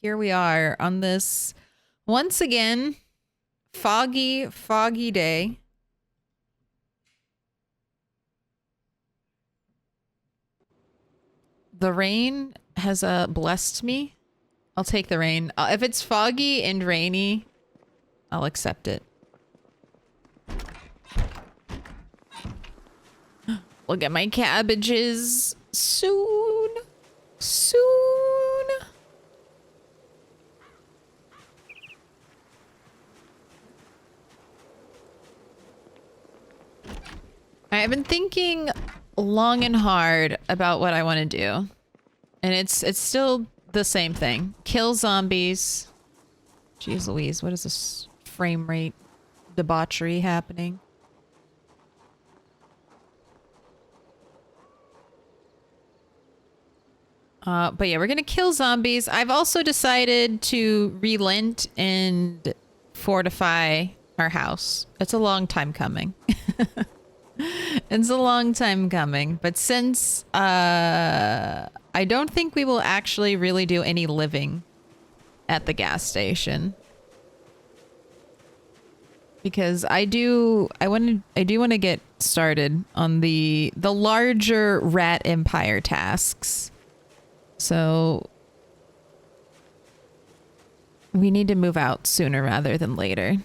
here we are on this, once again, foggy day. The rain has blessed me. I'll take the rain. If it's foggy and rainy, I'll accept it. Look at my cabbages. Soon. I've been thinking long and hard about what I want to do. And it's still the same thing. Kill zombies. Jeez Louise, what is this frame rate debauchery happening? But yeah, we're gonna kill zombies. I've also decided to relent and fortify our house. It's a long time coming. It's a long time coming. But since I don't think we will actually really do any living at the gas station. Because I do want to get started on the larger rat empire tasks. So we need to move out sooner rather than later.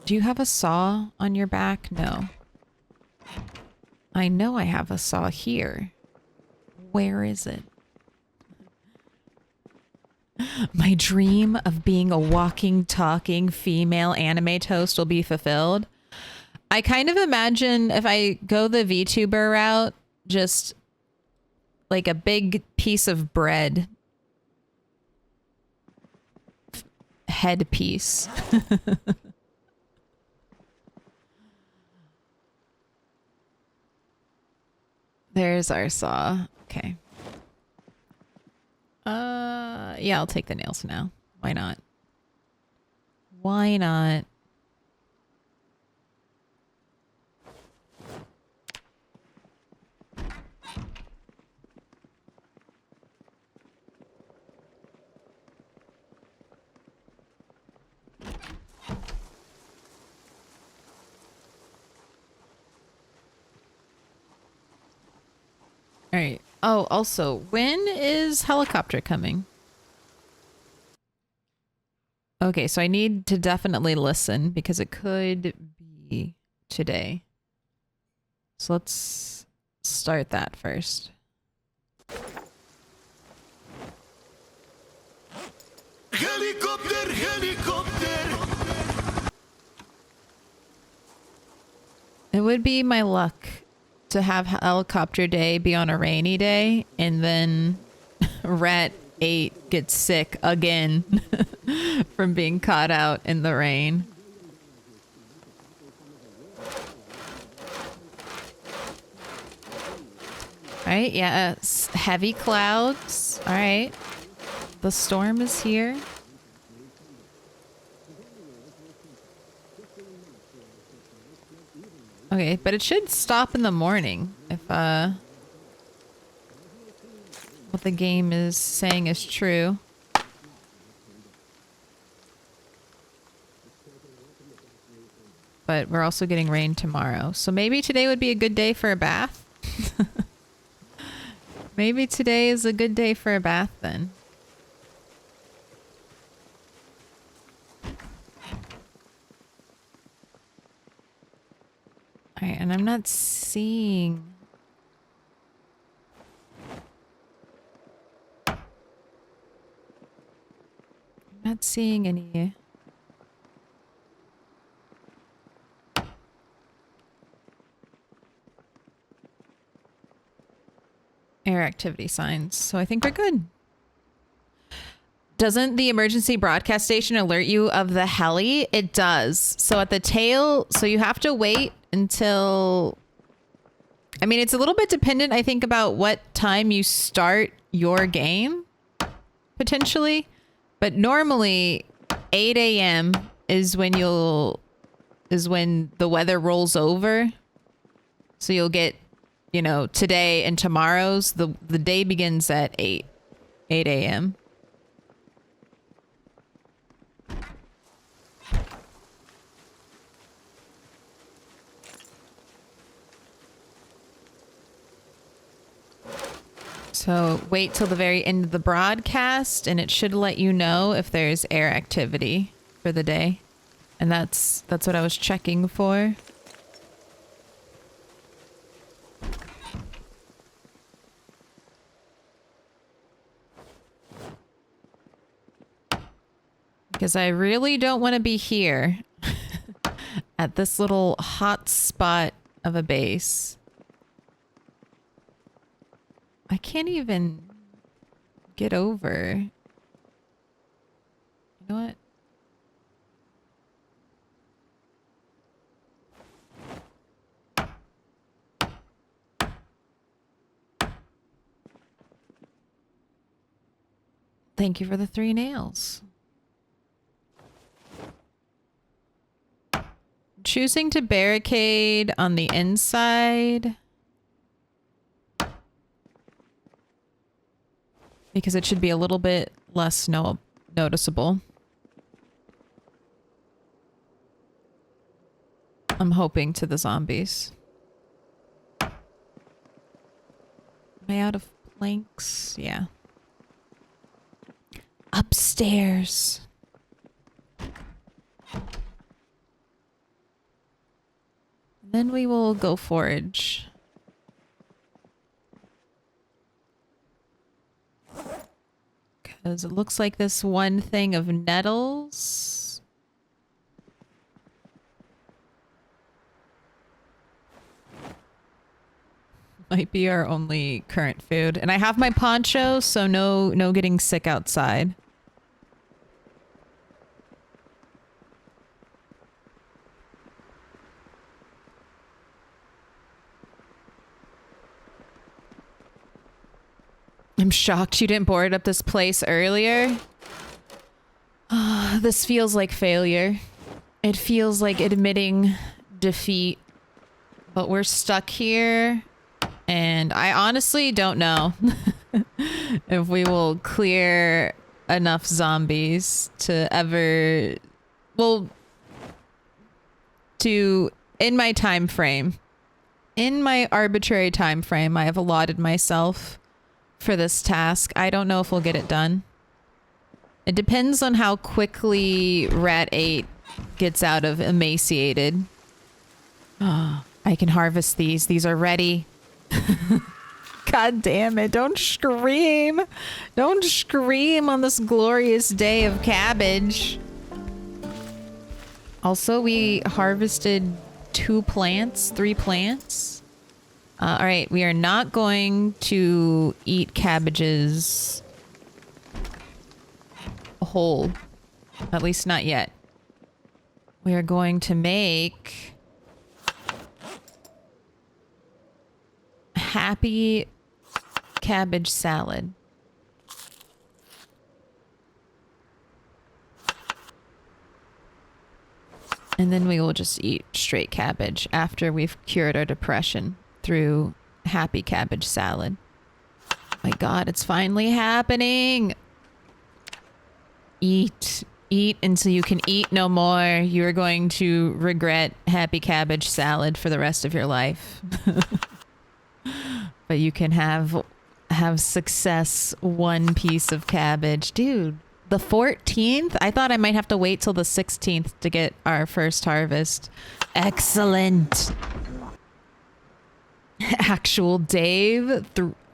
Do you have a saw on your back? No. I know I have a saw here. Where is it? My dream of being a walking, talking female anime toast will be fulfilled. I kind of imagine if I go the VTuber route, just like a big piece of bread. Headpiece. There's our saw. Okay. Yeah, I'll take the nails now. Why not? Why not? All right. Oh, also, when is helicopter coming? Okay, so I need to definitely listen because it could be today. So let's start that first. Helicopter, helicopter. It would be my luck to have helicopter day be on a rainy day and then Rat 8 gets sick again from being caught out in the rain. All right, yeah, heavy clouds. All right, the storm is here. Okay, but it should stop in the morning if what the game is saying is true. But we're also getting rain tomorrow. So maybe today would be a good day for a bath. Maybe today is a good day for a bath then. Alright, and I'm not seeing... any... air activity signs, so I think we're good. Doesn't the emergency broadcast station alert you of the heli? It does. So at the tail, so you have to wait until... I mean, it's a little bit dependent, I think, about what time you start your game, potentially. But normally, 8 a.m. is when the weather rolls over. So you'll get you know, today and tomorrow's. The day begins at 8 a.m. So wait till the very end of the broadcast, and it should let you know if there's air activity for the day. And that's what I was checking for. Because I really don't want to be here at this little hot spot of a base. I can't even get over. You know what? Thank you for the 3 nails. Choosing to barricade on the inside because it should be a little bit less noticeable. I'm hoping to the zombies. Am I out of planks? Yeah. Upstairs. Then we will go forage. Because it looks like this one thing of nettles. Might be our only current food. And I have my poncho, so no getting sick outside. I'm shocked you didn't board up this place earlier. This feels like failure. It feels like admitting defeat. But we're stuck here. And I honestly don't know if we will clear enough zombies to ever... Well, in my time frame. In my arbitrary time frame, I have allotted myself for this task. I don't know if we'll get it done. It depends on how quickly Rat 8 gets out of emaciated. Oh, I can harvest these. These are ready. God damn it. Don't scream. Don't scream on this glorious day of cabbage. Also, we harvested 3 plants. All right, we are not going to eat cabbages whole. At least not yet. We are going to make happy cabbage salad. And then we will just eat straight cabbage after we've cured our depression through happy cabbage salad. Oh my God, it's finally happening. Eat until you can eat no more. You're going to regret happy cabbage salad for the rest of your life. But you can have success 1 piece of cabbage. Dude, the 14th? I thought I might have to wait till the 16th to get our first harvest. Excellent. Actual Dave,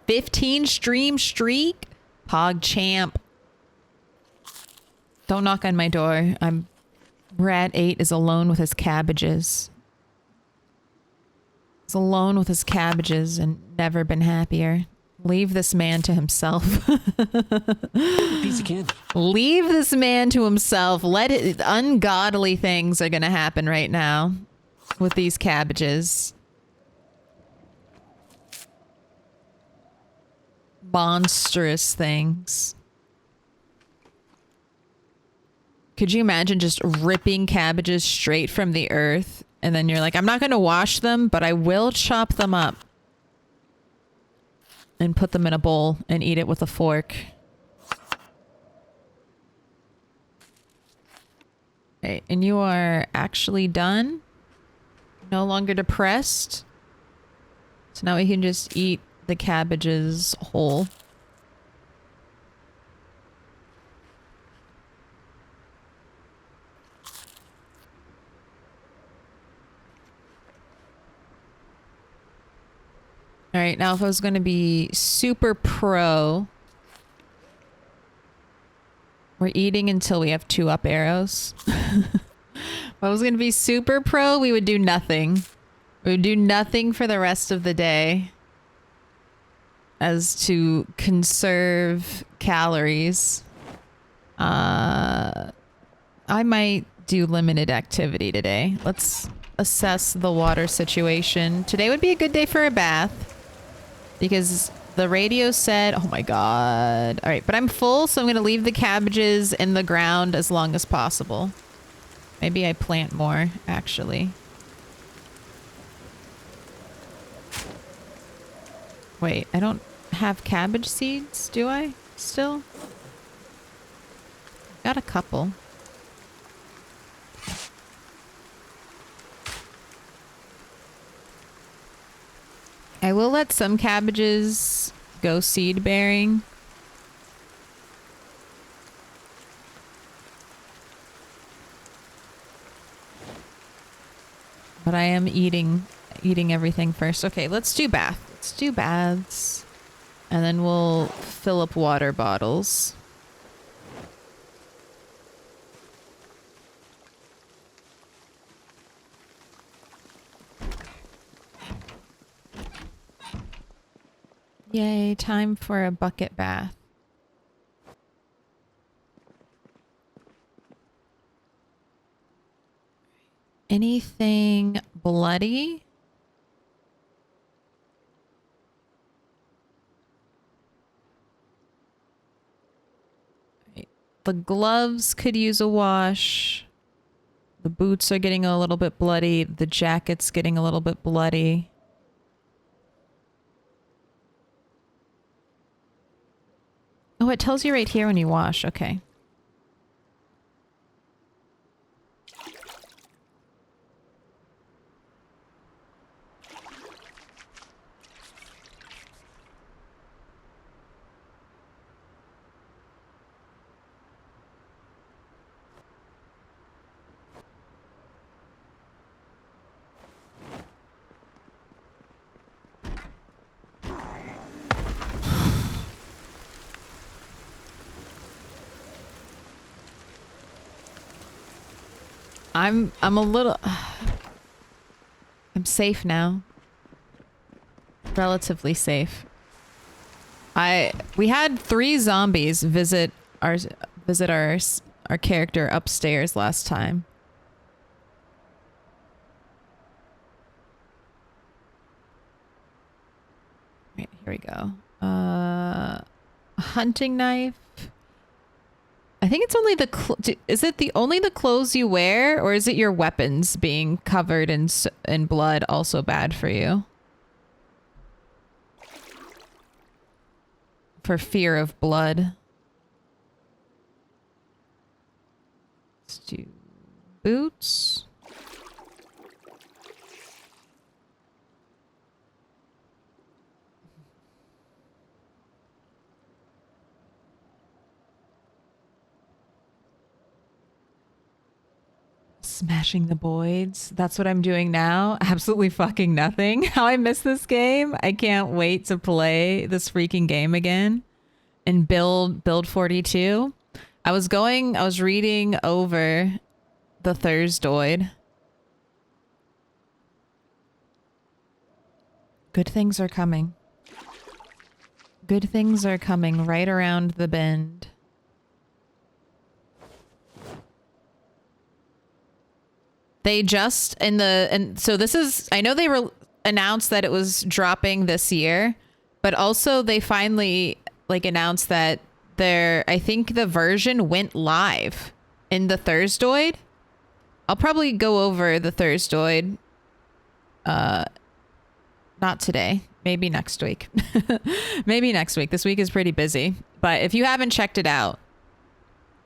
15 stream streak. Pog champ. Don't knock on my door. Rat 8 is alone with his cabbages. He's alone with his cabbages and never been happier. Leave this man to himself. Piece of candy. Leave this man to himself. Ungodly things are gonna happen right now with these cabbages. Monstrous things. Could you imagine just ripping cabbages straight from the earth? And then you're like, I'm not going to wash them, but I will chop them up. and put them in a bowl and eat it with a fork. Okay, and you are actually done. No longer depressed. So now we can just eat the cabbages whole. All right, now if I was going to be super pro, we're eating until we have 2 up arrows. If I was going to be super pro, we would do nothing. We would do nothing for the rest of the day as to conserve calories. I might do limited activity today. Let's assess the water situation. Today would be a good day for a bath because the radio said, oh my God. All right, but I'm full, so I'm going to leave the cabbages in the ground as long as possible. Maybe I plant more, actually. Wait, I don't have cabbage seeds, do I? Still? Got a couple. I will let some cabbages go seed bearing. But I am eating everything first. Okay, let's do bath. Let's do baths. And then we'll fill up water bottles. Yay, time for a bucket bath. Anything bloody? Right. The gloves could use a wash. The boots are getting a little bit bloody. The jacket's getting a little bit bloody. Oh, it tells you right here when you wash. Okay. I'm a little... I'm safe now. Relatively safe. We had 3 zombies visit our character upstairs last time. Right, here we go. Hunting knife. I think it's only the is it only the clothes you wear, or is it your weapons being covered in blood also bad for you? For fear of blood. Let's do boots. Smashing the voids. That's what I'm doing now. Absolutely fucking nothing. How I miss this game. I can't wait to play this freaking game again and build 42. I was reading over the Thursdoid. Good things are coming. Good things are coming right around the bend. They just so this is, I know they announced that it was dropping this year, but also they finally announced that I think the version went live in the Thursdoid. I'll probably go over the Thursdoid, not today, Maybe next week. Maybe next week. This week is pretty busy. But if you haven't checked it out,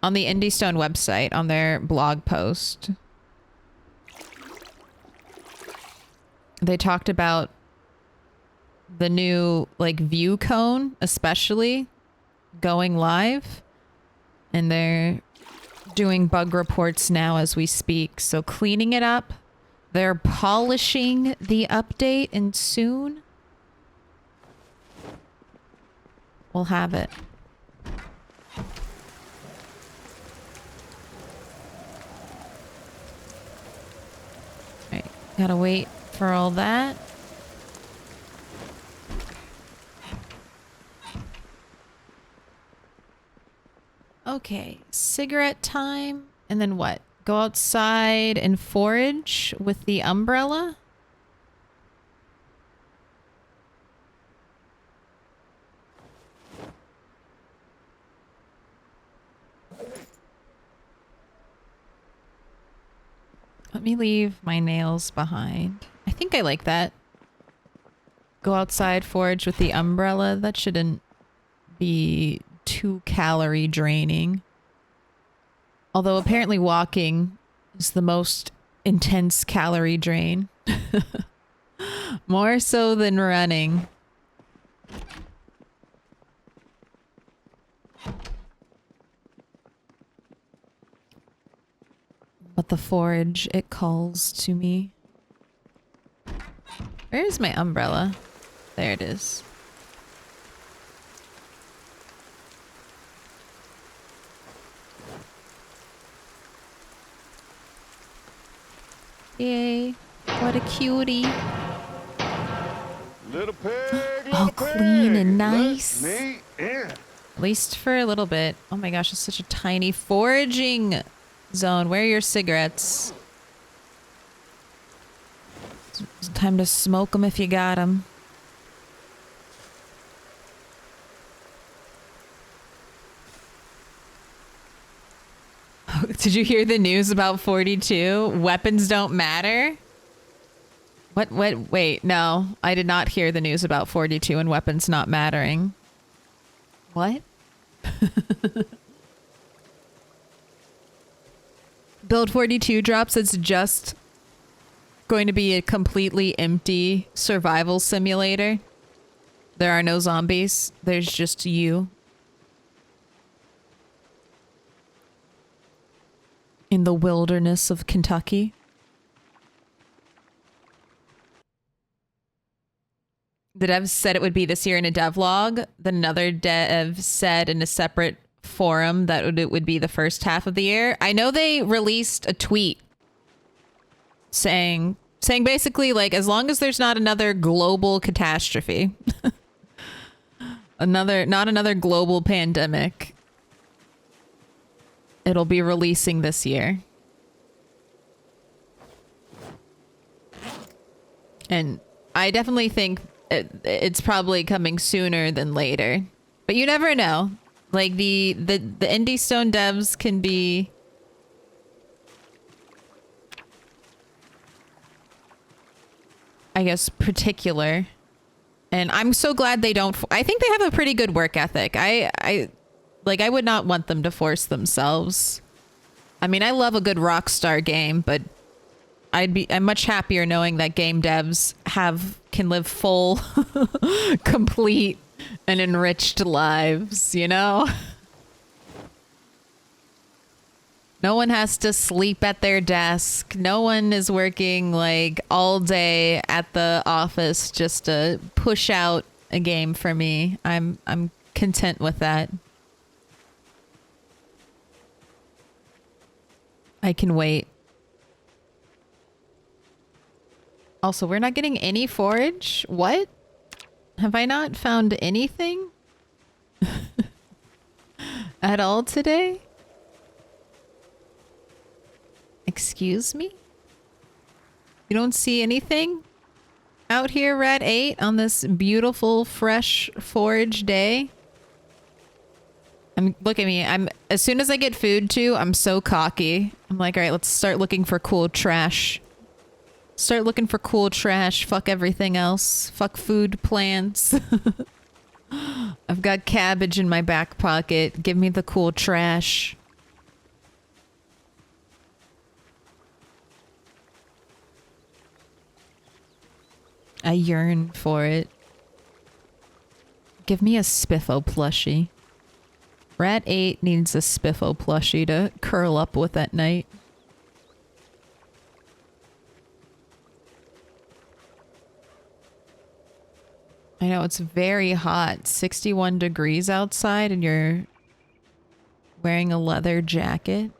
on the Indie Stone website, on their blog post, they talked about the new like view cone, especially going live. And they're doing bug reports now as we speak. So cleaning it up. They're polishing the update, and soon we'll have it. Alright, gotta wait for all that. Okay, cigarette time, and then what? Go outside and forage with the umbrella? Let me leave my nails behind. I think I like that. Go outside, forage with the umbrella. That shouldn't be too calorie draining. Although apparently walking is the most intense calorie drain. More so than running. But the forage, it calls to me. Where is my umbrella? There it is. Yay. What a cutie. Little pig, All little clean pig, and let nice. me in. At least for a little bit. Oh my gosh, it's such a tiny foraging zone. Where are your cigarettes? It's time to smoke them if you got them. Did you hear the news about 42? Weapons don't matter? What? Wait, no. I did not hear the news about 42 and weapons not mattering. What? Build 42 drops, it's just going to be a completely empty survival simulator. There are no zombies. There's just you. In the wilderness of Kentucky. The dev said it would be this year in a devlog. Then another dev said in a separate forum that it would be the first half of the year. I know they released a tweet saying basically like as long as there's not another global catastrophe, not another global pandemic, it'll be releasing this year. And I definitely think it's probably coming sooner than later. But you never know. Like the Indie Stone devs can be I guess particular. And I'm so glad they don't I think they have a pretty good work ethic. I would not want them to force themselves. I mean, I love a good Rockstar game, but I'm much happier knowing that game devs can live full, complete, and enriched lives, you know? No one has to sleep at their desk. No one is working like all day at the office just to push out a game for me. I'm content with that. I can wait. Also, we're not getting any forage? What? Have I not found anything? At all today? Excuse me? You don't see anything out here, Rat 8, on this beautiful, fresh forage day? Look at me. As soon as I get food too, I'm so cocky. I'm like, all right, let's start looking for cool trash. Start looking for cool trash. Fuck everything else. Fuck food, plants. I've got cabbage in my back pocket. Give me the cool trash. I yearn for it. Give me a Spiffo plushie. Rat 8 needs a Spiffo plushie to curl up with at night. I know it's very hot. 61 degrees outside and you're wearing a leather jacket.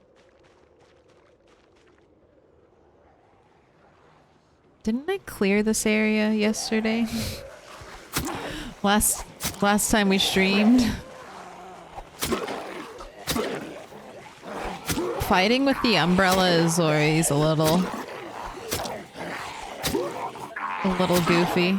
Didn't I clear this area yesterday? Last time we streamed. Fighting with the umbrella is always a little goofy.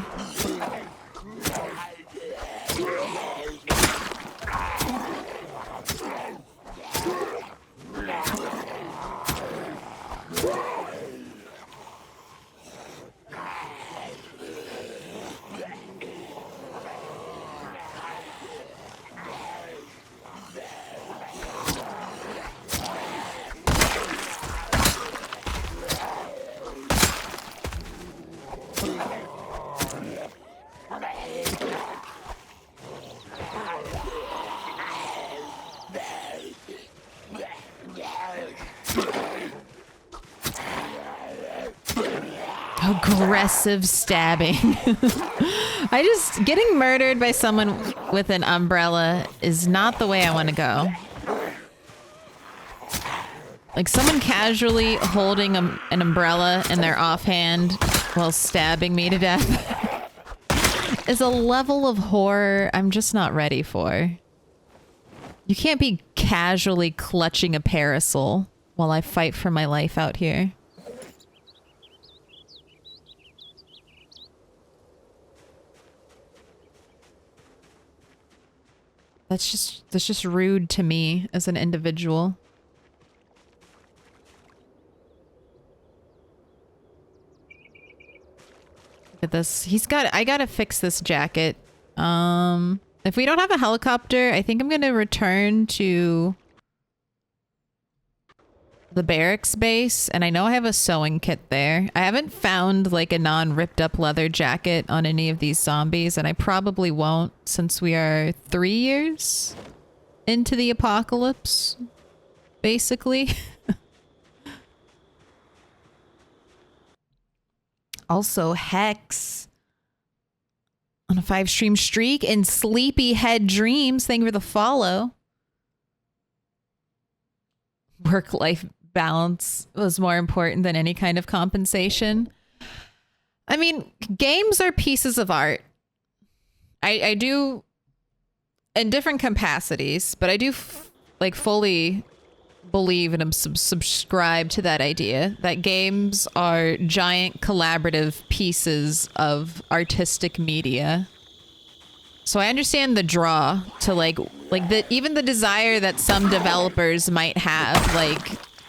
Aggressive stabbing. Getting murdered by someone with an umbrella is not the way I want to go. Like someone casually holding an umbrella in their offhand while stabbing me to death is a level of horror I'm just not ready for. You can't be casually clutching a parasol while I fight for my life out here. That's just rude to me as an individual. Look at this. I gotta fix this jacket. If we don't have a helicopter, I think I'm gonna return to the barracks base, and I know I have a sewing kit there. I haven't found like a non-ripped up leather jacket on any of these zombies, and I probably won't since we are 3 years into the apocalypse, basically. Also, Hex on a 5-stream streak and Sleepyhead Dreams. Thank you for the follow. Work-life balance was more important than any kind of compensation. I mean, games are pieces of art. I do, in different capacities, but I do fully believe and subscribe to that idea that games are giant collaborative pieces of artistic media. So I understand the draw to even the desire that some developers might have,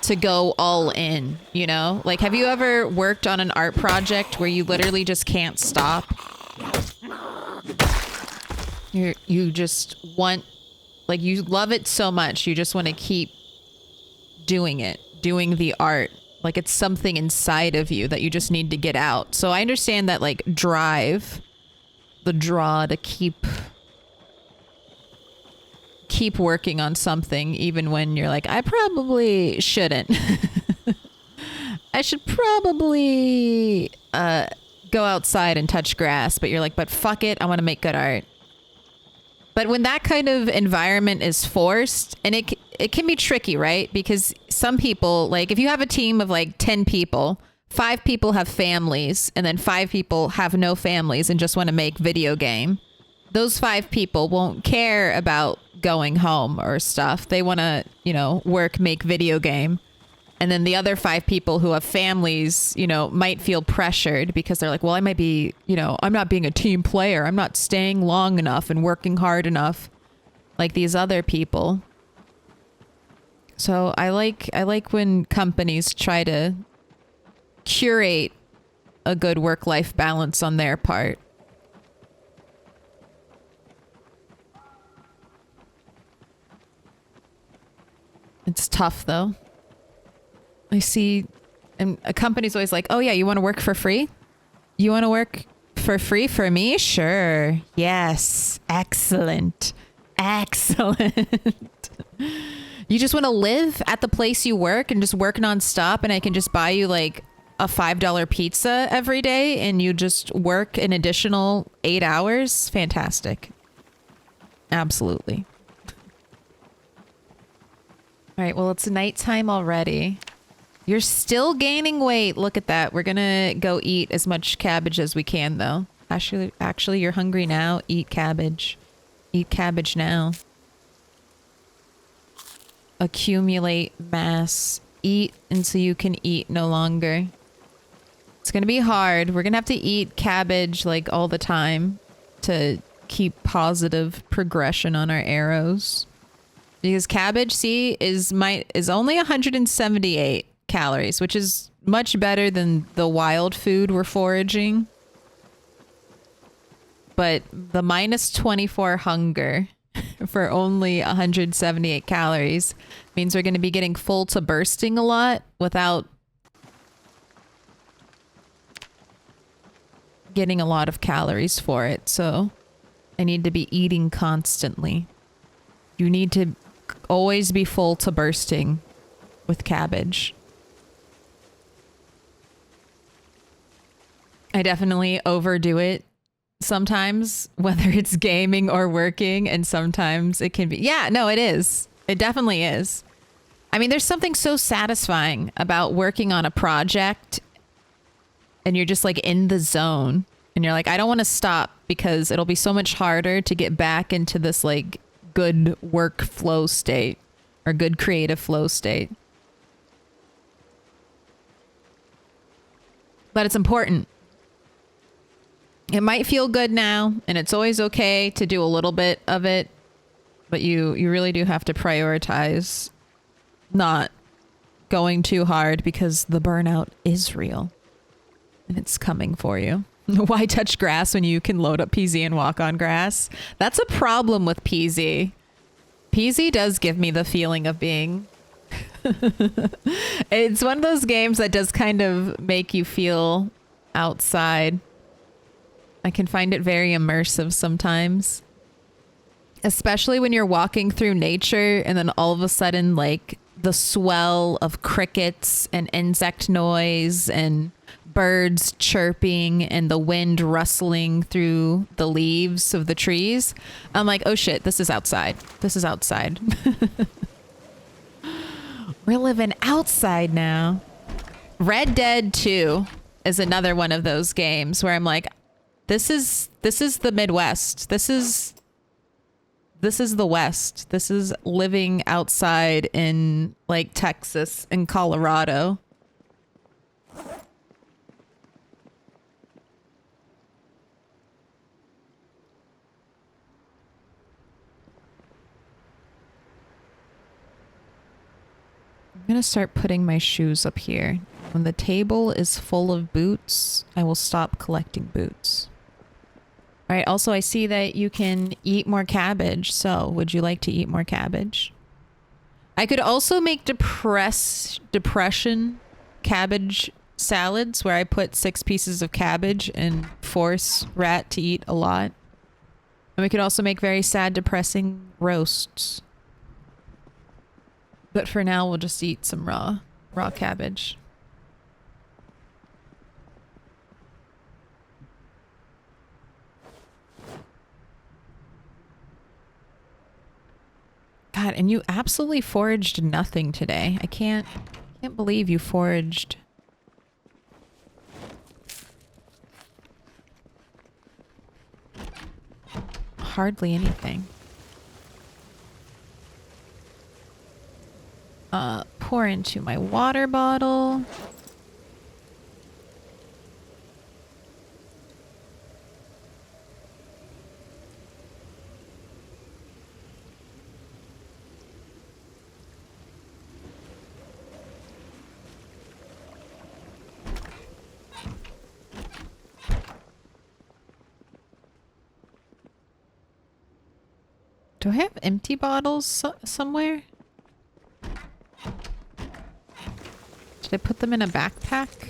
to go all in, you know? Like, have you ever worked on an art project where you literally just can't stop? You just want, you love it so much, you just want to keep doing the art. Like, it's something inside of you that you just need to get out. So I understand that, drive, the draw to keep working on something even when you're like, I probably shouldn't. I should probably go outside and touch grass, but you're like, but fuck it, I want to make good art. But when that kind of environment is forced, and it can be tricky, right? Because some people, if you have a team of 10 people, 5 people have families, and then 5 people have no families and just want to make video game. Those 5 people won't care about going home or stuff. They want to, work, make video game. And then the other 5 people who have families, might feel pressured because they're like, well, I might be, I'm not being a team player. I'm not staying long enough and working hard enough like these other people. So I like when companies try to curate a good work-life balance on their part. It's tough though. I see, and a company's always like, oh yeah, you want to work for free? You want to work for free for me? Sure. Yes. Excellent. Excellent. You just want to live at the place you work and just work nonstop, and I can just buy you like a $5 pizza every day and you just work an additional 8 hours? Fantastic. Absolutely. All right, well, it's nighttime already. You're still gaining weight. Look at that. We're going to go eat as much cabbage as we can, though. Actually, you're hungry now. Eat cabbage. Eat cabbage now. Accumulate mass. Eat until you can eat no longer. It's going to be hard. We're going to have to eat cabbage like all the time to keep positive progression on our arrows. Because cabbage, see, is only 178 calories, which is much better than the wild food we're foraging. But the minus 24 hunger for only 178 calories means we're going to be getting full to bursting a lot without getting a lot of calories for it. So I need to be eating constantly. You need to always be full to bursting with cabbage. I definitely overdo it sometimes, whether it's gaming or working, and sometimes it can be. Yeah, no, it is. It definitely is. I mean, there's something so satisfying about working on a project and you're just like in the zone and you're like, I don't want to stop because it'll be so much harder to get back into this like good work flow state or good creative flow state. But it's important. It might feel good now, and it's always okay to do a little bit of it, but you really do have to prioritize not going too hard because the burnout is real and it's coming for you. Why touch grass when you can load up PZ and walk on grass? That's a problem with PZ. PZ does give me the feeling of being... It's one of those games that does kind of make you feel outside. I can find it very immersive sometimes. Especially when you're walking through nature and then all of a sudden like the swell of crickets and insect noise and birds chirping and the wind rustling through the leaves of the trees. I'm like, oh shit, this is outside. This is outside. We're living outside now. Red Dead 2 is another one of those games where I'm like, this is the Midwest. This is the West. This is living outside in like Texas and Colorado. I'm going to start putting my shoes up here. When the table is full of boots, I will stop collecting boots. All right, also I see that you can eat more cabbage, so would you like to eat more cabbage? I could also make depression cabbage salads where I put 6 pieces of cabbage and force Rat to eat a lot. And we could also make very sad, depressing roasts. But for now, we'll just eat some raw cabbage. God, and you absolutely foraged nothing today. I can't believe you foraged. Hardly anything. Pour into my water bottle. Do I have empty bottles somewhere? Did I put them in a backpack?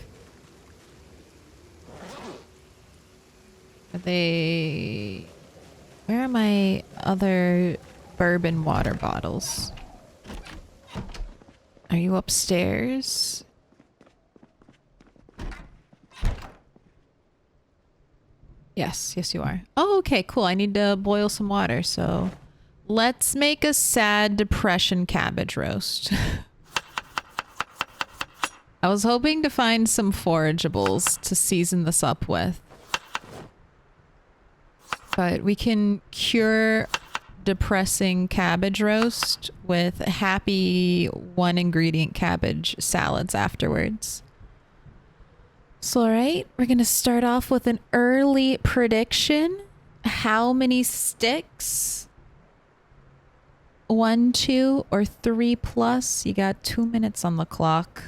Are they... Where are my other bourbon water bottles? Are you upstairs? Yes, yes you are. Oh, okay, cool. I need to boil some water, so... Let's make a sad depression cabbage roast. I was hoping to find some forageables to season this up with. But we can cure depressing cabbage roast with happy one ingredient cabbage salads afterwards. So, all right, we're going to start off with an early prediction. How many sticks? 1, 2, or 3 plus? You got 2 minutes on the clock.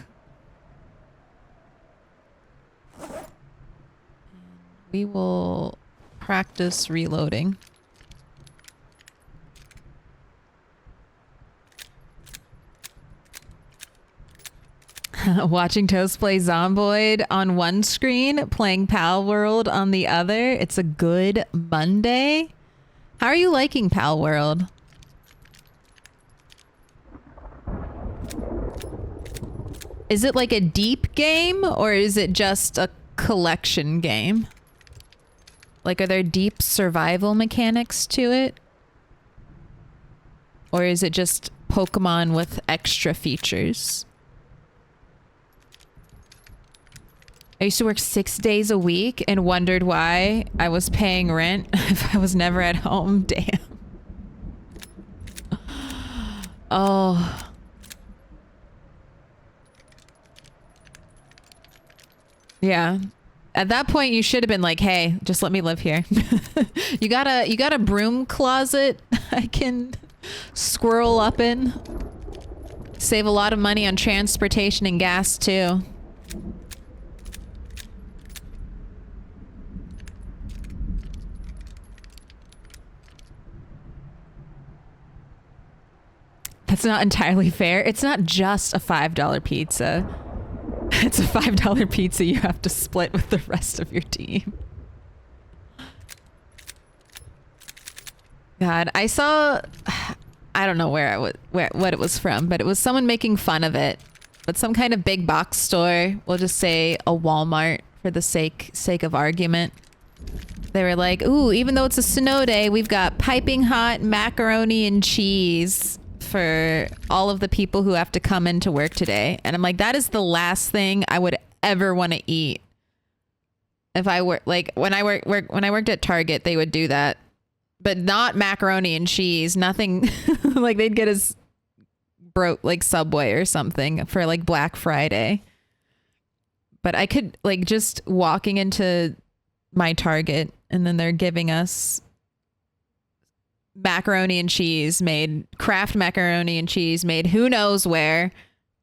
We will practice reloading. Watching Toast play Zomboid on one screen, playing Pal World on the other. It's a good Monday. How are you liking Pal World? Is it like a deep game or is it just a collection game? Like, are there deep survival mechanics to it? Or is it just Pokemon with extra features? I used to work 6 days a week and wondered why I was paying rent if I was never at home. Damn. Oh. Yeah. At that point, you should have been like, hey, just let me live here. You got a broom closet I can squirrel up in? Save a lot of money on transportation and gas, too. That's not entirely fair. It's not just a $5 pizza. It's a $5 pizza you have to split with the rest of your team. God, I saw... I don't know what it was from, but it was someone making fun of it. But some kind of big box store, we'll just say a Walmart for the sake of argument. They were like, ooh, even though it's a snow day, we've got piping hot macaroni and cheese for all of the people who have to come into work today. And I'm like, that is the last thing I would ever want to eat. If I were like, when I worked at Target, they would do that, but not macaroni and cheese, nothing. Like, they'd get us broke like Subway or something for like Black Friday. But I could, like, just walking into my Target and then they're giving us macaroni and cheese made, Kraft macaroni and cheese made who knows where,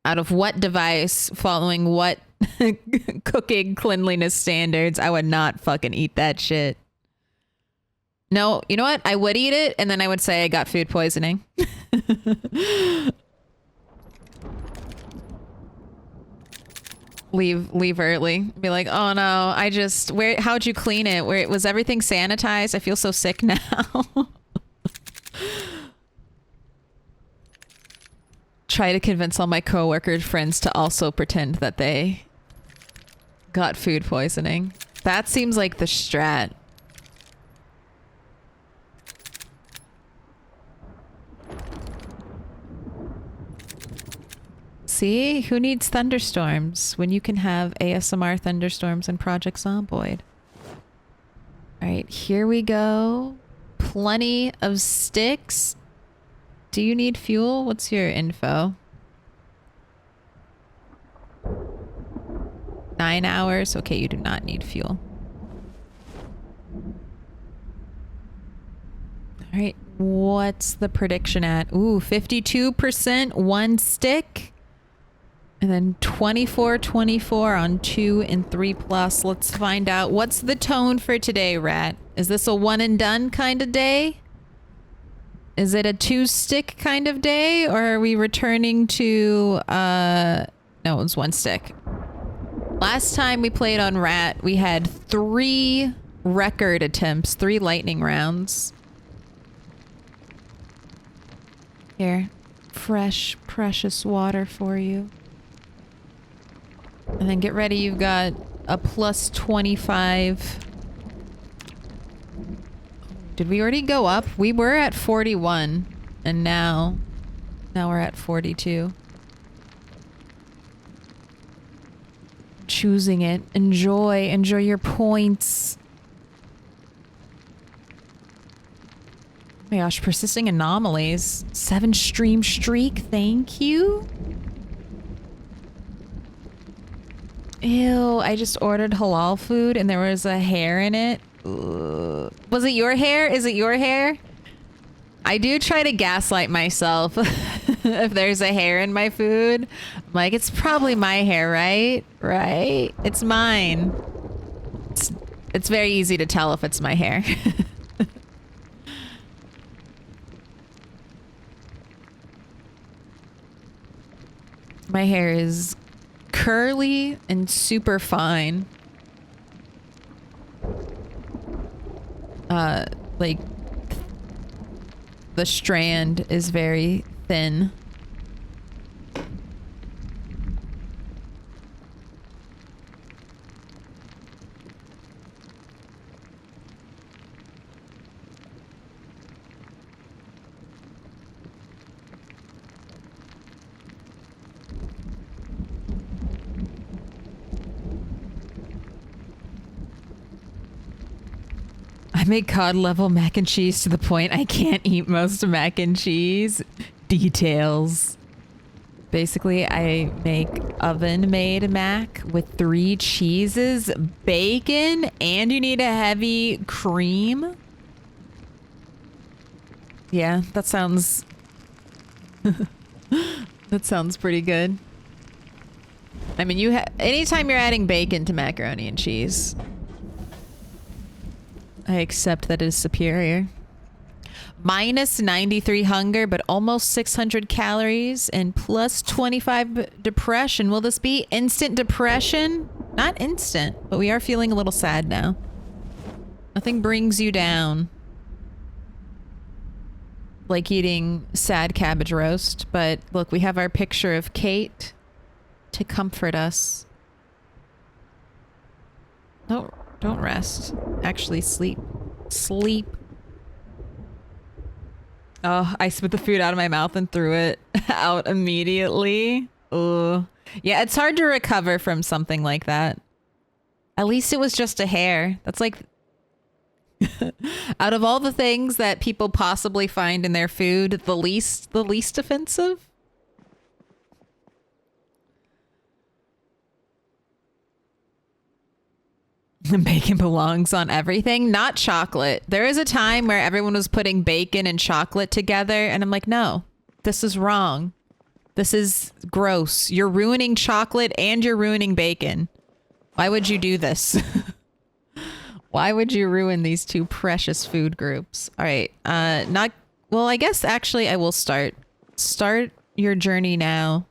out of what device, following what cooking cleanliness standards. I would not fucking eat that shit. No, you know what? I would eat it and then I would say I got food poisoning. Leave early. Be like, oh no, how'd you clean it? Was everything sanitized? I feel so sick now. Try to convince all my coworker friends to also pretend that they got food poisoning. That seems like the strat. See? Who needs thunderstorms when you can have ASMR thunderstorms in Project Zomboid? Alright, here we go. Plenty of sticks. Do you need fuel? What's your info? 9 hours? Okay, you do not need fuel. Alright, what's the prediction at? Ooh, 52%, 1 stick. And then 24 on 2 and 3 plus. Let's find out. What's the tone for today, Rat? Is this a one and done kind of day? Is it a 2-stick kind of day, or are we returning to, no, it was 1 stick. Last time we played on Rat, we had 3 record attempts, 3 lightning rounds. Here, fresh, precious water for you. And then get ready, you've got a plus 25. Did we already go up? We were at 41, and now we're at 42. Choosing it. Enjoy your points. Oh my gosh, persisting anomalies. 7 stream streak, thank you. Ew, I just ordered halal food and there was a hair in it. Ugh. Was it your hair? Is it your hair? I do try to gaslight myself if there's a hair in my food. I'm like, it's probably my hair, right? Right? It's mine. It's very easy to tell if it's my hair. My hair is curly and super fine. Like the strand is very thin. I make cod level mac and cheese to the point I can't eat most mac and cheese. Details. Basically, I make oven-made mac with 3 cheeses, bacon, and you need a heavy cream. Yeah, that sounds... that sounds pretty good. I mean, anytime you're adding bacon to macaroni and cheese, I accept that it is superior. Minus 93 hunger, but almost 600 calories and plus 25 depression. Will this be instant depression? Not instant, but we are feeling a little sad now. Nothing brings you down like eating sad cabbage roast, but look, we have our picture of Kate to comfort us. Don't rest. Actually sleep. Sleep. Oh, I spit the food out of my mouth and threw it out immediately. Ugh. Yeah, it's hard to recover from something like that. At least it was just a hair. That's like... out of all the things that people possibly find in their food, the least offensive? Bacon belongs on everything, not chocolate. There is a time where everyone was putting bacon and chocolate together, and I'm like, no, this is wrong. This is gross. You're ruining chocolate and you're ruining bacon. Why would you do this? Why would you ruin these 2 precious food groups? All right, well, I guess actually I will start your journey now,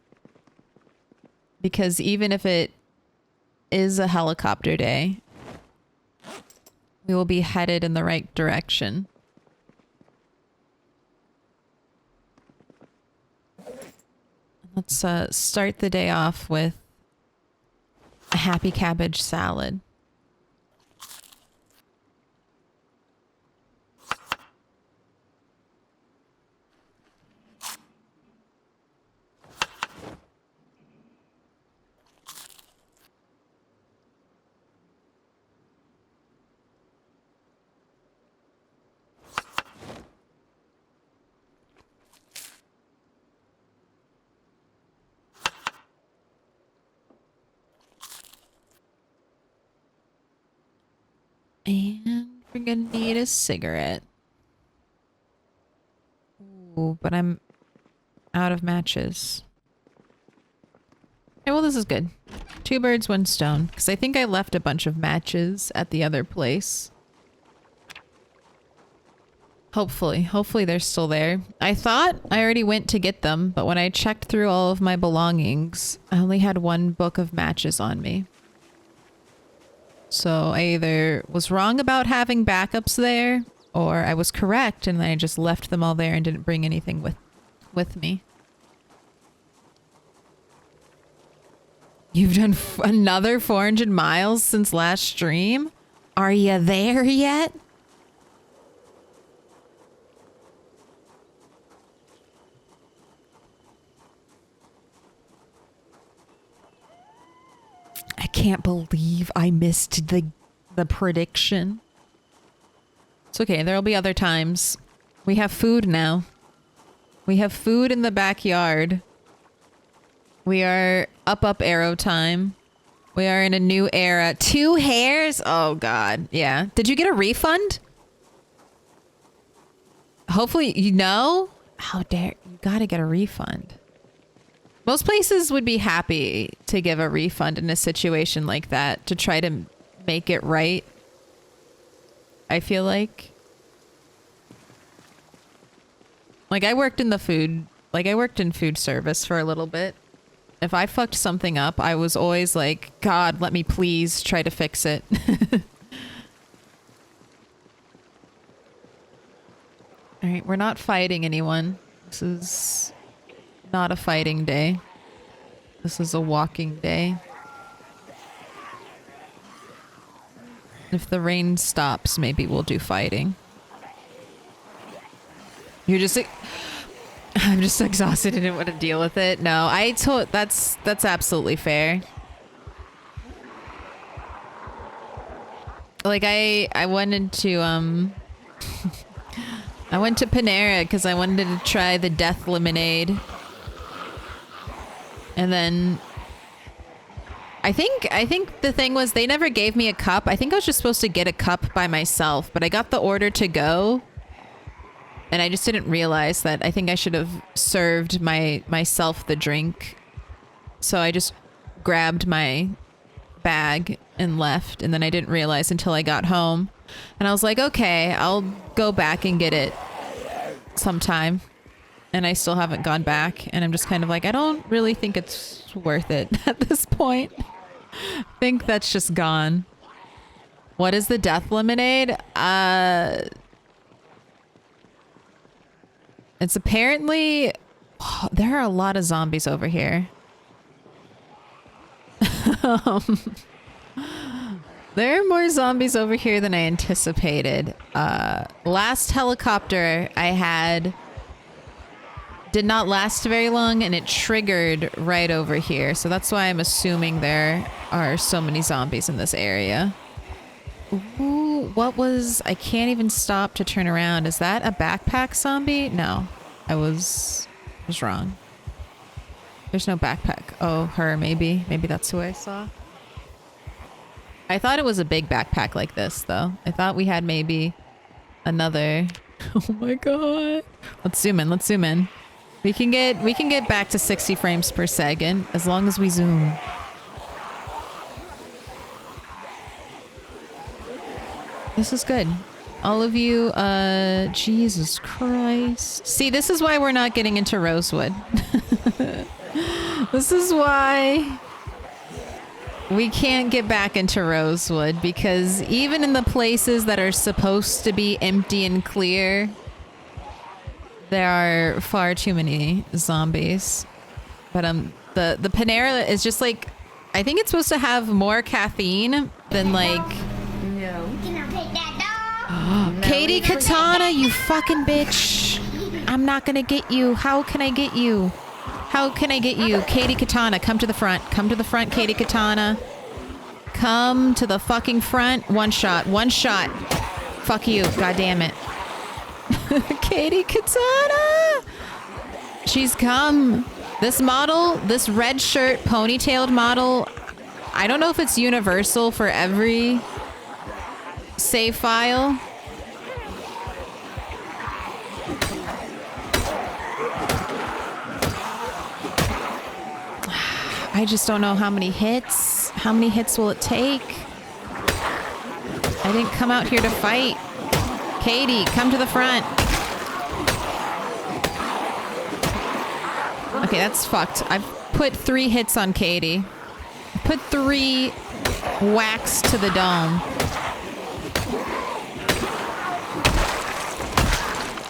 because even if it is a helicopter day, we will be headed in the right direction. Let's start the day off with a happy cabbage salad. And we're gonna need a cigarette. Ooh, but I'm out of matches. Okay, well, this is good. 2 birds, 1 stone. Because I think I left a bunch of matches at the other place. Hopefully they're still there. I thought I already went to get them, but when I checked through all of my belongings, I only had one book of matches on me. So I either was wrong about having backups there, or I was correct and then I just left them all there and didn't bring anything with me. You've done another 400 miles since last stream? Are you there yet? I can't believe I missed the prediction. It's okay. There'll be other times. We have food now. We have food in the backyard. We are up arrow time. We are in a new era. 2 hairs? Oh, God. Yeah. Did you get a refund? Hopefully, you know? How dare... You gotta get a refund. Most places would be happy to give a refund in a situation like that to try to make it right. I feel like. Like, I worked in the food... Like, I worked in food service for a little bit. If I fucked something up, I was always like, God, let me please try to fix it. All right, we're not fighting anyone. This is not a fighting day. This is a walking day. If the rain stops, maybe we'll do fighting. You're just... I'm just exhausted and didn't want to deal with it. No, that's absolutely fair. Like I wanted to I went to Panera because I wanted to try the death lemonade. And then I think the thing was they never gave me a cup. I think I was just supposed to get a cup by myself, but I got the order to go. And I just didn't realize that I think I should have served myself the drink. So I just grabbed my bag and left. And then I didn't realize until I got home. And I was like, okay, I'll go back and get it sometime. And I still haven't gone back. And I'm just kind of like, I don't really think it's worth it at this point. I think that's just gone. What is the death lemonade? It's apparently... Oh, there are a lot of zombies over here. There are more zombies over here than I anticipated. Last helicopter I had did not last very long and it triggered right over here. So that's why I'm assuming there are so many zombies in this area. Ooh, what was... I can't even stop to turn around. Is that a backpack zombie? No, I was wrong. There's no backpack. Oh, her, maybe. Maybe that's who I saw. I thought it was a big backpack like this, though. I thought we had maybe another... Oh my god. Let's zoom in. Let's zoom in. We can get back to 60 frames per second as long as we zoom. This is good. All of you, Jesus Christ. See, this is why we're not getting into Rosewood. This is why we can't get back into Rosewood, because even in the places that are supposed to be empty and clear, there are far too many zombies. But the Panera is just like, I think it's supposed to have more caffeine than like... No. Can I take that dog? Katie Katana, you fucking bitch. I'm not gonna get you. How can I get you? How can I get you? Katie Katana, come to the front. Come to the front, Katie Katana. Come to the fucking front. One shot. One shot. Fuck you. God damn it. Katie Katana! She's come. This model, this red shirt, ponytailed model, I don't know if it's universal for every save file. I just don't know how many hits. How many hits will it take? I didn't come out here to fight. Katie, come to the front. Okay, that's fucked. I've put 3 hits on Katie. Put 3 whacks to the dome.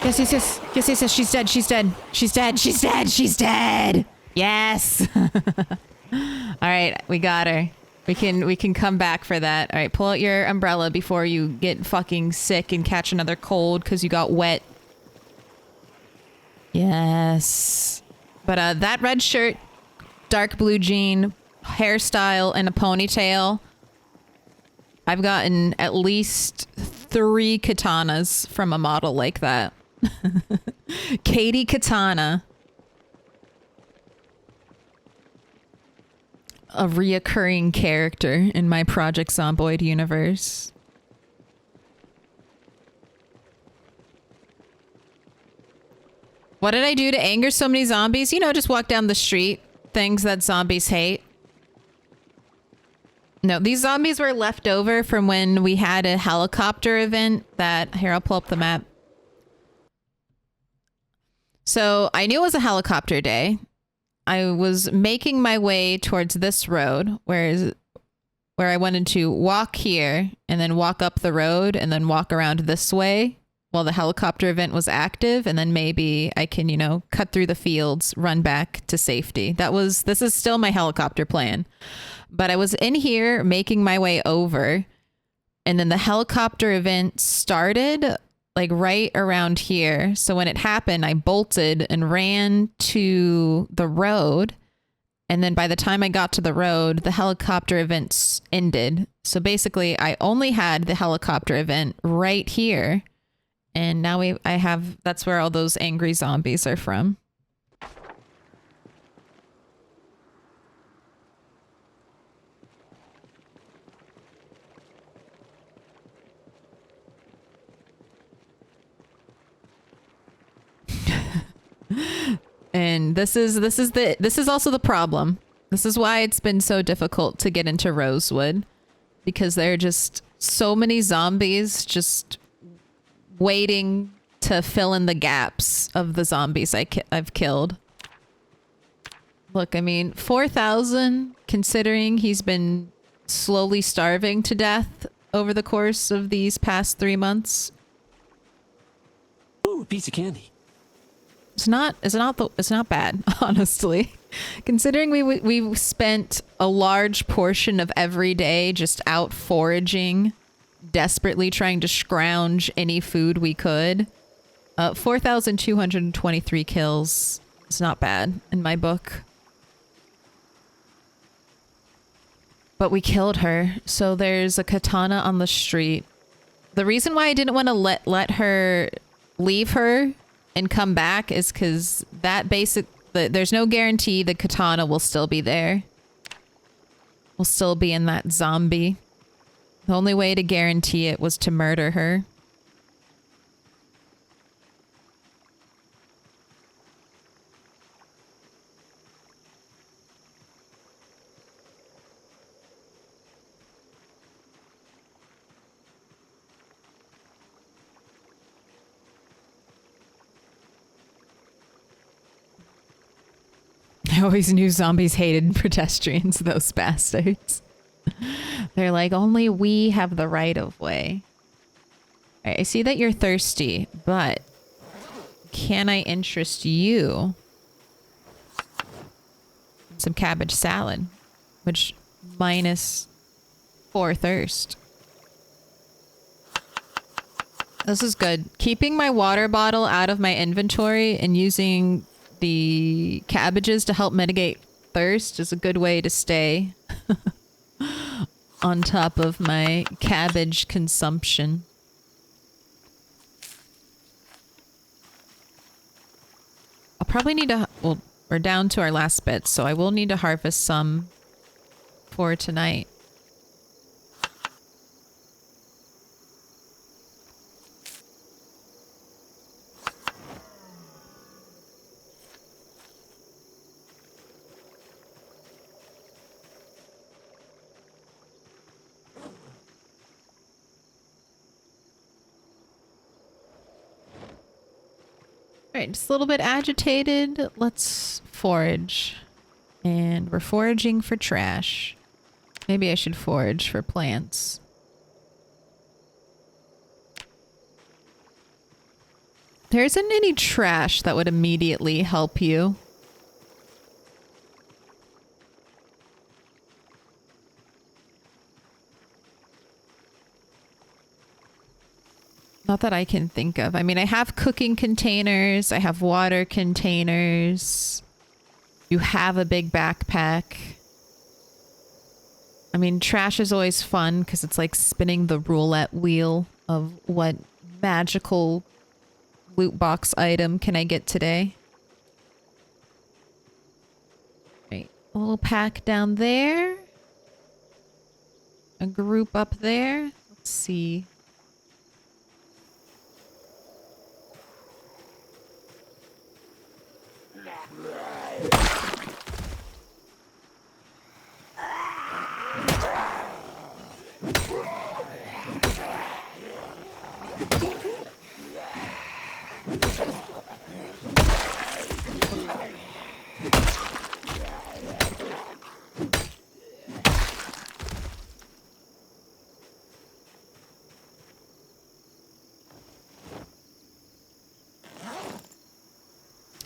Yes, yes, yes. Yes, yes, yes. She's dead. She's dead. She's dead. She's dead. She's dead. Yes. All right, we got her. We can come back for that. All right, pull out your umbrella before you get fucking sick and catch another cold because you got wet. Yes. But that red shirt, dark blue jean, hairstyle, and a ponytail. I've gotten at least 3 katanas from a model like that. Katie Katana. A reoccurring character in my Project Zomboid universe. What did I do to anger so many zombies? You know, just walk down the street. Things that zombies hate. No, these zombies were left over from when we had a helicopter event that... Here, I'll pull up the map. So, I knew it was a helicopter day. I was making my way towards this road, where I wanted to walk here, and then walk up the road, and then walk around this way while the helicopter event was active, and then maybe I can, you know, cut through the fields, run back to safety. This is still my helicopter plan. But I was in here making my way over, and then the helicopter event started like right around here. So when it happened, I bolted and ran to the road. And then by the time I got to the road, the helicopter event ended. So basically I only had the helicopter event right here. And now that's where all those angry zombies are from. And this is also the problem. This is why it's been so difficult to get into Rosewood, because there are just so many zombies just waiting to fill in the gaps of the zombies I've killed. Look, I mean, 4,000, considering he's been slowly starving to death over the course of these past 3 months. Ooh, a piece of candy. It's not bad, honestly. Considering we spent a large portion of every day just out foraging, desperately trying to scrounge any food we could. 4,223 kills is not bad in my book. But we killed her, so there's a katana on the street. The reason why I didn't want to let her leave her and come back is because there's no guarantee the katana will still be there. Will still be in that zombie. The only way to guarantee it was to murder her. I always knew zombies hated pedestrians, those bastards. They're like, only we have the right of way. All right, I see that you're thirsty, but can I interest you in some cabbage salad, which -4 thirst. This is good. Keeping my water bottle out of my inventory and using the cabbages to help mitigate thirst is a good way to stay on top of my cabbage consumption. I'll probably need to... Well, we're down to our last bit, so I will need to harvest some for tonight. Alright, just a little bit agitated. Let's forage. And we're foraging for trash. Maybe I should forage for plants. There isn't any trash that would immediately help you. Not that I can think of. I mean, I have cooking containers. I have water containers. You have a big backpack. I mean, trash is always fun because it's like spinning the roulette wheel of what magical loot box item can I get today. Right. A little pack down there. A group up there. Let's see.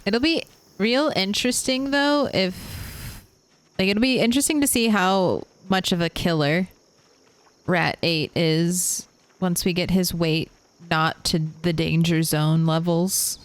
It'll be real interesting though if like it'll be interesting to see how much of a killer Rat 8 is once we get his weight not to the danger zone levels.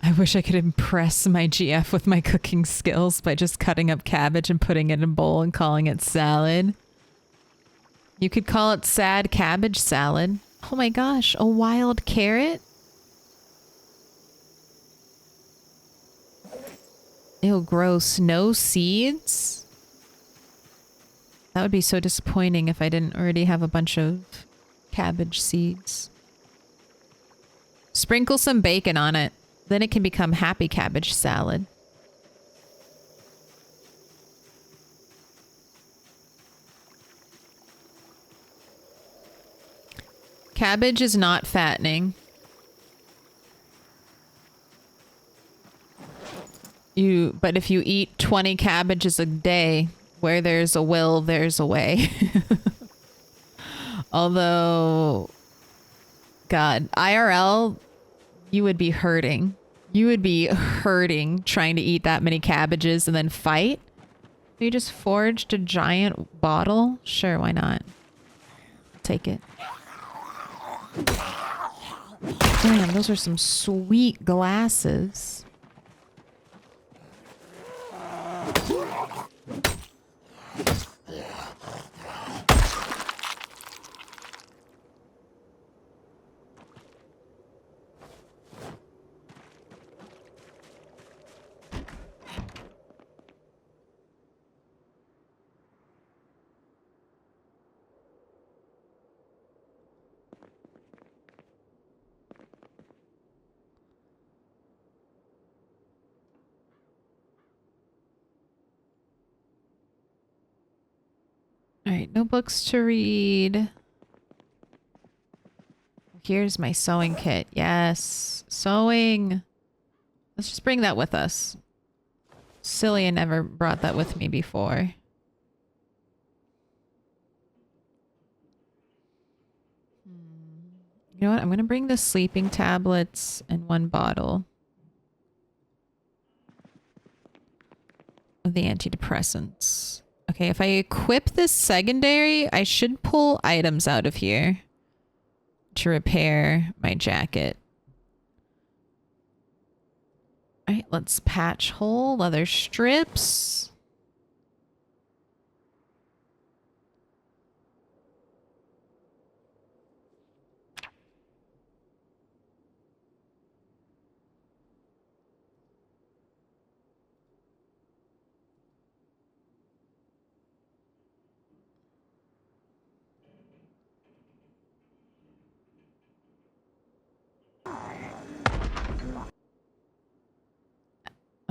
I wish I could impress my GF with my cooking skills by just cutting up cabbage and putting it in a bowl and calling it salad. You could call it sad cabbage salad. Oh my gosh, a wild carrot? Ew, gross. No seeds? That would be so disappointing if I didn't already have a bunch of cabbage seeds. Sprinkle some bacon on it. Then it can become happy cabbage salad. Cabbage is not fattening. But if you eat 20 cabbages a day, where there's a will, there's a way. Although, God, IRL, you would be hurting. You would be hurting trying to eat that many cabbages and then fight. You just forged a giant bottle? Sure, why not? Take it. Damn, those are some sweet glasses. All right, no books to read. Here's my sewing kit. Yes, sewing. Let's just bring that with us. Silly, I never brought that with me before. You know what? I'm going to bring the sleeping tablets and one bottle of the antidepressants. Okay, if I equip this secondary, I should pull items out of here to repair my jacket. All right, let's patch hole, leather strips.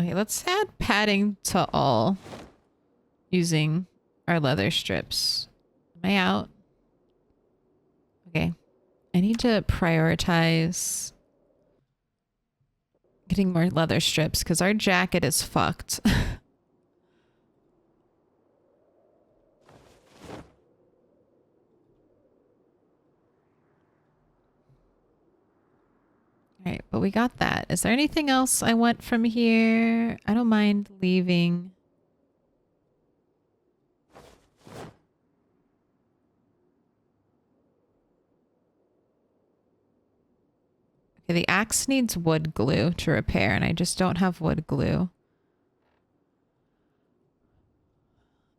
Okay, let's add padding to all using our leather strips. Am I out? Okay. I need to prioritize getting more leather strips because our jacket is fucked. Alright, but we got that. Is there anything else I want from here? I don't mind leaving. Okay, the axe needs wood glue to repair, and I just don't have wood glue.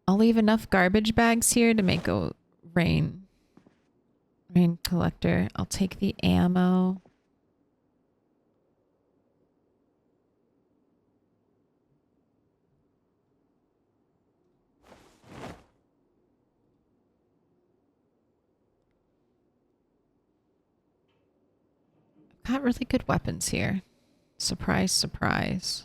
I'll leave enough garbage bags here to make a rain collector. I'll take the ammo. Got really good weapons here. Surprise, surprise.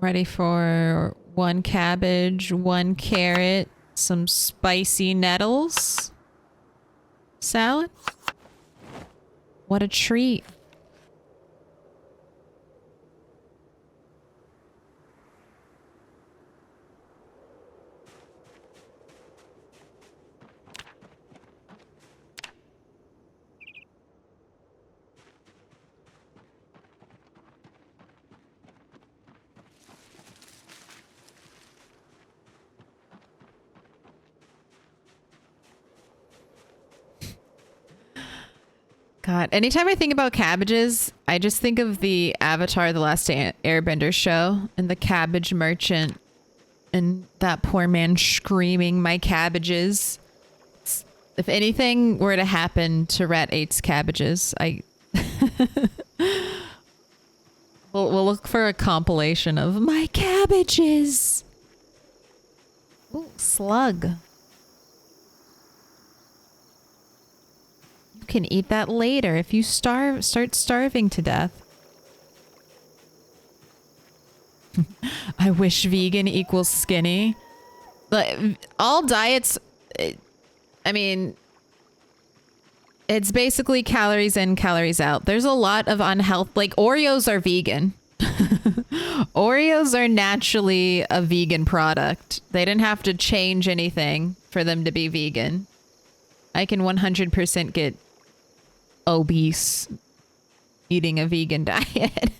Ready for 1 cabbage, 1 carrot, some spicy nettles. Salad? What a treat. God, anytime I think about cabbages, I just think of the Avatar: The Last Airbender show and the cabbage merchant and that poor man screaming, "My cabbages." If anything were to happen to Rat 8's cabbages, we'll look for a compilation of "My cabbages." Ooh, slug. Can eat that later if you start starving to death. I wish vegan equals skinny. Like, all diets, I mean, it's basically calories in, calories out. There's a lot of unhealth, like Oreos are vegan. Oreos are naturally a vegan product. They didn't have to change anything for them to be vegan. I can 100% get obese eating a vegan diet.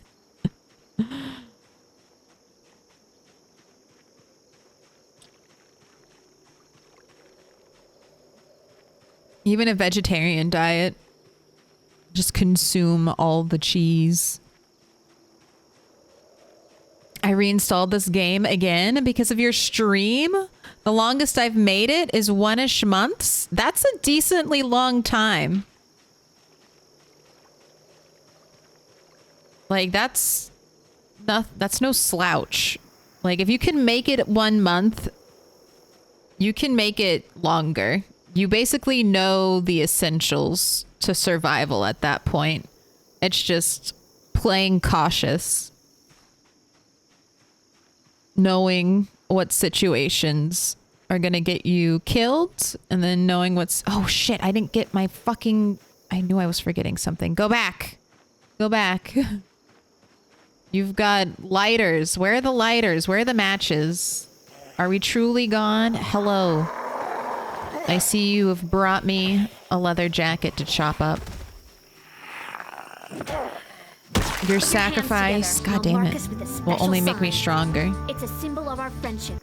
Even a vegetarian diet. Just consume all the cheese. I reinstalled this game again because of your stream. The longest I've made it is 1-ish months. That's a decently long time. Like, that's no slouch. Like, if you can make it 1 month, you can make it longer. You basically know the essentials to survival at that point. It's just playing cautious. Knowing what situations are gonna get you killed, and then knowing what's... Oh shit, I didn't get my fucking... I knew I was forgetting something. Go back. Go back. You've got lighters. Where are the lighters? Where are the matches? Are we truly gone? Hello. I see you have brought me a leather jacket to chop up. Your sacrifice, god damn it, will only make me stronger. It's a symbol of our friendship.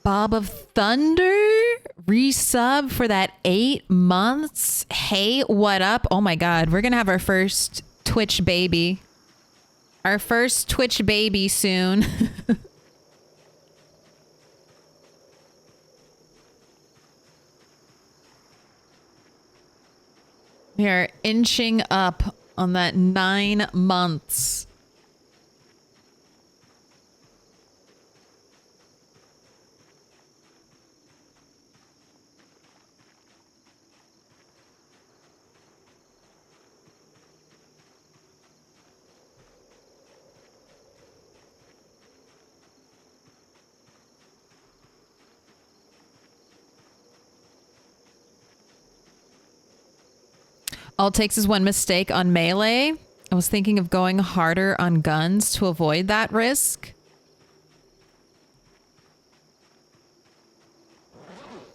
Bob of Thunder? Resub for that 8 months? Hey, what up? Oh my god, we're gonna have our first Twitch baby. Our first Twitch baby soon. We are inching up on that 9 months. All it takes is one mistake on melee. I was thinking of going harder on guns to avoid that risk.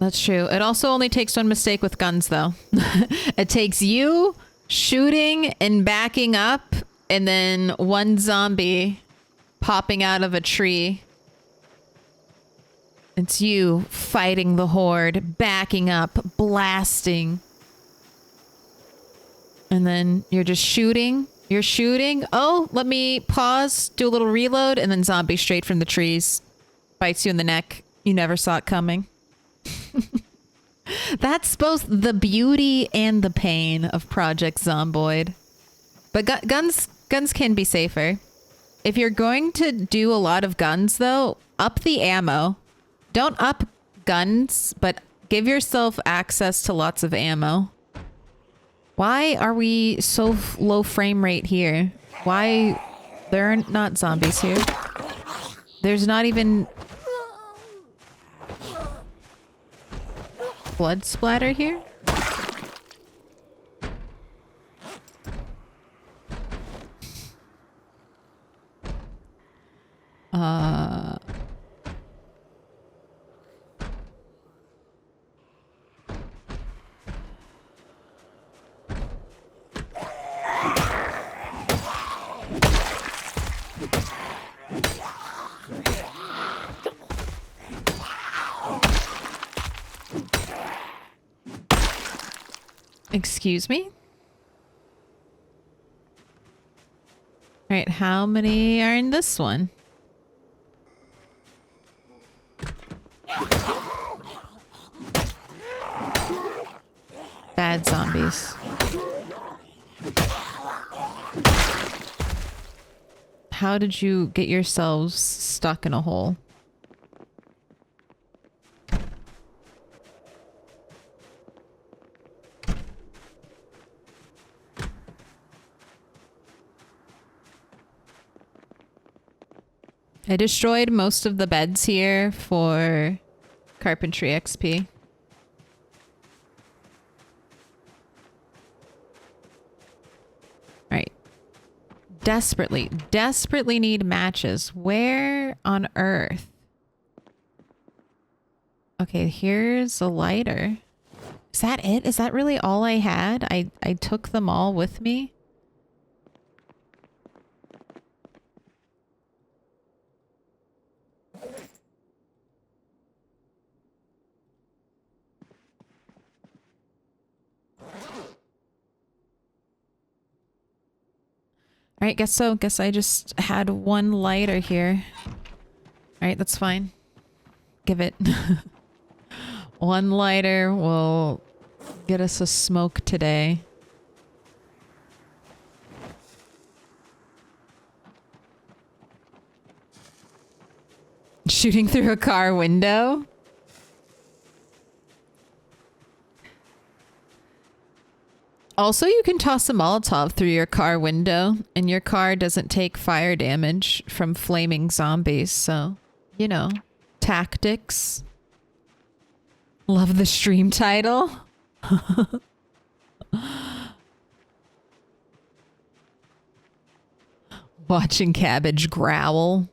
That's true. It also only takes one mistake with guns, though. It takes you shooting and backing up, and then one zombie popping out of a tree. It's you fighting the horde, backing up, blasting. And then you're just shooting. You're shooting. Oh, let me pause, do a little reload, and then zombie straight from the trees. Bites you in the neck. You never saw it coming. That's both the beauty and the pain of Project Zomboid. But guns can be safer. If you're going to do a lot of guns, though, up the ammo. Don't up guns, but give yourself access to lots of ammo. Why are we so low frame rate here? Why? There are not zombies here. There's not even blood splatter here? Excuse me? All right, how many are in this one? Bad zombies. How did you get yourselves stuck in a hole? I destroyed most of the beds here for carpentry XP. Right. Desperately need matches. Where on earth? Okay, here's a lighter. Is that it? Is that really all I had? I took them all with me? All right, guess so. Guess I just had one lighter here. All right, that's fine. Give it. One lighter will get us a smoke today. Shooting through a car window? Also, you can toss a Molotov through your car window, and your car doesn't take fire damage from flaming zombies, so, you know, tactics. Love the stream title. Watching Cabbage growl.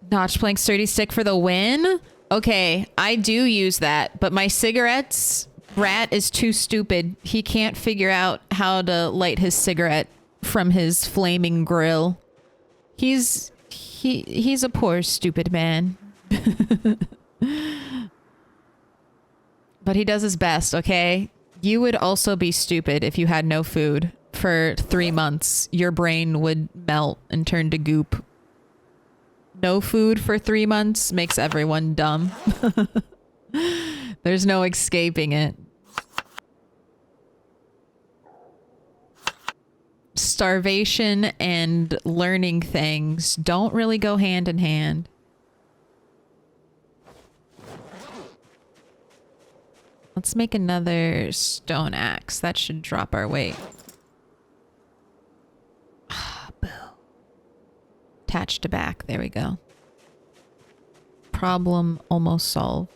Notch plank sturdy stick for the win? Okay, I do use that, but my cigarettes, Rat is too stupid. He can't figure out how to light his cigarette from his flaming grill. He's a poor stupid man. But he does his best, okay? You would also be stupid if you had no food for 3 months. Your brain would melt and turn to goop. No food for 3 months makes everyone dumb. There's no escaping it. Starvation and learning things don't really go hand in hand. Let's make another stone axe. That should drop our weight. Boo. Attached to back. There we go. Problem almost solved.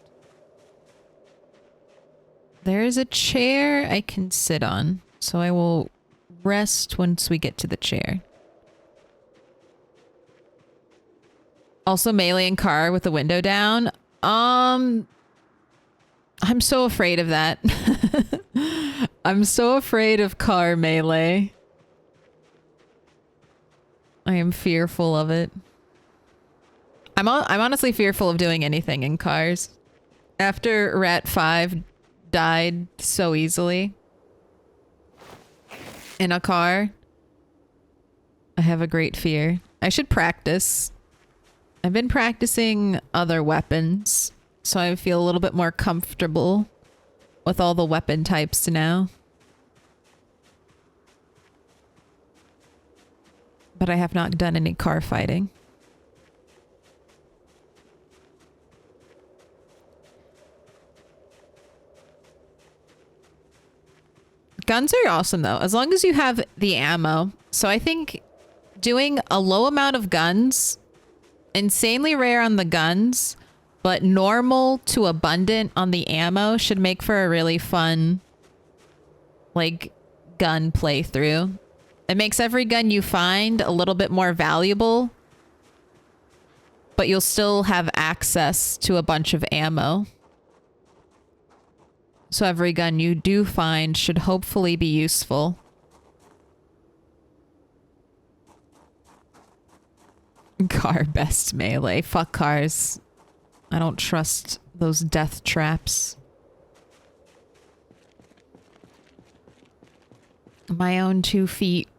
There is a chair I can sit on, so I will rest once we get to the chair. Also melee in car with the window down. I'm so afraid of that. I'm so afraid of car melee. I am fearful of it. I'm honestly fearful of doing anything in cars. After Rat 5 died so easily in a car, I have a great fear. I should practice. I've been practicing other weapons, so I feel a little bit more comfortable with all the weapon types now. But I have not done any car fighting. Guns are awesome though, as long as you have the ammo. So I think doing a low amount of guns, insanely rare on the guns, but normal to abundant on the ammo should make for a really fun, like, gun playthrough. It makes every gun you find a little bit more valuable, but you'll still have access to a bunch of ammo. So every gun you do find should hopefully be useful. Car best melee. Fuck cars. I don't trust those death traps. My own 2 feet.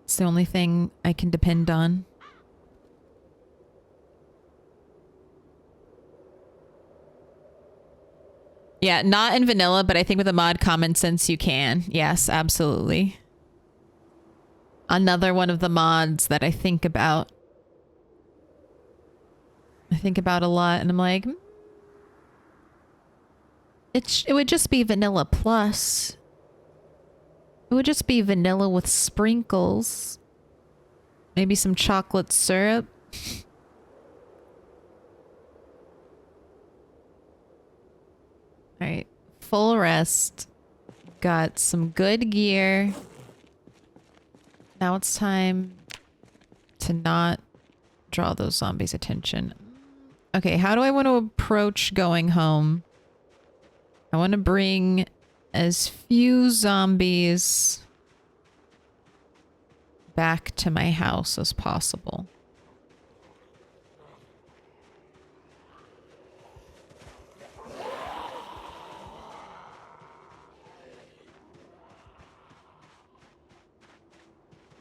It's the only thing I can depend on. Yeah, not in vanilla, but I think with a mod common sense you can. Yes, absolutely. Another one of the mods that I think about. I think about a lot and I'm like, it would just be vanilla plus. It would just be vanilla with sprinkles. Maybe some chocolate syrup. Alright, full rest. Got some good gear. Now it's time to not draw those zombies' attention. Okay, how do I want to approach going home? I want to bring as few zombies back to my house as possible.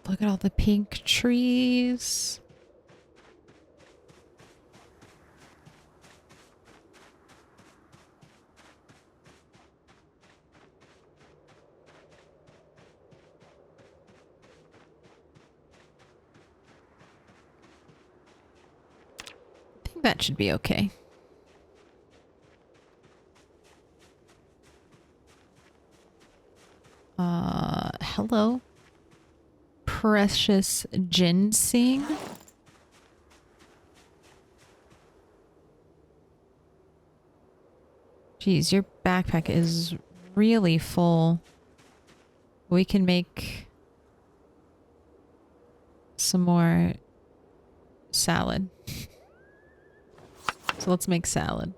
Look at all the pink trees. I think that should be okay. Hello. Precious ginseng. Jeez, your backpack is really full. We can make some more salad. So let's make salad.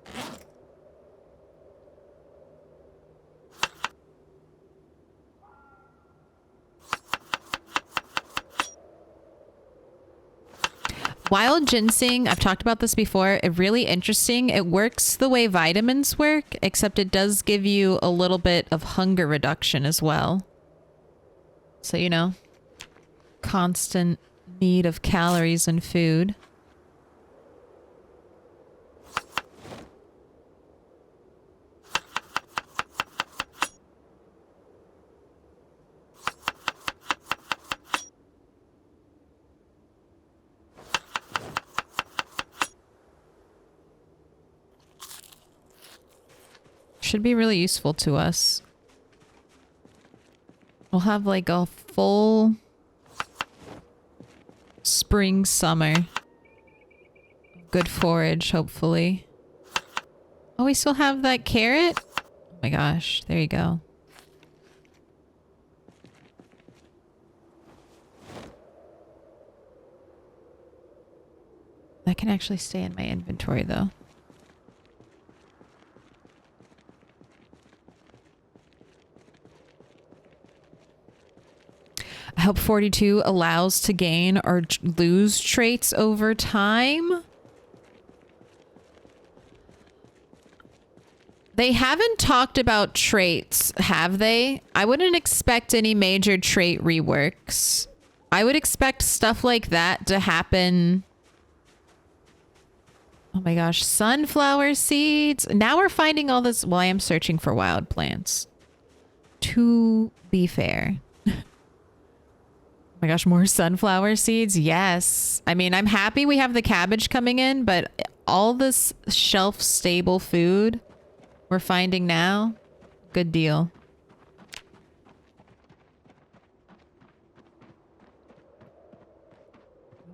Wild ginseng, I've talked about this before, it's really interesting. It works the way vitamins work, except it does give you a little bit of hunger reduction as well. So, you know, constant need of calories and food. Should be really useful to us. We'll have like a full spring, summer. Good forage, hopefully. Oh, we still have that carrot? Oh my gosh, there you go. That can actually stay in my inventory though. I hope 42 allows to gain or lose traits over time. They haven't talked about traits, have they? I wouldn't expect any major trait reworks. I would expect stuff like that to happen. Oh my gosh, sunflower seeds. Now we're finding all this. Well, I am searching for wild plants. To be fair. Oh my gosh, more sunflower seeds? Yes. I mean, I'm happy we have the cabbage coming in, but all this shelf-stable food we're finding now, good deal.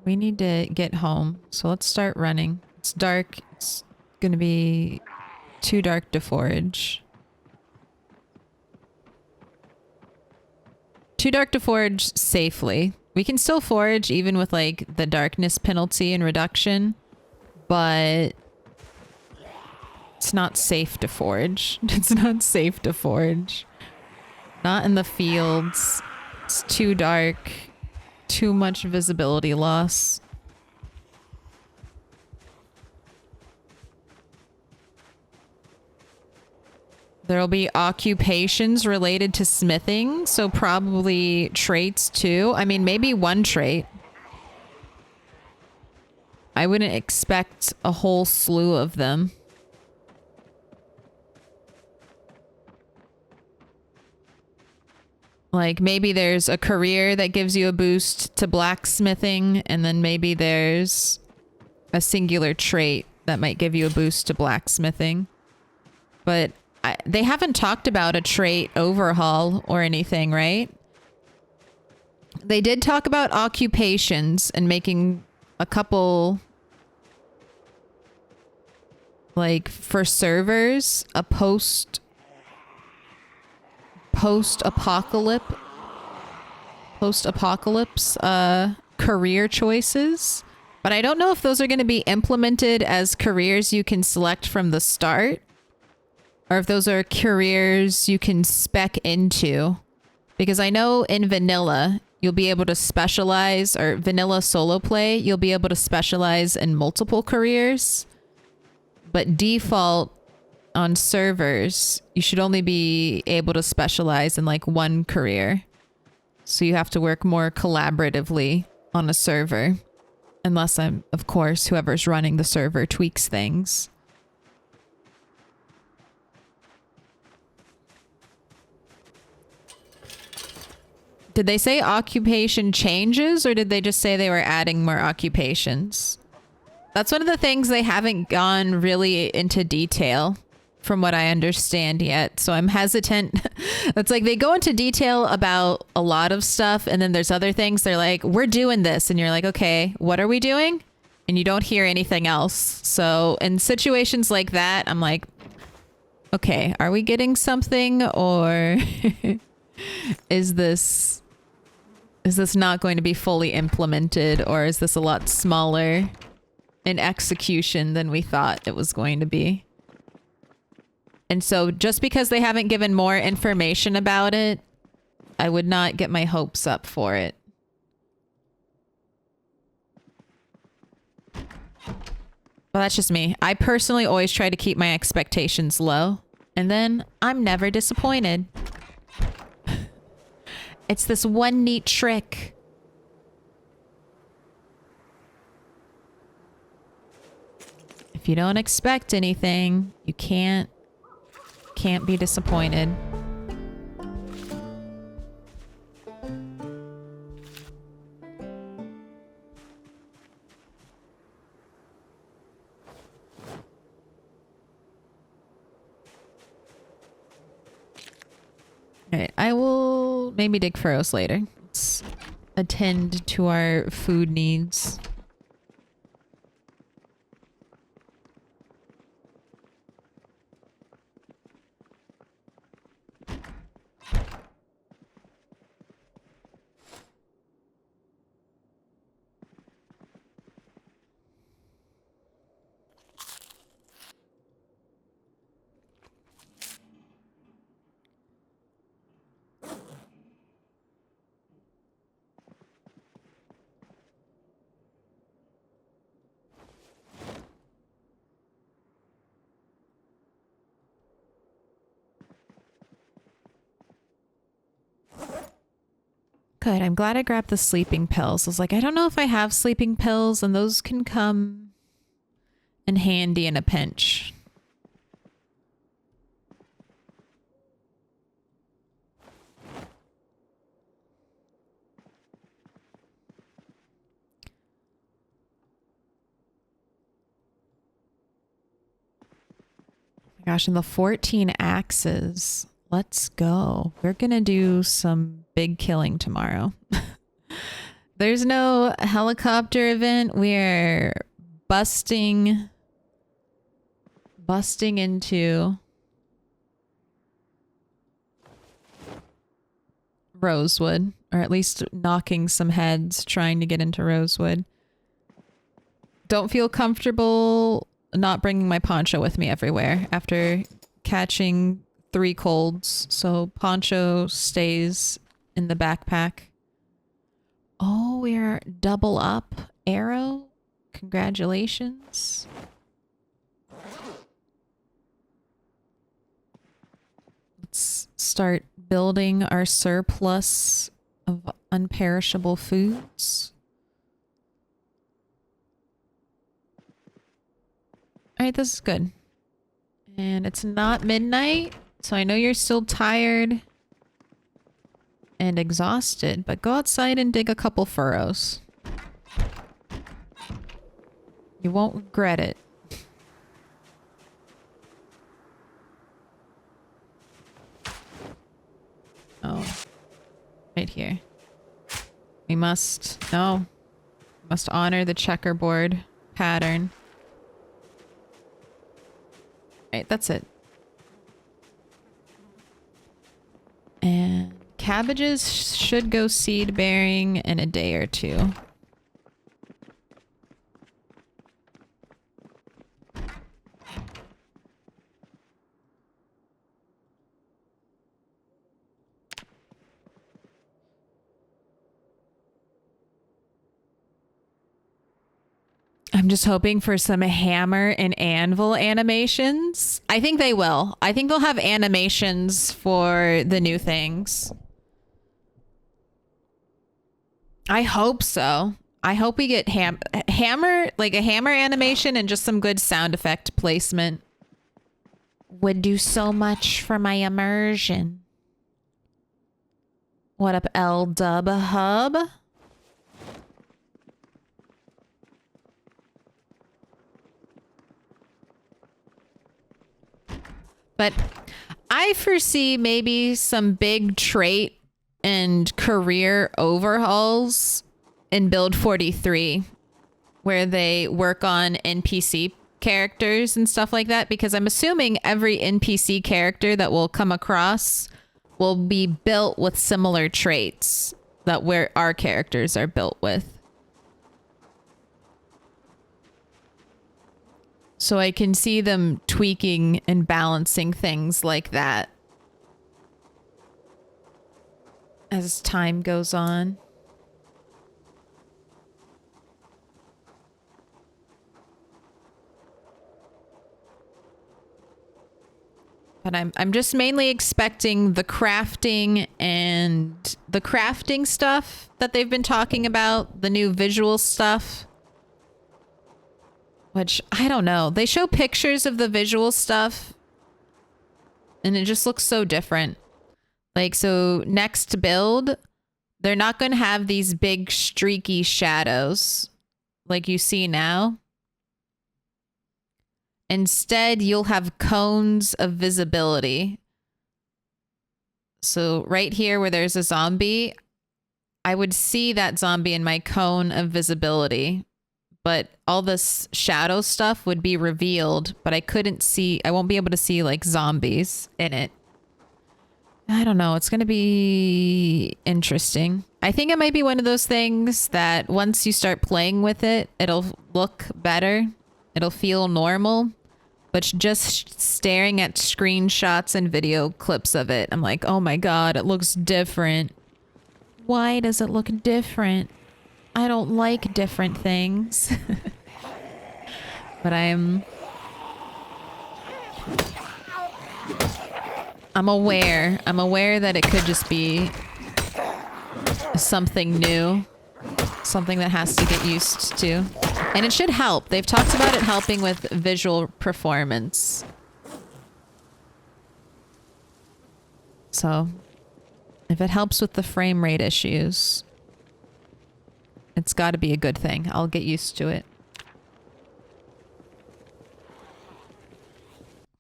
We need to get home, so let's start running. It's dark. It's gonna be too dark to forage. Too dark to forage safely. We can still forage even with like the darkness penalty and reduction, but it's not safe to forage. It's not safe to forage. Not in the fields. It's too dark. Too much visibility loss. There'll be occupations related to smithing, so probably traits too. I mean, maybe one trait. I wouldn't expect a whole slew of them. Like, maybe there's a career that gives you a boost to blacksmithing, and then maybe there's a singular trait that might give you a boost to blacksmithing. But they haven't talked about a trait overhaul or anything, right? They did talk about occupations and making a couple, like, for servers, a post-apocalypse career choices. But I don't know if those are going to be implemented as careers you can select from the start, or if those are careers you can spec into. Because I know in vanilla, you'll be able to specialize, or vanilla solo play, you'll be able to specialize in multiple careers. But default on servers, you should only be able to specialize in like one career. So you have to work more collaboratively on a server. Unless of course, whoever's running the server tweaks things. Did they say occupation changes, or did they just say they were adding more occupations? That's one of the things they haven't gone really into detail, from what I understand yet. So I'm hesitant. It's like they go into detail about a lot of stuff, and then there's other things they're like, we're doing this. And you're like, okay, what are we doing? And you don't hear anything else. So in situations like that, I'm like, okay, are we getting something, or is this not going to be fully implemented, or is this a lot smaller in execution than we thought it was going to be? And so just because they haven't given more information about it, I would not get my hopes up for it. Well, that's just me. I personally always try to keep my expectations low, and then I'm never disappointed. It's this one neat trick. If you don't expect anything, you can't be disappointed. Alright, I will maybe dig furrows later. Let's attend to our food needs. Good. I'm glad I grabbed the sleeping pills. I was like, I don't know if I have sleeping pills, and those can come in handy in a pinch. Gosh, and the 14 axes. Let's go. We're gonna do some big killing tomorrow. There's no helicopter event. We're busting into Rosewood, or at least knocking some heads trying to get into Rosewood. Don't feel comfortable not bringing my poncho with me everywhere after catching 3 colds, so poncho stays in the backpack. Oh, we're double up arrow. Congratulations. Let's start building our surplus of unperishable foods. All right, this is good. And it's not midnight, so I know you're still tired and exhausted, but go outside and dig a couple furrows. You won't regret it. Oh, right here. We must honor the checkerboard pattern. Right, that's it. And cabbages should go seed bearing in a day or 2. I'm just hoping for some hammer and anvil animations. I think they will. I think they'll have animations for the new things. I hope so. I hope we get hammer, like a hammer animation and just some good sound effect placement. Would do so much for my immersion. What up, L Dub Hub? But I foresee maybe some big trait and career overhauls in Build 43, where they work on NPC characters and stuff like that, because I'm assuming every NPC character that we'll come across will be built with similar traits that where our characters are built with. So I can see them tweaking and balancing things like that as time goes on. But I'm just mainly expecting the crafting and the crafting stuff that they've been talking about, the new visual stuff. Which, I don't know. They show pictures of the visual stuff and it just looks so different. Like, so next build, they're not going to have these big streaky shadows like you see now. Instead, you'll have cones of visibility. So right here where there's a zombie, I would see that zombie in my cone of visibility, but all this shadow stuff would be revealed, but I won't be able to see like zombies in it. I don't know. It's going to be interesting. I think it might be one of those things that once you start playing with it, it'll look better. It'll feel normal. But just staring at screenshots and video clips of it, I'm like, oh my God, it looks different. Why does it look different? I don't like different things. But I'm aware. I'm aware that it could just be something new. Something that has to get used to. And it should help. They've talked about it helping with visual performance. So, if it helps with the frame rate issues, it's got to be a good thing. I'll get used to it.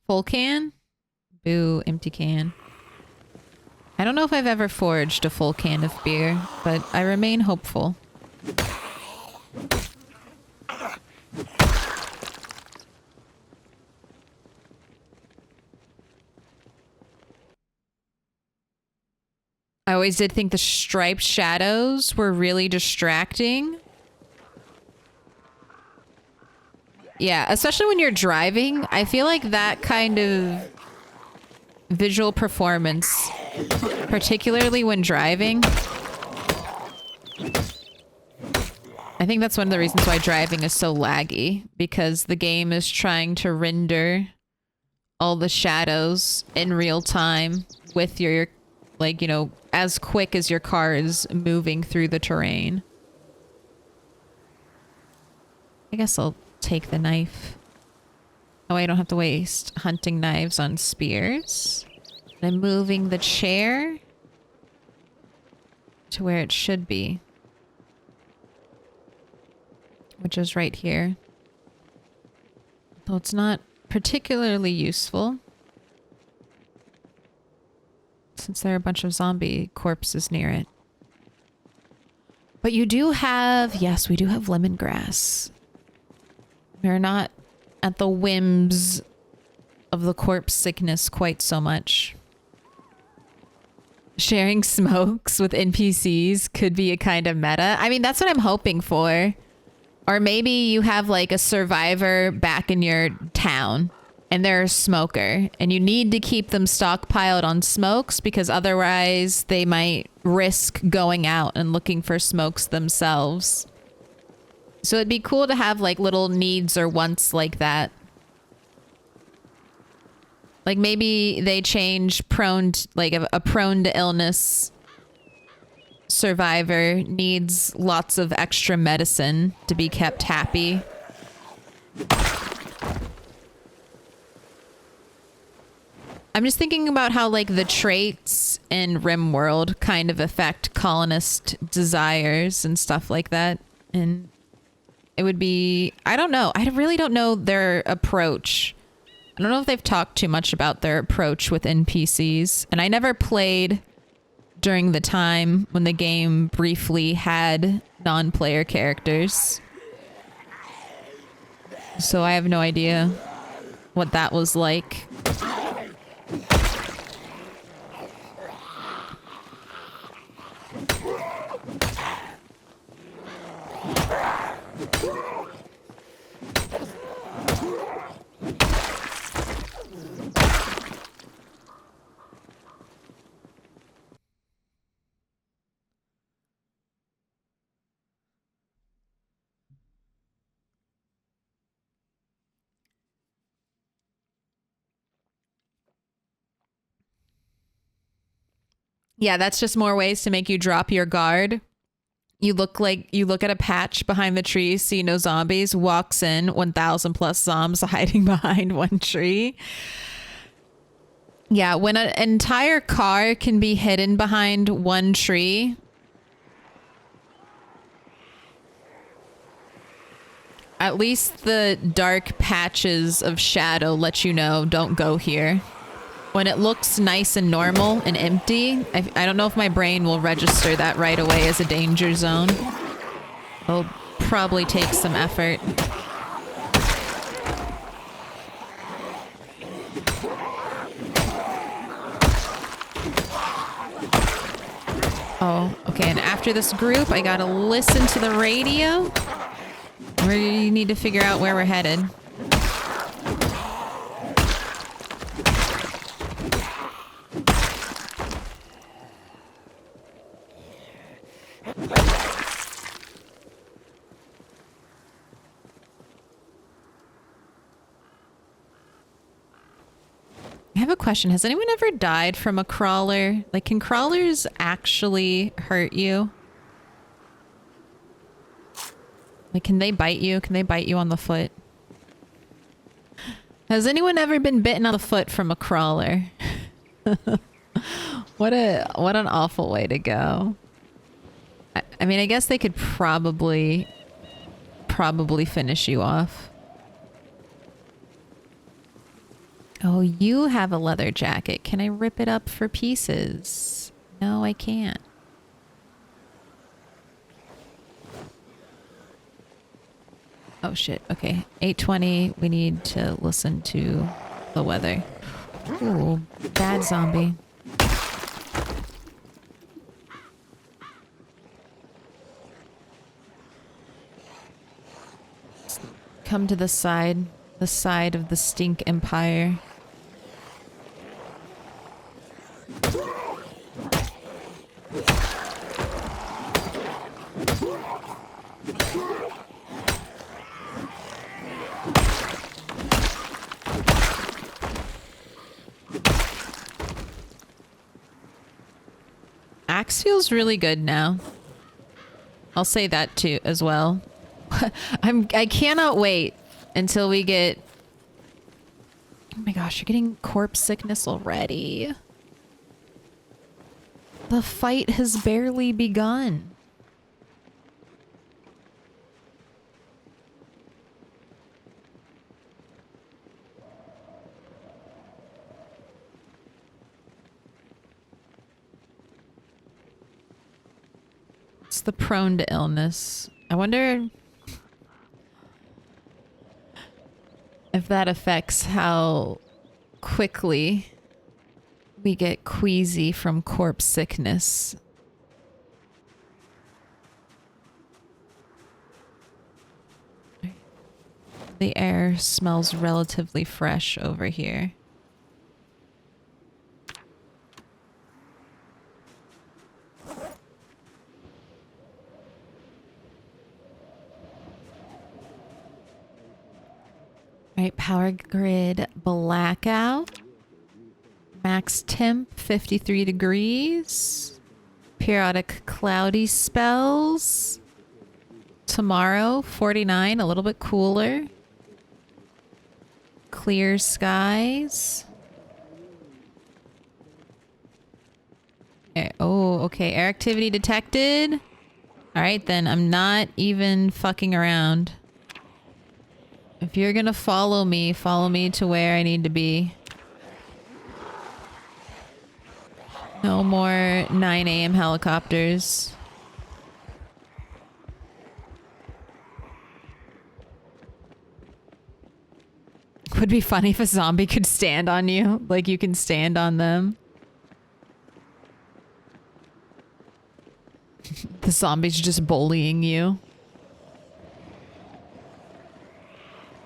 Full can? Boo, empty can. I don't know if I've ever forged a full can of beer, but I remain hopeful. I always did think the striped shadows were really distracting. Yeah, especially when you're driving. I feel like that kind of visual performance, particularly when driving. I think that's one of the reasons why driving is so laggy, because the game is trying to render all the shadows in real time with your, like, you know, as quick as your car is moving through the terrain. I guess I'll take the knife. Oh, I don't have to waste hunting knives on spears. I'm moving the chair to where it should be, which is right here. Though it's not particularly useful, since there are a bunch of zombie corpses near it. But you do have, yes, we do have lemongrass. We're not at the whims of the corpse sickness quite so much. Sharing smokes with NPCs could be a kind of meta. I mean, that's what I'm hoping for. Or maybe you have like a survivor back in your town and they're a smoker and you need to keep them stockpiled on smokes because otherwise they might risk going out and looking for smokes themselves. So it'd be cool to have like little needs or wants like that. Like maybe they change like a prone to illness survivor needs lots of extra medicine to be kept happy. I'm just thinking about how like the traits in RimWorld kind of affect colonist desires and stuff like that. And it would be, I don't know. I really don't know their approach. I don't know if they've talked too much about their approach with NPCs. And I never played during the time when the game briefly had non-player characters. So I have no idea what that was like. Yeah, that's just more ways to make you drop your guard. You look at a patch behind the trees, see no zombies, walks in, 1,000 plus zombies hiding behind one tree. Yeah, when an entire car can be hidden behind one tree, at least the dark patches of shadow let you know, don't go here. When it looks nice and normal and empty, I don't know if my brain will register that right away as a danger zone. It'll probably take some effort. Oh, okay, and after this group, I gotta listen to the radio. We need to figure out where we're headed. I have a question. Has anyone ever died from a crawler? Like, can crawlers actually hurt you? Like, can they bite you? Can they bite you on the foot? Has anyone ever been bitten on the foot from a crawler? What an awful way to go. I mean, I guess they could probably finish you off. Oh, you have a leather jacket. Can I rip it up for pieces? No, I can't. Oh shit, okay. 8:20, we need to listen to the weather. Ooh, bad zombie. Come to the side of the stink empire. Axe feels really good now. I'll say that too as well. I cannot wait until we get... Oh my gosh, you're getting corpse sickness already. The fight has barely begun. It's the prone to illness. I wonder if that affects how quickly we get queasy from corpse sickness. The air smells relatively fresh over here. Right, power grid blackout. Max temp 53 degrees. Periodic cloudy spells. Tomorrow 49, a little bit cooler. Clear skies. Oh, okay. Air activity detected. All right, then I'm not even fucking around. If you're gonna follow me to where I need to be. No more 9 a.m. helicopters. Would be funny if a zombie could stand on you, like you can stand on them. The zombie's just bullying you.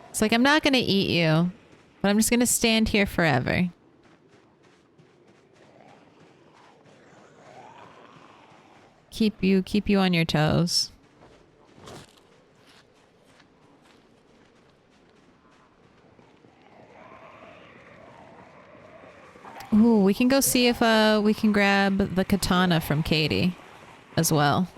It's like, I'm not gonna eat you, but I'm just gonna stand here forever. Keep you on your toes. Ooh, we can go see if we can grab the katana from Katie as well.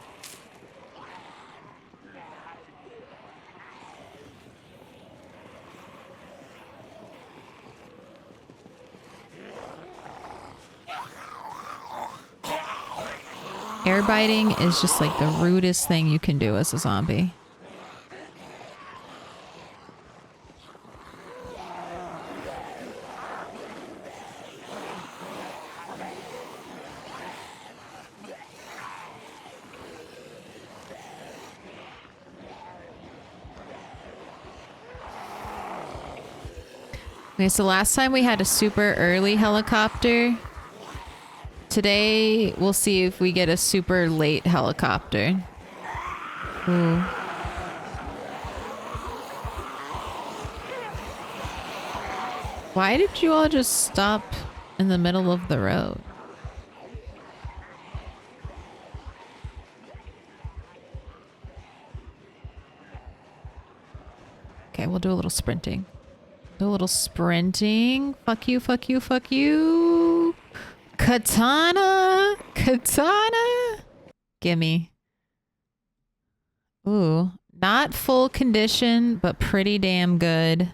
Air biting is just like the rudest thing you can do as a zombie. Okay, so last time we had a super early helicopter. Today, we'll see if we get a super late helicopter. Ooh. Why did you all just stop in the middle of the road? Okay, we'll do a little sprinting. Do a little sprinting. Fuck you, fuck you, fuck you. Katana! Katana! Gimme. Ooh. Not full condition, but pretty damn good.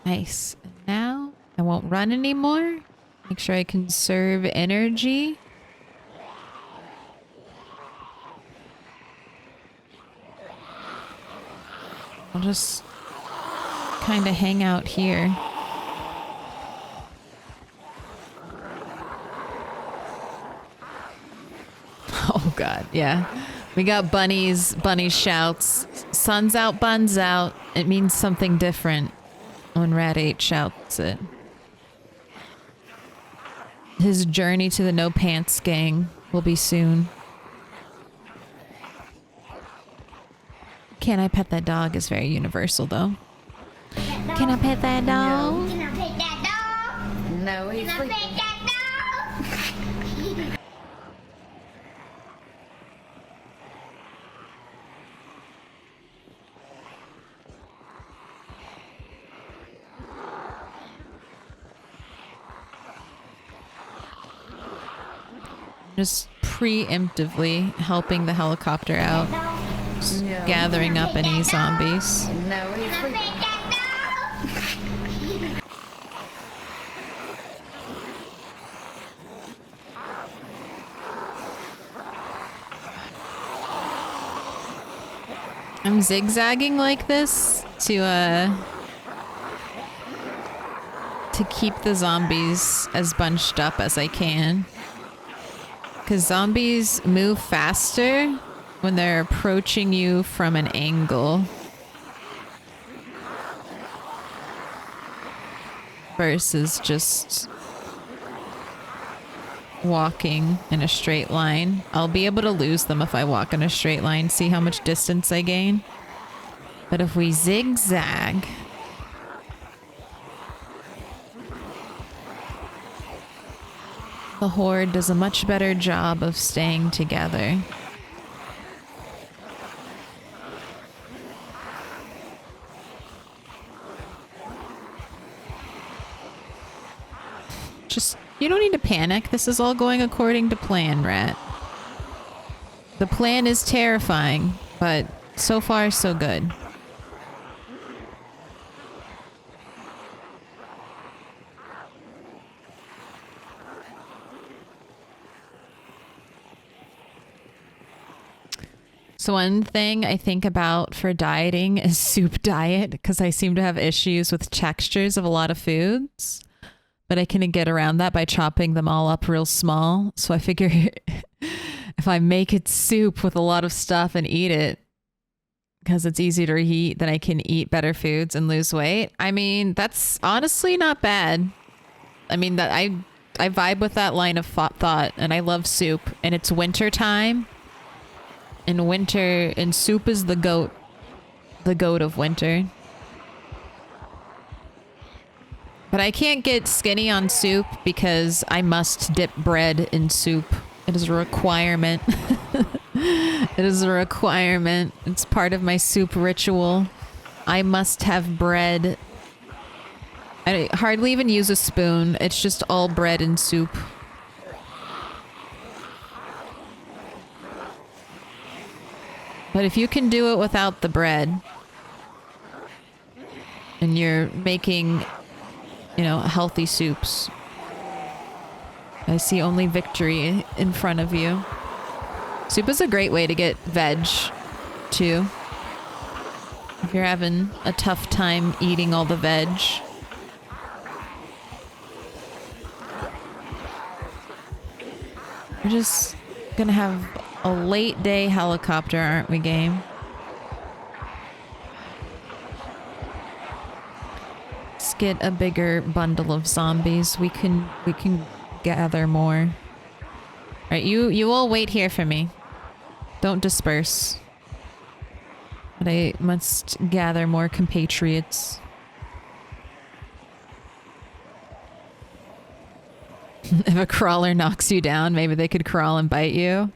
Nice. And now I won't run anymore. Make sure I conserve energy. I'll just kind of hang out here. Oh god, yeah. We got bunnies. Bunny shouts. Sun's out, buns out. It means something different when Rat 8 shouts it. His journey to the No Pants gang will be soon. Can I pet that dog is very universal though. Can I pet that dog? Can I pet that dog? No, he's Can I sleeping. pet that dog? Just preemptively helping the helicopter out. Just No. gathering up any zombies. No, he's Can I sleeping. pet that dog? I'm zigzagging like this to keep the zombies as bunched up as I can. Because zombies move faster when they're approaching you from an angle. Versus just walking in a straight line. I'll be able to lose them if I walk in a straight line, see how much distance I gain. But if we zigzag, the horde does a much better job of staying together. Just, you don't need to panic. This is all going according to plan, Rat. The plan is terrifying, but so far so good. So one thing I think about for dieting is soup diet, because I seem to have issues with textures of a lot of foods. But I can get around that by chopping them all up real small. So I figure if I make it soup with a lot of stuff and eat it, because it's easy to eat, then I can eat better foods and lose weight. I mean, that's honestly not bad. I mean, that I vibe with that line of thought, and I love soup. And it's winter time. In winter, and soup is the goat of winter. But I can't get skinny on soup because I must dip bread in soup. It is a requirement. It is a requirement. It's part of my soup ritual. I must have bread. I hardly even use a spoon. It's just all bread and soup. But if you can do it without the bread, and you're making, you know, healthy soups, I see only victory in front of you. Soup is a great way to get veg, too. If you're having a tough time eating all the veg. We're just gonna have a late day helicopter, aren't we, game? Let's get a bigger bundle of zombies. We can gather more. All right, you all wait here for me. Don't disperse. But I must gather more compatriots. If a crawler knocks you down, maybe they could crawl and bite you.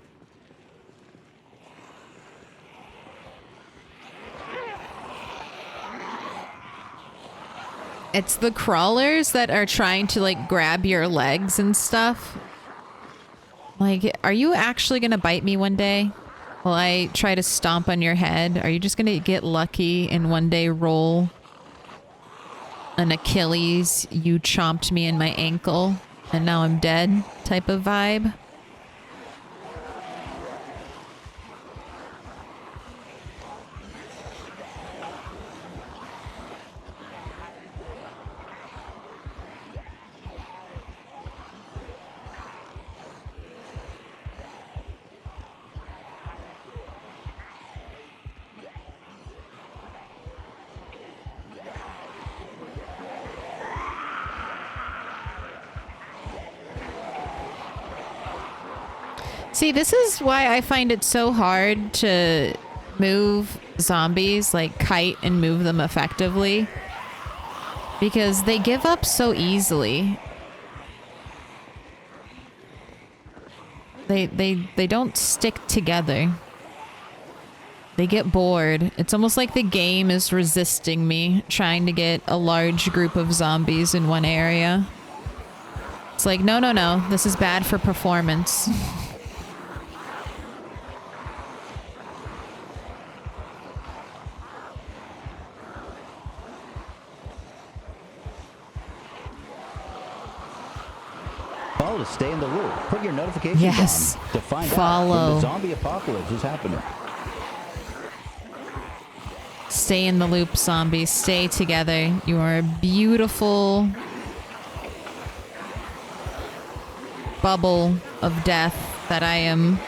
It's the crawlers that are trying to like grab your legs and stuff. Like, are you actually gonna bite me one day? While I try to stomp on your head? Are you just gonna get lucky and one day roll an Achilles, you chomped me in my ankle and now I'm dead type of vibe? See, this is why I find it so hard to move zombies, like kite and move them effectively. Because they give up so easily. They don't stick together. They get bored. It's almost like the game is resisting me trying to get a large group of zombies in one area. It's like, no, no, no. This is bad for performance. Follow to stay in the loop. Put your notifications Yes. on to find Follow. out when the zombie apocalypse is happening. Stay in the loop, zombies. Stay together. You are a beautiful bubble of death that I am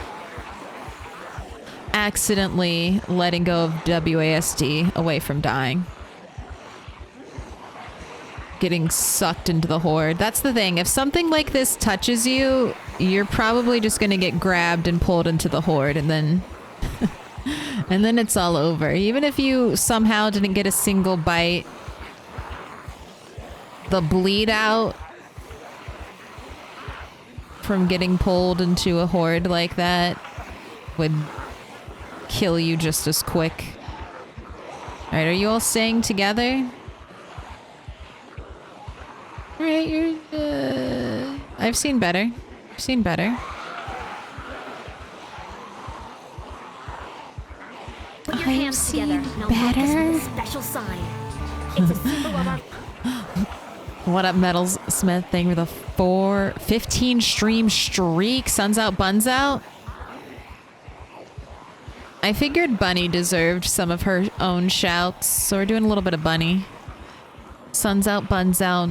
accidentally letting go of WASD away from dying. Getting sucked into the horde. That's the thing. If something like this touches you, you're probably just going to get grabbed and pulled into the horde and then and then it's all over. Even if you somehow didn't get a single bite, the bleed out from getting pulled into a horde like that would kill you just as quick. All right, are you all staying together? All right, you're. I've seen better. I've seen better. Put your hands together. And I'll make this with a special sign. It's a symbol of our. What up, Metals Smith? Thank you for the 15 stream streak. Suns out, buns out. I figured Bunny deserved some of her own shouts, so we're doing a little bit of Bunny. Suns out, buns out.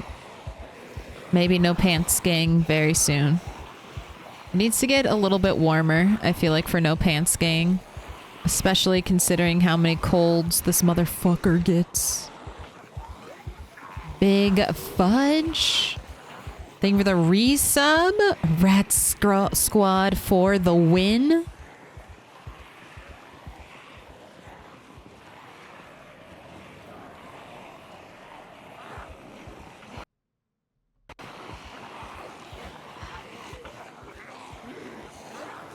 Maybe no pants gang very soon. It needs to get a little bit warmer, I feel like, for no pants gang. Especially considering how many colds this motherfucker gets. Big Fudge. Thank you for the resub. Rat Squad for the win.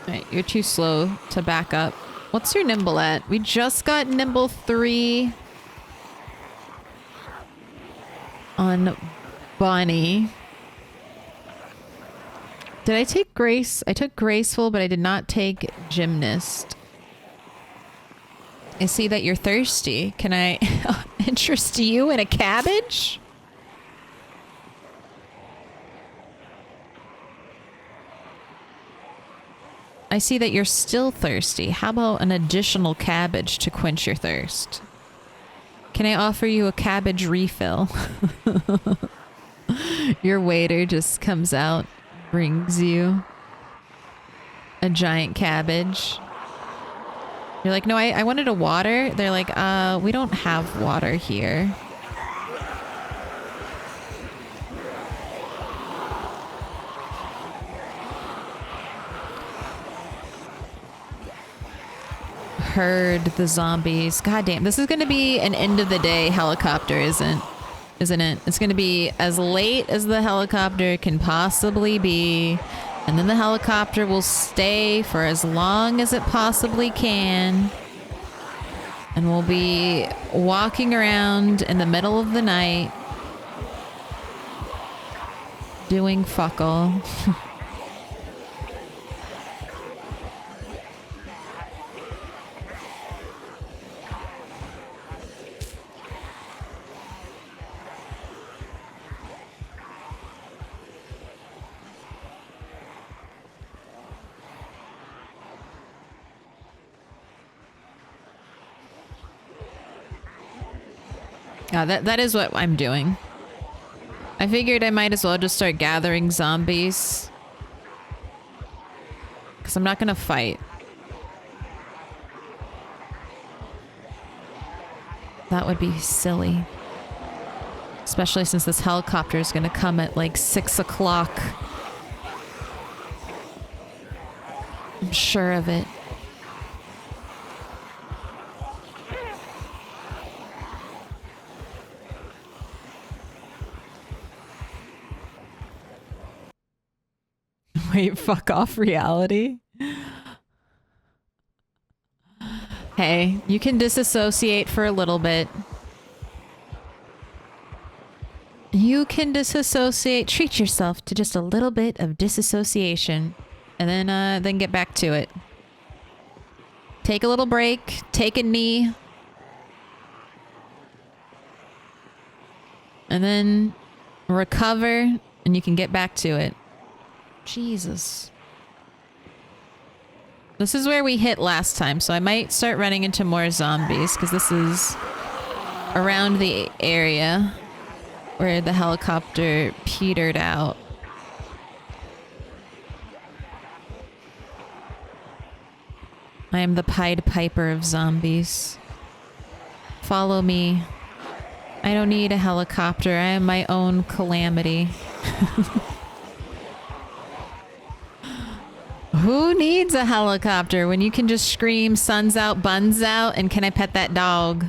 Alright, you're too slow to back up. What's your nimble at? We just got nimble 3 on Bonnie. Did I take Grace? I took Graceful, but I did not take Gymnast. I see that you're thirsty. Can I interest you in a cabbage? I see that you're still thirsty. How about an additional cabbage to quench your thirst? Can I offer you a cabbage refill? Your waiter just comes out, brings you a giant cabbage. You're like, no, I wanted a water. They're like, we don't have water here. Herd the zombies. God damn, this is going to be an end of the day helicopter, isn't it? It's going to be as late as the helicopter can possibly be, and then the helicopter will stay for as long as it possibly can, and we'll be walking around in the middle of the night doing fuck all. That is what I'm doing. I figured I might as well just start gathering zombies. Because I'm not going to fight. That would be silly. Especially since this helicopter is going to come at like 6 o'clock. I'm sure of it. Wait, fuck off reality? Hey, you can disassociate for a little bit. You can disassociate. Treat yourself to just a little bit of disassociation. And then get back to it. Take a little break. Take a knee. And then recover. And you can get back to it. Jesus. This is where we hit last time, so I might start running into more zombies, because this is around the area where the helicopter petered out. I am the Pied Piper of zombies. Follow me. I don't need a helicopter. I am my own calamity. Who needs a helicopter when you can just scream suns out, buns out, and can I pet that dog?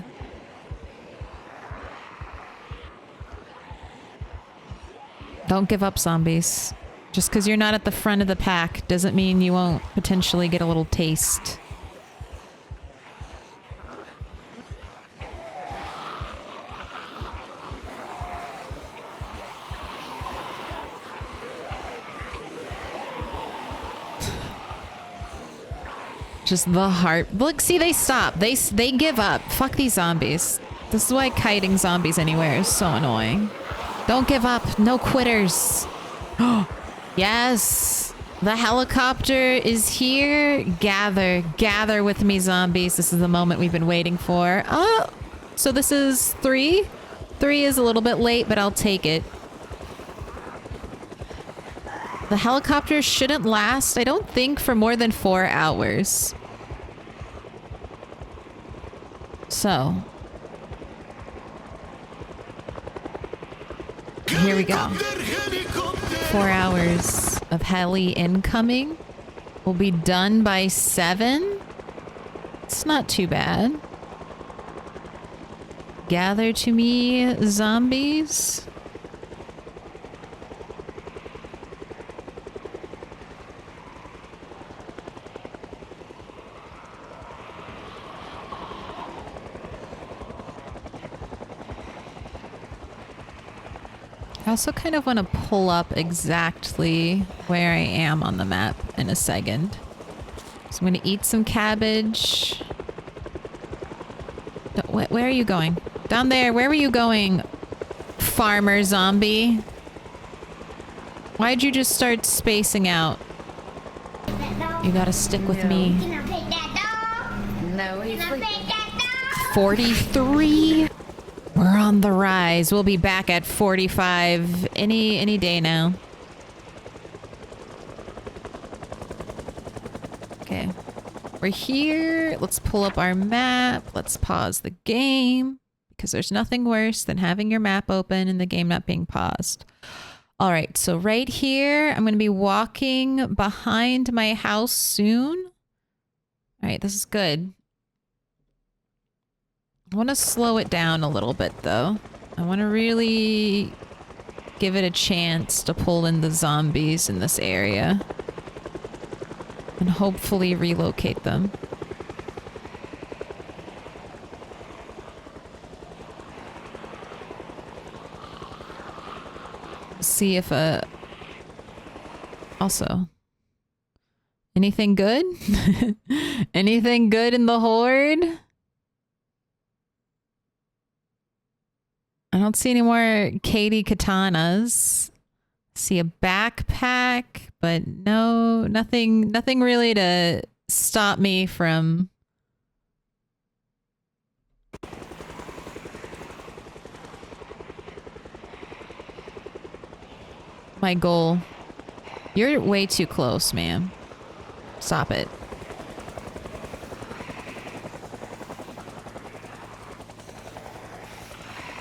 Don't give up, zombies. Just because you're not at the front of the pack doesn't mean you won't potentially get a little taste. Just the heart. Look, see, they stop. They give up. Fuck these zombies. This is why kiting zombies anywhere is so annoying. Don't give up. No quitters. Yes. The helicopter is here. Gather. Gather with me, zombies. This is the moment we've been waiting for. Oh, so this is 3? 3 is a little bit late, but I'll take it. The helicopter shouldn't last, I don't think, for more than 4 hours. So. Here we go. 4 hours of heli incoming. We'll be done by 7. It's not too bad. Gather to me, zombies. I also kind of want to pull up exactly where I am on the map in a second. So I'm going to eat some cabbage. Where are you going? Down there. Where were you going, farmer zombie? Why'd you just start spacing out? You You gotta stick with me. Can I pet that dog? No, he's Can I sleeping. pet that dog? 43. We're on the rise. We'll be back at 45 any day now. Okay. We're here. Let's pull up our map. Let's pause the game because there's nothing worse than having your map open and the game not being paused. All right, so right here, I'm going to be walking behind my house soon. All right, this is good. I want to slow it down a little bit, though. I want to really give it a chance to pull in the zombies in this area. And hopefully relocate them. See if also anything good? Anything good in the horde? I don't see any more Katie katanas. See a backpack, but no, nothing really to stop me from my goal. You're way too close, ma'am. Stop it.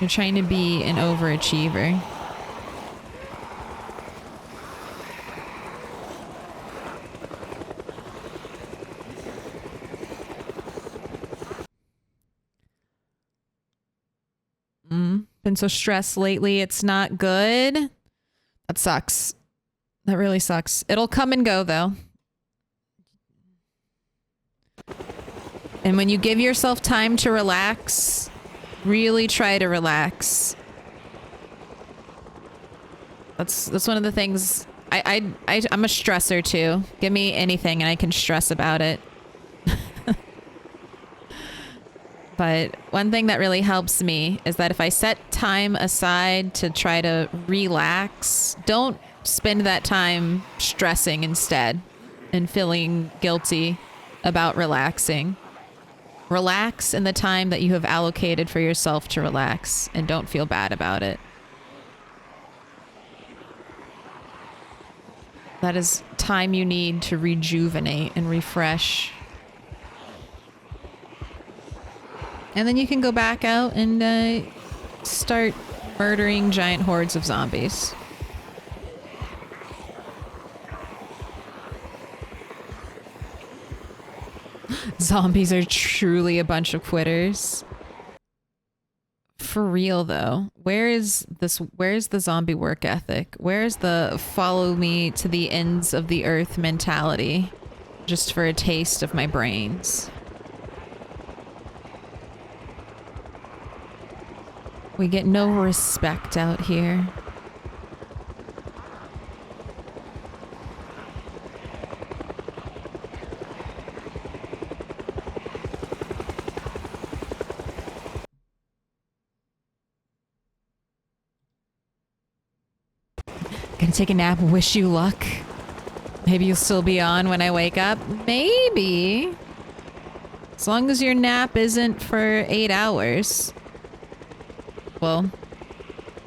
You're trying to be an overachiever. Been so stressed lately, it's not good. That sucks. That really sucks. It'll come and go, though. And when you give yourself time to relax, really try to relax. That's one of the things. I'm a stressor too. Give me anything and I can stress about it. But one thing that really helps me is that if I set time aside to try to relax, don't spend that time stressing instead and feeling guilty about relaxing. Relax in the time that you have allocated for yourself to relax and don't feel bad about it. That is time you need to rejuvenate and refresh. And then you can go back out and start murdering giant hordes of zombies. Zombies are truly a bunch of quitters. For real though, where's the zombie work ethic? Where's the follow me to the ends of the earth mentality? Just for a taste of my brains. We get no respect out here. Gonna take a nap, wish you luck. Maybe you'll still be on when I wake up. Maybe. As long as your nap isn't for 8 hours. Well,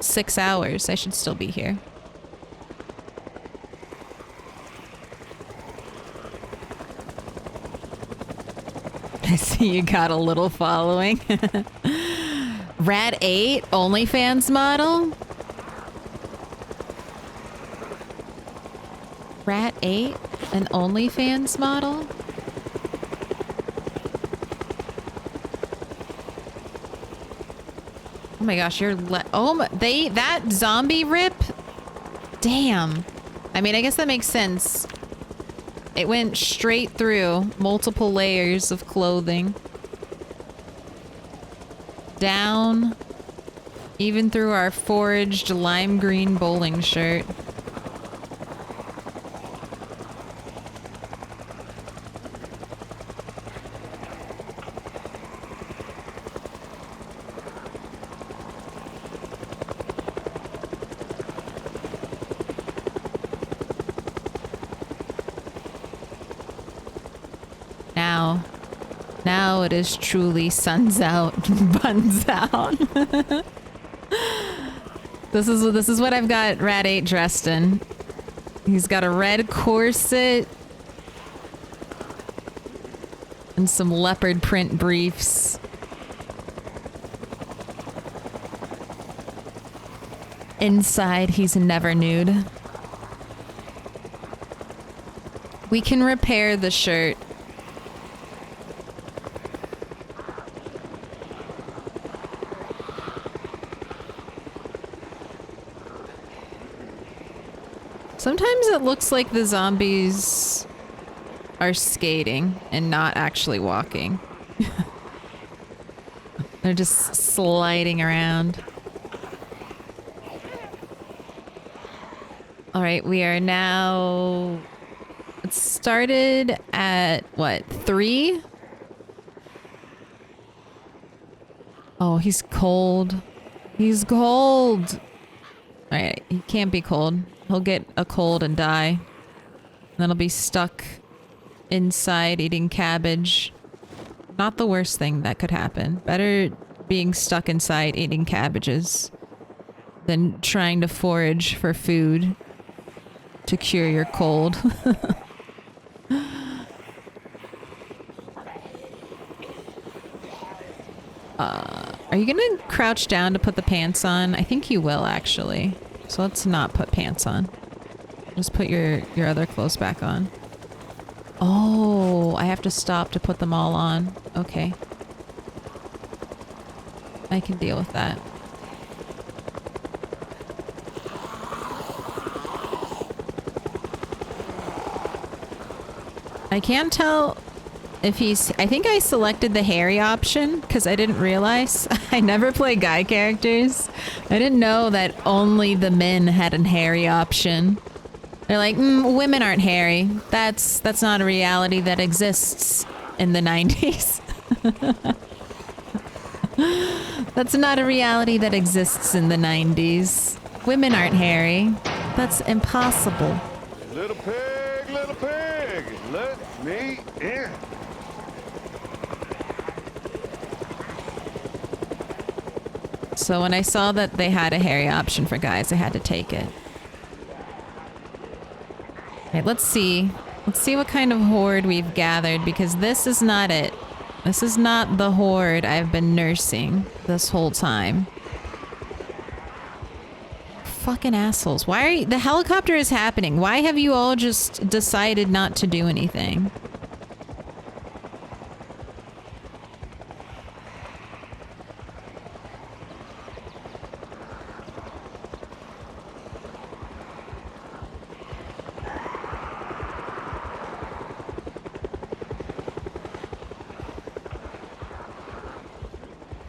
6 hours. I should still be here. I see you got a little following. Rad 8 OnlyFans model? Rat 8? An OnlyFans model? Oh my gosh, you're that zombie rip? Damn. I mean, I guess that makes sense. It went straight through multiple layers of clothing. Down. Even through our foraged lime green bowling shirt. Now it is truly suns out, buns out. This is what I've got Rat 8 dressed in. He's got a red corset and some leopard print briefs. Inside, he's never nude. We can repair the shirt. Sometimes it looks like the zombies are skating and not actually walking. They're just sliding around. All right, we are now... It started at, what, 3? Oh, he's cold. He's cold. All right, he can't be cold. He'll get a cold and die. Then he'll be stuck inside eating cabbage. Not the worst thing that could happen. Better being stuck inside eating cabbages than trying to forage for food to cure your cold. Are you gonna crouch down to put the pants on? I think you will, actually. So let's not put pants on. Just put your other clothes back on. Oh, I have to stop to put them all on. Okay. I can deal with that. I can't tell if he's... I think I selected the hairy option because I didn't realize. I never play guy characters. I didn't know that only the men had a hairy option. They're like, women aren't hairy. That's not a reality that exists in the 90s. That's not a reality that exists in the 90s. Women aren't hairy. That's impossible. Little pig, let me in. So when I saw that they had a hairy option for guys, I had to take it. Alright, let's see. Let's see what kind of horde we've gathered, because this is not it. This is not the horde I've been nursing this whole time. Fucking assholes. Why are you... The helicopter is happening. Why have you all just decided not to do anything?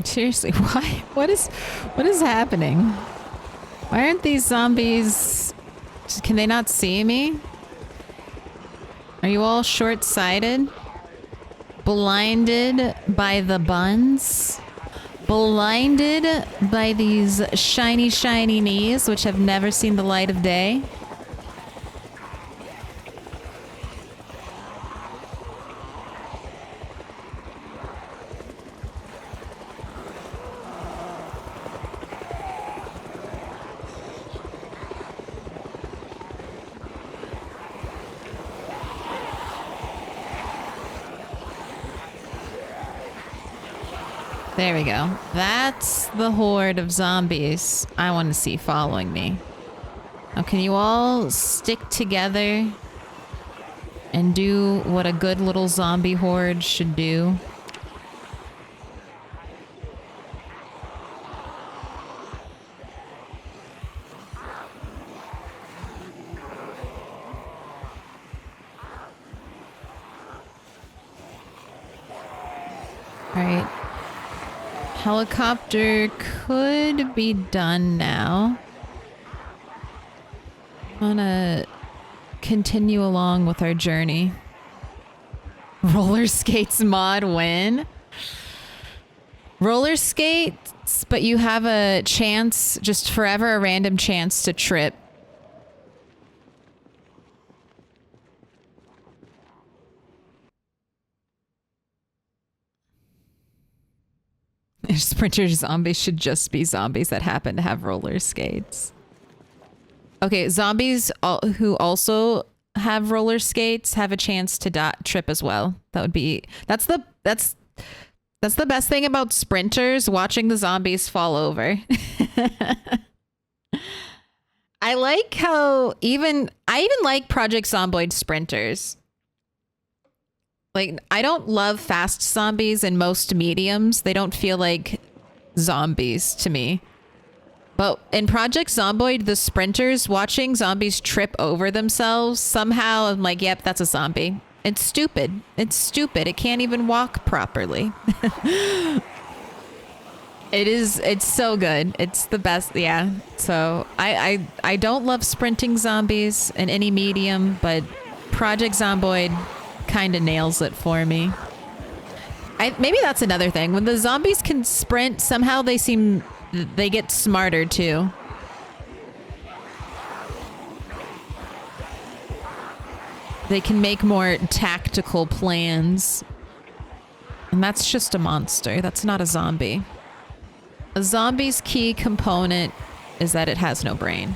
Seriously, why? What is happening? Why aren't these zombies... Can they not see me? Are you all short-sighted? Blinded by the buns? Blinded by these shiny, shiny knees, which have never seen the light of day? There we go. That's the horde of zombies I want to see following me. Now, can you all stick together and do what a good little zombie horde should do? All right. Helicopter could be done now. I want to continue along with our journey. Roller skates mod win. Roller skates, but you have a chance, just forever a random chance to trip. Sprinter zombies should just be zombies that happen to have roller skates. Okay, zombies who also have roller skates have a chance to trip as well. That would be that's the best thing about sprinters, watching the zombies fall over. I like how I even like Project Zomboid sprinters. Like, I don't love fast zombies in most mediums. They don't feel like zombies to me. But in Project Zomboid, the sprinters, watching zombies trip over themselves, somehow I'm like, yep, that's a zombie. It's stupid. It's stupid. It can't even walk properly. It's so good. It's the best. Yeah. So I don't love sprinting zombies in any medium, but Project Zomboid kind of nails it for me. Maybe that's another thing. When the zombies can sprint, somehow they get smarter too. They can make more tactical plans. And that's just a monster. That's not a zombie. A zombie's key component is that it has no brain.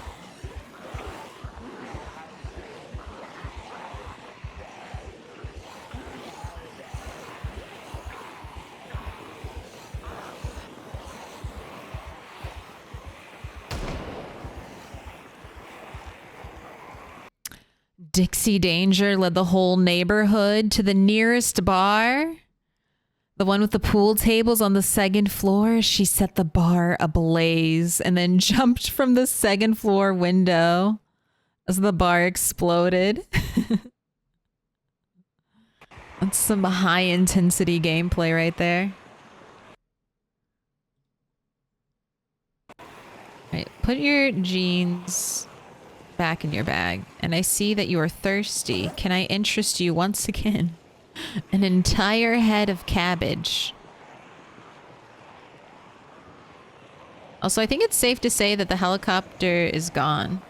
Dixie Danger led the whole neighborhood to the nearest bar. The one with the pool tables on the second floor. She set the bar ablaze and then jumped from the second floor window as the bar exploded. That's some high intensity gameplay right there. All right, put your jeans back in your bag. And I see that you are thirsty. Can I interest you once again? An entire head of cabbage. Also, I think it's safe to say that the helicopter is gone.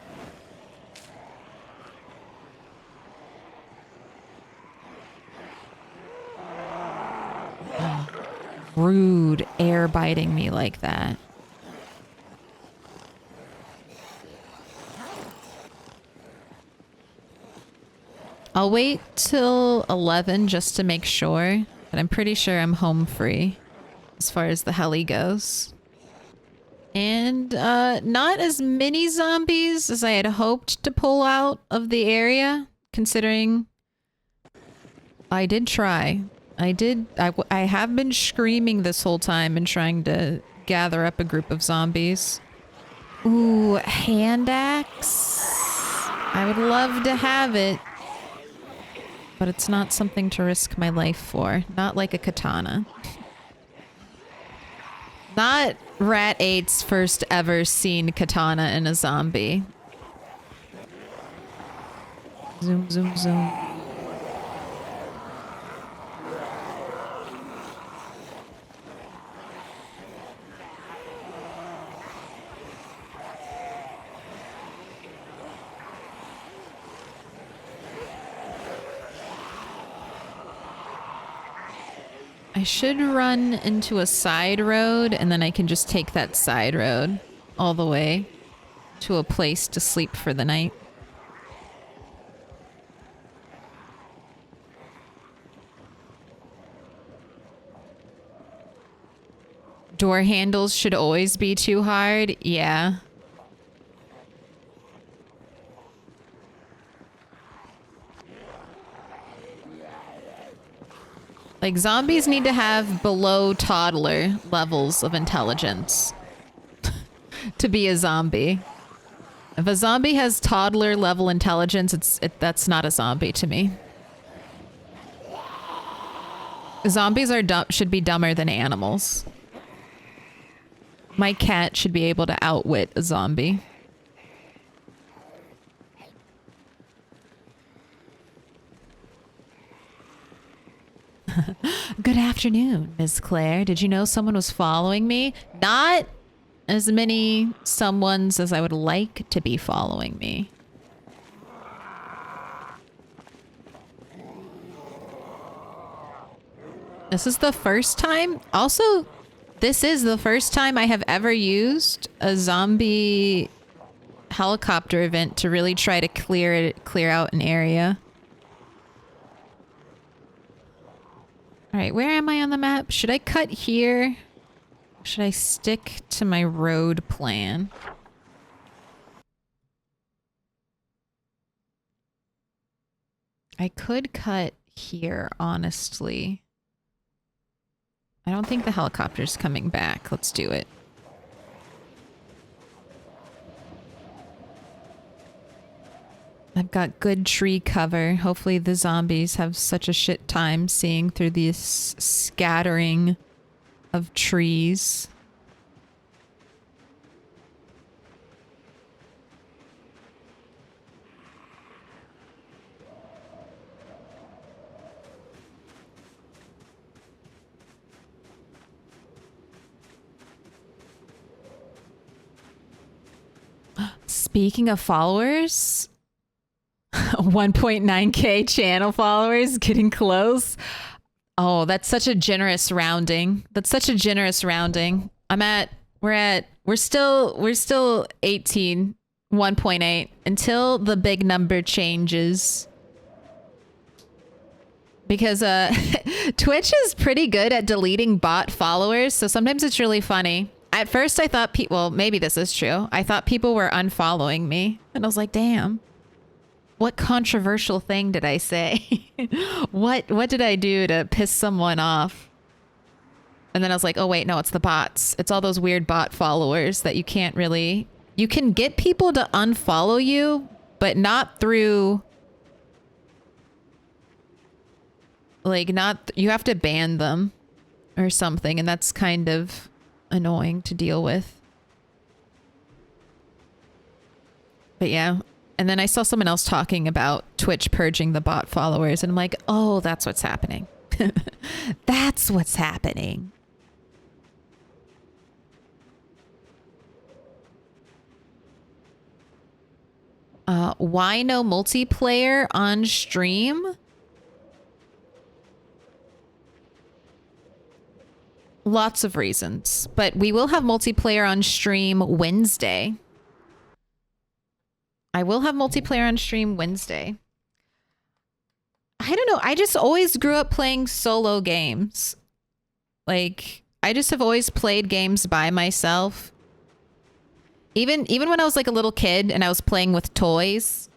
Oh, rude, air biting me like that. I'll wait till 11 just to make sure, but I'm pretty sure I'm home free as far as the heli goes. And not as many zombies as I had hoped to pull out of the area, considering I did try. I have been screaming this whole time and trying to gather up a group of zombies. Ooh, hand axe. I would love to have it. But it's not something to risk my life for. Not like a katana. Not Rat 8's first ever seen katana in a zombie. Zoom, zoom, zoom. I should run into a side road and then I can just take that side road all the way to a place to sleep for the night. Door handles should always be too hard. Yeah. Like, zombies need to have below toddler levels of intelligence to be a zombie. If a zombie has toddler level intelligence, that's not a zombie to me. Zombies should be dumber than animals. My cat should be able to outwit a zombie. Good afternoon, Miss Claire. Did you know someone was following me? Not as many someones as I would like to be following me. This is the first time. Also, This is the first time I have ever used a zombie helicopter event to really try to clear out an area. All right, where am I on the map? Should I cut here? Should I stick to my road plan? I could cut here, honestly. I don't think the helicopter's coming back. Let's do it. I've got good tree cover. Hopefully the zombies have such a shit time seeing through this scattering of trees. Speaking of followers, 1.9k channel followers, getting close. Oh, that's such a generous rounding. That's such a generous rounding. We're still 18, 1.8 until the big number changes. Because Twitch is pretty good at deleting bot followers, so sometimes it's really funny. At first I thought well, maybe this is true. I thought people were unfollowing me, and I was like, damn. What controversial thing did I say? What did I do to piss someone off? And then I was like, oh wait, no, it's the bots. It's all those weird bot followers that you can't really... You can get people to unfollow you, but not through... Like, not... You have to ban them or something, and that's kind of annoying to deal with. But yeah... And then I saw someone else talking about Twitch purging the bot followers. And I'm like, oh, that's what's happening. That's what's happening. Why no multiplayer on stream? Lots of reasons. But we will have multiplayer on stream Wednesday. I will have multiplayer on stream Wednesday. I don't know. I just always grew up playing solo games. Like, I just have always played games by myself. Even when I was like a little kid and I was playing with toys.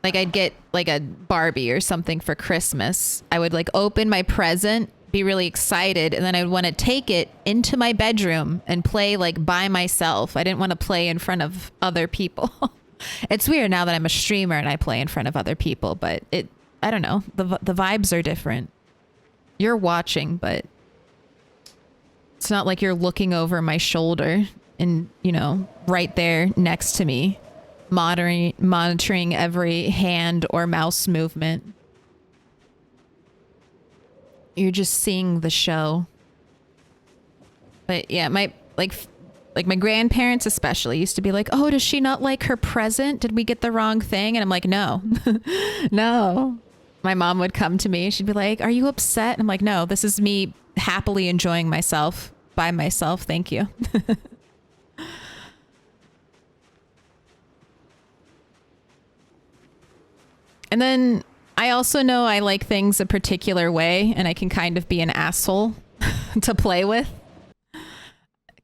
Like, I'd get like a Barbie or something for Christmas. I would like open my present, be really excited, and then I would want to take it into my bedroom and play like by myself. I didn't want to play in front of other people. It's weird now that I'm a streamer and I play in front of other people, but I don't know. The vibes are different. You're watching, but it's not like you're looking over my shoulder and, you know, right there next to me, monitoring every hand or mouse movement. You're just seeing the show. But yeah, my grandparents especially used to be like, oh, does she not like her present? Did we get the wrong thing? And I'm like, no, no. My mom would come to me. She'd be like, are you upset? And I'm like, no, this is me happily enjoying myself by myself. Thank you. And then I also know I like things a particular way, and I can kind of be an asshole to play with.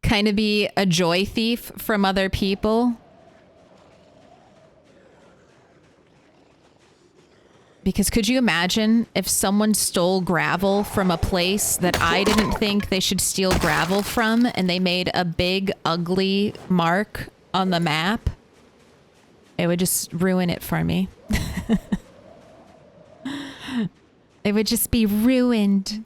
Kind of be a joy thief from other people. Because could you imagine if someone stole gravel from a place that I didn't think they should steal gravel from, and they made a big, ugly mark on the map? It would just ruin it for me. It would just be ruined.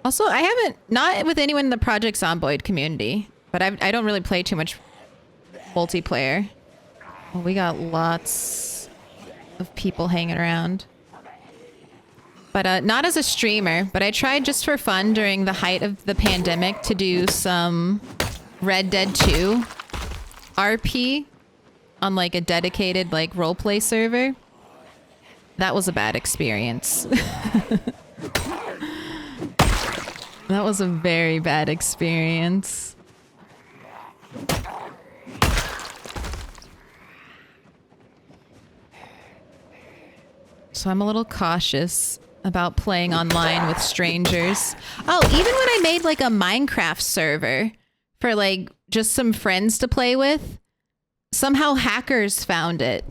Also, I haven't, not with anyone in the Project Zomboid community, but I don't really play too much multiplayer. Well, we got lots of people hanging around. But not as a streamer, but I tried just for fun during the height of the pandemic to do some Red Dead 2 RP on like a dedicated like roleplay server. That was a bad experience. That was a very bad experience. So I'm a little cautious about playing online with strangers. Oh, even when I made like a Minecraft server for like just some friends to play with, somehow hackers found it.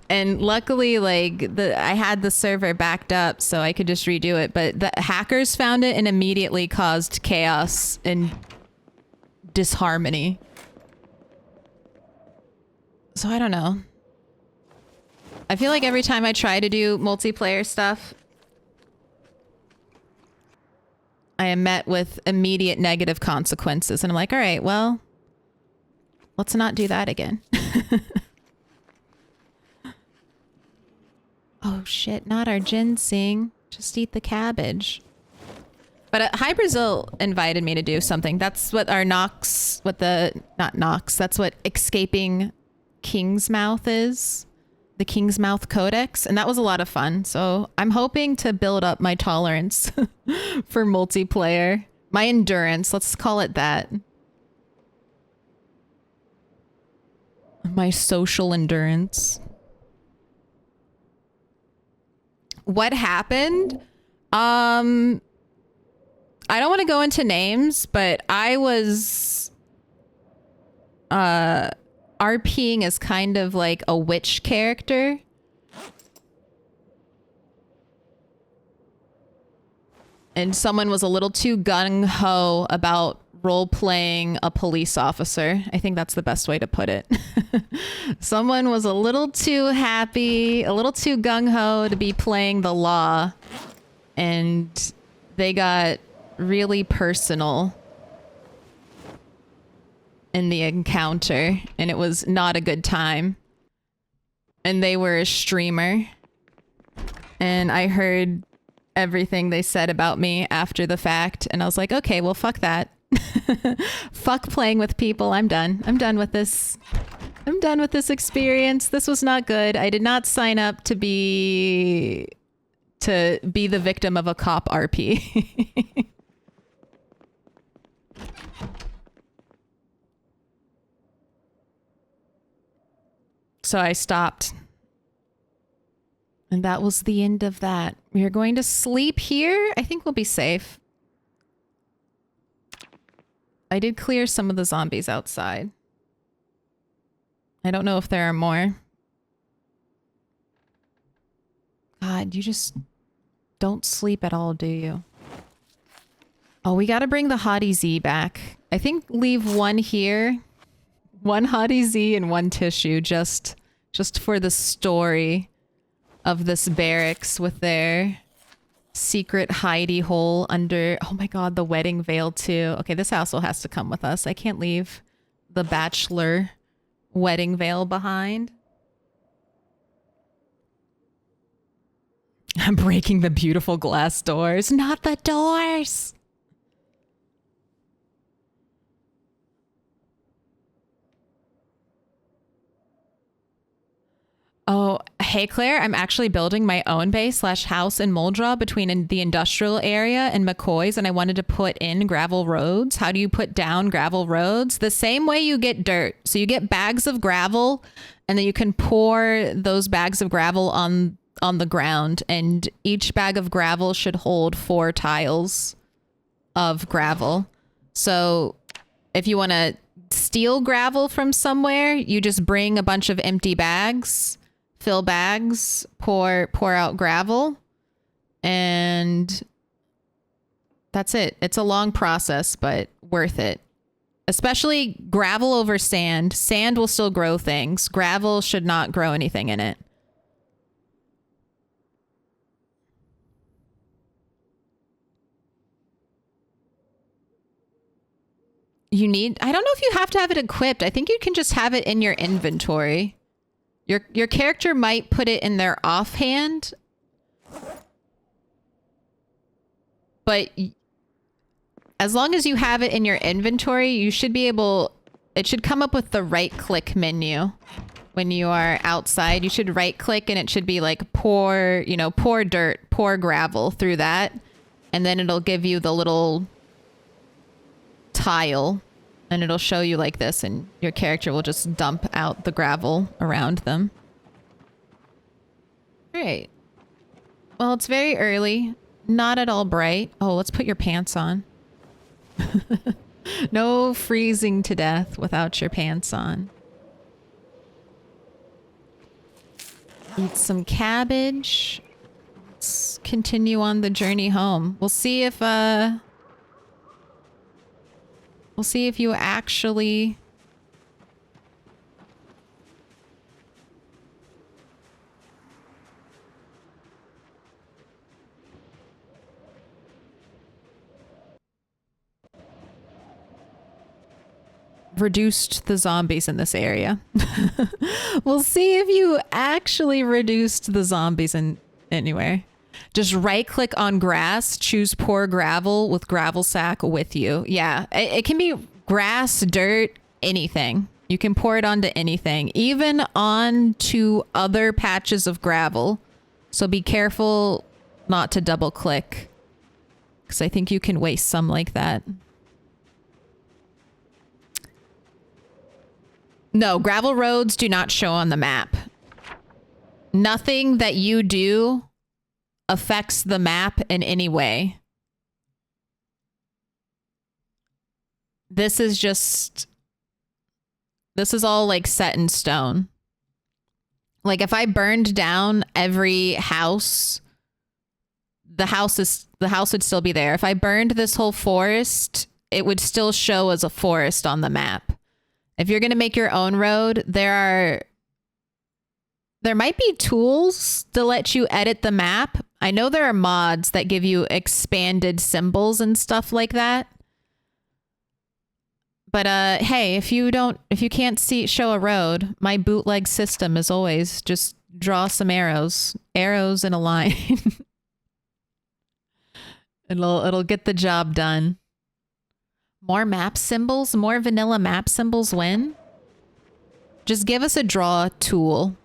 And luckily, like I had the server backed up so I could just redo it, but the hackers found it and immediately caused chaos and disharmony. So I don't know. I feel like every time I try to do multiplayer stuff, I am met with immediate negative consequences. And I'm like, all right, well, let's not do that again. Oh shit, not our ginseng. Just eat the cabbage. But Hi Brazil invited me to do something. That's what our Nox, not Nox, that's what Escaping King's Mouth is. The King's Mouth Codex. And that was a lot of fun. So I'm hoping to build up my tolerance for multiplayer. My endurance, let's call it that. My social endurance. What happened? I don't want to go into names, but I was RPing as kind of like a witch character. And someone was a little too gung-ho about role-playing a police officer. I think that's the best way to put it. Someone was a little too happy, a little too gung-ho to be playing the law. And they got really personal in the encounter. And it was not a good time. And they were a streamer. And I heard everything they said about me after the fact. And I was like, okay, well, fuck that. Fuck playing with people. I'm done. I'm done with this. I'm done with this experience. This was not good. I did not sign up to be the victim of a cop RP. So I stopped. And that was the end of that. We are going to sleep here. I think we'll be safe. I did clear some of the zombies outside. I don't know if there are more. God, you just don't sleep at all, do you? Oh, we gotta bring the Hottie Z back. I think leave one here. One Hottie Z and one tissue just for the story of this barracks with their secret hidey hole under, oh my god, the wedding veil too. Okay, this household has to come with us. I can't leave the bachelor wedding veil behind. I'm breaking the beautiful glass doors, not the doors. Oh, hey Claire, I'm actually building my own base / house in Muldra between the industrial area and McCoy's, and I wanted to put in gravel roads. How do you put down gravel roads? The same way you get dirt. So you get bags of gravel, and then you can pour those bags of gravel on the ground, and each bag of gravel should hold 4 tiles of gravel. So if you want to steal gravel from somewhere, you just bring a bunch of empty bags, fill bags, pour out gravel, and that's it. It's a long process, but worth it. Especially gravel over sand. Sand will still grow things. Gravel should not grow anything in it. You need, I don't know if you have to have it equipped. I think you can just have it in your inventory. Your character might put it in their offhand. But as long as you have it in your inventory, you should be able, it should come up with the right click menu when you are outside. You should right click and it should be like pour, you know, pour dirt, pour gravel through that. And then it'll give you the little tile and it'll show you like this and your character will just dump out the gravel around them. Great. Well, it's very early. Not at all bright. Oh, let's put your pants on. No freezing to death without your pants on. Eat some cabbage. Let's continue on the journey home. We'll see if you actually reduced the zombies in this area. We'll see if you actually reduced the zombies in anywhere. Just right click on grass, choose pour gravel with gravel sack with you. Yeah, it can be grass, dirt, anything. You can pour it onto anything, even onto other patches of gravel. So be careful not to double click because I think you can waste some like that. No, gravel roads do not show on the map. Nothing that you do affects the map in any way. This is all like set in stone. Like if I burned down every house, the house would still be there. If I burned this whole forest, it would still show as a forest on the map. If you're going to make your own road, there might be tools to let you edit the map. I know there are mods that give you expanded symbols and stuff like that. But hey, if you can't show a road, my bootleg system is always just draw some arrows in a line. It'll get the job done. More map symbols, more vanilla map symbols win. Just give us a draw tool.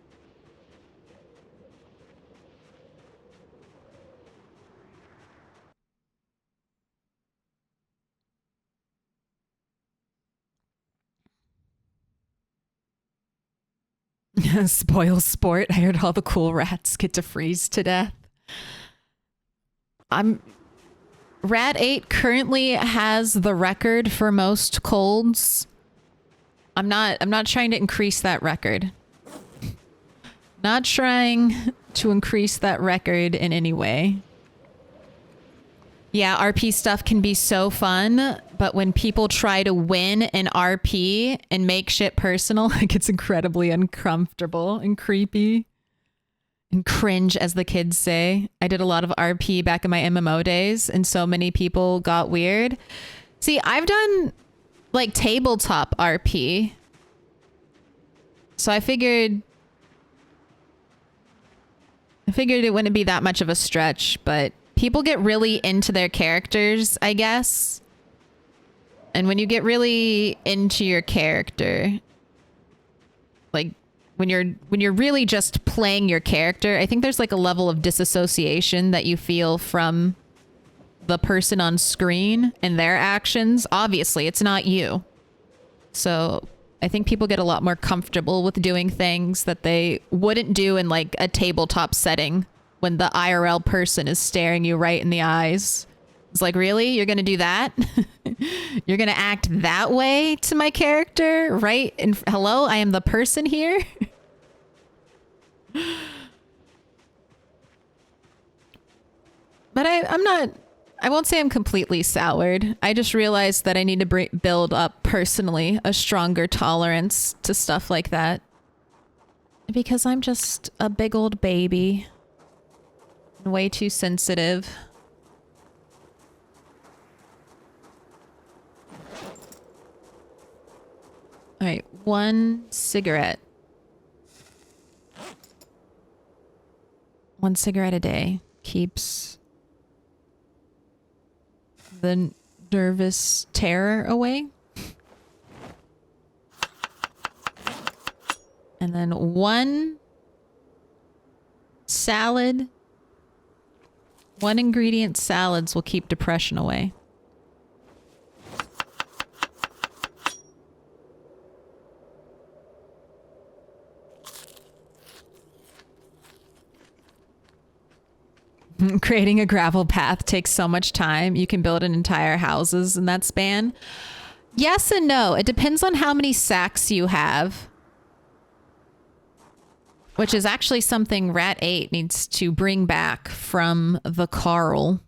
Spoil sport. I heard all the cool rats get to freeze to death. Rat 8 currently has the record for most colds. I'm not trying to increase that record. Not trying to increase that record in any way. Yeah, RP stuff can be so fun, but when people try to win an RP and make shit personal, it gets incredibly uncomfortable and creepy. And cringe, as the kids say. I did a lot of RP back in my MMO days, and so many people got weird. See, I've done like tabletop RP. So I figured it wouldn't be that much of a stretch, but people get really into their characters, I guess. And when you get really into your character, like when you're really just playing your character, I think there's like a level of disassociation that you feel from the person on screen and their actions. Obviously, it's not you. So I think people get a lot more comfortable with doing things that they wouldn't do in like a tabletop setting when the IRL person is staring you right in the eyes. It's like, really? You're going to do that? You're going to act that way to my character, right? And hello, I am the person here. But I won't say I'm completely soured. I just realized that I need to build up personally a stronger tolerance to stuff like that. Because I'm just a big old baby. Way too sensitive. 1 cigarette. 1 cigarette a day keeps the nervous terror away. And then 1 salad. 1 ingredient salads will keep depression away. Creating a gravel path takes so much time. You can build an entire houses in that span. Yes and no. It depends on how many sacks you have. Which is actually something Rat 8 needs to bring back from the Carl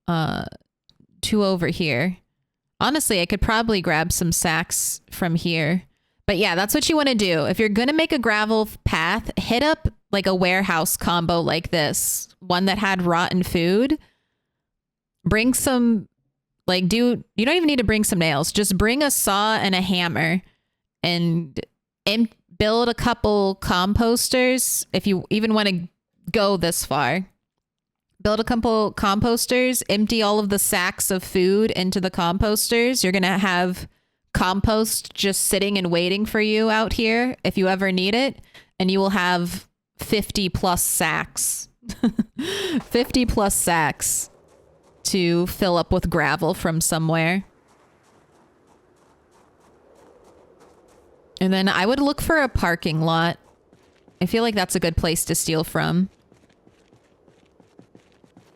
to over here. Honestly, I could probably grab some sacks from here. But yeah, that's what you want to do. If you're going to make a gravel path, hit up like a warehouse combo like this. One that had rotten food. Bring some, like, you don't even need to bring some nails. Just bring a saw and a hammer and build a couple composters. If you even want to go this far. Build a couple composters, empty all of the sacks of food into the composters. You're going to have compost just sitting and waiting for you out here if you ever need it. And you will have 50 plus sacks. 50 plus sacks to fill up with gravel from somewhere. And then I would look for a parking lot. I feel like that's a good place to steal from.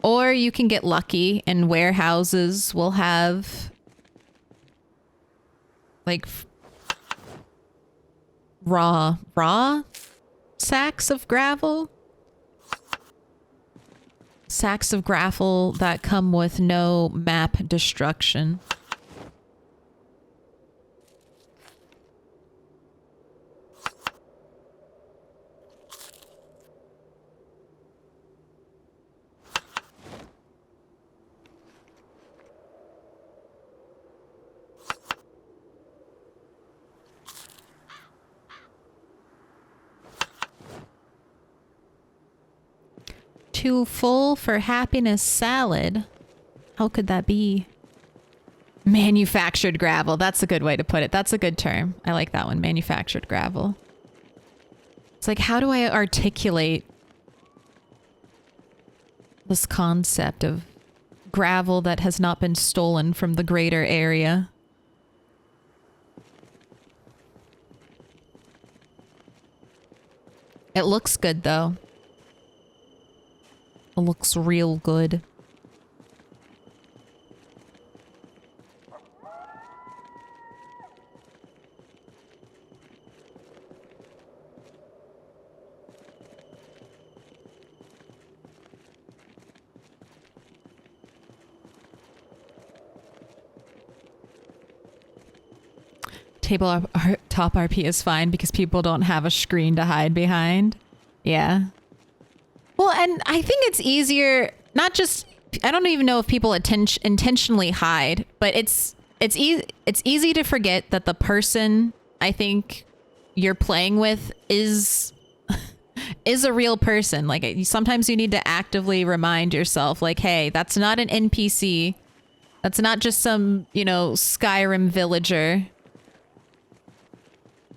Or you can get lucky and warehouses will have like raw sacks of gravel. Sacks of gravel that come with no map destruction. Too full for happiness salad. How could that be? Manufactured gravel. That's a good way to put it. That's a good term. I like that one. Manufactured gravel. It's like, how do I articulate this concept of gravel that has not been stolen from the greater area? It looks good though. It looks real good. Top RP is fine because people don't have a screen to hide behind. Yeah. Well, and I think it's easier, not just, I don't even know if people intentionally hide, but it's easy to forget that the person I think you're playing with is a real person. Like sometimes you need to actively remind yourself like, hey, that's not an NPC. That's not just some, Skyrim villager.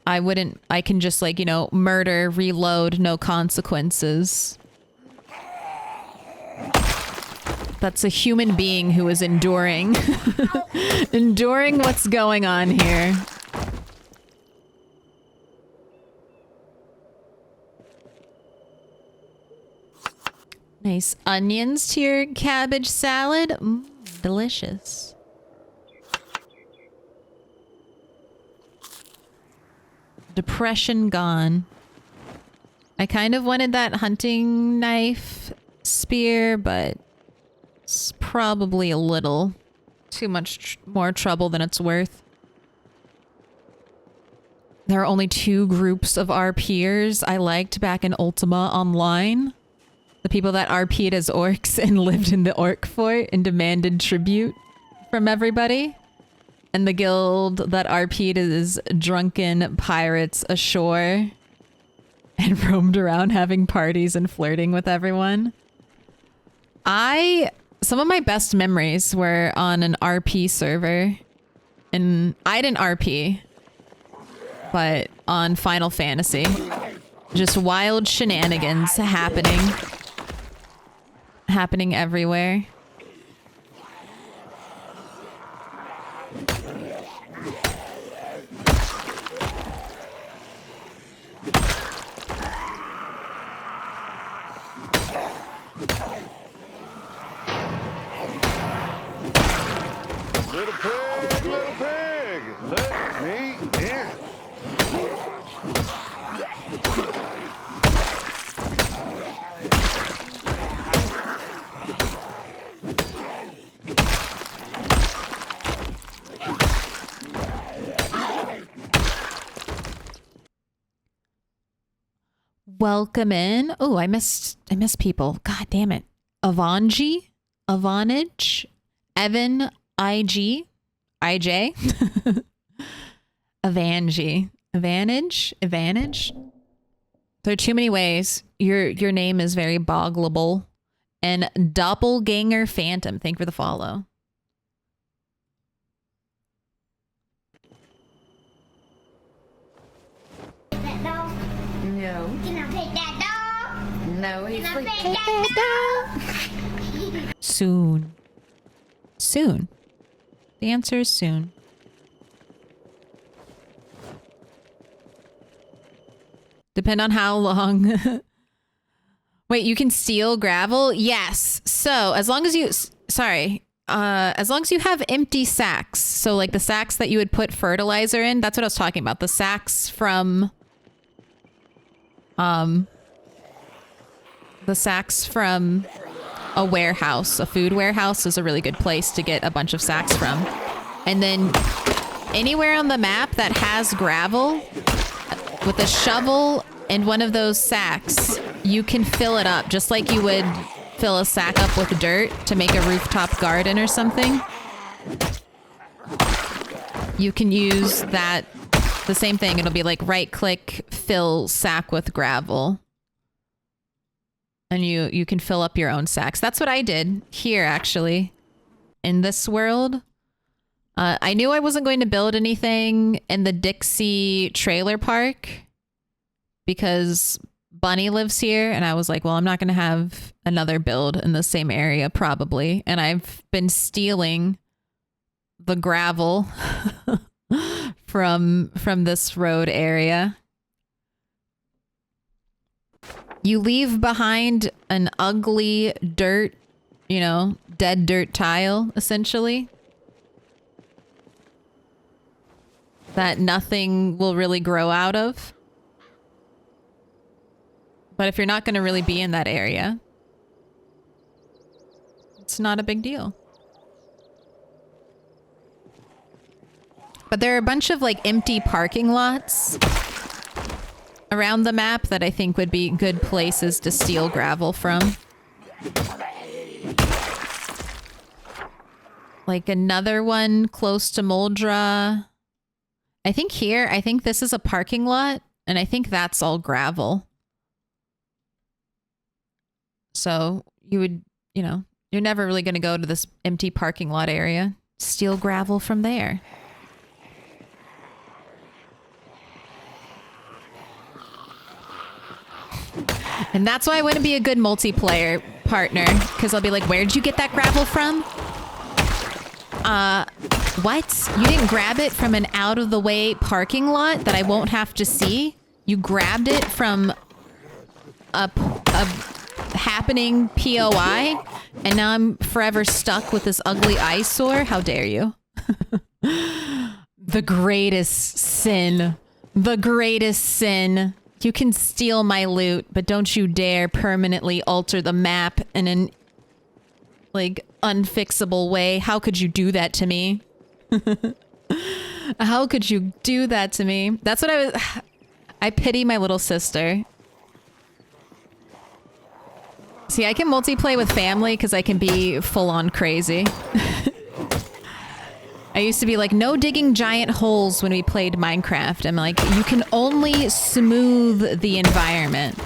I can just like, murder, reload, no consequences. That's a human being who is enduring. Enduring what's going on here. Nice onions to your cabbage salad. Delicious. Depression gone. I kind of wanted that hunting knife spear, but it's probably a little too much more trouble than it's worth. There are only 2 groups of RPers I liked back in Ultima Online. The people that RP'd as orcs and lived in the orc fort and demanded tribute from everybody. and the guild that RP'd is drunken pirates ashore and roamed around having parties and flirting with everyone. Some of my best memories were on an RP server. And I didn't RP, but on Final Fantasy. Just wild shenanigans happening everywhere. Little pig, let me in. Welcome in. Oh, I missed people. God damn it. Avanji, Avanage, Evan, IJ, Avanji, Advantage. There are too many ways. Your name is very boggleable. And Doppelganger Phantom, thank you for the follow. That dog. No. Can I pet that dog? No, he's Can I like, pet that dog? Soon. Soon. The answer is soon. Depend on how long. Wait, you can steal gravel? Yes. So as long as you, as long as you have empty sacks. So like the sacks that you would put fertilizer in, that's what I was talking about. The sacks from, a warehouse, a food warehouse is a really good place to get a bunch of sacks from. And then anywhere on the map that has gravel, with a shovel and one of those sacks, you can fill it up just like you would fill a sack up with dirt to make a rooftop garden or something. You can use that, the same thing. It'll be like right click, fill sack with gravel. And you can fill up your own sacks. That's what I did here, actually, in this world. I knew I wasn't going to build anything in the Dixie trailer park because Bunny lives here. And I was like, well, I'm not going to have another build in the same area, probably. And I've been stealing the gravel from this road area. You leave behind an ugly dirt, dead dirt tile, essentially. That nothing will really grow out of. But if you're not going to really be in that area, it's not a big deal. But there are a bunch of like empty parking lots around the map that I think would be good places to steal gravel from. Like another one close to Moldra. I think this is a parking lot, and I think that's all gravel. So you would, you're never really going to go to this empty parking lot area. Steal gravel from there. And that's why I wouldn't be a good multiplayer partner, because I'll be like, where'd you get that gravel from? What? You didn't grab it from an out-of-the-way parking lot that I won't have to see? You grabbed it from a happening POI, and now I'm forever stuck with this ugly eyesore? How dare you? The greatest sin. The greatest sin. You can steal my loot, but don't you dare permanently alter the map in an, unfixable way. How could you do that to me? How could you do that to me? That's what I pity my little sister. See, I can multiplay with family because I can be full-on crazy. I used to be like, no digging giant holes when we played Minecraft. I'm like, you can only smooth the environment.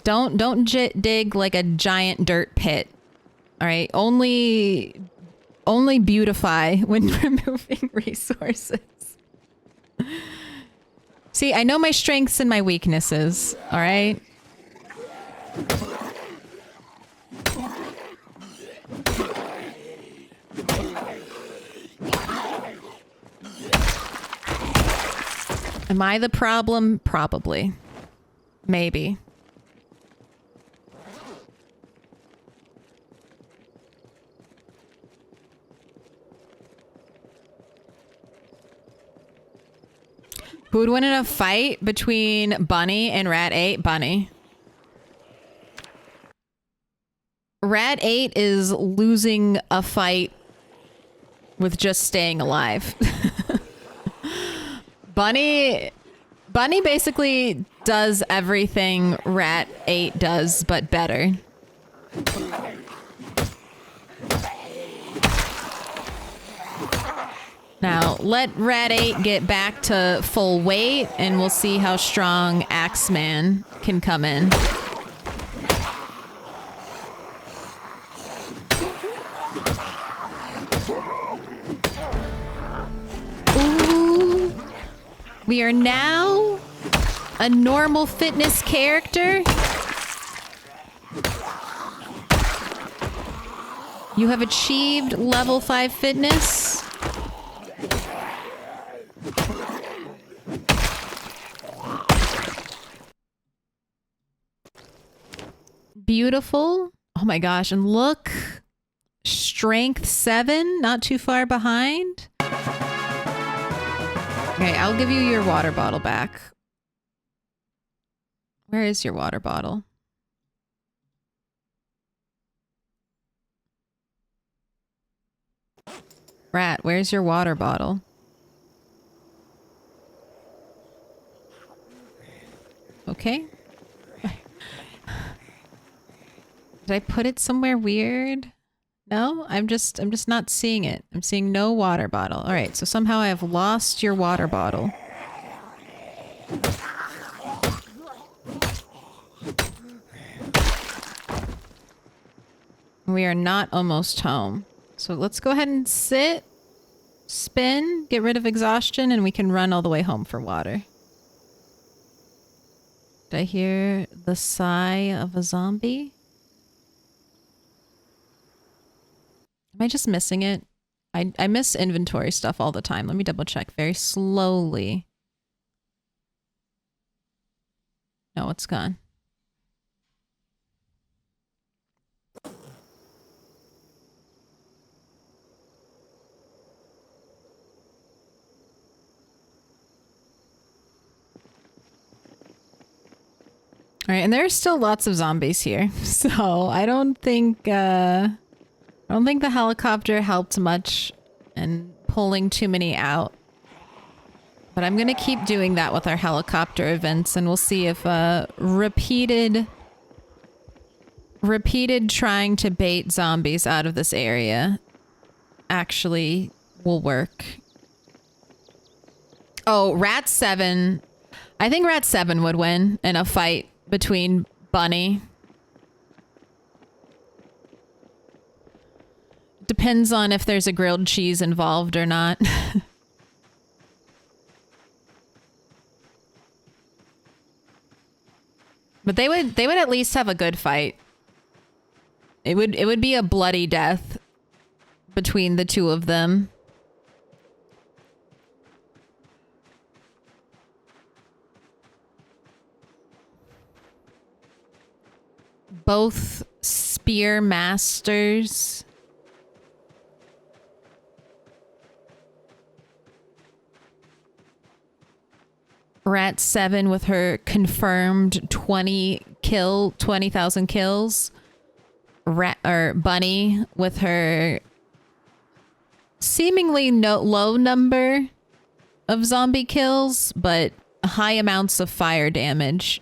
Don't dig like a giant dirt pit. All right, only beautify when removing resources. See, I know my strengths and my weaknesses, all right? Am I the problem? Probably. Maybe. Who would win in a fight between Bunny and Rat 8? Bunny. Rat 8 is losing a fight with just staying alive. Bunny basically does everything Rat 8 does, but better. Now, let Rat 8 get back to full weight, and we'll see how strong Axeman can come in. Ooh. We are now a normal fitness character. You have achieved level 5 fitness. Beautiful. Oh my gosh, and look. Strength 7, not too far behind. Okay, I'll give you your water bottle back. Where is your water bottle? Rat, where's your water bottle? Okay. Did I put it somewhere weird? No, I'm just not seeing it. I'm seeing no water bottle. All right, so somehow I have lost your water bottle. We are not almost home. So let's go ahead and sit, spin, get rid of exhaustion, and we can run all the way home for water. Did I hear the sigh of a zombie? Am I just missing it? I miss inventory stuff all the time. Let me double check very slowly. No, it's gone. All right, and there are still lots of zombies here, so I don't think the helicopter helped much in pulling too many out. But I'm gonna keep doing that with our helicopter events, and we'll see if repeated trying to bait zombies out of this area actually will work. Oh, Rat 7. I think Rat 7 would win in a fight between Bunny. Depends on if there's a grilled cheese involved or not. But they would at least have a good fight. It would be a bloody death between the two of them. Both spear masters. Rat 7 with her confirmed 20,000 kills. Bunny with her seemingly low number of zombie kills, but high amounts of fire damage.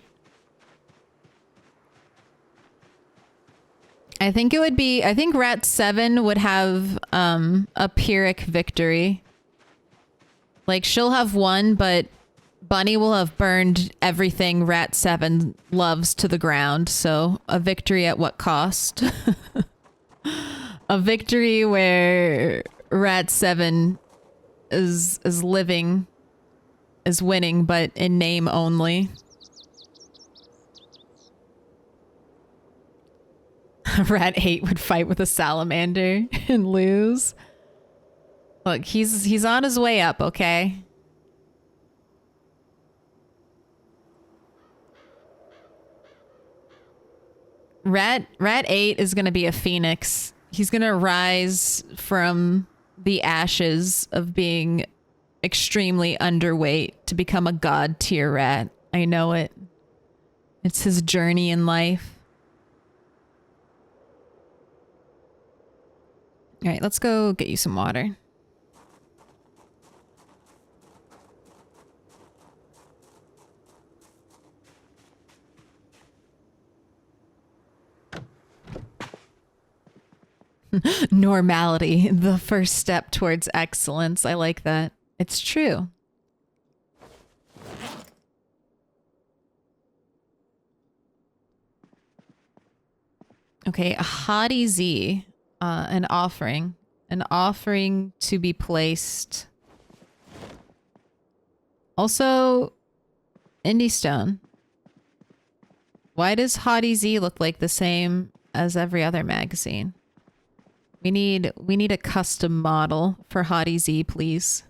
I think it would be, I think Rat 7 would have a Pyrrhic victory. Like, she'll have won, but Bunny will have burned everything Rat 7 loves to the ground. So, a victory at what cost? A victory where Rat 7 is living, is winning, but in name only. Rat 8 would fight with a salamander and lose. Look, he's on his way up, okay? Rat 8 is going to be a phoenix. He's going to rise from the ashes of being extremely underweight to become a god tier rat. I know it. It's his journey in life. All right, let's go get you some water. Normality, the first step towards excellence. I like that. It's true. Okay, a haughty Z. An offering. An offering to be placed. Also, Indie Stone. Why does Haughty Z look like the same as every other magazine? We need a custom model for Haughty Z, please.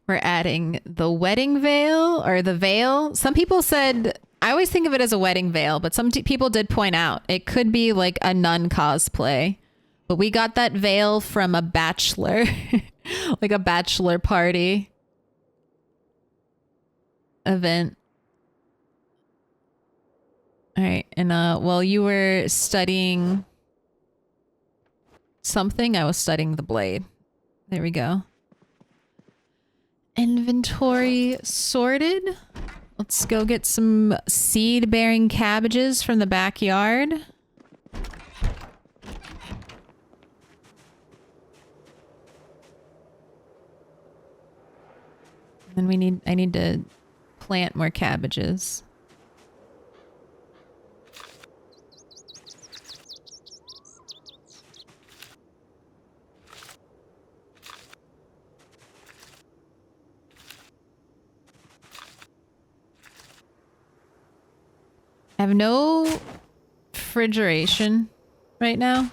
We're adding the wedding veil or the veil. Some people said, I always think of it as a wedding veil, but some people did point out it could be like a nun cosplay. But we got that veil from a bachelor, like a bachelor party event. All right. And while you were studying something, I was studying the blade. There we go. Inventory sorted. Let's go get some seed-bearing cabbages from the backyard. Then I need to plant more cabbages. I have no refrigeration right now.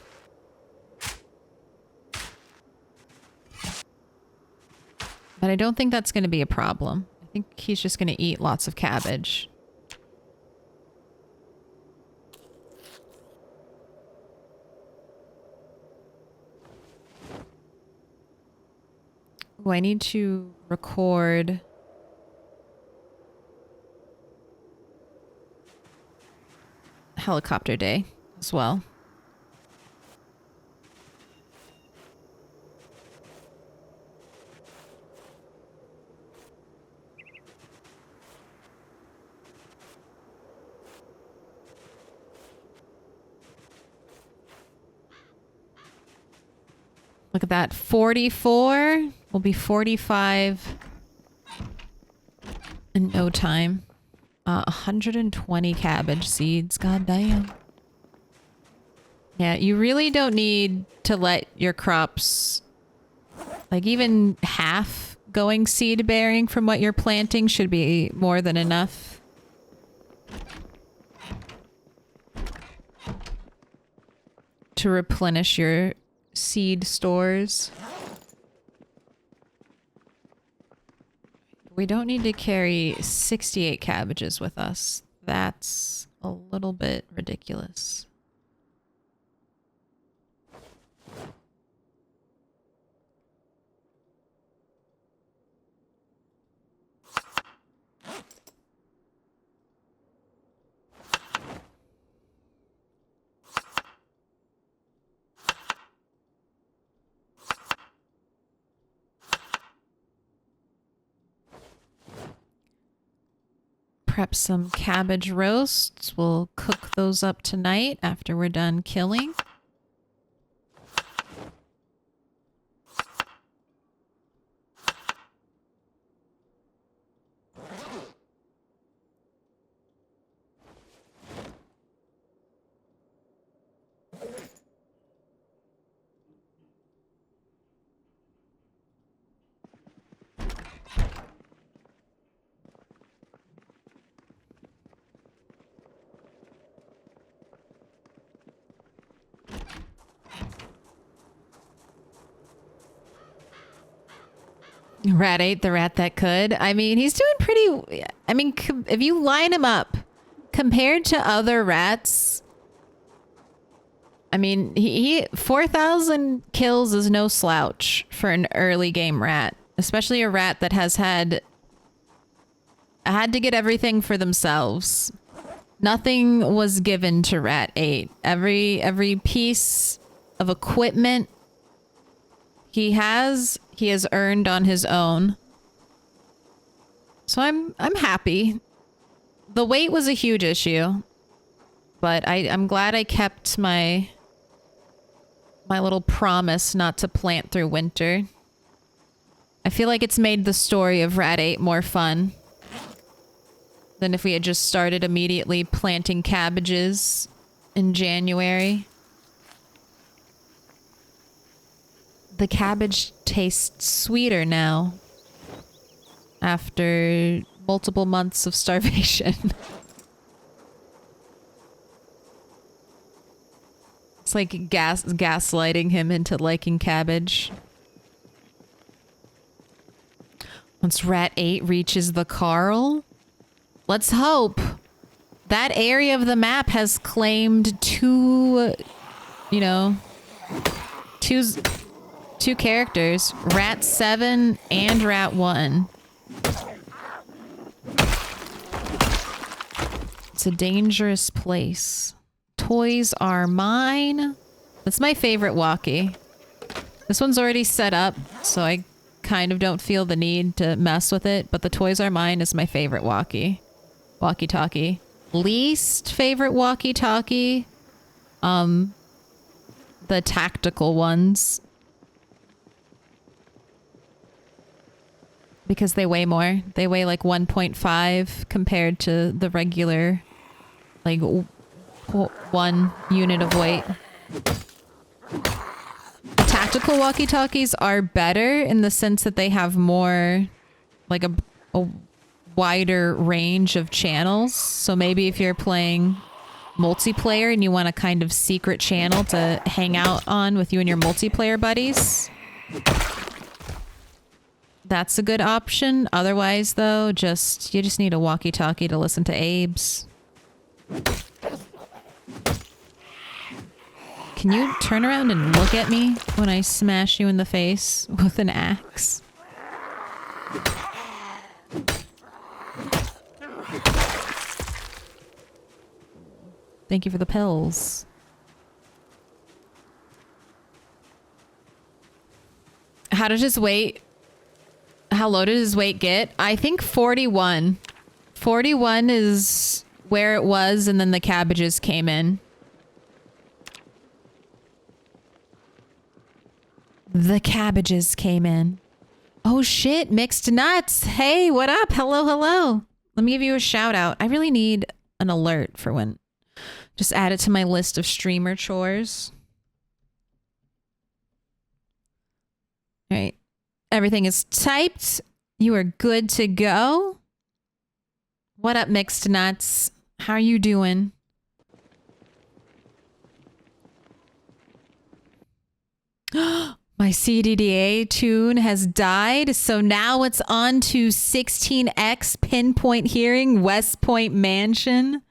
But I don't think that's going to be a problem. I think he's just going to eat lots of cabbage. Oh, I need to record... helicopter day as well. Look at that. 44 will be 45 in no time. 120 cabbage seeds. God damn. Yeah, you really don't need to let your crops, like even half going seed bearing from what you're planting should be more than enough. To replenish your seed stores. We don't need to carry 68 cabbages with us. That's a little bit ridiculous. prep some cabbage roasts. We'll cook those up tonight after we're done killing. Rat 8, the rat that could. I mean, he's doing pretty... I mean, if you line him up compared to other rats... I mean, he 4,000 kills is no slouch for an early game rat. Especially a rat that has had to get everything for themselves. Nothing was given to Rat 8. Every piece of equipment he has earned on his own. So I'm happy. The weight was a huge issue, but I'm glad I kept my little promise not to plant through winter. I feel like it's made the story of Rat 8 more fun than if we had just started immediately planting cabbages in January. The cabbage tastes sweeter now after multiple months of starvation. It's like gaslighting him into liking cabbage. Once Rat 8 reaches the Carl, let's hope. That area of the map has claimed two characters, Rat 7 and Rat 1. It's a dangerous place. Toys are mine. That's my favorite walkie. This one's already set up, so I kind of don't feel the need to mess with it, but the toys are mine is my favorite walkie-talkie. Least favorite walkie-talkie, the tactical ones. Because they weigh more. They weigh like 1.5 compared to the regular, like 1 unit of weight. Tactical walkie-talkies are better in the sense that they have more, like a wider range of channels. So maybe if you're playing multiplayer and you want a kind of secret channel to hang out on with you and your multiplayer buddies, that's a good option. Otherwise, though, you just need a walkie-talkie to listen to Abe's. Can you turn around and look at me when I smash you in the face with an axe? Thank you for the pills. How low did his weight get? I think 41. 41 is where it was, and then the cabbages came in. The cabbages came in. Oh shit, Mixed Nuts. Hey, what up? Hello, hello. Let me give you a shout out. I really need an alert for when. Just add it to my list of streamer chores. All right. Everything is typed. You are good to go. What up, Mixed Nuts? How are you doing? My CDDA tune has died, so now it's on to 16X Pinpoint Hearing, West Point Mansion.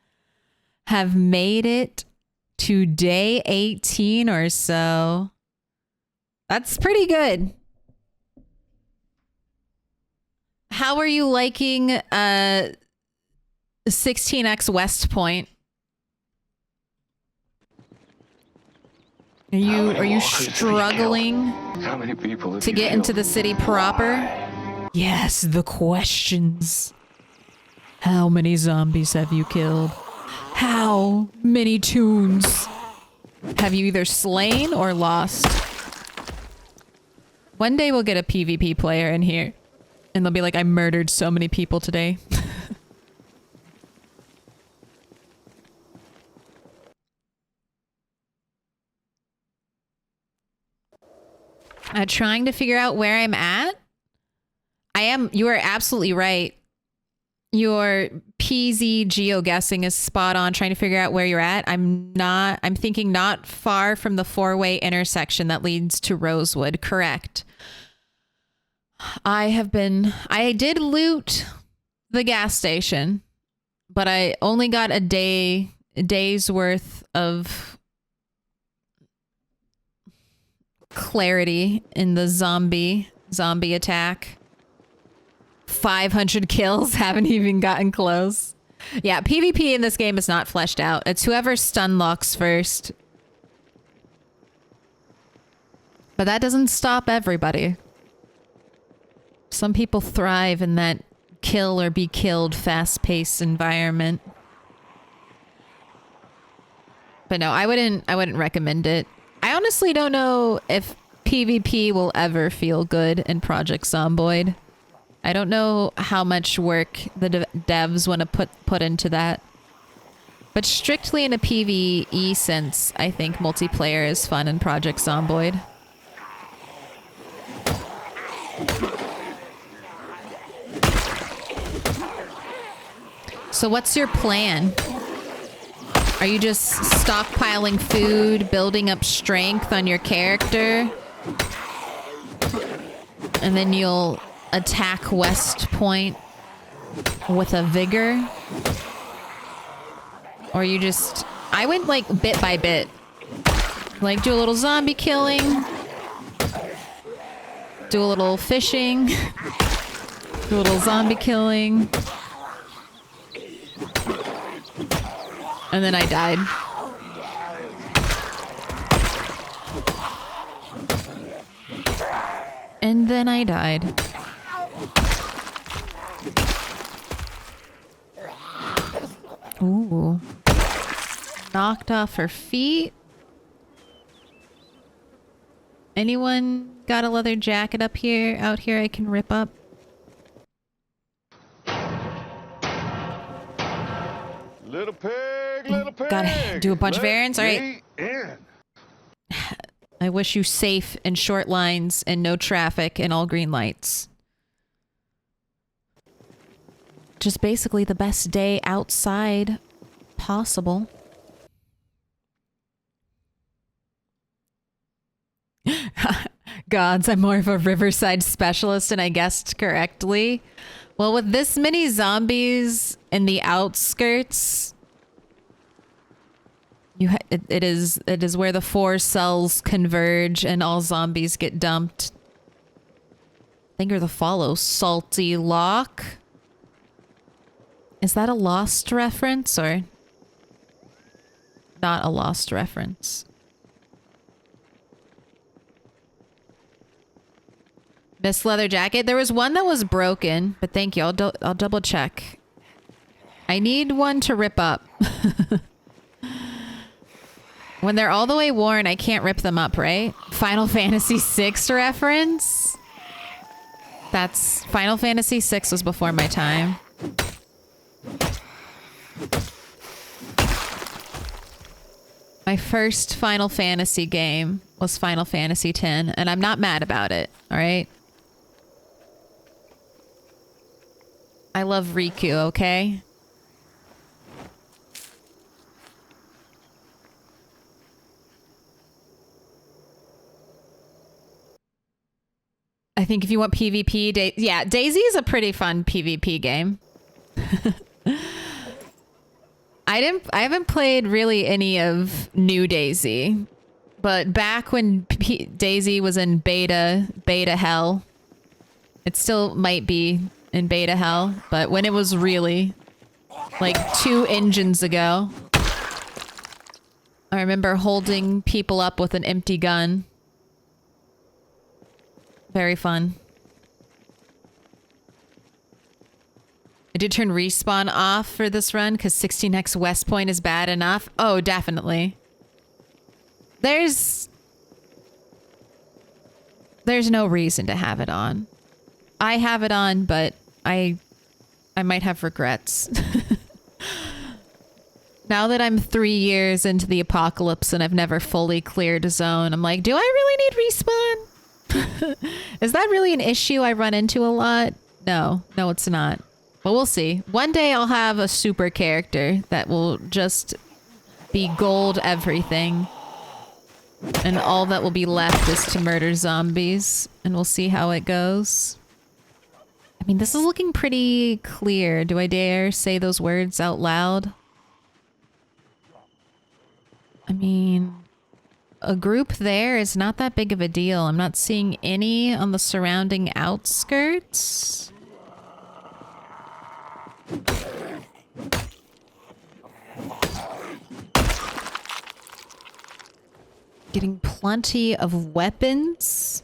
Have made it to day 18 or so. That's pretty good. How are you liking 16X West Point? Are you struggling to get into the city proper? Yes, the questions. How many zombies have you killed? How many toons have you either slain or lost? One day we'll get a PvP player in here and they'll be like, I murdered so many people today. Trying to figure out where I'm at. You are absolutely right. Your PZ geoguessing is spot on, trying to figure out where you're at. I'm thinking not far from the 4-way intersection that leads to Rosewood. Correct. I did loot the gas station, but I only got a day's worth of clarity in the zombie attack. 500 kills, haven't even gotten close. Yeah, PvP in this game is not fleshed out. It's whoever stun locks first. But that doesn't stop everybody. Some people thrive in that kill or be killed fast-paced environment. But no, I wouldn't recommend it. I honestly don't know if PvP will ever feel good in Project Zomboid. I don't know how much work the devs want to put into that. But strictly in a PvE sense, I think multiplayer is fun in Project Zomboid. So what's your plan? Are you just stockpiling food, building up strength on your character? And then you'll attack West Point with a vigor? Or you just... I went like bit by bit. Like do a little zombie killing. Do a little fishing. Do a little zombie killing. And then I died. And then I died. Ooh. Knocked off her feet. Anyone got a leather jacket out here I can rip up? Little pig, little pig. Gotta do a bunch of errands. All right. I wish you safe and short lines and no traffic and all green lights. Just basically the best day outside possible. Gods, I'm more of a Riverside specialist and I guessed correctly. Well, with this many zombies in the outskirts, it is where the 4 cells converge and all zombies get dumped. I think you're the follow Salty Lock. Is that a Lost reference or not a Lost reference? Miss Leather Jacket. There was one that was broken, but thank you. I'll double check. I need one to rip up. When they're all the way worn, I can't rip them up, right? Final Fantasy VI reference? That's... Final Fantasy VI was before my time. My first Final Fantasy game was Final Fantasy X, and I'm not mad about it, alright? I love Riku, okay? I think if you want PvP, yeah, Daisy is a pretty fun PvP game. I haven't played really any of New Daisy, but back when Daisy was in beta hell, it still might be in beta hell, but when it was really like 2 engines ago, I remember holding people up with an empty gun. Very fun. did turn respawn off for this run because 16x West Point is bad enough. Oh, definitely. There's no reason to have it on. I have it on, but I might have regrets. Now that I'm 3 years into the apocalypse and I've never fully cleared a zone, I'm like, do I really need respawn? Is that really an issue I run into a lot? No, it's not. But we'll see. One day I'll have a super character that will just be gold everything. And all that will be left is to murder zombies. And we'll see how it goes. I mean, this is looking pretty clear. Do I dare say those words out loud? I mean, a group there is not that big of a deal. I'm not seeing any on the surrounding outskirts. Getting plenty of weapons.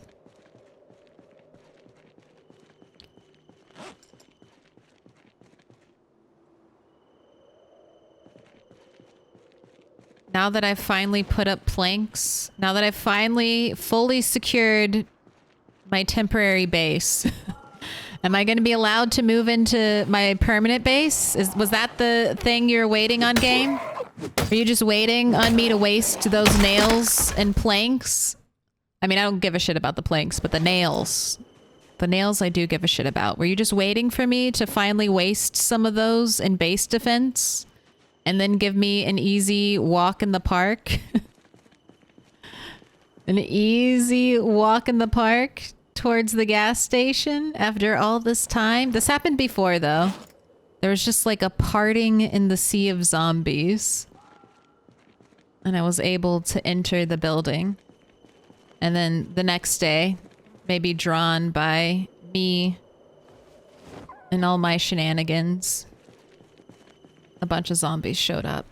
Now that I've finally put up planks, now that I've finally fully secured my temporary base, am I going to be allowed to move into my permanent base? Was that the thing you're waiting on, game? Are you just waiting on me to waste those nails and planks? I mean, I don't give a shit about the planks, but the nails. The nails I do give a shit about. Were you just waiting for me to finally waste some of those in base defense? And then give me an easy walk in the park? An easy walk in the park towards the gas station after all this time? This happened before, though. There was just like a parting in the sea of zombies. And I was able to enter the building. And then the next day, maybe drawn by me and all my shenanigans, a bunch of zombies showed up.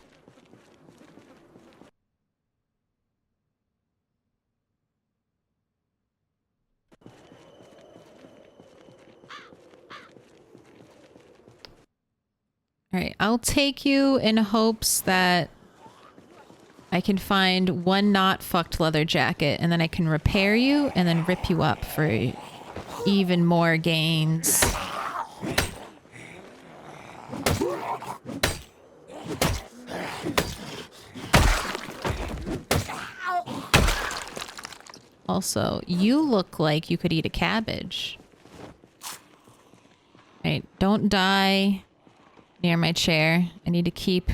All right, I'll take you in hopes that I can find one not fucked leather jacket, and then I can repair you and then rip you up for even more gains. Also, you look like you could eat a cabbage. Right, don't die near my chair. I need to keep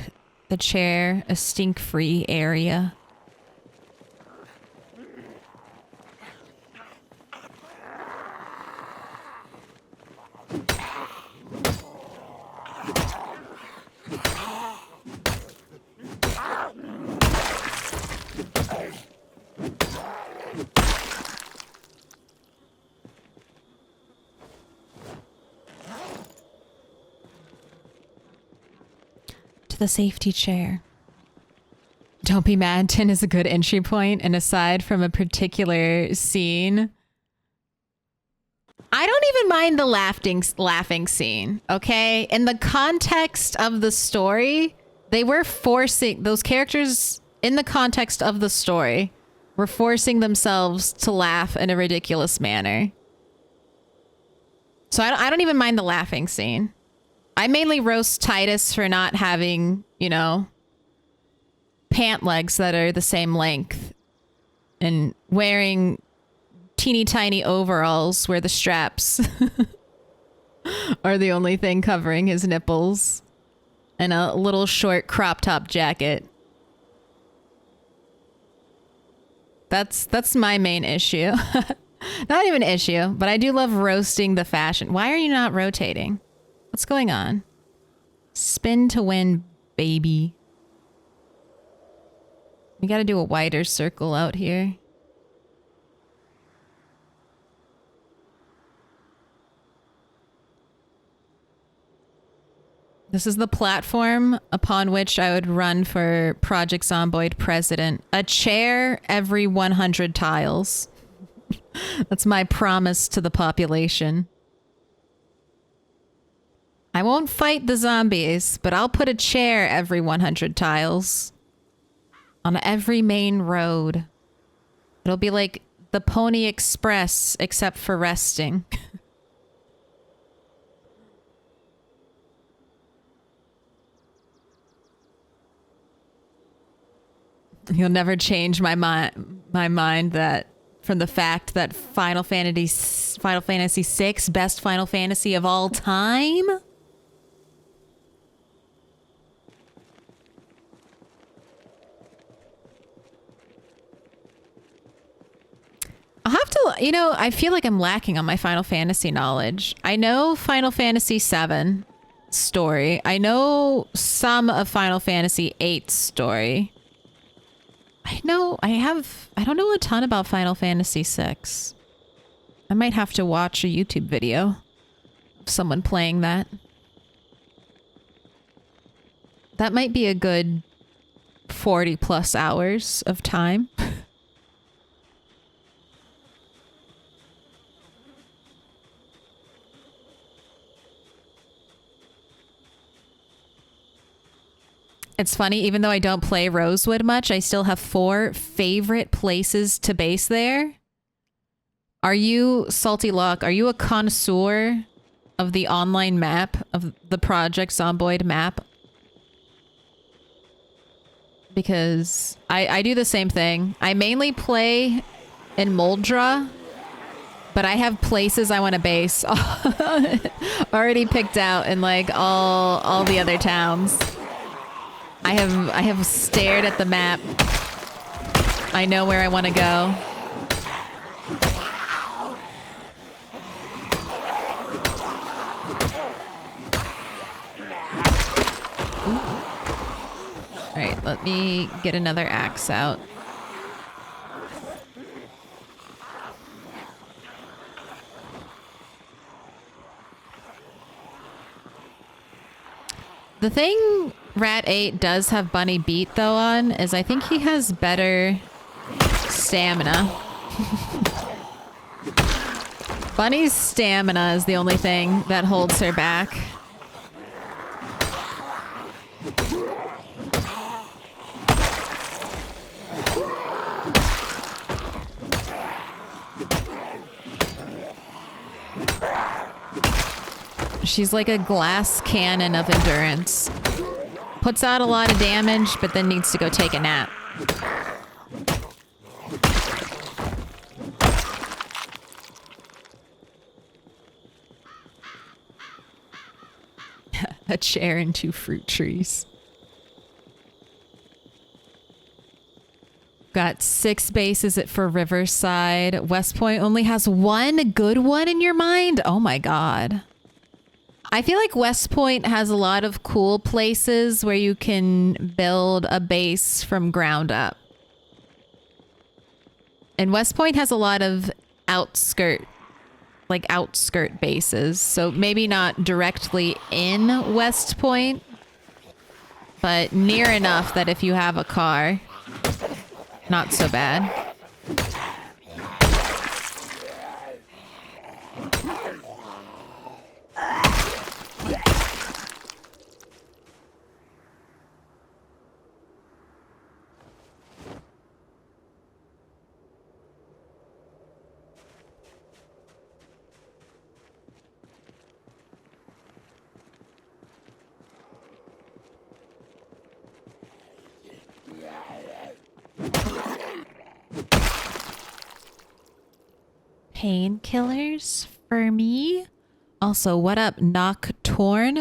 the chair a stink-free area. The safety chair. Don't be mad. 10 is a good entry point, and aside from a particular scene, I don't even mind the laughing scene, okay? In the context of the story, they were forcing those characters in the context of the story were forcing themselves to laugh in a ridiculous manner. So I don't even mind the laughing scene. I mainly roast Titus for not having, you know, pant legs that are the same length and wearing teeny tiny overalls where the straps are the only thing covering his nipples, and a little short crop top jacket. That's my main issue. Not even issue, but I do love roasting the fashion. Why are you not rotating? What's going on? Spin to win, baby. We gotta do a wider circle out here. This is the platform upon which I would run for Project Zomboid president. A chair every 100 tiles. That's my promise to the population. I won't fight the zombies, but I'll put a chair every 100 tiles. On every main road. It'll be like the Pony Express, except for resting. You'll never change my mind that from the fact that Final Fantasy VI, best Final Fantasy of all time. I'll have to, you know, I feel like I'm lacking on my Final Fantasy knowledge. I know Final Fantasy VII story. I know some of Final Fantasy VIII story. I don't know a ton about Final Fantasy VI. I might have to watch a YouTube video of someone playing that. That might be a good 40 plus hours of time. It's funny, even though I don't play Rosewood much, I still have 4 favorite places to base there. Are you, Salty Lock, are you a connoisseur of the online map, of the Project Zomboid map? Because I do the same thing. I mainly play in Moldra, but I have places I want to base already picked out in like all the other towns. I have stared at the map. I know where I want to go. All right, let me get another axe out. The thing Rat 8 does have Bunny beat though on is I think he has better stamina. Bunny's stamina is the only thing that holds her back. She's like a glass cannon of endurance. Puts out a lot of damage, but then needs to go take a nap. A chair and 2 fruit trees. Got 6 bases for Riverside. West Point only has 1 good one in your mind? Oh my god. I feel like West Point has a lot of cool places where you can build a base from ground up. And West Point has a lot of outskirt bases. So maybe not directly in West Point, but near enough that if you have a car, not so bad. Painkillers for me. Also, what up, Nocturne?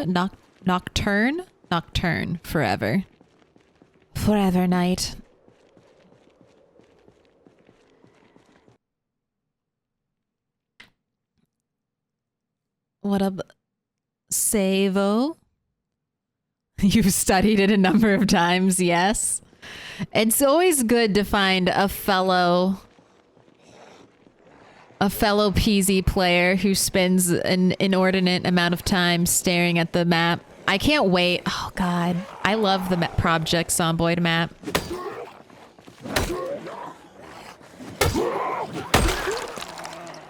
Nocturne forever. Forever night. What up, Savo? You've studied it a number of times, yes. It's always good to find a fellow PZ player who spends an inordinate amount of time staring at the map. I can't wait. Oh god, I love the Project Zomboid map.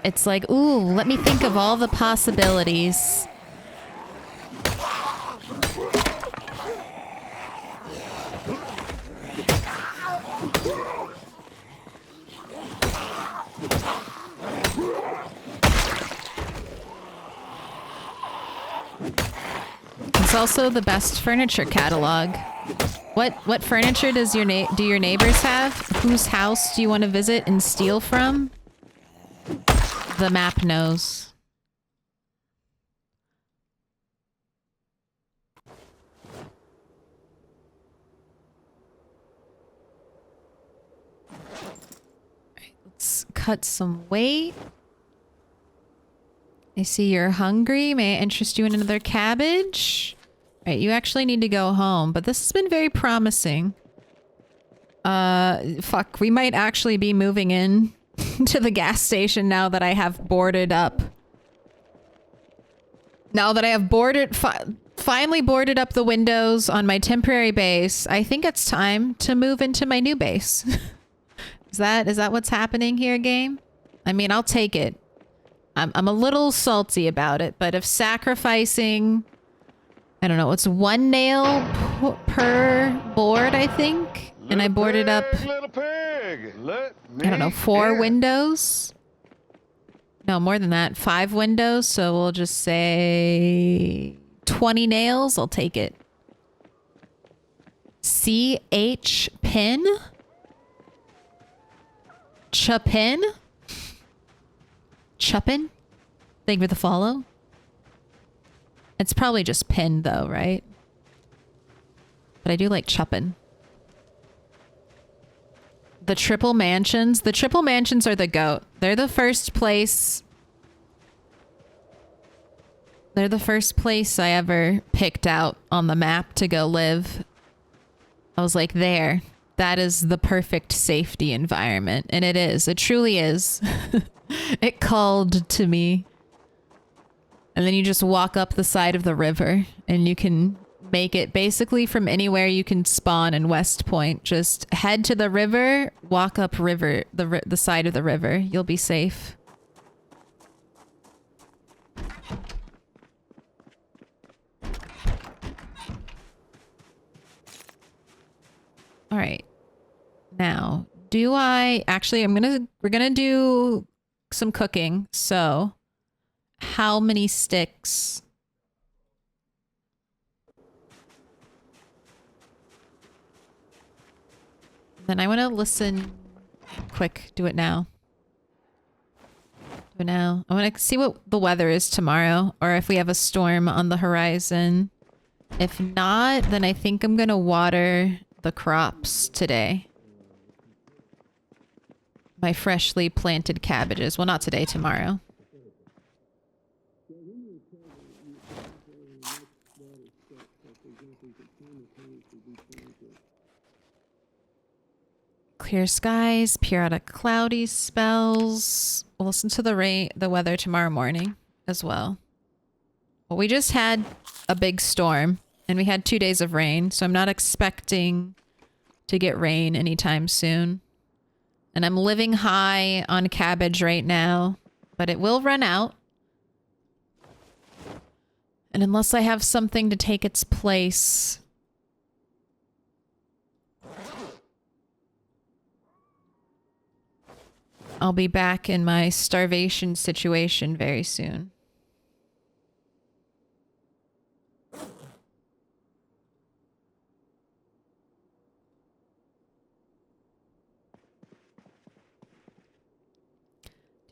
It's like, ooh, let me think of all the possibilities. It's also the best furniture catalog. What furniture does do your neighbors have? Whose house do you want to visit and steal from? The map knows. Alright, let's cut some weight. I see you're hungry. May I interest you in another cabbage? Right, you actually need to go home, but this has been very promising. Fuck, we might actually be moving in to the gas station now that I have boarded up. Now that I have finally boarded up the windows on my temporary base, I think it's time to move into my new base. Is that what's happening here, game? I mean, I'll take it. I'm a little salty about it, but if sacrificing, I don't know, it's 1 nail per board, I think, and I boarded up, Little pig, let me I don't know, 4 in. windows. No, more than that, 5 windows. So we'll just say 20 nails. I'll take it. CH pin. Chapin. Chuppin? Thank you for the follow. It's probably just pin though, right? But I do like Chuppin. The triple mansions. The triple mansions are the GOAT. They're the first place. They're the first place I ever picked out on the map to go live. I was like, there. That is the perfect safety environment. And it is. It truly is. It called to me. And then you just walk up the side of the river and you can make it basically from anywhere you can spawn in West Point. Just head to the river, walk up river, the side of the river. You'll be safe. All right. Now, we're gonna do some cooking. So, how many sticks? Then I want to listen. Quick, do it now. Do it now. I want to see what the weather is tomorrow, or if we have a storm on the horizon. If not, then I think I'm gonna water the crops today. My freshly planted cabbages. Well, not today, tomorrow. Clear skies, periodic cloudy spells. We'll listen to the weather tomorrow morning as well. Well, we just had a big storm and we had 2 days of rain, so I'm not expecting to get rain anytime soon. And I'm living high on cabbage right now, but it will run out. And unless I have something to take its place, I'll be back in my starvation situation very soon.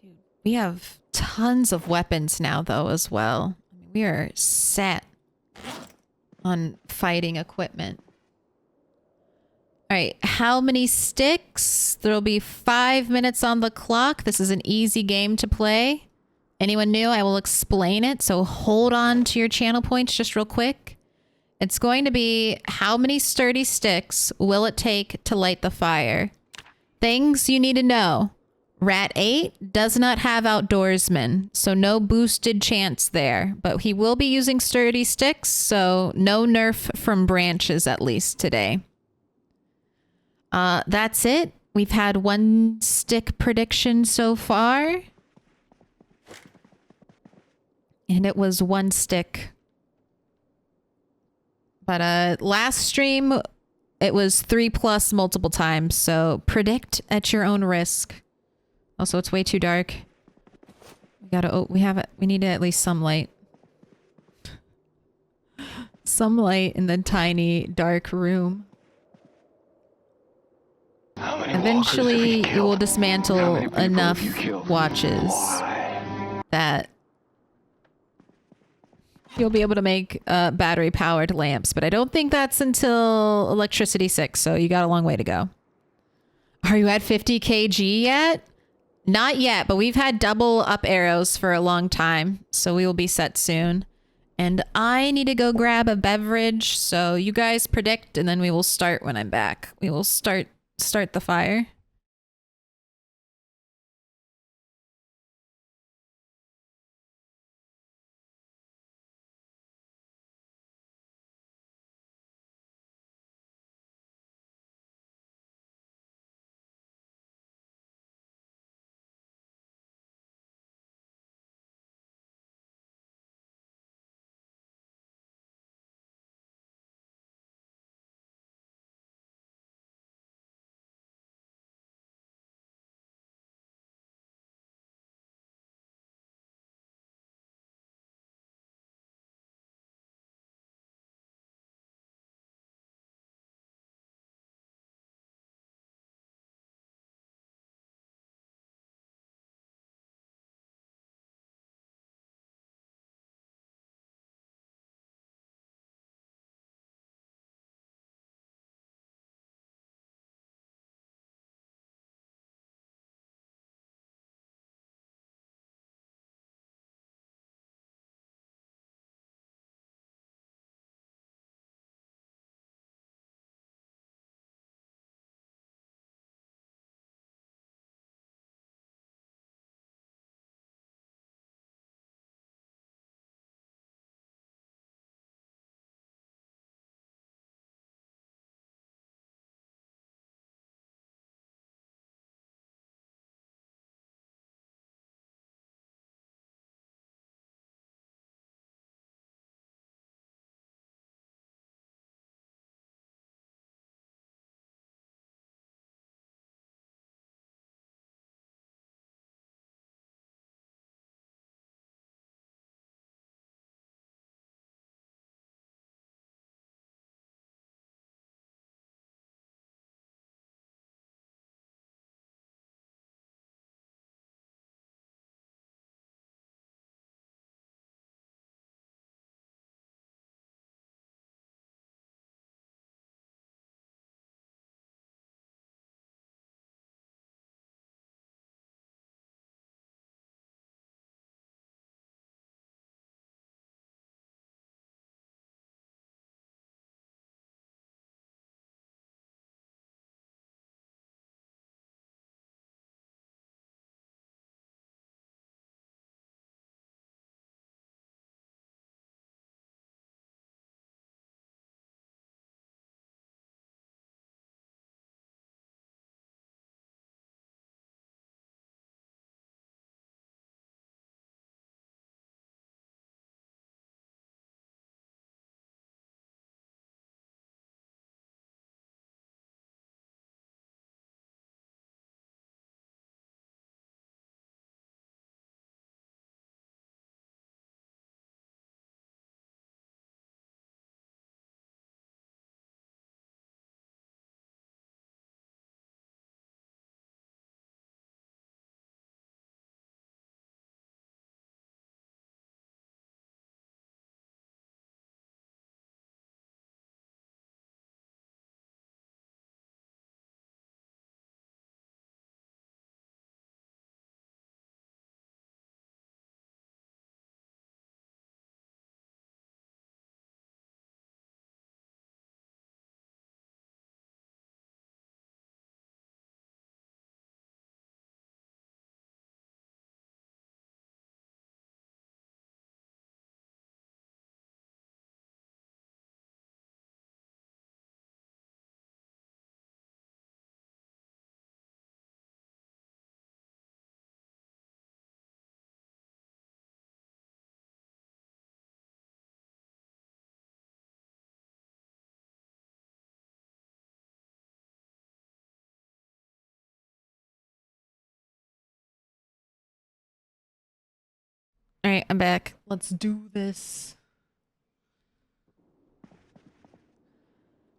Dude, we have tons of weapons now, though, as well. We are set on fighting equipment. All right, how many sticks? There'll be 5 minutes on the clock. This is an easy game to play. Anyone new? I will explain it, so hold on to your channel points just real quick. It's going to be how many sturdy sticks will it take to light the fire? Things you need to know. Rat 8 does not have outdoorsman, so no boosted chance there. But he will be using sturdy sticks, so no nerf from branches at least today. That's it. We've had 1 stick prediction so far. And it was 1 stick. But last stream it was 3+ multiple times, so predict at your own risk. Also, it's way too dark. We need at least some light. Some light in the tiny, dark room. Eventually, you will dismantle enough watches that you'll be able to make battery-powered lamps, but I don't think that's until Electricity 6, so you got a long way to go. Are you at 50 kg yet? Not yet, but we've had double up arrows for a long time, so we will be set soon. And I need to go grab a beverage, so you guys predict, and then we will start when I'm back. We will start the fire. All right, I'm back. Let's do this.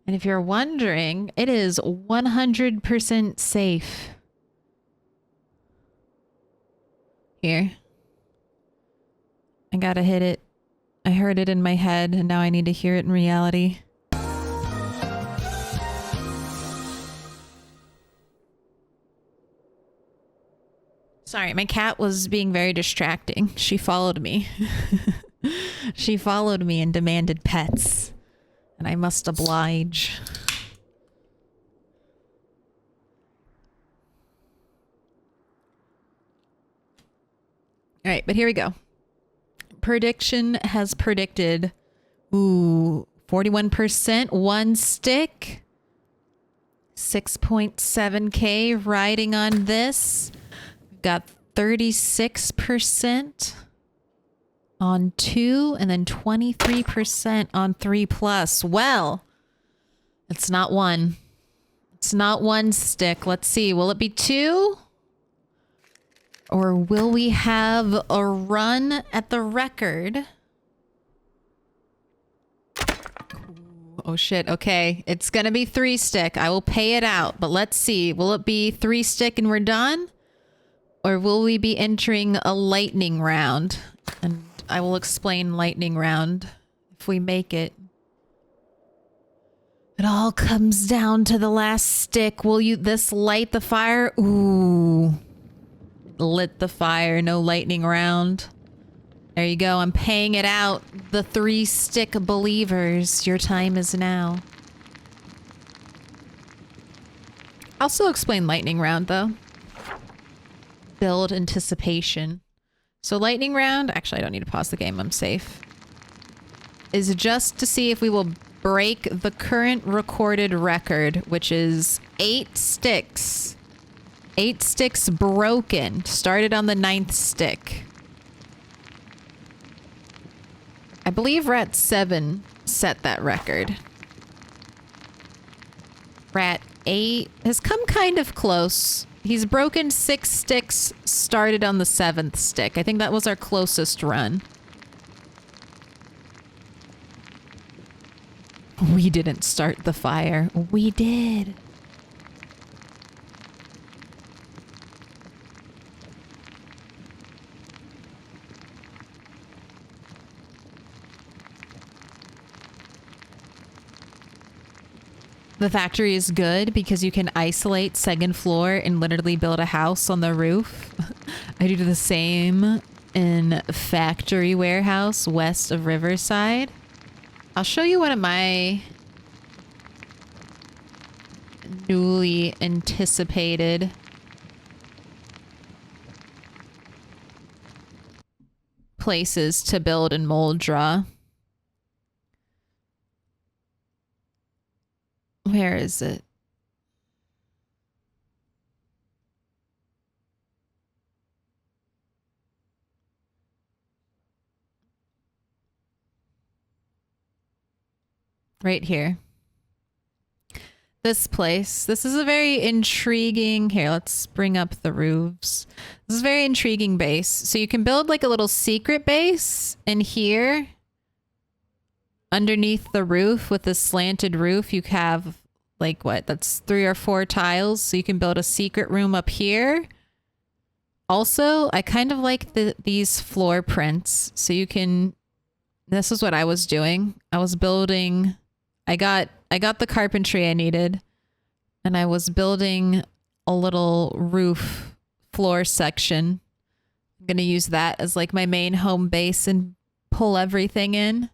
And if you're wondering, it is 100% safe. Here. I gotta hit it. I heard it in my head, and now I need to hear it in reality. Sorry, my cat was being very distracting. She followed me. She followed me and demanded pets. And I must oblige. All right, but here we go. Prediction has predicted, 41%, one stick. 6.7K riding on this. Got 36% on 2 and then 23% on 3+. Well, it's not one. It's not one stick. Let's see. Will it be 2? Or will we have a run at the record? Oh shit. Okay. It's going to be 3 stick. I will pay it out, but let's see. Will it be 3 stick and we're done? Or will we be entering a lightning round? And I will explain lightning round if we make it. It all comes down to the last stick. Will this light the fire? Ooh. Lit the fire. No lightning round. There you go. I'm paying it out. The 3 stick believers. Your time is now. I'll still explain lightning round though. Build anticipation. So lightning round, actually I don't need to pause the game, I'm safe, is just to see if we will break the current recorded record, which is 8 sticks. 8 sticks broken. Started on the 9th stick. I believe Rat 7 set that record. Rat 8 has come kind of close. He's broken 6 sticks, started on the 7th stick. I think that was our closest run. We didn't start the fire. We did. The factory is good because you can isolate second floor and literally build a house on the roof. I do the same in factory warehouse west of Riverside. I'll show you one of my newly anticipated places to build in Moldra. Where is it? Right here. This place. This is a very intriguing... Here, let's bring up the roofs. This is a very intriguing base. So you can build like a little secret base in here. Underneath the roof with this slanted roof, you have like what? That's 3 or 4 tiles. So you can build a secret room up here. Also, I kind of like these floor prints. So you can... This is what I was doing. I was building... I got the carpentry I needed. And I was building a little roof floor section. I'm going to use that as like my main home base and pull everything in.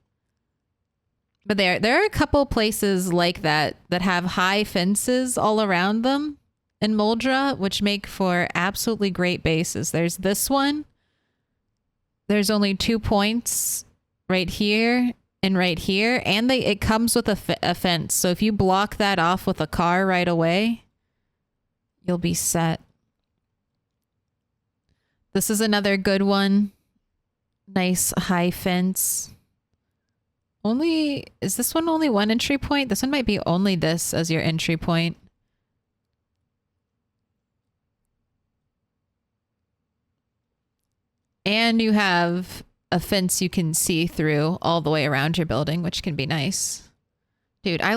But there are a couple places like that that have high fences all around them in Moldra, which make for absolutely great bases. There's this one. There's only 2 points right here and right here. And it comes with a fence. So if you block that off with a car right away, you'll be set. This is another good one. Nice high fence. Is this one only 1 entry point? This one might be only this as your entry point. And you have a fence you can see through all the way around your building, which can be nice. Dude, I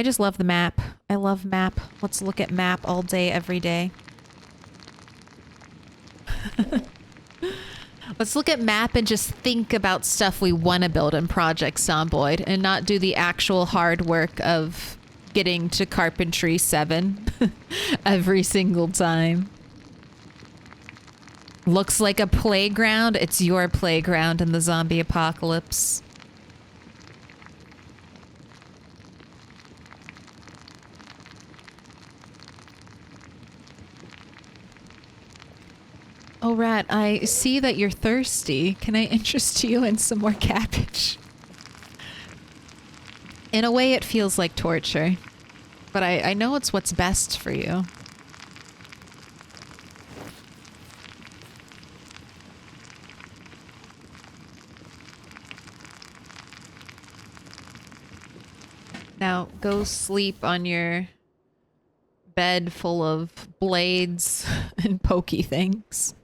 just love the map. I love map. Let's look at map all day, every day. Let's look at map and just think about stuff we want to build in Project Zomboid and not do the actual hard work of getting to Carpentry 7 every single time. Looks like a playground. It's your playground in the zombie apocalypse. Oh, Rat, I see that you're thirsty. Can I interest you in some more cabbage? In a way, it feels like torture. But I know it's what's best for you. Now, go sleep on your bed full of blades and pokey things.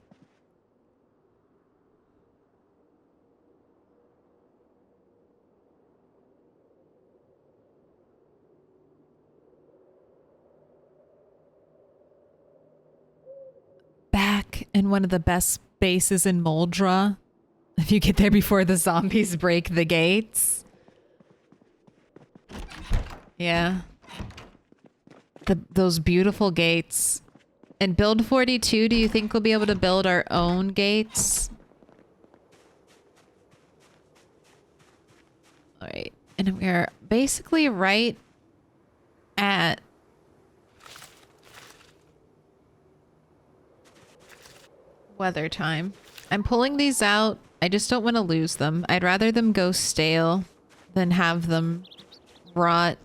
Back in one of the best bases in Moldra. If you get there before the zombies break the gates. Yeah. Those beautiful gates. In Build 42, do you think we'll be able to build our own gates? Alright. And we're basically right at... weather time. I'm pulling these out. I just don't want to lose them. I'd rather them go stale than have them rot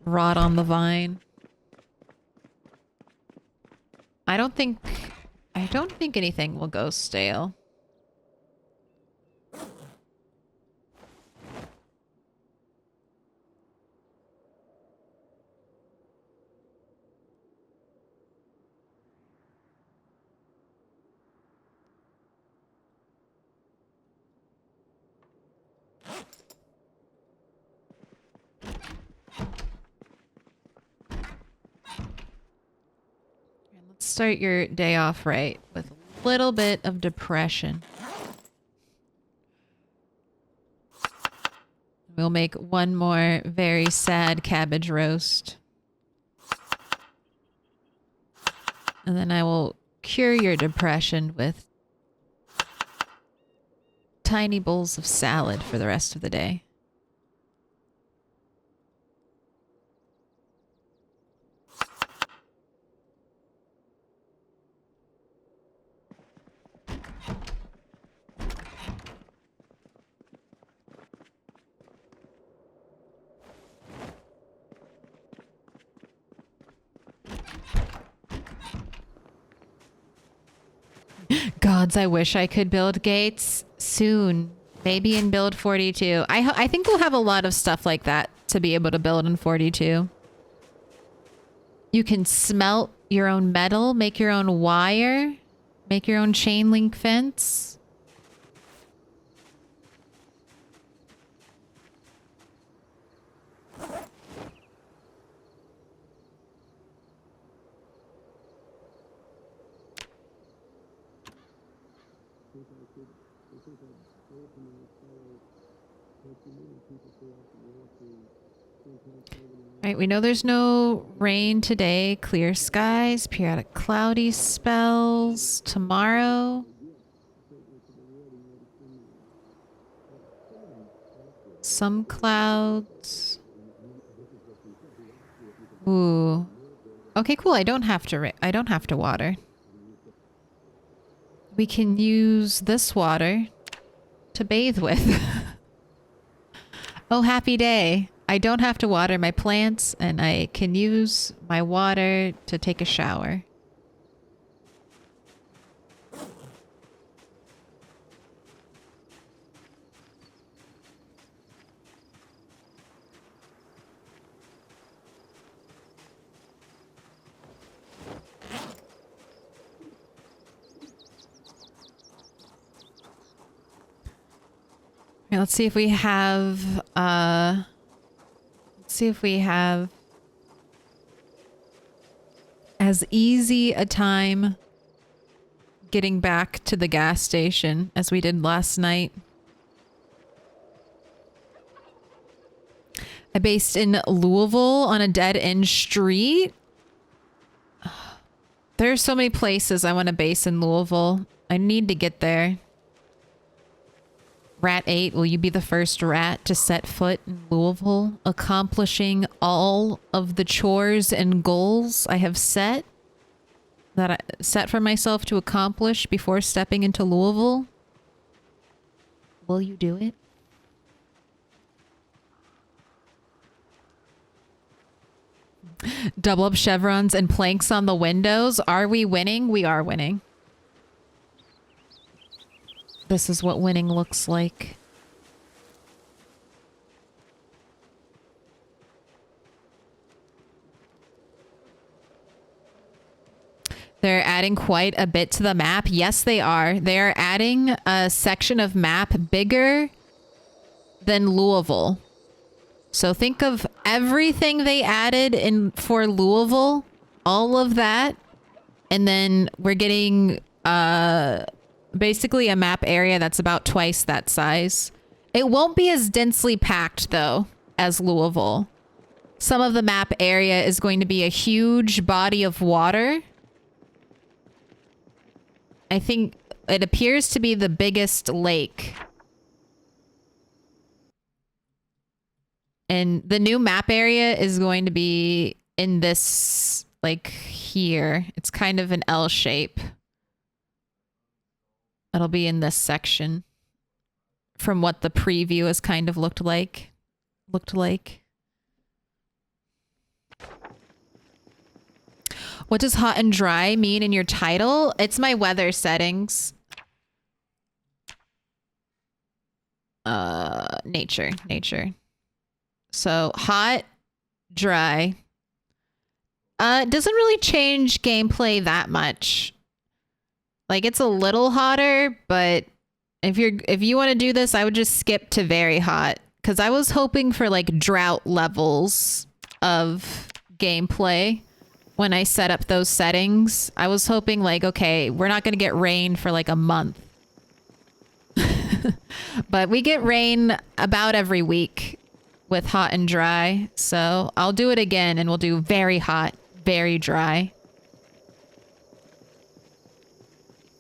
on the vine. I don't think anything will go stale. Start your day off right with a little bit of depression. We'll make one more very sad cabbage roast. And then I will cure your depression with tiny bowls of salad for the rest of the day. Gods, I wish I could build gates soon. Maybe in build 42. I think we'll have a lot of stuff like that to be able to build in 42. You can smelt your own metal, make your own wire, make your own chain link fence. Right, we know there's no rain today. Clear skies, periodic cloudy spells tomorrow. Some clouds. Ooh. Okay, cool. I don't have to water. We can use this water to bathe with. Oh, happy day. I don't have to water my plants, and I can use my water to take a shower. Okay, let's see if we have as easy a time getting back to the gas station as we did last night. I based in Louisville on a dead-end street. There are so many places I want to base in Louisville. I need to get there. Rat 8, will you be the first rat to set foot in Louisville, accomplishing all of the chores and goals I have set for myself to accomplish before stepping into Louisville? Will you do it? Double up chevrons and planks on the windows. Are we winning? We are winning. This is what winning looks like. They're adding quite a bit to the map. Yes, they are. They are adding a section of map bigger than Louisville. So think of everything they added in for Louisville, all of that, and then we're getting basically a map area that's about twice that size. It won't be as densely packed though as Louisville. Some of the map area is going to be a huge body of water. I think it appears to be the biggest lake. And the new map area is going to be in this, like here. It's kind of an L shape. It'll be in this section from what the preview has kind of looked like. What does hot and dry mean in your title? It's my weather settings. Nature. So hot, dry. It doesn't really change gameplay that much. Like it's a little hotter, but if you want to do this, I would just skip to very hot because I was hoping for like drought levels of gameplay when I set up those settings. I was hoping like, okay, we're not going to get rain for like a month. But we get rain about every week with hot and dry. So I'll do it again and we'll do very hot, very dry.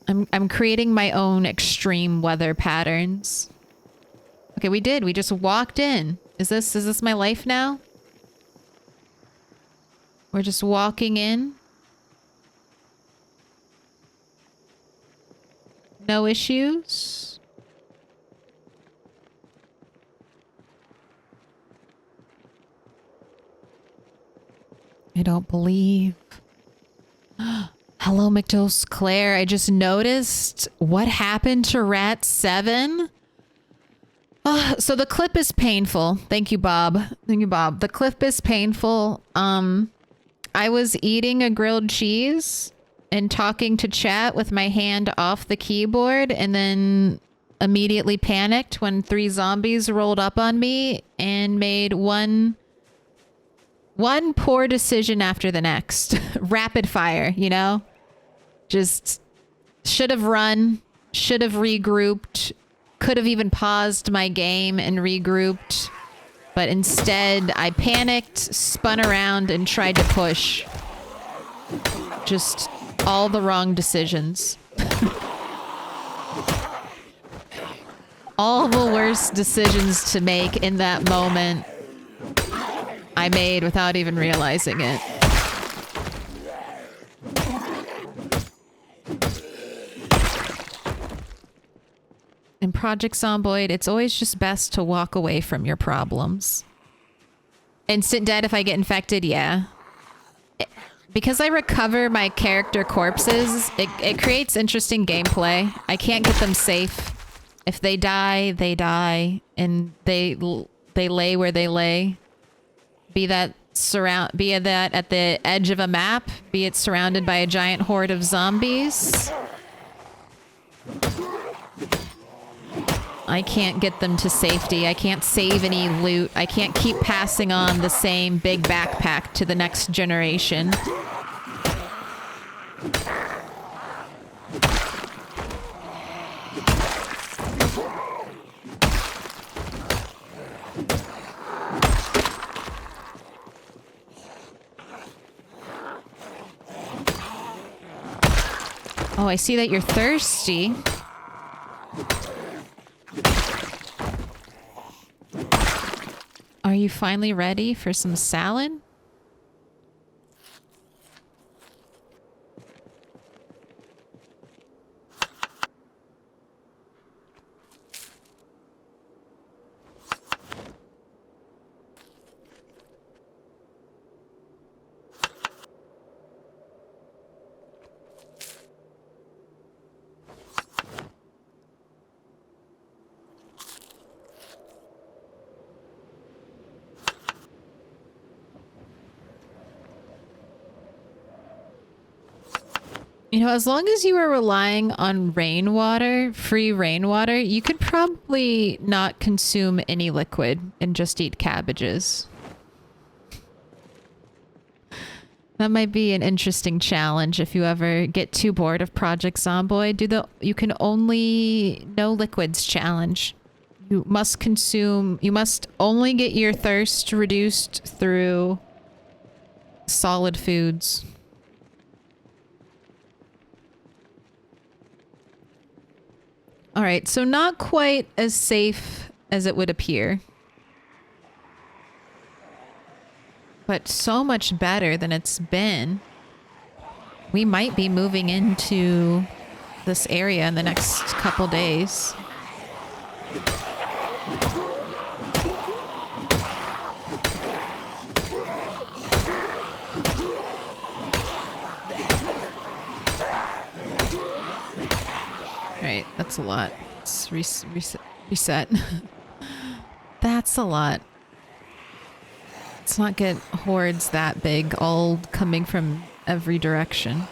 I'm creating my own extreme weather patterns. Okay, we did. We just walked in. Is this my life now? We're just walking in. No issues. I don't believe. Hello, Milquetoast Claire. I just noticed what happened to Rat 7. So the clip is painful. Thank you, Bob. The clip is painful. I was eating a grilled cheese and talking to chat with my hand off the keyboard and then immediately panicked when 3 zombies rolled up on me and made one poor decision after the next. Rapid fire, you know? Just should have run, should have regrouped, could have even paused my game and regrouped. But instead, I panicked, spun around, and tried to push. Just all the wrong decisions. All the worst decisions to make in that moment I made without even realizing it. In Project Zomboid, it's always just best to walk away from your problems. Instant dead if I get infected, yeah. Because I recover my character corpses, it creates interesting gameplay. I can't get them safe. If they die, they die. And they lay where they lay. Be that at the edge of a map, be it surrounded by a giant horde of zombies. I can't get them to safety. I can't save any loot. I can't keep passing on the same big backpack to the next generation. Oh, I see that you're thirsty. Are you finally ready for some salad? You know, as long as you were relying on rainwater, free rainwater, you could probably not consume any liquid and just eat cabbages. That might be an interesting challenge if you ever get too bored of Project Zomboid. Do the you can only no liquids challenge. You must only get your thirst reduced through solid foods. All right, so not quite as safe as it would appear. But so much better than it's been. We might be moving into this area in the next couple days. Right, that's a lot. Let's reset. That's a lot. Let's not get hordes that big, all coming from every direction.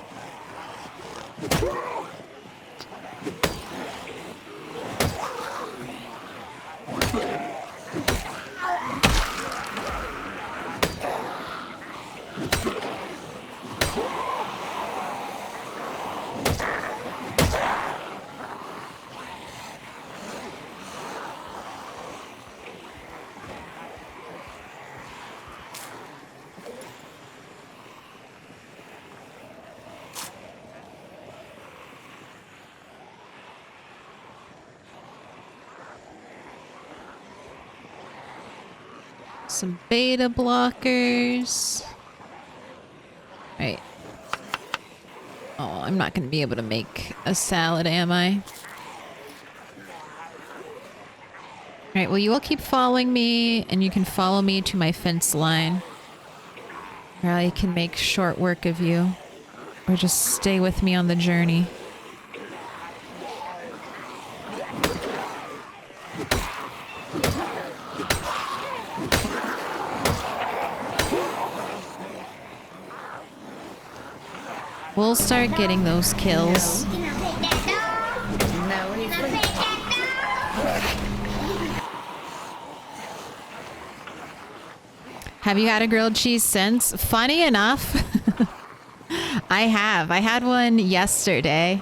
Some beta blockers. Right. Oh, I'm not going to be able to make a salad, am I? Alright, well, you all keep following me, and you can follow me to my fence line. Or I can make short work of you. Or just stay with me on the journey. We'll start getting those kills. Can I pet that dog? No, he's Can I pet that dog? Have you had a grilled cheese since? Funny enough, I have. I had one yesterday,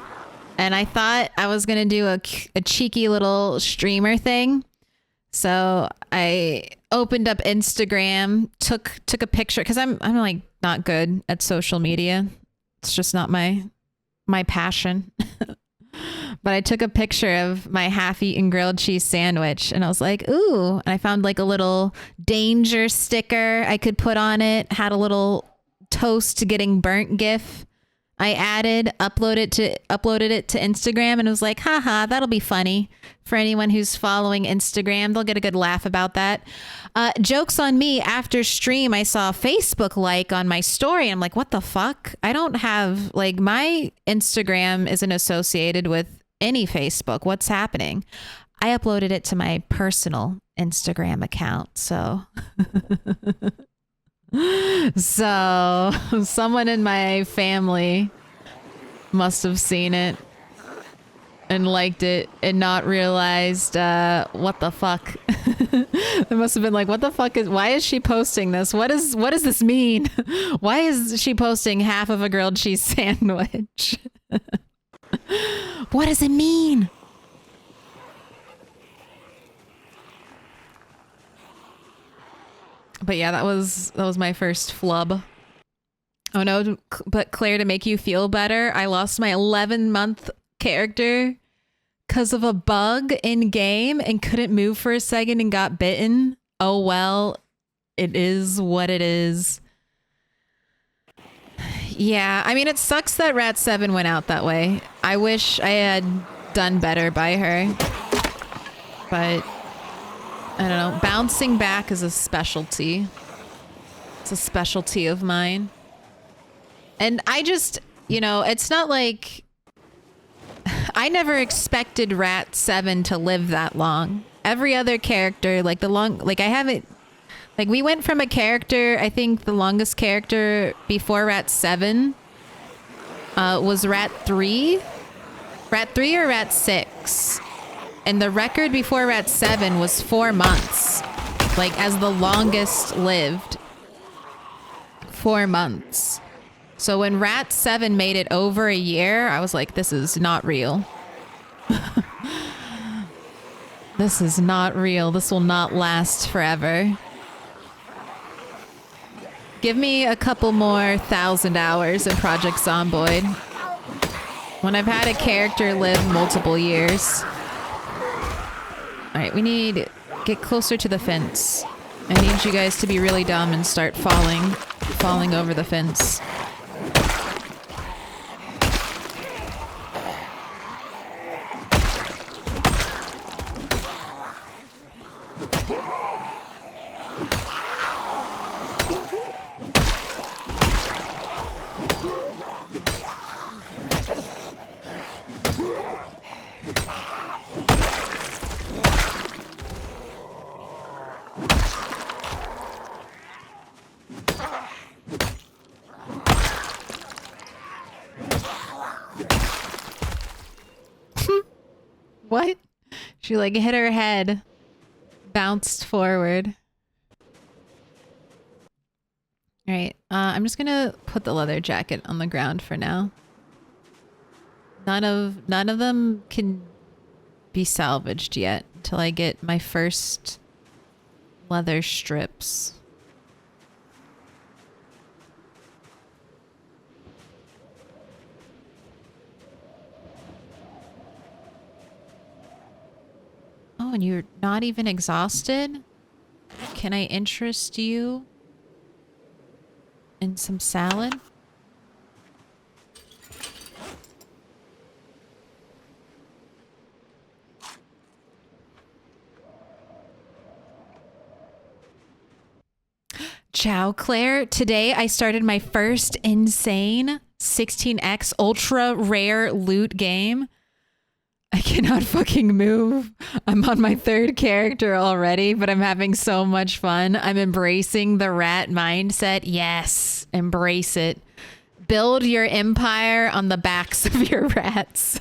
and I thought I was going to do a cheeky little streamer thing. So I opened up Instagram, took a picture, because I'm like not good at social media. It's just not my passion. But I took a picture of my half-eaten grilled cheese sandwich, and I was like, ooh. And I found like a little danger sticker I could put on it, had a little toast getting burnt gif I added, uploaded it to Instagram, and it was like, haha, that'll be funny for anyone who's following Instagram. They'll get a good laugh about that. Joke's on me. After stream, I saw a Facebook like on my story. I'm like, what the fuck? I don't have, like, my Instagram isn't associated with any Facebook. What's happening? I uploaded it to my personal Instagram account. So someone in my family must have seen it. and liked it and not realized what the fuck. It must have been like, what the fuck why is she posting this? What does this mean? Why is she posting half of a grilled cheese sandwich? What does it mean? But yeah, that was my first flub. Oh no, but Claire, to make you feel better, I lost my 11-month character because of a bug in game and couldn't move for a second and got bitten. Oh well, it is what it is. Yeah, I mean, it sucks that Rat 7 went out that way. I wish I had done better by her. But I don't know. Bouncing back is a specialty. It's a specialty of mine. And I just, you know, it's not like... I never expected Rat 7 to live that long. Every other character, like I haven't... Like, we went from a character, I think the longest character before Rat 7 was Rat 3. Rat 3 or Rat 6. And the record before Rat 7 was 4 months. Like, as the longest lived. 4 months. So when Rat 7 made it over a year, I was like, this is not real. This is not real. This will not last forever. Give me a couple more 1,000 hours in Project Zomboid. When I've had a character live multiple years. Alright, we need... Get closer to the fence. I need you guys to be really dumb and start falling over the fence. What? She like hit her head, bounced forward. All right, I'm just gonna put the leather jacket on the ground for now. None of them can be salvaged yet until I get my first leather strips. Oh, and you're not even exhausted? Can I interest you in some salad? Ciao, Claire. Today I started my first insane 16x ultra rare loot game. I cannot fucking move. I'm on my 3rd character already, but I'm having so much fun. I'm embracing the rat mindset. Yes, embrace it. Build your empire on the backs of your rats.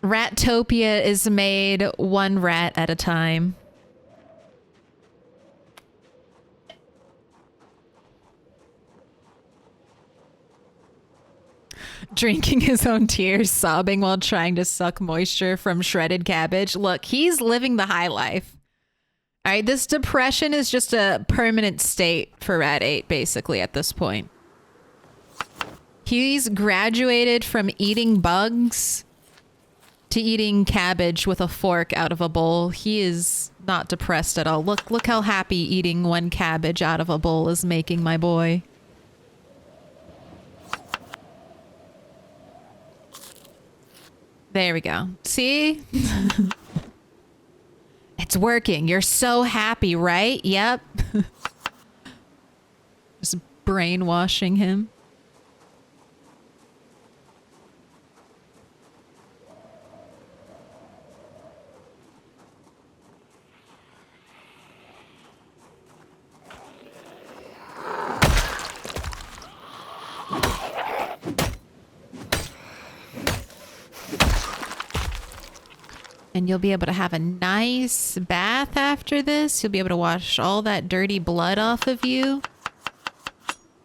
Rattopia is made one rat at a time. Drinking his own tears, sobbing while trying to suck moisture from shredded cabbage. Look, he's living the high life. All right, this depression is just a permanent state for Rat 8, basically, at this point. He's graduated from eating bugs to eating cabbage with a fork out of a bowl. He is not depressed at all. Look how happy eating one cabbage out of a bowl is making my boy. There we go. See? It's working. You're so happy, right? Yep. Just brainwashing him. And you'll be able to have a nice bath after this. You'll be able to wash all that dirty blood off of you.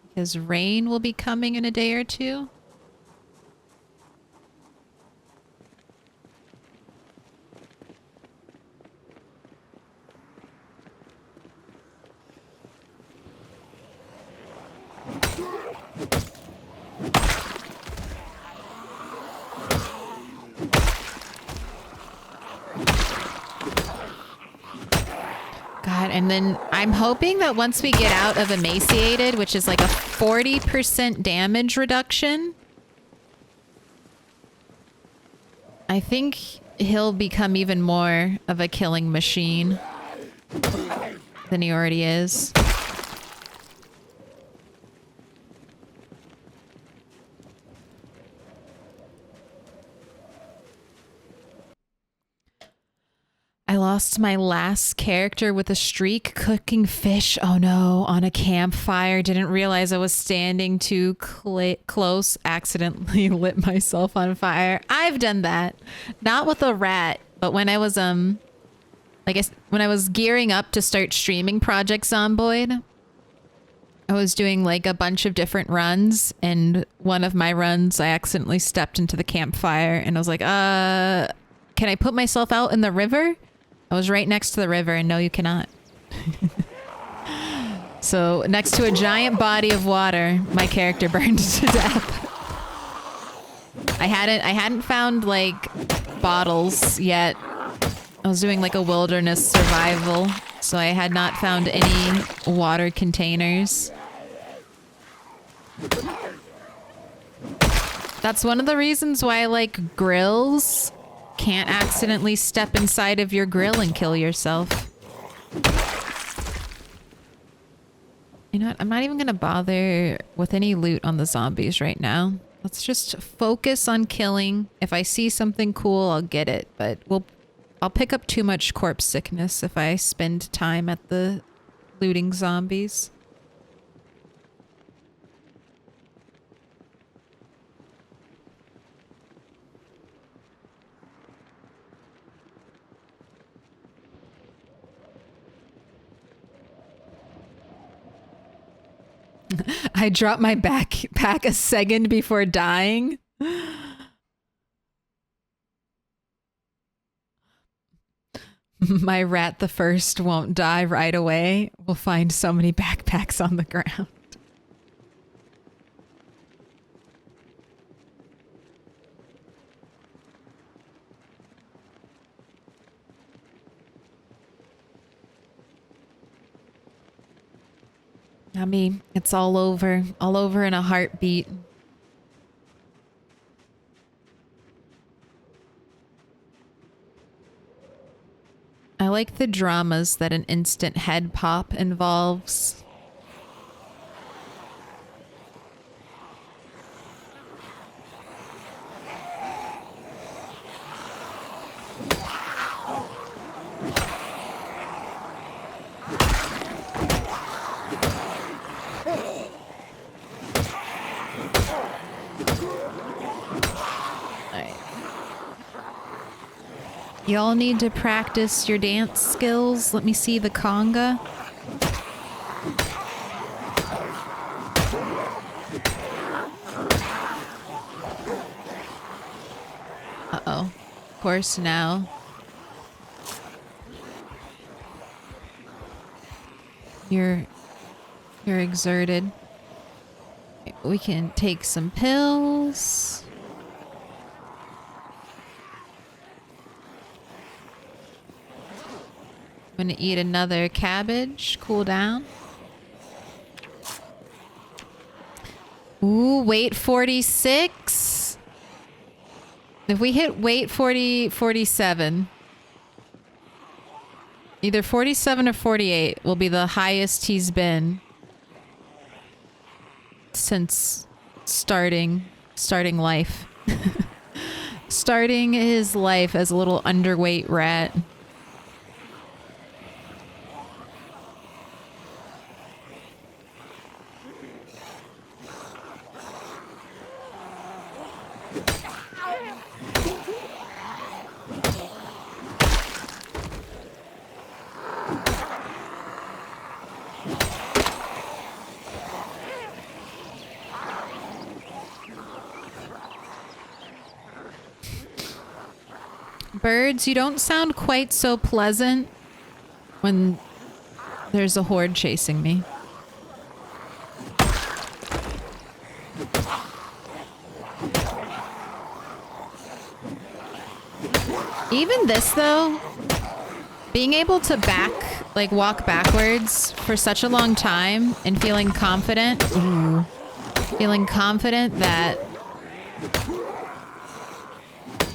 Because rain will be coming in a day or two. God, and then I'm hoping that once we get out of emaciated, which is like a 40% damage reduction, I think he'll become even more of a killing machine than he already is. I lost my last character with a streak cooking fish. Oh no, on a campfire. Didn't realize I was standing too close. Accidentally lit myself on fire. I've done that. Not with a rat, but when I was when I was gearing up to start streaming Project Zomboid, I was doing like a bunch of different runs, and one of my runs I accidentally stepped into the campfire and I was like, can I put myself out in the river? I was right next to the river, and no, you cannot. So next to a giant body of water, my character burned to death. I hadn't found like bottles yet. I was doing like a wilderness survival, so I had not found any water containers. That's one of the reasons why I like grills. Can't accidentally step inside of your grill and kill yourself. You know what? I'm not even gonna bother with any loot on the zombies right now. Let's just focus on killing. If I see something cool, I'll get it. But I'll pick up too much corpse sickness if I spend time at the looting zombies. I dropped my backpack a second before dying. My rat the first won't die right away. We'll find so many backpacks on the ground. Yummy. It's all over in a heartbeat. I like the dramas that an instant head pop involves. Y'all need to practice your dance skills. Let me see the conga. Uh-oh. Of course now. You're exerted. We can take some pills. I'm gonna eat another cabbage, cool down. Ooh, weight 46. If we hit weight 47, either 47 or 48 will be the highest he's been since starting life. Starting his life as a little underweight rat. Birds, you don't sound quite so pleasant when there's a horde chasing me. Even this, though, being able to walk backwards for such a long time and feeling confident that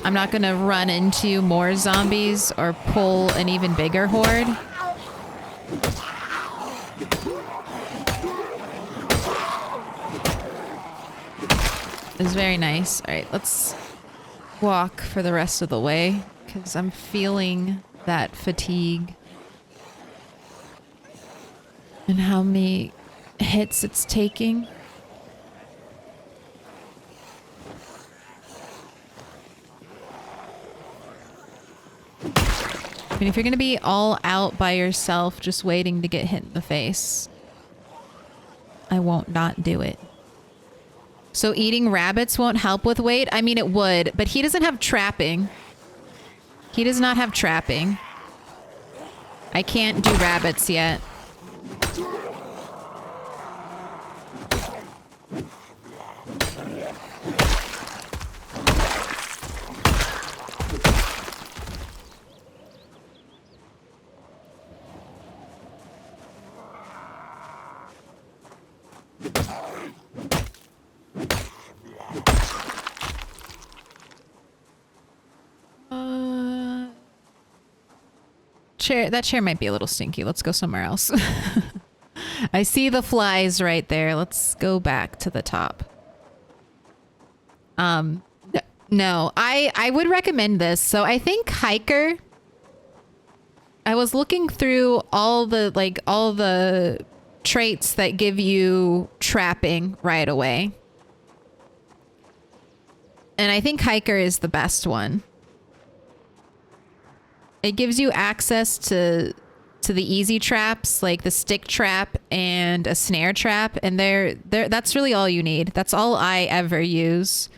I'm not gonna run into more zombies or pull an even bigger horde. Is very nice. All right, let's walk for the rest of the way because I'm feeling that fatigue and how many hits it's taking. I mean, if you're gonna be all out by yourself just waiting to get hit in the face, I won't not do it. So eating rabbits won't help with weight? I mean, it would, but he doesn't have trapping. He does not have trapping. I can't do rabbits yet. That chair might be a little stinky. Let's go somewhere else. I see the flies right there. Let's go back to the top. No, I would recommend this. So I think Hiker. I was looking through all the traits that give you trapping right away. And I think Hiker is the best one. It gives you access to the easy traps, like the stick trap and a snare trap, and that's really all you need. That's all I ever use,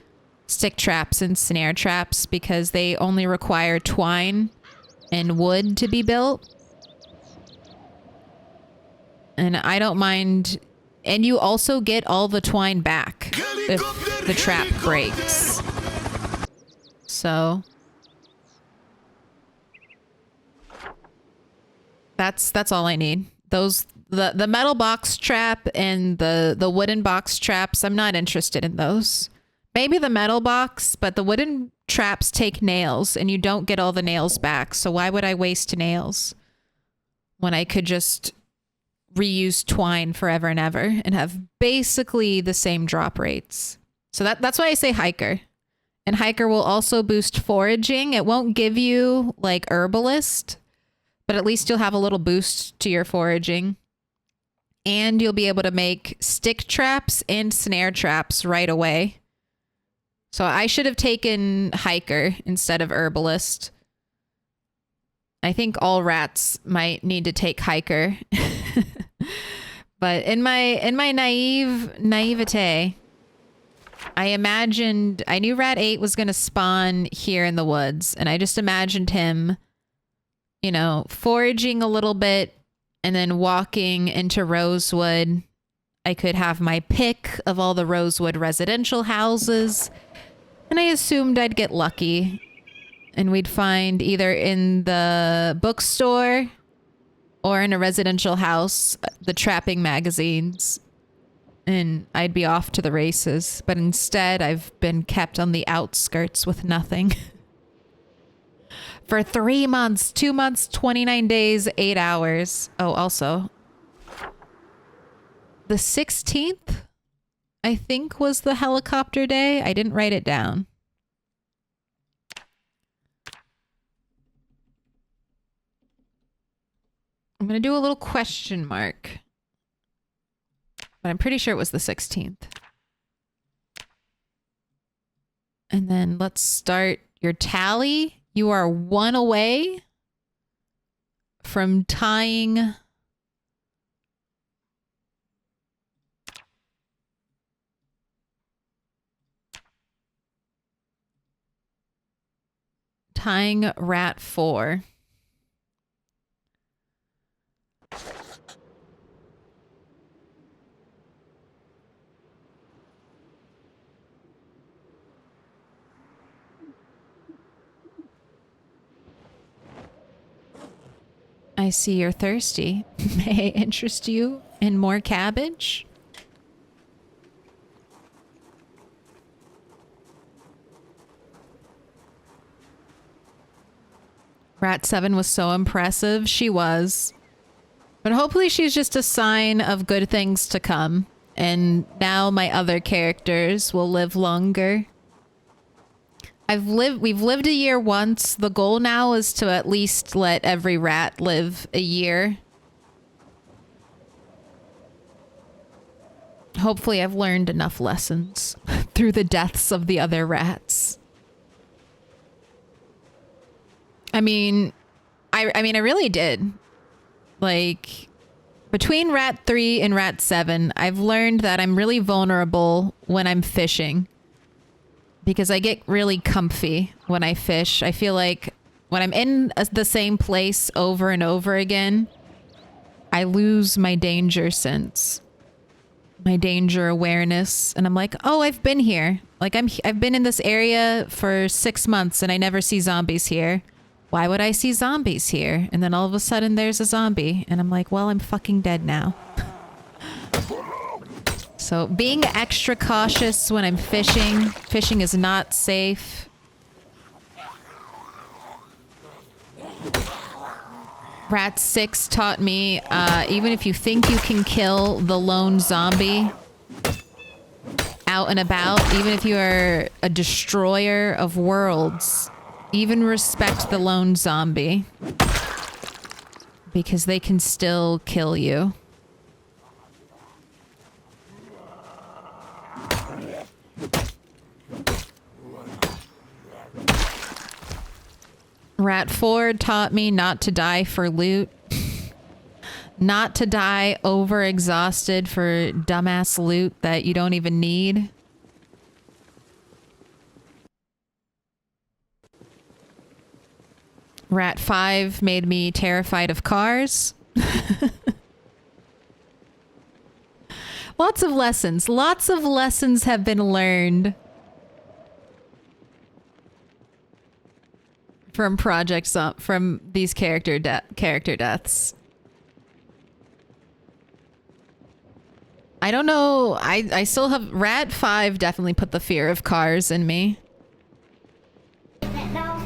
stick traps and snare traps, because they only require twine and wood to be built. And I don't mind, and you also get all the twine back if the trap breaks. So that's all I need. The metal box trap and the wooden box traps, I'm not interested in those. Maybe the metal box, but the wooden traps take nails and you don't get all the nails back. So why would I waste nails when I could just reuse twine forever and ever and have basically the same drop rates? So that's why I say Hiker. And Hiker will also boost foraging. It won't give you like Herbalist, but at least you'll have a little boost to your foraging. And you'll be able to make stick traps and snare traps right away. So I should have taken Hiker instead of Herbalist. I think all rats might need to take Hiker. But in my naivete, I knew Rat 8 was going to spawn here in the woods, and I just imagined him, you know, foraging a little bit and then walking into Rosewood. I could have my pick of all the Rosewood residential houses, and I assumed I'd get lucky and we'd find either in the bookstore or in a residential house the trapping magazines, and I'd be off to the races. But instead, I've been kept on the outskirts with nothing. For 3 months, 2 months, 29 days, 8 hours. Oh, also, the 16th, I think, was the helicopter day. I didn't write it down. I'm going to do a little question mark, but I'm pretty sure it was the 16th. And then let's start your tally. You are 1 away from tying Tying rat 4. I see you're thirsty. May I interest you in more cabbage? Rat 7 was so impressive. She was. But hopefully she's just a sign of good things to come. And now my other characters will live longer. We've lived a year once. The goal now is to at least let every rat live a year. Hopefully I've learned enough lessons through the deaths of the other rats. I mean, I really did. Like, between rat 3 and rat 7, I've learned that I'm really vulnerable when I'm fishing. Because I get really comfy when I fish. I feel like when I'm in the same place over and over again, I lose my danger sense, my danger awareness. And I'm like, oh, I've been here. Like I've been in this area for 6 months and I never see zombies here. Why would I see zombies here? And then all of a sudden there's a zombie and I'm like, well, I'm fucking dead now. So being extra cautious when I'm fishing. Fishing is not safe. Rat 6 taught me, even if you think you can kill the lone zombie out and about, even if you are a destroyer of worlds, even respect the lone zombie. Because they can still kill you. Rat 4 taught me not to die for loot. Not to die overexhausted for dumbass loot that you don't even need. Rat 5 made me terrified of cars. Lots of lessons. Lots of lessons have been learned from from these character deaths. I don't know. I still have Rat 5 definitely put the fear of cars in me. Pet that dog?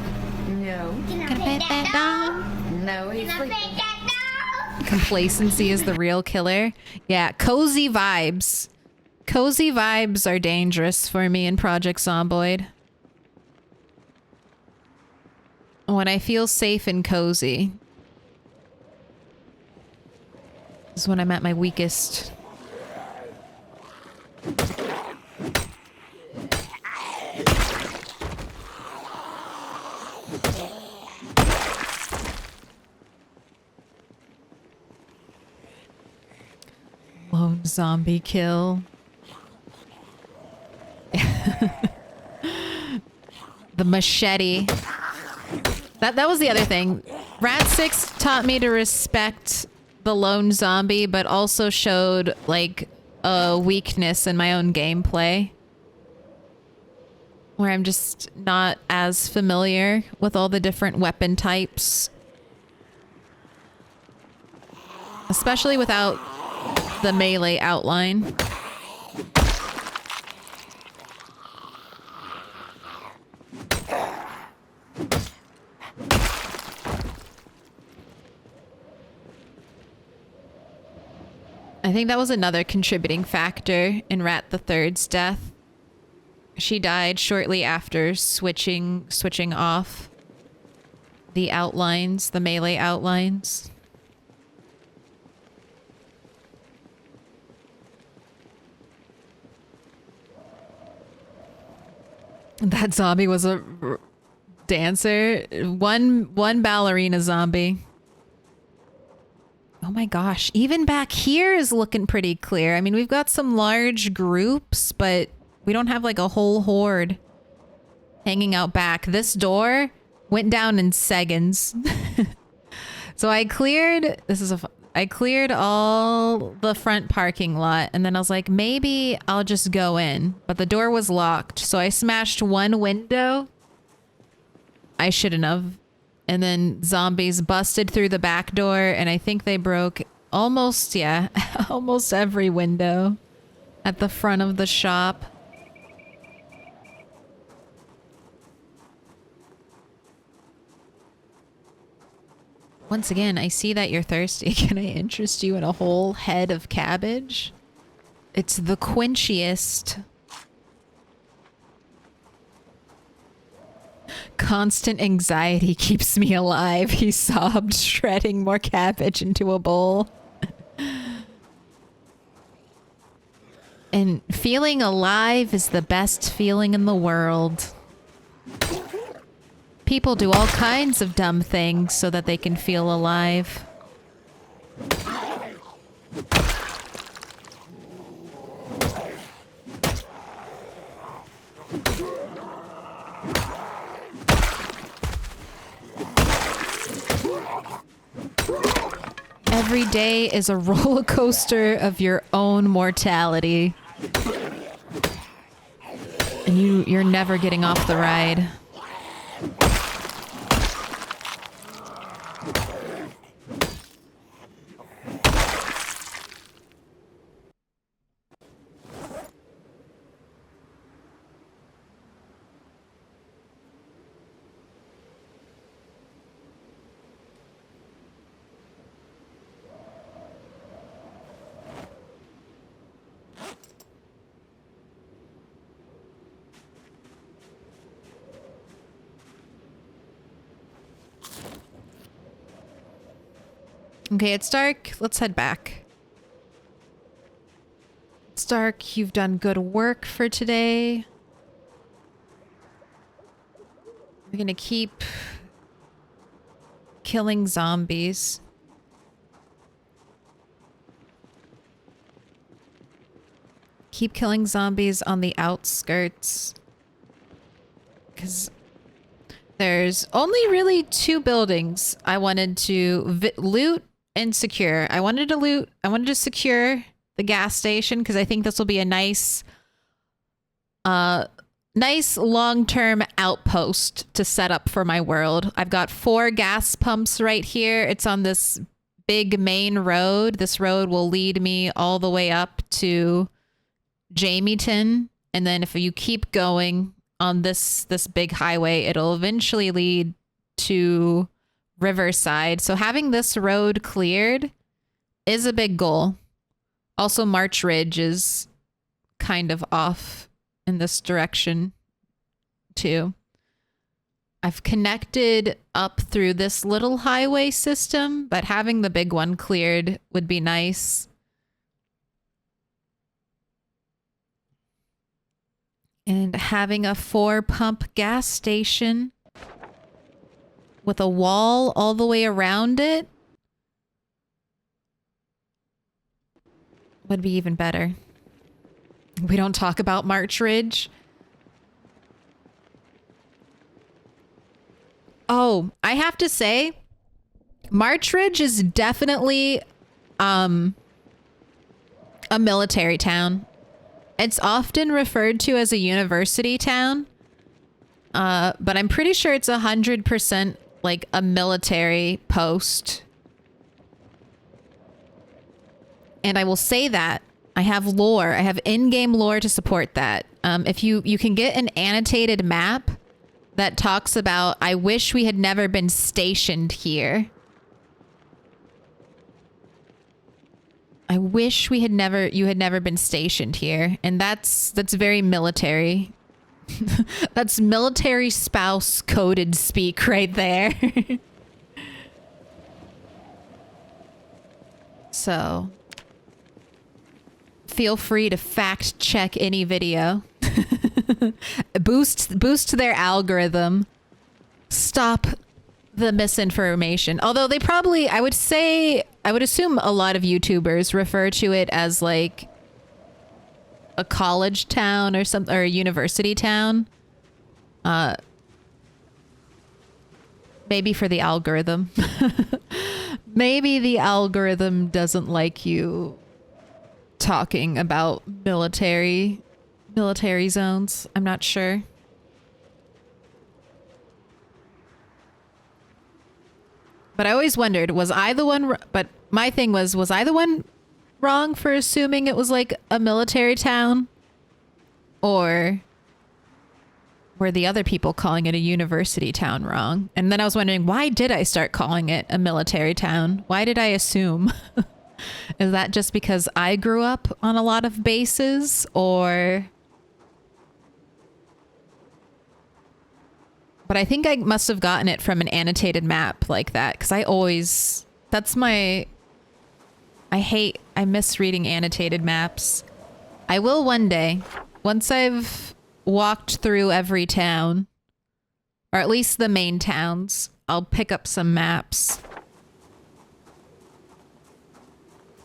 No. Can I Can I pet that dog? No, he's Can I sleeping. pet that dog? Complacency is the real killer. Yeah, cozy vibes. Cozy vibes are dangerous for me in Project Zomboid. When I feel safe and cozy is when I'm at my weakest. Lone zombie kill. The machete. That was the other thing. Rat 6 taught me to respect the lone zombie, but also showed like a weakness in my own gameplay. Where I'm just not as familiar with all the different weapon types. Especially without the melee outline. I think that was another contributing factor in Rat the Third's death. She died shortly after switching off the outlines, the melee outlines. That zombie was a dancer. One ballerina zombie. Oh my gosh. Even back here is looking pretty clear. I mean, we've got some large groups, but we don't have like a whole horde hanging out back. This door Went down in seconds. So I cleared, I cleared all the front parking lot, and then I was like, maybe I'll just go in. But the door was locked, so I smashed one window. I shouldn't have. And then zombies busted through the back door, and I think they broke almost, yeah, almost every window at the front of the shop. Once again, I see that you're thirsty. Can I interest you in a whole head of cabbage? It's the quenchiest. Constant anxiety keeps me alive, he sobbed, shredding more cabbage into a bowl. And feeling alive is the best feeling in the world. People do all kinds of dumb things so that they can feel alive. Every day is a roller coaster of your own mortality. And you're never getting off the ride. Okay, it's dark. Let's head back. It's dark. You've done good work for today. We're gonna keep killing zombies. Keep killing zombies on the outskirts. Because there's only really 2 buildings I wanted to loot and secure. I wanted to secure the gas station because I think this will be a nice long-term outpost to set up for my world. I've got 4 gas pumps right here. It's on this big main road. This road will lead me all the way up to Jamieton, and then if you keep going on this big highway, it'll eventually lead to Riverside. So having this road cleared is a big goal. Also, March Ridge is kind of off in this direction too. I've connected up through this little highway system, but having the big one cleared would be nice. And having a 4-pump gas station with a wall all the way around it would be even better. We don't talk about March Ridge. Oh, I have to say, March Ridge is definitely a military town. It's often referred to as a university town, but I'm pretty sure it's 100% like a military post. And I will say that I have lore. I have in-game lore to support that. If you can get an annotated map that talks about, I wish we had never been stationed here. I wish you had never been stationed here. And that's very military. That's military spouse coded speak right there. So feel free to fact check any video. Boost their algorithm. Stop the misinformation. Although they probably, I would assume a lot of YouTubers refer to it as like a college town or a university town. Maybe for the algorithm. Maybe the algorithm doesn't like you talking about military zones. I'm not sure. But I always wondered, was I the one... But my thing was I the one wrong for assuming it was like a military town? Or were the other people calling it a university town wrong? And then I was wondering, why did I start calling it a military town? Why did I assume? Is that just because I grew up on a lot of bases, or... But I think I must have gotten it from an annotated map like that, because I always... That's my... I miss reading annotated maps. I will one day, once I've walked through every town, or at least the main towns, I'll pick up some maps.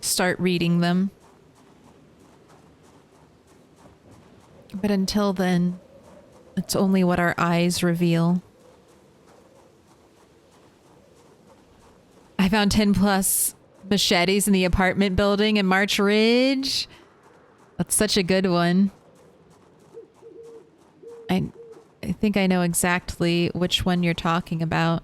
Start reading them. But until then, it's only what our eyes reveal. I found 10 plus machetes in the apartment building in March Ridge. That's such a good one. I think I know exactly which one you're talking about.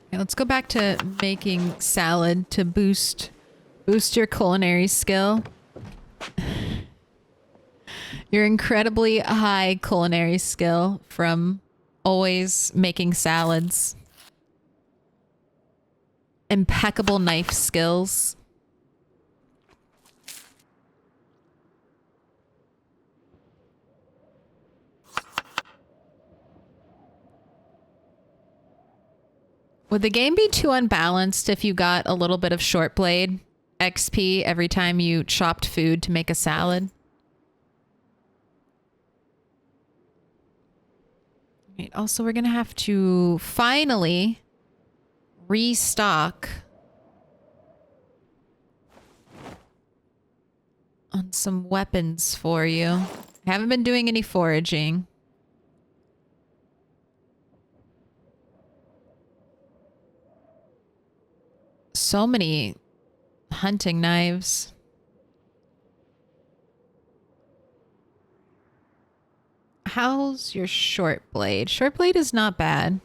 Okay, let's go back to making salad to boost your culinary skill. Your incredibly high culinary skill from always making salads. Impeccable knife skills. Would the game be too unbalanced if you got a little bit of short blade XP every time you chopped food to make a salad? Right, also, we're gonna have to finally restock on some weapons for you. I haven't been doing any foraging. So many hunting knives. How's your short blade? Short blade is not bad.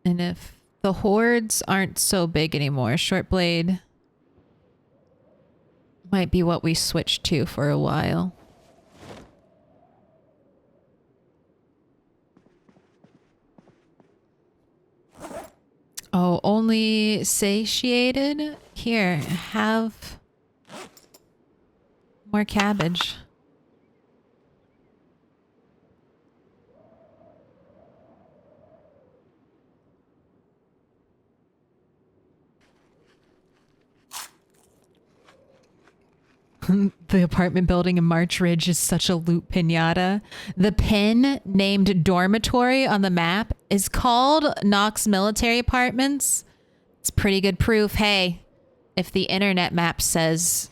And if the hordes aren't so big anymore, short blade might be what we switch to for a while. Oh, only satiated? Here, have more cabbage. The apartment building in March Ridge is such a loot pinata. The pin named dormitory on the map is called Knox Military Apartments. It's pretty good proof. Hey, if the internet map says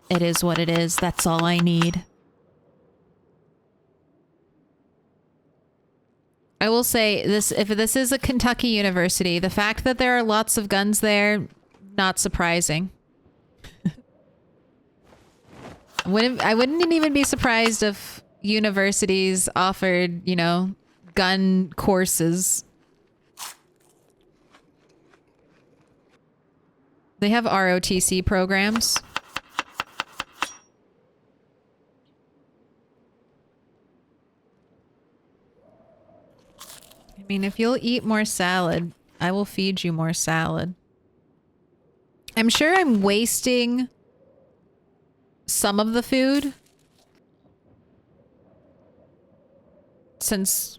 it is what it is, that's all I need. I will say this, if this is a Kentucky university, the fact that there are lots of guns there, not surprising. I wouldn't even be surprised if universities offered, you know, gun courses. They have ROTC programs. I mean, if you'll eat more salad, I will feed you more salad. I'm sure I'm wasting some of the food, since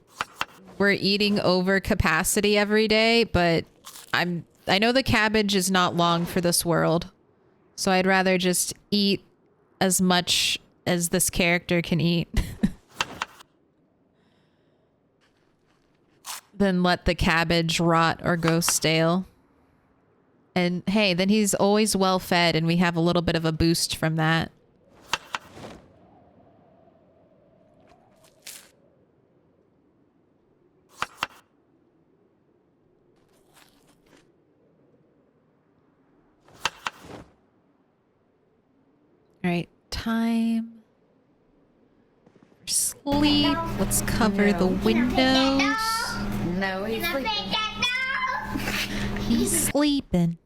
we're eating over capacity every day, but I know the cabbage is not long for this world, so I'd rather just eat as much as this character can eat. than let the cabbage rot or go stale. And hey, then he's always well fed and we have a little bit of a boost from that. All right, time for sleep. Let's cover the windows. No, he's Can I sleeping. pet that dog? He's sleeping.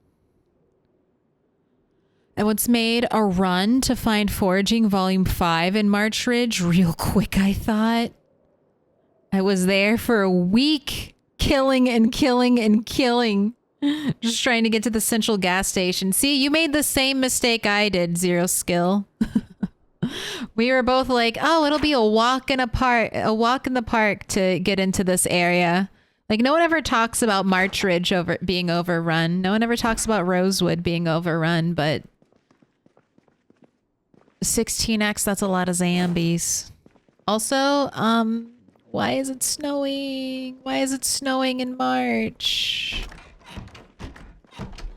I once made a run to find Foraging Volume 5 in March Ridge real quick, I thought. I was there for a week, killing and killing and killing. Just trying to get to the central gas station. See, you made the same mistake I did, Zero Skill. We were both like, oh, it'll be a walk in the park to get into this area. Like, no one ever talks about March Ridge being overrun. No one ever talks about Rosewood being overrun, but 16x, that's a lot of zombies. Also, why is it snowing? Why is it snowing in March?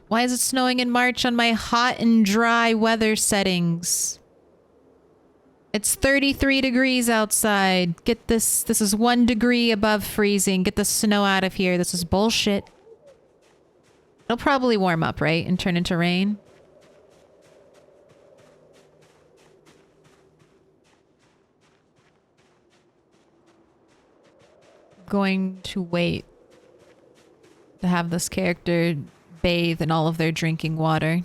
Why is it snowing in March on my hot and dry weather settings? It's 33 degrees outside. Get this. This is 1 degree above freezing. Get the snow out of here. This is bullshit. It'll probably warm up, right? And turn into rain. Going to wait to have this character bathe in all of their drinking water.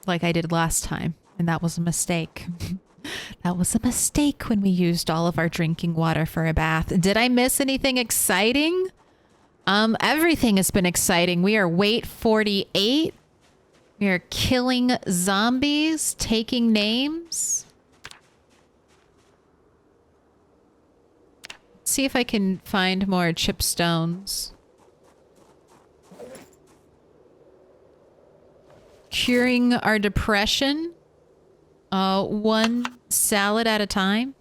Like I did last time, and that was a mistake. That was a mistake when we used all of our drinking water for a bath. Did I miss anything exciting? Everything has been exciting. We are weight 48. We are killing zombies, taking names. Let's see if I can find more chipstones. Curing our depression. 1 salad at a time.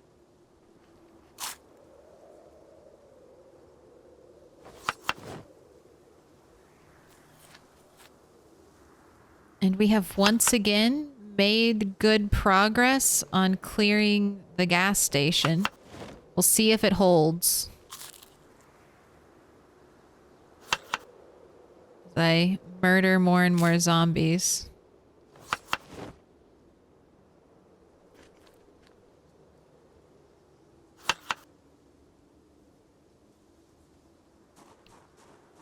And we have once again made good progress on clearing the gas station. We'll see if it holds. As I murder more and more zombies.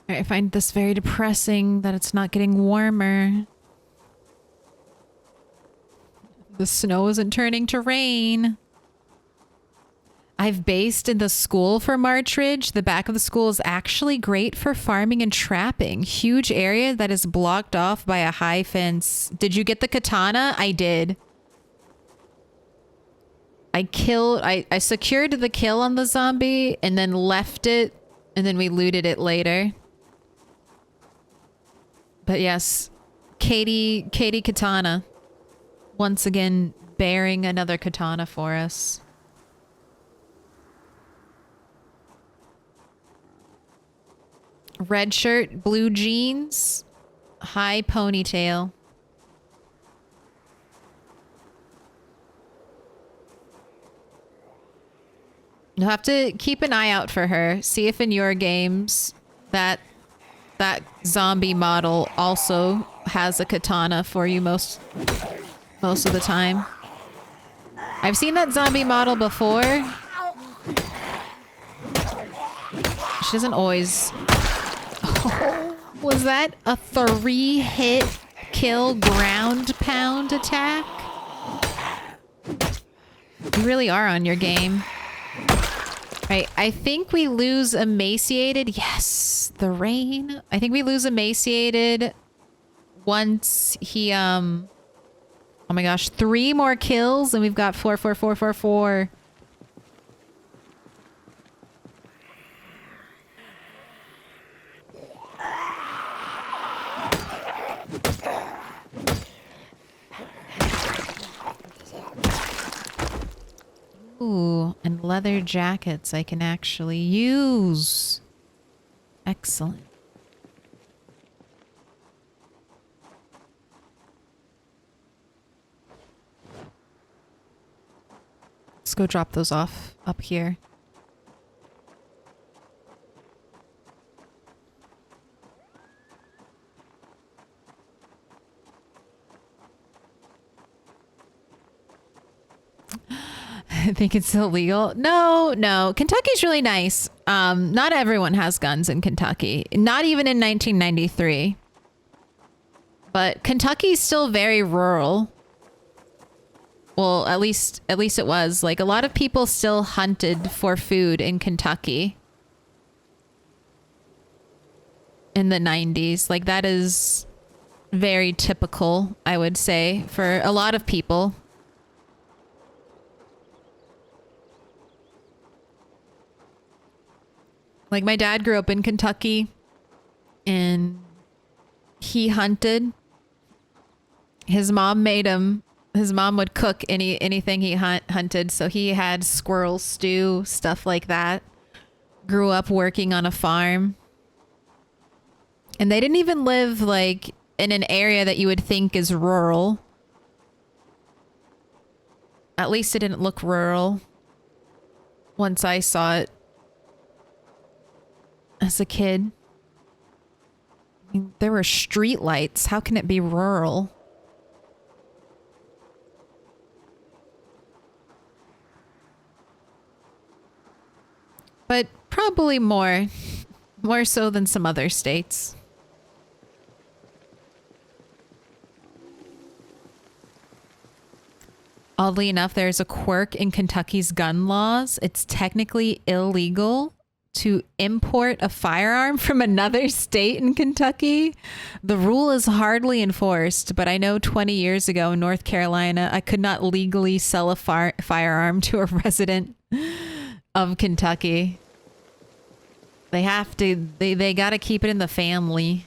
I find this very depressing that it's not getting warmer. The snow isn't turning to rain. I've based in the school for March Ridge. The back of the school is actually great for farming and trapping. Huge area that is blocked off by a high fence. Did you get the katana? I did. I secured the kill on the zombie and then left it, and then we looted it later. But yes, Katie Katana. Once again, bearing another katana for us. Red shirt, blue jeans, high ponytail. You'll have to keep an eye out for her. See if in your games that zombie model also has a katana for you most of the time. I've seen that zombie model before. She doesn't always... Oh, was that a 3-hit kill ground pound attack? You really are on your game. Right, I think we lose emaciated. Yes, the rain. I think we lose emaciated once he, oh my gosh, 3 more kills and we've got 4. Ooh, and leather jackets I can actually use. Excellent. Let's go drop those off up here. I think it's illegal. No. Kentucky's really nice. Not everyone has guns in Kentucky. Not even in 1993. But Kentucky's still very rural. Well, at least it was. Like, a lot of people still hunted for food in Kentucky in the 90s. Like, that is very typical, I would say, for a lot of people. Like, my dad grew up in Kentucky and he hunted. His mom would cook anything he hunted. So he had squirrel stew, stuff like that. Grew up working on a farm. And they didn't even live like in an area that you would think is rural. At least it didn't look rural once I saw it as a kid. I mean, there were street lights. How can it be rural? But probably more so than some other states. Oddly enough, there's a quirk in Kentucky's gun laws. It's technically illegal to import a firearm from another state in Kentucky. The rule is hardly enforced, but I know 20 years ago in North Carolina, I could not legally sell a firearm to a resident of Kentucky. They have to, they got to keep it in the family.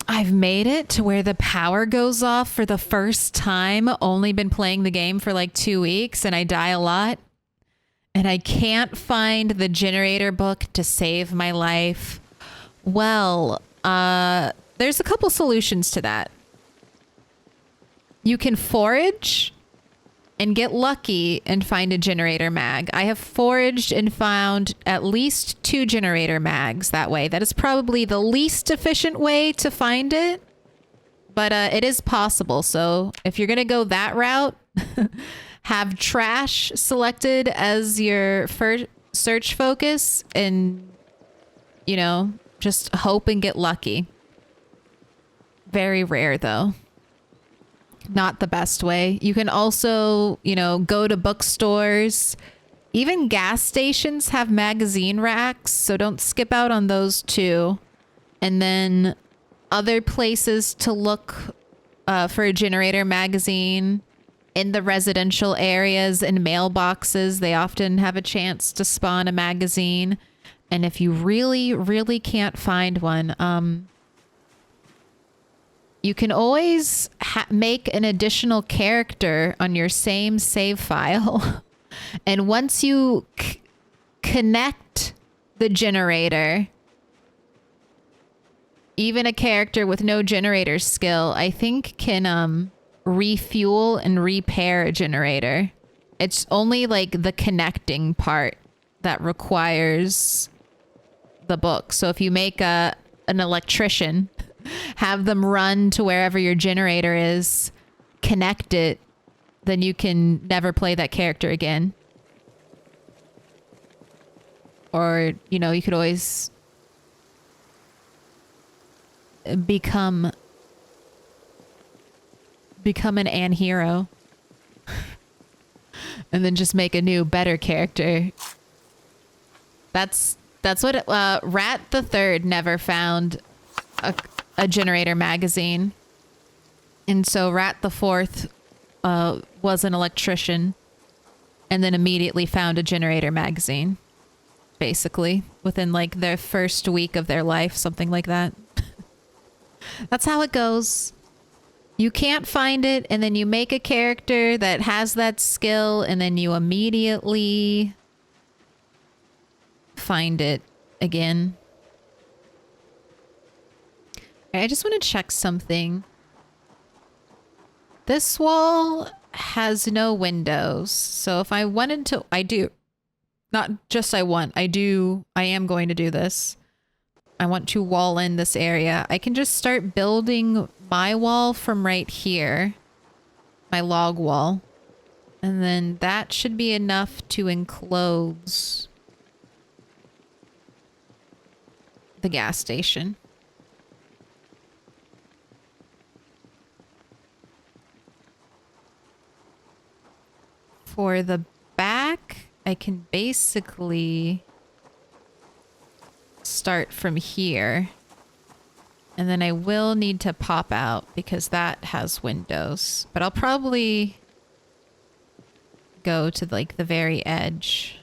I've made it to where the power goes off for the first time. Only been playing the game for like 2 weeks and I die a lot. And I can't find the generator book to save my life. Well, there's a couple solutions to that. You can forage and get lucky and find a generator mag. I have foraged and found at least 2 generator mags that way. That is probably the least efficient way to find it, but it is possible. So if you're going to go that route, have trash selected as your first search focus and, you know, just hope and get lucky. Very rare though. Not the best way. You can also, you know, go to bookstores. Even gas stations have magazine racks, so don't skip out on those too. And then other places to look for a generator magazine in the residential areas and mailboxes. They often have a chance to spawn a magazine. And if you really, really can't find one, you can always make an additional character on your same save file. And once you connect the generator, even a character with no generator skill, I think can refuel and repair a generator. It's only like the connecting part that requires the book. So if you make an electrician, have them run to wherever your generator is, connect it, then you can never play that character again. Or, you know, you could always become an Ann hero and then just make a new, better character. That's what Rat the Third never found a generator magazine, and so Rat the Fourth was an electrician and then immediately found a generator magazine, basically within like their first week of their life, something like that. That's how it goes. You can't find it, and then you make a character that has that skill, and then you immediately find it again. I just want to check something. This wall has no windows, so if I wanted to, I do. Not just I am going to do this. I want to wall in this area. I can just start building my wall from right here. My log wall. And then that should be enough to enclose the gas station. For the back, I can basically start from here. And then I will need to pop out because that has windows. But I'll probably go to like the very edge.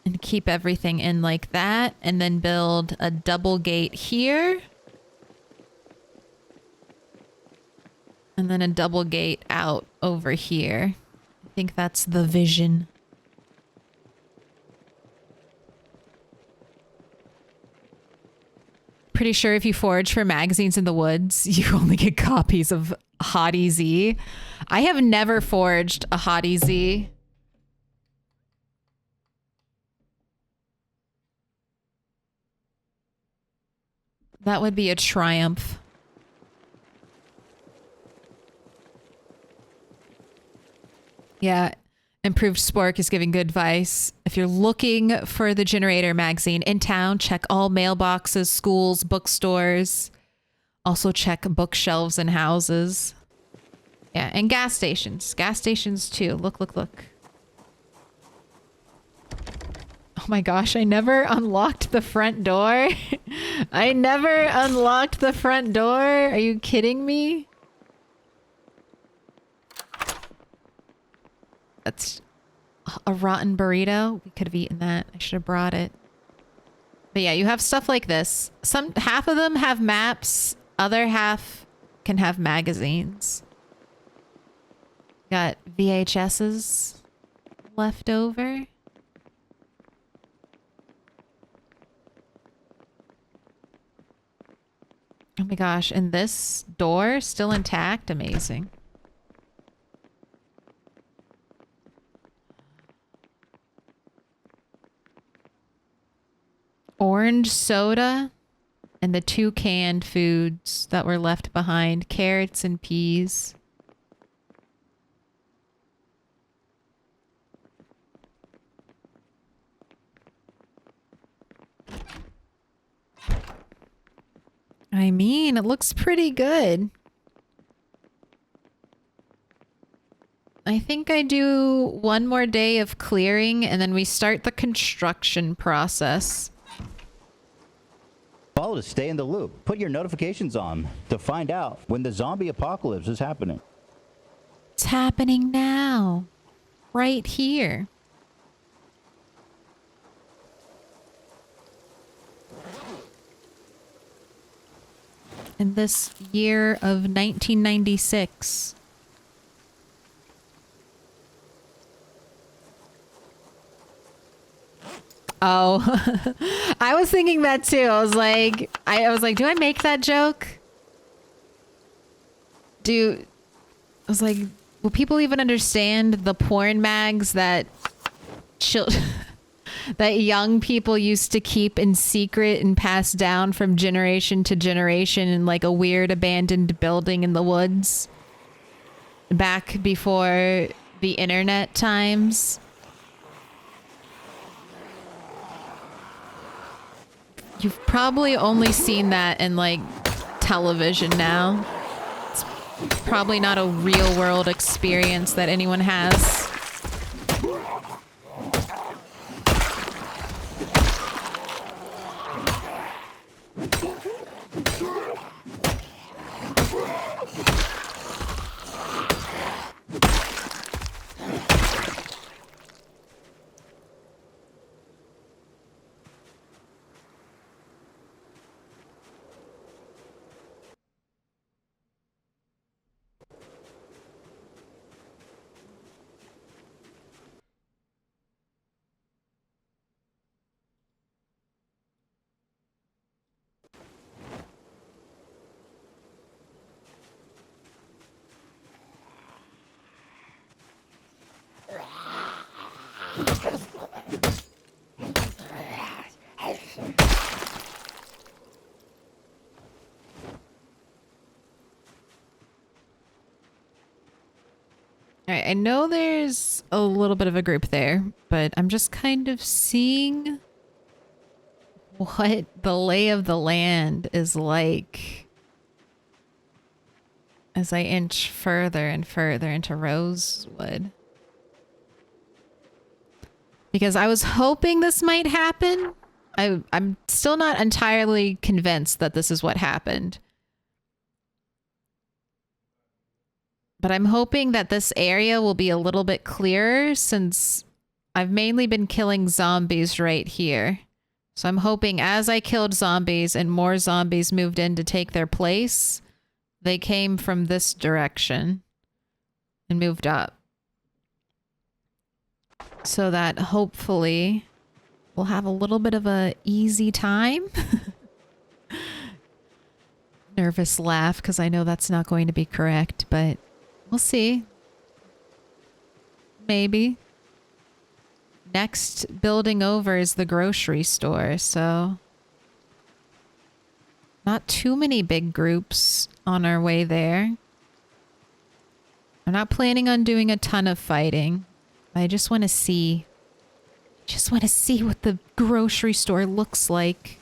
And keep everything in like that. And then build a double gate here. And then a double gate out over here. I think that's the vision. Pretty sure if you forage for magazines in the woods, you only get copies of Hottie Z. I have never foraged a Hottie Z. That would be a triumph. Yeah, Improved Spork is giving good advice. If you're looking for the Generator magazine in town, check all mailboxes, schools, bookstores. Also check bookshelves in houses. Yeah, and gas stations. Gas stations too. Look, look, look. Oh my gosh, I never unlocked the front door. I never unlocked the front door. Are you kidding me? That's a rotten burrito. We could have eaten that. I should have brought it. But yeah, you have stuff like this. Half of them have maps. Other half can have magazines. Got VHSs left over. Oh my gosh, and this door still intact? Amazing. Orange soda and the 2 canned foods that were left behind. Carrots and peas. I mean, it looks pretty good. I think I do one more day of clearing and then we start the construction process. Follow to stay in the loop. Put your notifications on to find out when the zombie apocalypse is happening. It's happening now. Right here. In this year of 1996. Oh, I was thinking that too. I was like, do I make that joke? I was like, will people even understand the porn mags that that young people used to keep in secret and pass down from generation to generation in like a weird abandoned building in the woods back before the internet times? You've probably only seen that in like television now. It's probably not a real world experience that anyone has. Alright, I know there's a little bit of a group there, but I'm just kind of seeing what the lay of the land is like as I inch further and further into Rosewood. Because I was hoping this might happen. I'm still not entirely convinced that this is what happened. But I'm hoping that this area will be a little bit clearer since I've mainly been killing zombies right here. So I'm hoping as I killed zombies and more zombies moved in to take their place, they came from this direction and moved up. So that hopefully we'll have a little bit of a easy time. Nervous laugh because I know that's not going to be correct, but we'll see. Maybe. Next building over is the grocery store, so not too many big groups on our way there. I'm not planning on doing a ton of fighting. I just want to see. Just want to see what the grocery store looks like.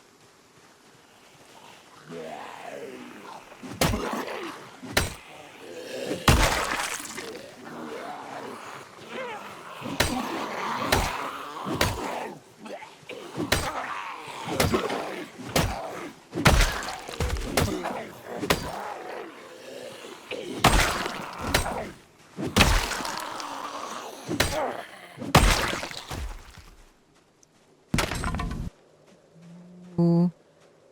Ooh,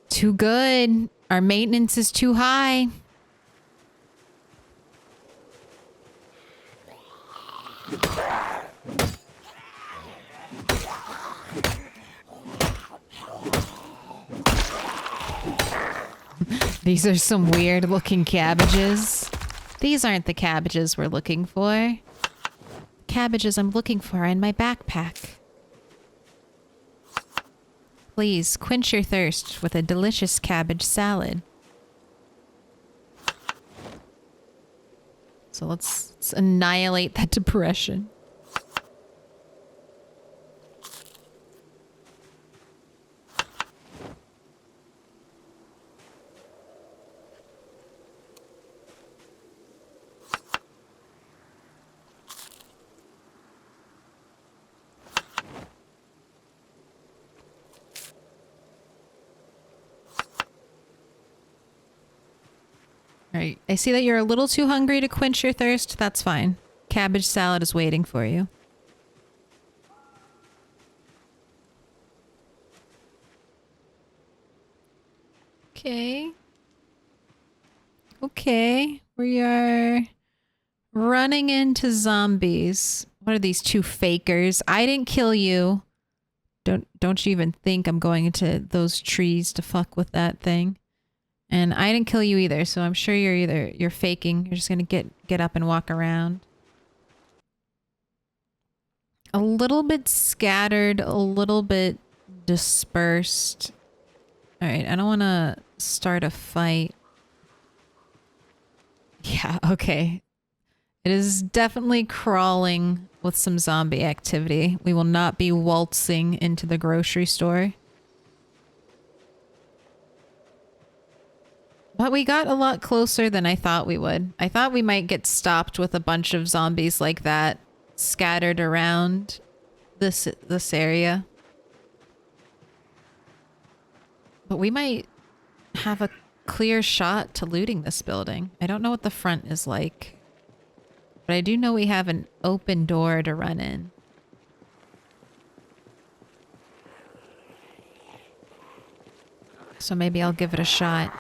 too good. Our maintenance is too high. These are some weird looking cabbages. These aren't the cabbages we're looking for. Cabbages I'm looking for are in my backpack. Please quench your thirst with a delicious cabbage salad. So let's annihilate that depression. Alright, I see that you're a little too hungry to quench your thirst. That's fine. Cabbage salad is waiting for you. Okay. Okay. We are running into zombies. What are these two fakers? I didn't kill you. Don't you even think I'm going into those trees to fuck with that thing. And I didn't kill you either, so I'm sure you're faking. You're just gonna get up and walk around. A little bit scattered, a little bit dispersed. Alright, I don't wanna start a fight. Yeah, okay. It is definitely crawling with some zombie activity. We will not be waltzing into the grocery store. But we got a lot closer than I thought we would. I thought we might get stopped with a bunch of zombies like that scattered around this area. But we might have a clear shot to looting this building. I don't know what the front is like. But I do know we have an open door to run in. So maybe I'll give it a shot.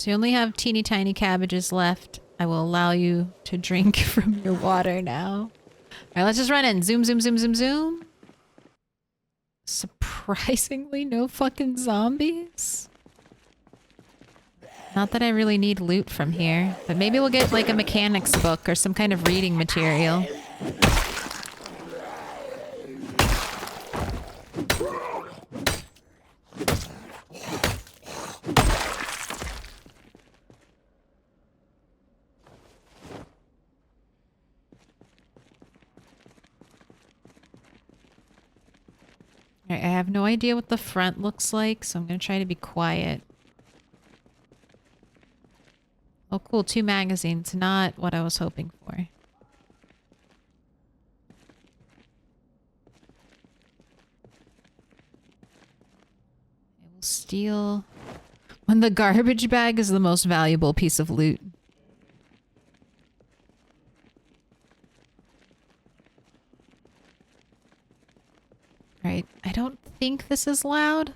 So you only have teeny tiny cabbages left. I will allow you to drink from your water now. All right, let's just run in. Zoom, zoom, zoom, zoom, zoom. Surprisingly, no fucking zombies. Not that I really need loot from here, but maybe we'll get like a mechanics book or some kind of reading material. I have no idea what the front looks like, so I'm going to try to be quiet. Oh, cool. 2 magazines. Not what I was hoping for. I will steal... When the garbage bag is the most valuable piece of loot. Right. I don't think this is loud.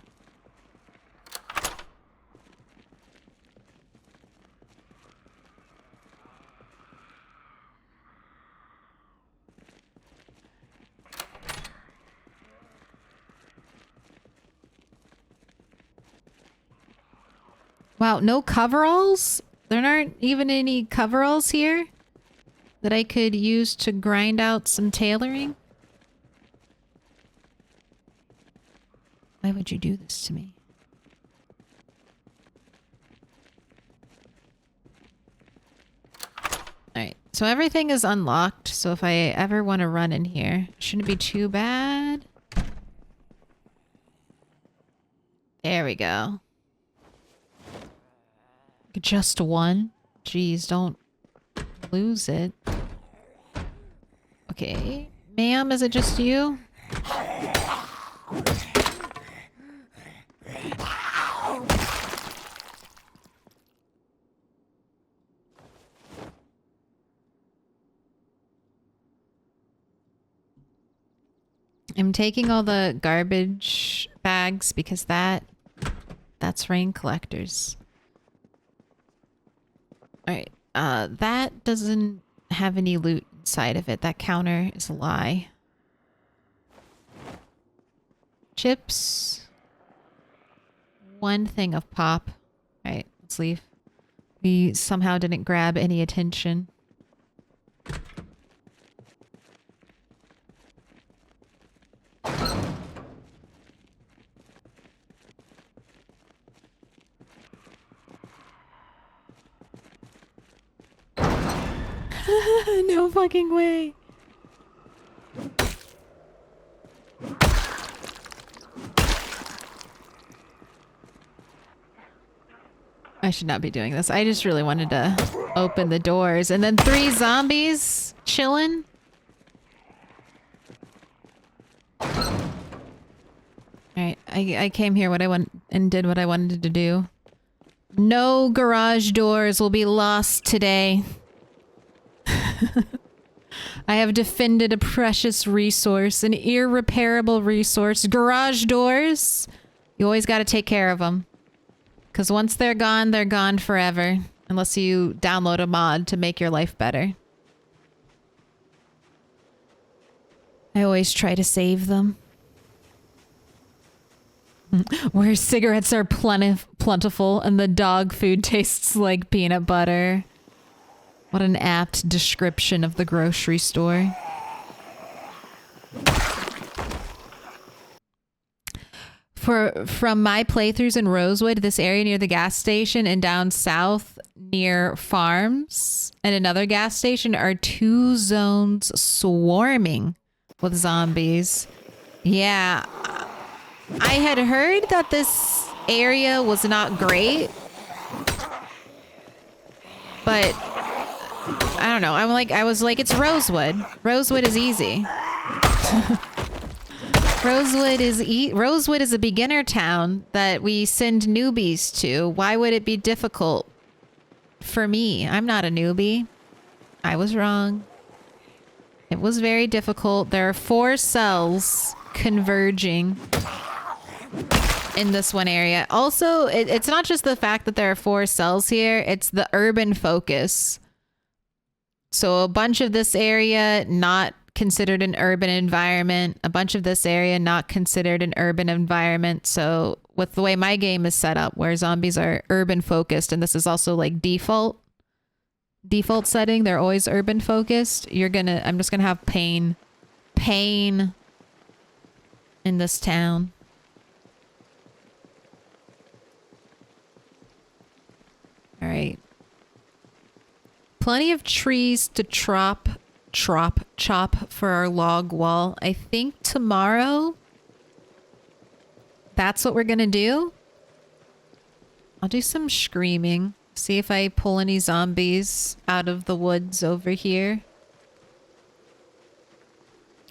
Wow, no coveralls? There aren't even any coveralls here that I could use to grind out some tailoring? Why would you do this to me? Alright, so everything is unlocked, so if I ever want to run in here, shouldn't be too bad. There we go. Just one? Jeez, don't lose it. Okay. Ma'am, is it just you? I'm taking all the garbage bags because that's rain collectors. Alright, that doesn't have any loot inside of it. That counter is a lie. Chips. 1 thing of pop. Alright, let's leave. We somehow didn't grab any attention. No fucking way. I should not be doing this. I just really wanted to open the doors. And then 3 zombies chilling. Alright, I came here and did what I wanted to do. No garage doors will be lost today. I have defended a precious resource, an irreparable resource. Garage doors. You always got to take care of them. Because once they're gone forever. Unless you download a mod to make your life better. I always try to save them. Where cigarettes are plentiful and the dog food tastes like peanut butter. What an apt description of the grocery store. From my playthroughs in Rosewood, this area near the gas station and down south near farms and another gas station are 2 zones swarming with zombies. Yeah. I had heard that this area was not great, but I don't know. I was like, it's Rosewood. Rosewood is easy. Rosewood is a beginner town that we send newbies to. Why would it be difficult for me? I'm not a newbie. I was wrong. It was very difficult. There are 4 cells converging in this one area. Also, it's not just the fact that there are 4 cells here, it's the urban focus. So a bunch of this area not considered an urban environment, a bunch of this area not considered an urban environment. So with the way my game is set up, where zombies are urban focused, and this is also like default setting, they're always urban focused, I'm just gonna have pain in this town. All right. Plenty of trees to chop for our log wall. I think tomorrow that's what we're gonna do. I'll do some screaming. See if I pull any zombies out of the woods over here.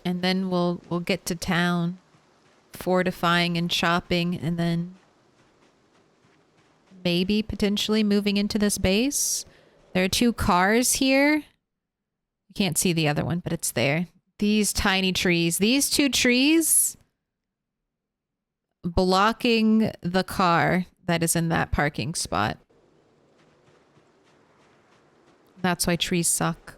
And then we'll get to town, fortifying and chopping, and then maybe potentially moving into this base. There are 2 cars here. You can't see the other one, but it's there. These tiny trees. These 2 trees blocking the car that is in that parking spot. That's why trees suck.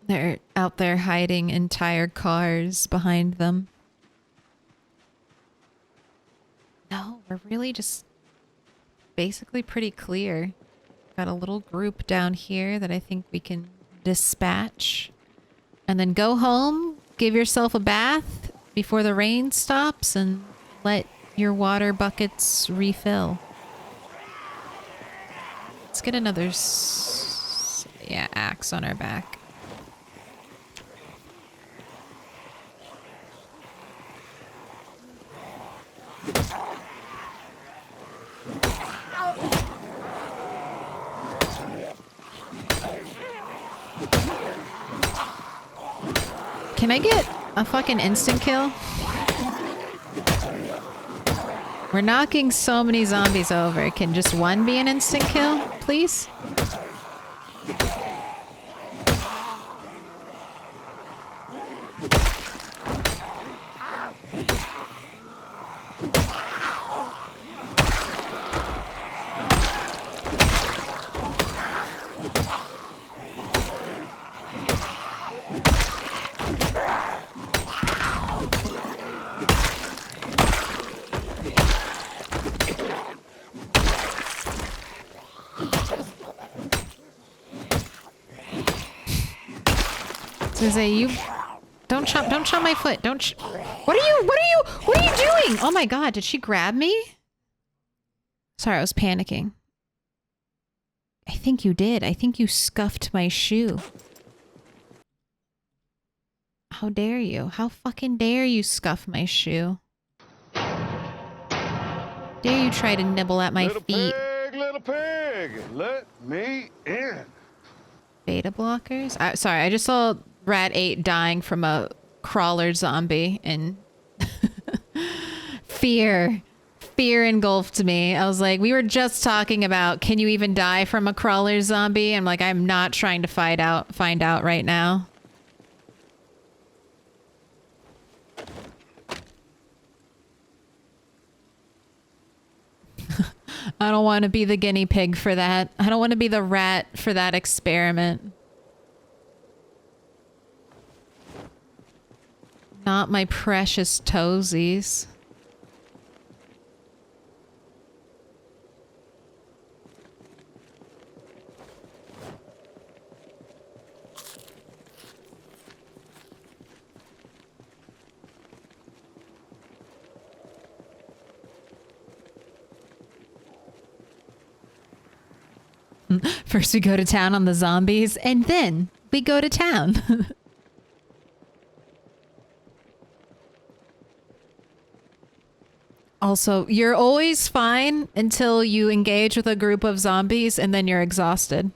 They're out there hiding entire cars behind them. No, we're really just basically pretty clear. Got a little group down here that I think we can dispatch. And then go home, give yourself a bath before the rain stops, and let your water buckets refill. Let's get another axe on our back. Can I get a fucking instant kill? We're knocking so many zombies over. Can just one be an instant kill, please? Say you don't chop my foot. What are you doing? Oh my god, did she grab me? Sorry, I was panicking. I think you did. I think you scuffed my shoe. How dare you? How fucking dare you scuff my shoe? Dare you try to nibble at my feet? Little pig, let me in. Beta blockers? Sorry, I just saw Rat 8 dying from a crawler zombie, and fear engulfed me. I was like, we were just talking about, can you even die from a crawler zombie? I'm like, I'm not trying to find out right now. I don't want to be the guinea pig for that. I don't want to be the rat for that experiment. Not my precious toesies. First we go to town on the zombies, and then we go to town. Also, you're always fine until you engage with a group of zombies, and then you're exhausted.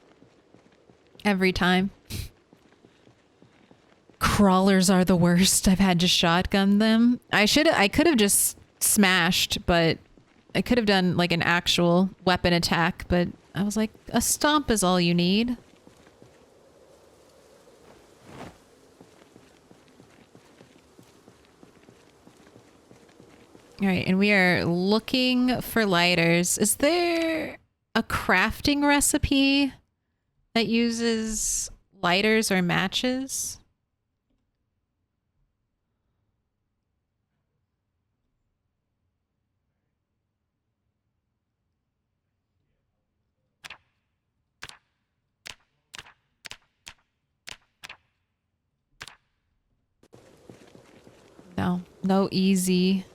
Every time. Crawlers are the worst. I've had to shotgun them. I could have just smashed, but I could have done like an actual weapon attack, but I was like, a stomp is all you need. All right, and we are looking for lighters. Is there a crafting recipe that uses lighters or matches? No, no easy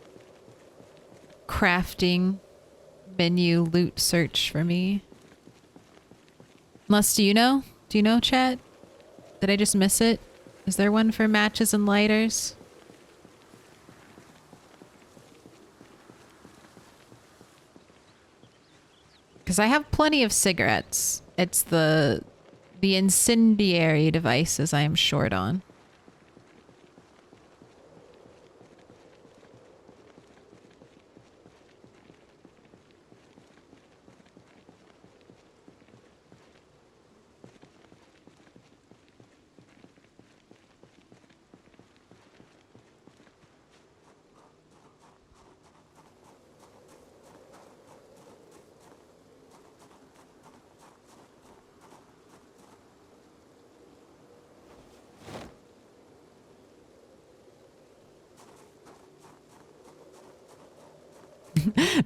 crafting menu loot search for me. Unless, do you know? Do you know, chat? Did I just miss it? Is there one for matches and lighters? Because I have plenty of cigarettes. It's the incendiary devices I am short on.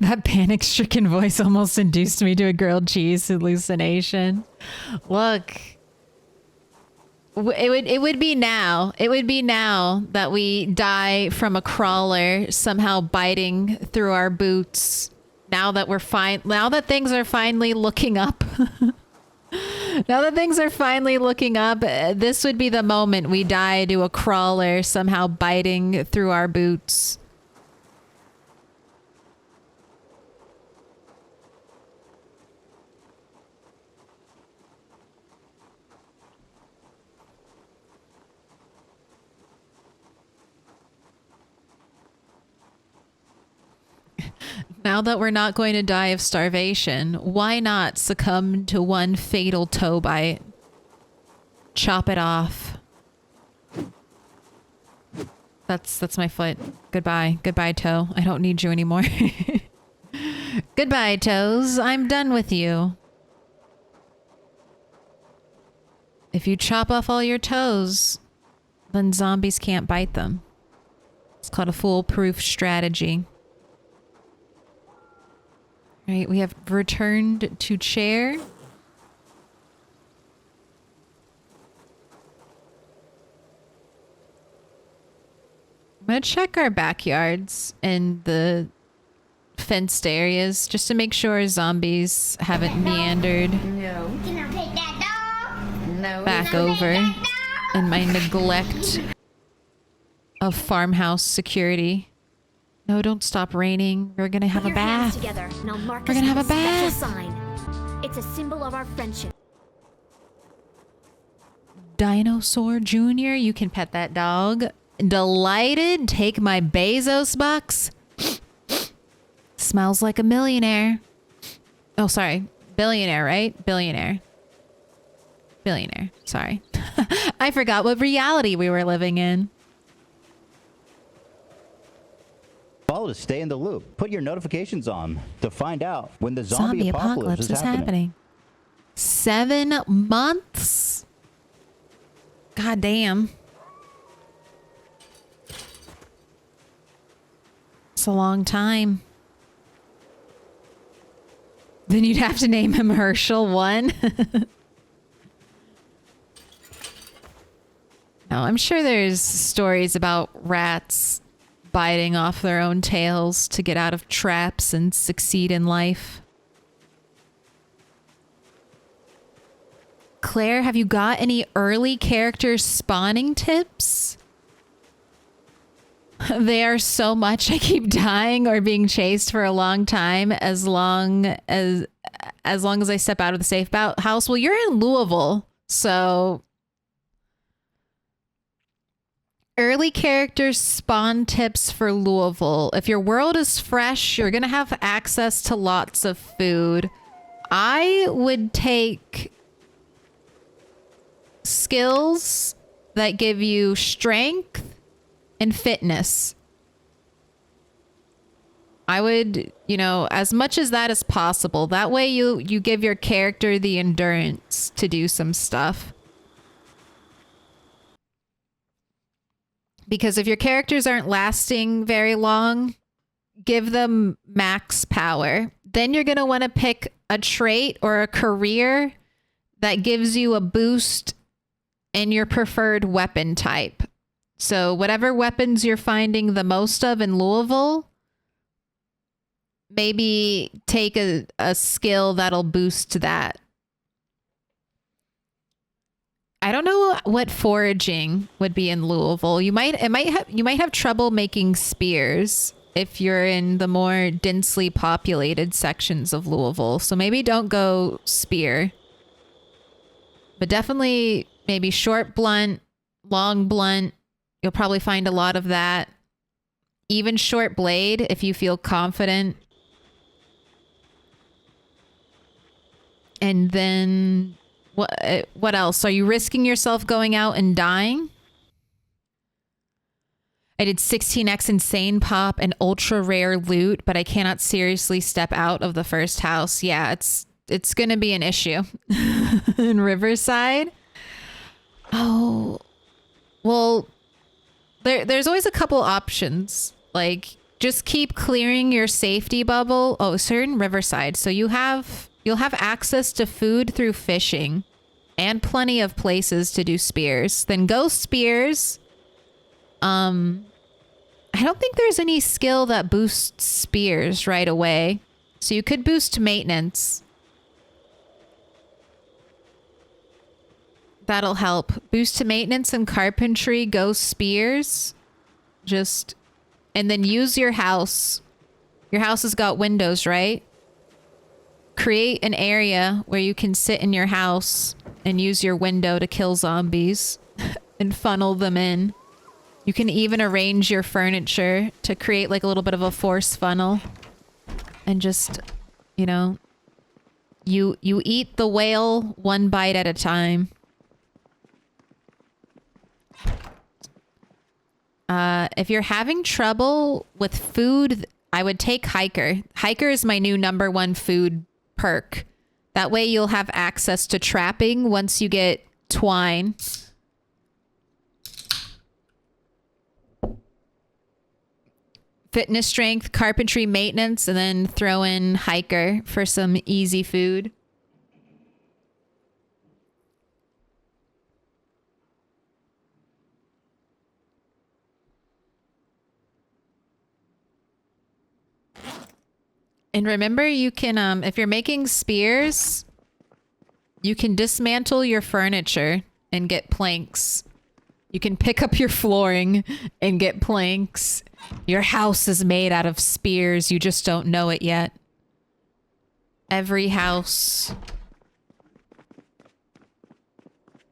That panic-stricken voice almost induced me to a grilled cheese hallucination. Look, it would be now. It would be now that we die from a crawler somehow biting through our boots. Now that we're fine. Now that things are finally looking up. Now that things are finally looking up, this would be the moment we die to a crawler somehow biting through our boots. Now that we're not going to die of starvation, why not succumb to one fatal toe bite? Chop it off. That's my foot. Goodbye. Goodbye, toe. I don't need you anymore. Goodbye, toes. I'm done with you. If you chop off all your toes, then zombies can't bite them. It's called a foolproof strategy. Right, we have returned to chair. I'm gonna check our backyards and the fenced areas just to make sure zombies haven't meandered No. Can I pet that dog? No. back over in my neglect of farmhouse security. No, don't stop raining. We're gonna have Put a your hands bath. together, and I'll mark We're us gonna with have a special bath. sign. It's a symbol of our friendship. Dinosaur Jr., you can pet that dog. Delighted. Take my Bezos bucks. Smells like a millionaire. Oh, sorry. Billionaire, right? Billionaire. Billionaire. Sorry. I forgot what reality we were living in. Follow to stay in the loop. Put your notifications on to find out when the zombie apocalypse is happening. 7 months? God damn. It's a long time. Then you'd have to name him Herschel 1. No, I'm sure there's stories about rats biting off their own tails to get out of traps and succeed in life. Claire, have you got any early character spawning tips? They are so much I keep dying or being chased for a long time as long as I step out of the safe house. Well, you're in Louisville, so early character spawn tips for Louisville. If your world is fresh, you're going to have access to lots of food. I would take skills that give you strength and fitness. I would, you know, as much as that is possible. That way you give your character the endurance to do some stuff. Because if your characters aren't lasting very long, give them max power. Then you're going to want to pick a trait or a career that gives you a boost in your preferred weapon type. So whatever weapons you're finding the most of in Louisville, maybe take a skill that'll boost that. I don't know what foraging would be in Louisville. You might have trouble making spears if you're in the more densely populated sections of Louisville. So maybe don't go spear. But definitely maybe short blunt, long blunt. You'll probably find a lot of that. Even short blade if you feel confident. And then what else? Are you risking yourself going out and dying? I did 16x insane pop and ultra rare loot, but I cannot seriously step out of the first house. Yeah, it's going to be an issue in Riverside. Oh, well, there's always a couple options. Like, just keep clearing your safety bubble. Oh, certain Riverside. So you'll have access to food through fishing and plenty of places to do spears. Then go spears. I don't think there's any skill that boosts spears right away. So you could boost maintenance. That'll help. Boost to maintenance and carpentry, go spears. And then use your house. Your house has got windows, right? Create an area where you can sit in your house and use your window to kill zombies and funnel them in. You can even arrange your furniture to create like a little bit of a force funnel. And just, you know, you eat the whale one bite at a time. If you're having trouble with food, I would take Hiker. Hiker is my new #1 food perk. That way you'll have access to trapping once you get twine. Fitness, strength, carpentry, maintenance, and then throw in Hiker for some easy food. And remember, you can, if you're making spears, you can dismantle your furniture and get planks. You can pick up your flooring and get planks. Your house is made out of spears. You just don't know it yet. Every house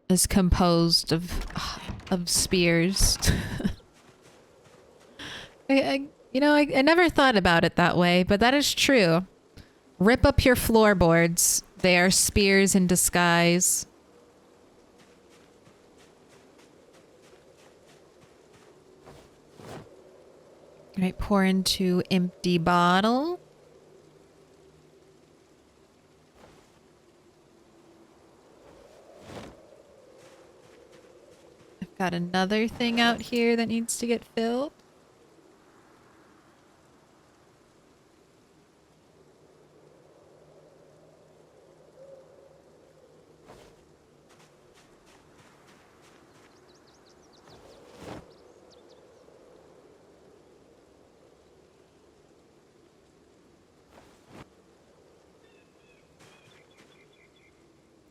is composed of spears. I never thought about it that way, but that is true. Rip up your floorboards. They are spears in disguise. All right, pour into empty bottle. I've got another thing out here that needs to get filled.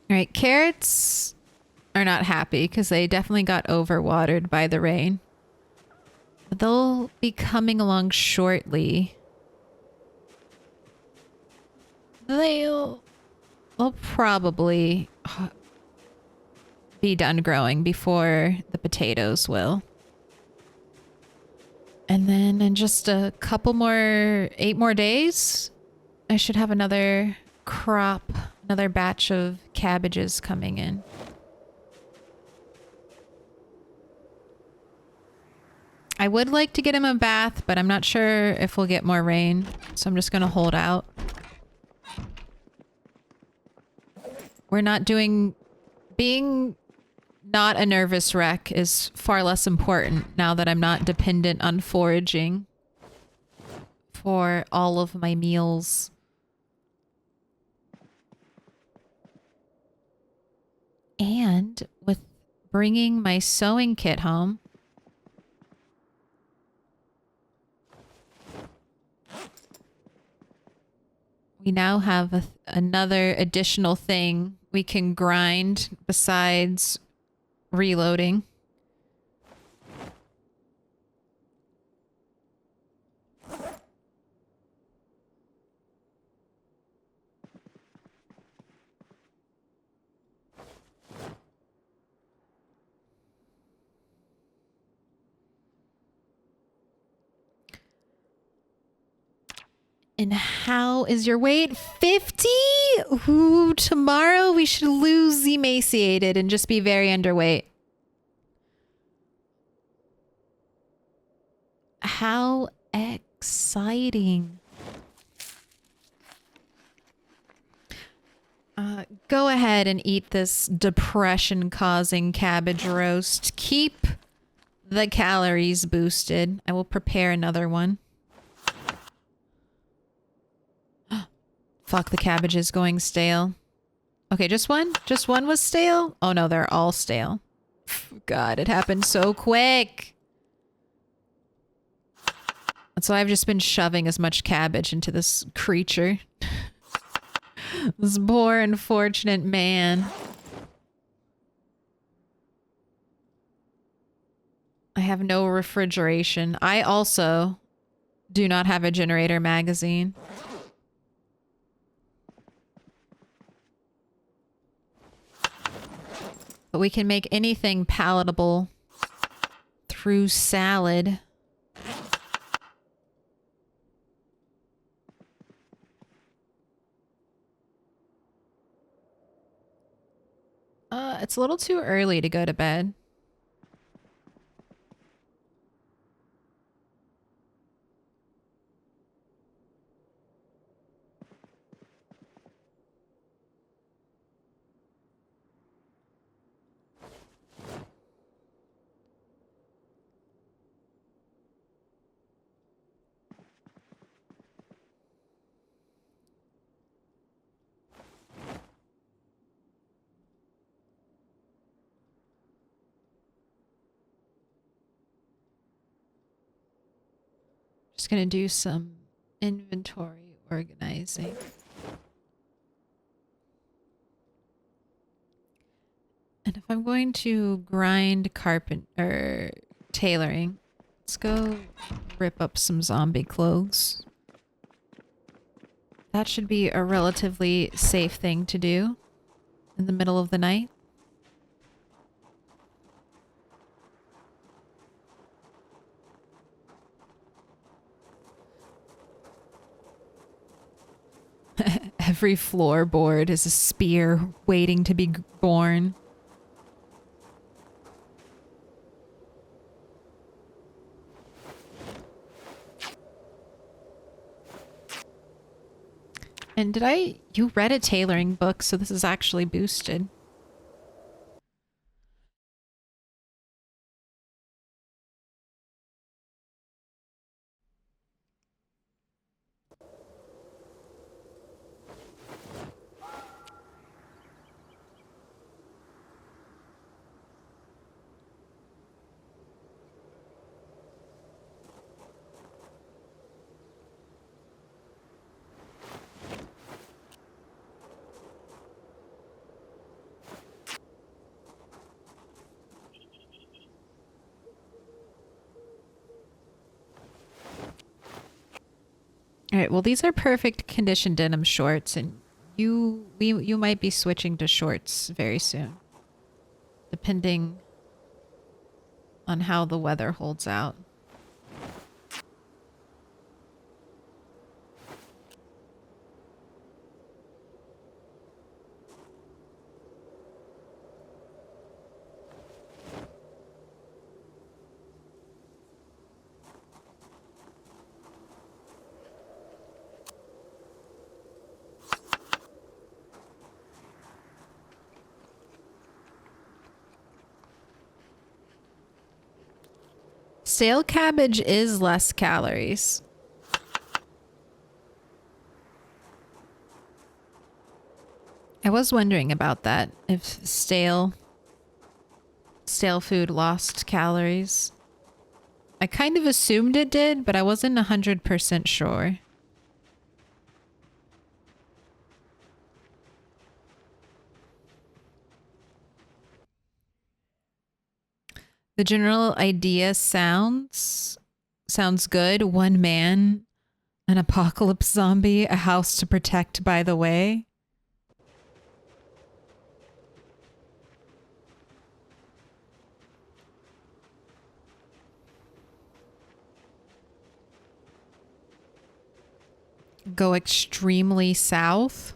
All right, carrots are not happy because they definitely got overwatered by the rain. But they'll be coming along shortly. They'll probably be done growing before the potatoes will. And then in just a couple more, 8 more days, I should have another crop. Another batch of cabbages coming in. I would like to get him a bath, but I'm not sure if we'll get more rain. So I'm just going to hold out. We're not doing... Being not a nervous wreck is far less important now that I'm not dependent on foraging for all of my meals. And with bringing my sewing kit home, we now have another additional thing we can grind besides reloading. And how is your weight? 50? Ooh, tomorrow we should lose emaciated and just be very underweight. How exciting. Go ahead and eat this depression-causing cabbage roast. Keep the calories boosted. I will prepare another one. Fuck, the cabbage is going stale. Okay, just one? Just one was stale? Oh no, they're all stale. God, it happened so quick. So I've just been shoving as much cabbage into this creature. This poor unfortunate man. I have no refrigeration. I also do not have a generator magazine. But we can make anything palatable through salad. It's a little too early to go to bed. Just gonna do some inventory organizing. And if I'm going to grind tailoring, let's go rip up some zombie clothes. That should be a relatively safe thing to do in the middle of the night. Every floorboard is a spear waiting to be born. And you read a tailoring book, so this is actually boosted. All right, well, these are perfect condition denim shorts, and you might be switching to shorts very soon, depending on how the weather holds out. Stale cabbage is less calories. I was wondering about that. If stale food lost calories. I kind of assumed it did, but I wasn't 100% sure. The general idea sounds good. One man, an apocalypse zombie, a house to protect by the way. Go extremely south.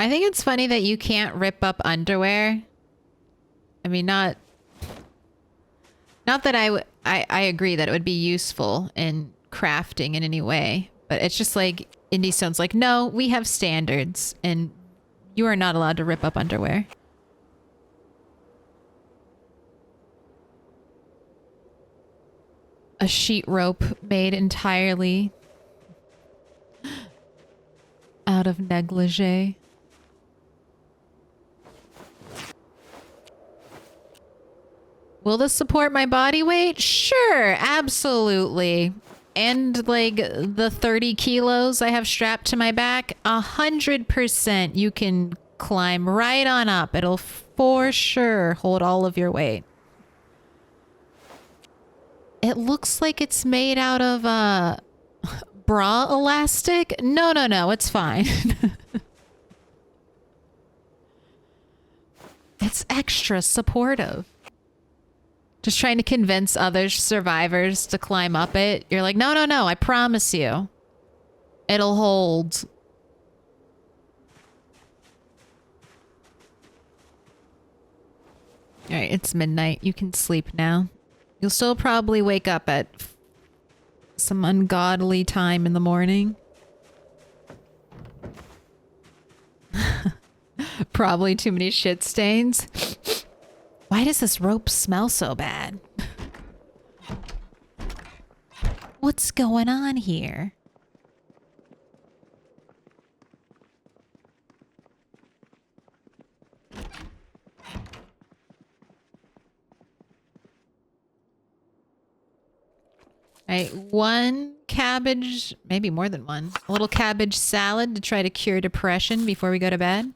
I think it's funny that you can't rip up underwear. I mean, not that I agree that it would be useful in crafting in any way, but it's just like Indie Stone's like, no, we have standards and you are not allowed to rip up underwear. A sheet rope made entirely out of negligee. Will this support my body weight? Sure, absolutely. And like the 30 kilos I have strapped to my back, 100% you can climb right on up. It'll for sure hold all of your weight. It looks like it's made out of bra elastic. No, it's fine. It's extra supportive. Just trying to convince other survivors to climb up it. You're like, no, I promise you. It'll hold. All right, it's midnight. You can sleep now. You'll still probably wake up at some ungodly time in the morning. Probably too many shit stains. Why does this rope smell so bad? What's going on here? All right, one cabbage, maybe more than one. A little cabbage salad to try to cure depression before we go to bed.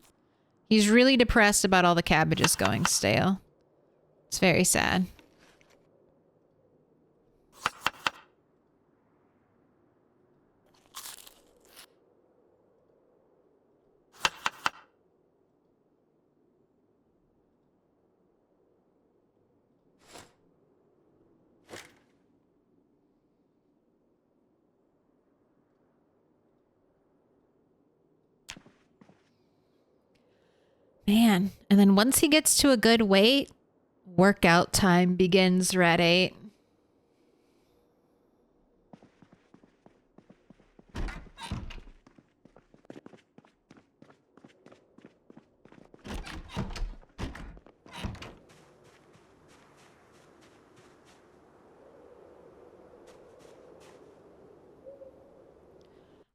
He's really depressed about all the cabbages going stale. It's very sad. Man, and then once he gets to a good weight, workout time begins at 8.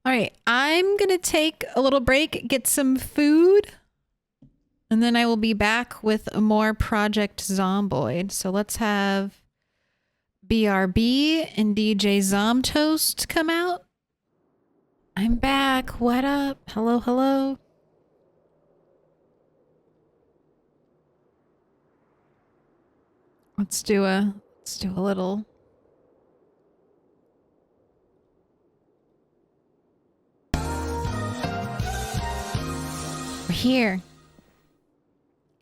All right, I'm gonna take a little break, get some food. And then I will be back with more Project Zomboid. So let's have BRB and DJ Zomtoast come out. I'm back. What up? Hello, hello. Let's do a little. We're here.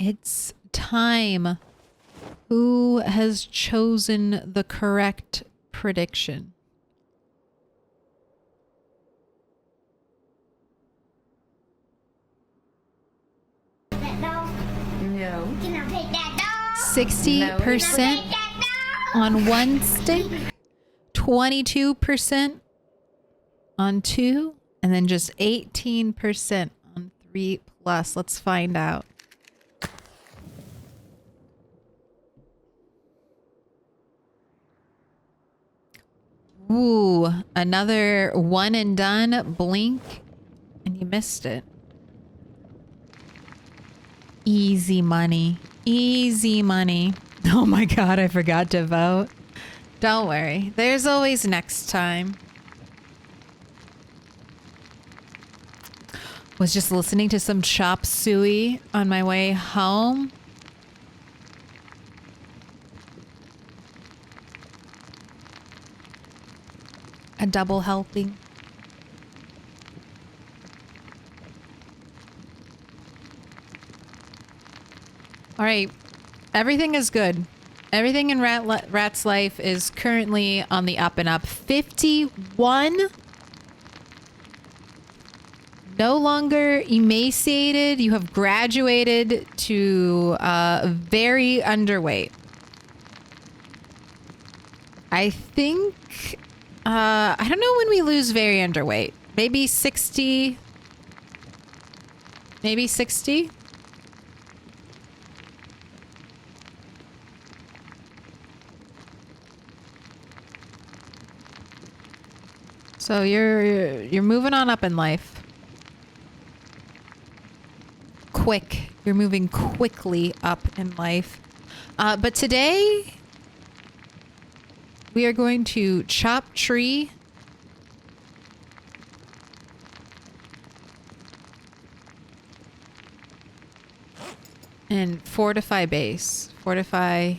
It's time. Who has chosen the correct prediction? That dog. No. Can I pet that dog? 60% on one stick, 22% on two, and then just 18% on 3+. Let's find out. Ooh, another one and done. Blink, and you missed it. Easy money. Easy money. Oh my god, I forgot to vote. Don't worry. There's always next time. Was just listening to some chop suey on my way home. A double helping. All right. Everything is good. Everything in Rat's life is currently on the up and up. 51. No longer emaciated. You have graduated to very underweight. I think... I don't know when we lose very underweight. Maybe 60. Maybe 60. So you're moving on up in life. Quick. You're moving quickly up in life. But today we are going to chop tree. And fortify base. Fortify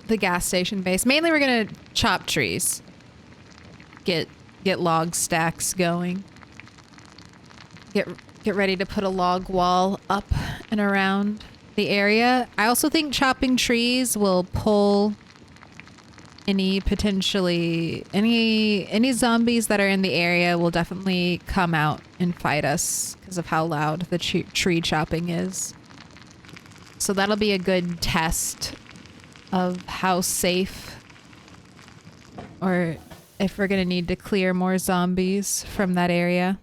the gas station base. Mainly we're going to chop trees. Get log stacks going. Get ready to put a log wall up and around the area. I also think chopping trees will pull any zombies that are in the area will definitely come out and fight us because of how loud the tree chopping is. So that'll be a good test of how safe, or if we're gonna need to clear more zombies from that area.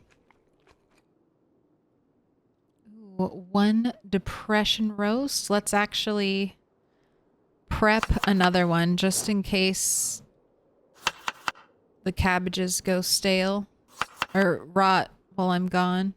One depression roast. Let's actually prep another one just in case the cabbages go stale or rot while I'm gone.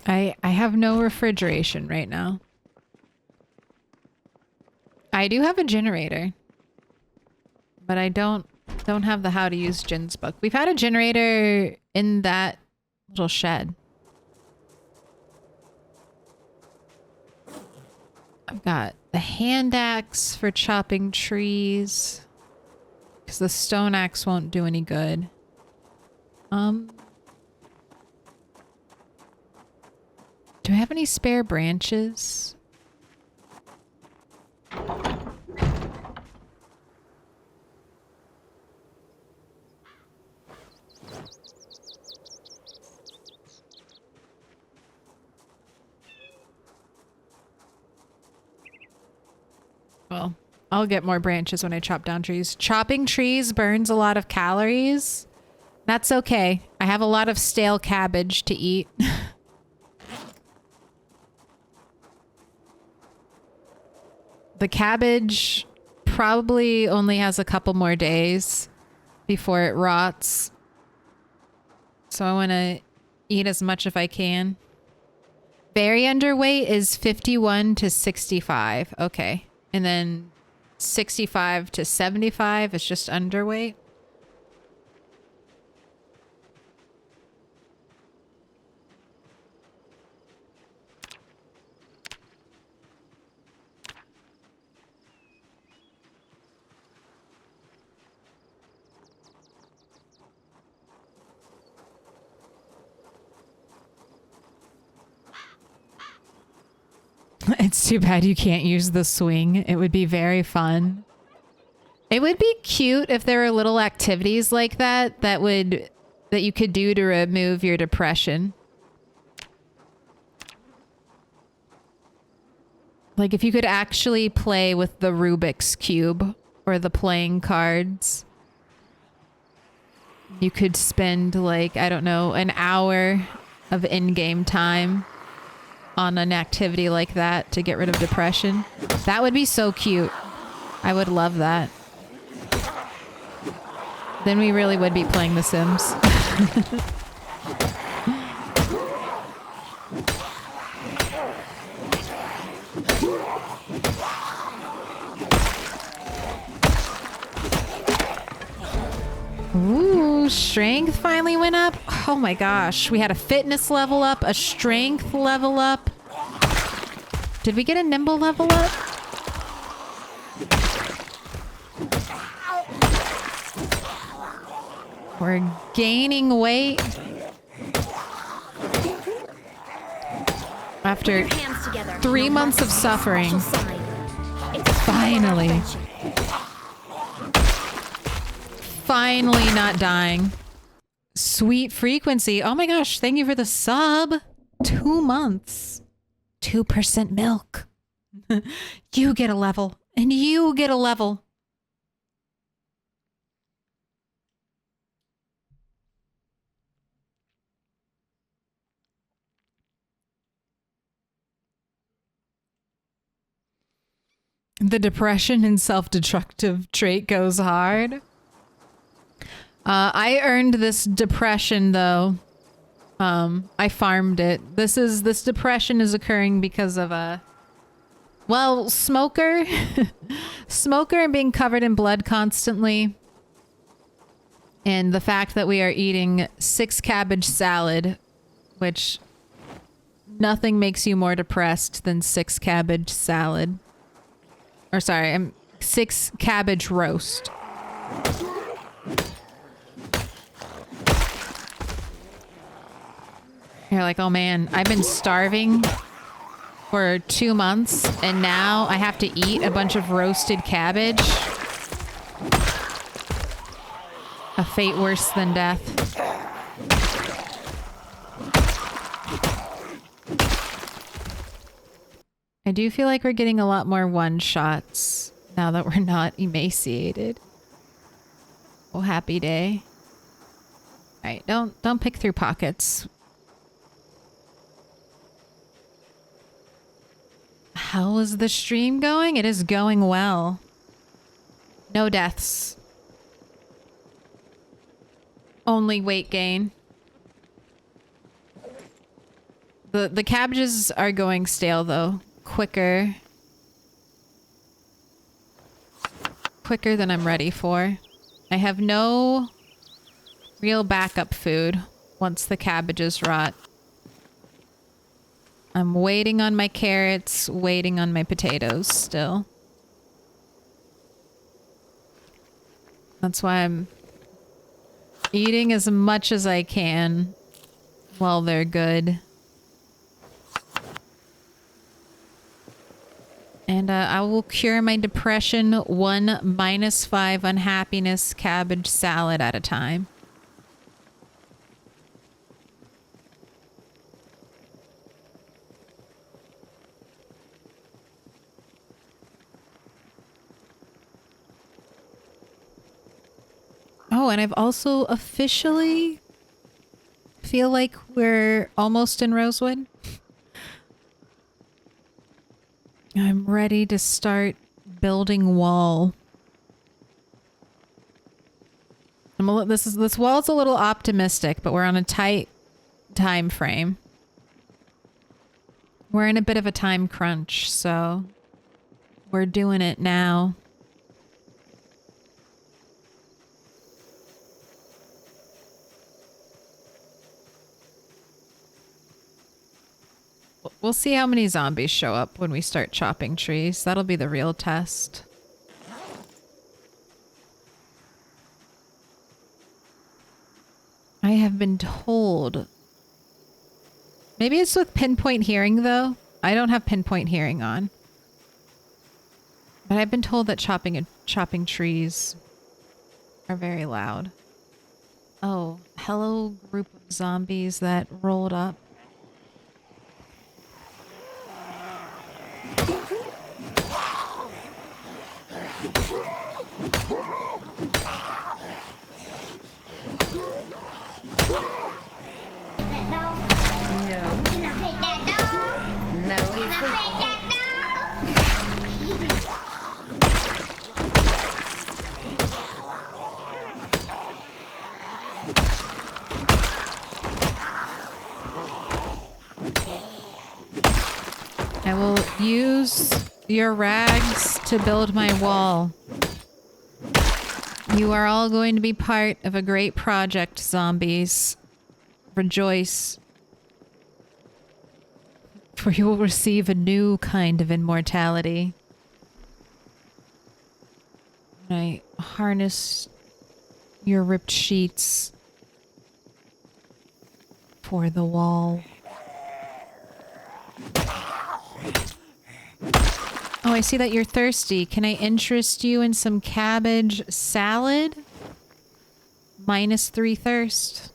I have no refrigeration right now. I do have a generator, but I don't have the how to use gens book. We've had a generator in that little shed. I've got the hand axe for chopping trees because the stone axe won't do any good. Do I have any spare branches? Well, I'll get more branches when I chop down trees. Chopping trees burns a lot of calories. That's okay. I have a lot of stale cabbage to eat. The cabbage probably only has a couple more days before it rots. So I want to eat as much if I can. Very underweight is 51 to 65. Okay. And then 65 to 75 is just underweight. It's too bad you can't use the swing. It would be very fun. It would be cute if there were little activities like that that you could do to remove your depression. Like if you could actually play with the Rubik's Cube or the playing cards. You could spend like, I don't know, an hour of in-game time on an activity like that to get rid of depression. That would be so cute. I would love that. Then we really would be playing The Sims. Ooh, strength finally went up. Oh my gosh. We had a fitness level up, a strength level up. Did we get a nimble level up? We're gaining weight. After 3 months of suffering. Finally. Finally not dying. Sweet frequency. Oh my gosh, thank you for the sub. 2 months. 2% milk. You get a level. And you get a level. The depression and self-destructive trait goes hard. I earned this depression though. I farmed it. This depression is occurring because of well, smoker. Smoker and being covered in blood constantly. And the fact that we are eating 6 cabbage salad, which nothing makes you more depressed than 6 cabbage salad. Or sorry, 6 cabbage roast. You're like, oh man, I've been starving for 2 months and now I have to eat a bunch of roasted cabbage. A fate worse than death. I do feel like we're getting a lot more one-shots now that we're not emaciated. Oh, happy day. Alright, don't pick through pockets. How is the stream going? It is going well. No deaths. Only weight gain. The cabbages are going stale though. Quicker than I'm ready for. I have no real backup food once the cabbages rot. I'm waiting on my carrots, waiting on my potatoes still. That's why I'm eating as much as I can while they're good. And I will cure my depression 1 -5 unhappiness cabbage salad at a time. Oh, and I've also officially feel like we're almost in Rosewood. I'm ready to start building wall. This wall's a little optimistic, but we're on a tight time frame. We're in a bit of a time crunch, so we're doing it now. We'll see how many zombies show up when we start chopping trees. That'll be the real test. I have been told. Maybe it's with pinpoint hearing, though. I don't have pinpoint hearing on. But I've been told that chopping trees are very loud. Oh, hello, group of zombies that rolled up. I will use your rags to build my wall. You are all going to be part of a great project, zombies. Rejoice. For you will receive a new kind of immortality. I harness your ripped sheets for the wall. Oh, I see that you're thirsty. Can I interest you in some cabbage salad? -3 thirst.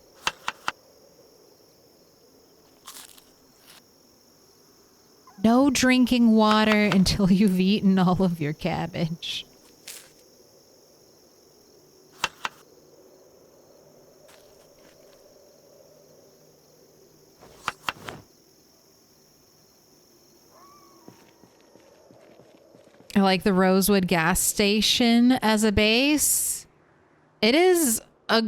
No drinking water until you've eaten all of your cabbage. I like the Rosewood gas station as a base. It is a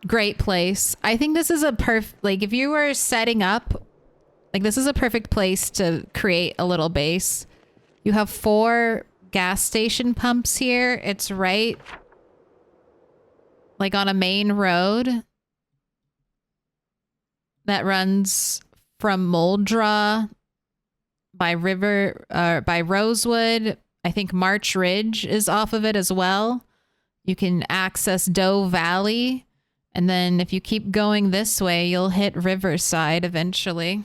great place. I think this is a like if you were setting up, like this is a perfect place to create a little base. You have 4 gas station pumps here. It's right like on a main road that runs from Moldra by Rosewood. I think March Ridge is off of it as well. You can access Doe Valley. And then if you keep going this way, you'll hit Riverside eventually.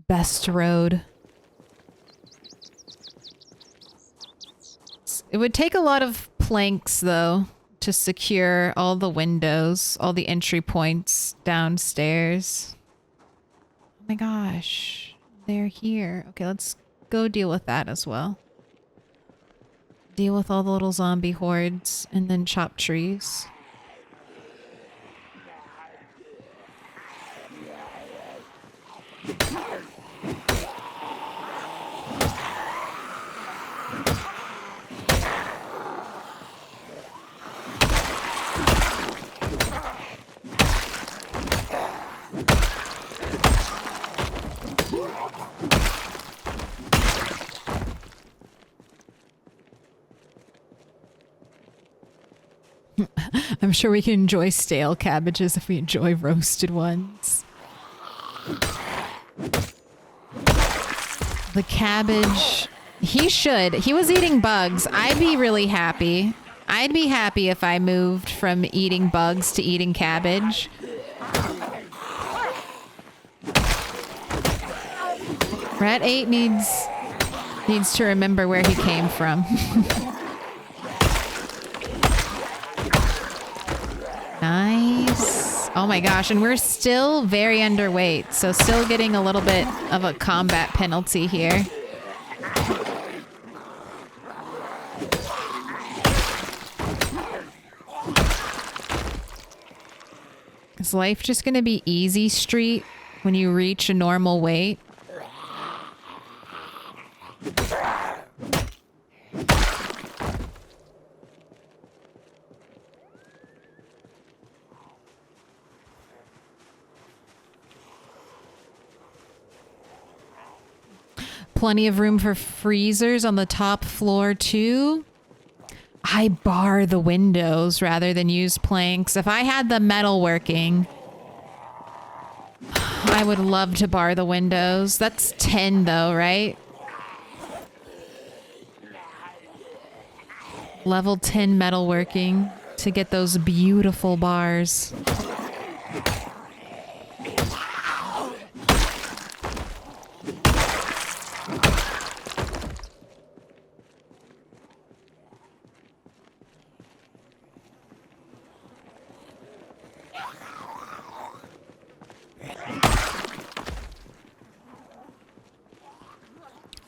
Best road. It would take a lot of planks, though, to secure all the windows, all the entry points downstairs. Oh my gosh, they're here. Okay, let's go deal with that as well. Deal with all the little zombie hordes and then chop trees. I'm sure we can enjoy stale cabbages if we enjoy roasted ones. The cabbage... He should. He was eating bugs. I'd be really happy. I'd be happy if I moved from eating bugs to eating cabbage. Rat 8 needs to remember where he came from. Nice. Oh my gosh, and we're still very underweight, so still getting a little bit of a combat penalty here. Is life just gonna be easy street when you reach a normal weight? Plenty of room for freezers on the top floor too. I bar the windows rather than use planks. If I had the metal working, I would love to bar the windows. That's 10 though, right? Level 10 metalworking to get those beautiful bars.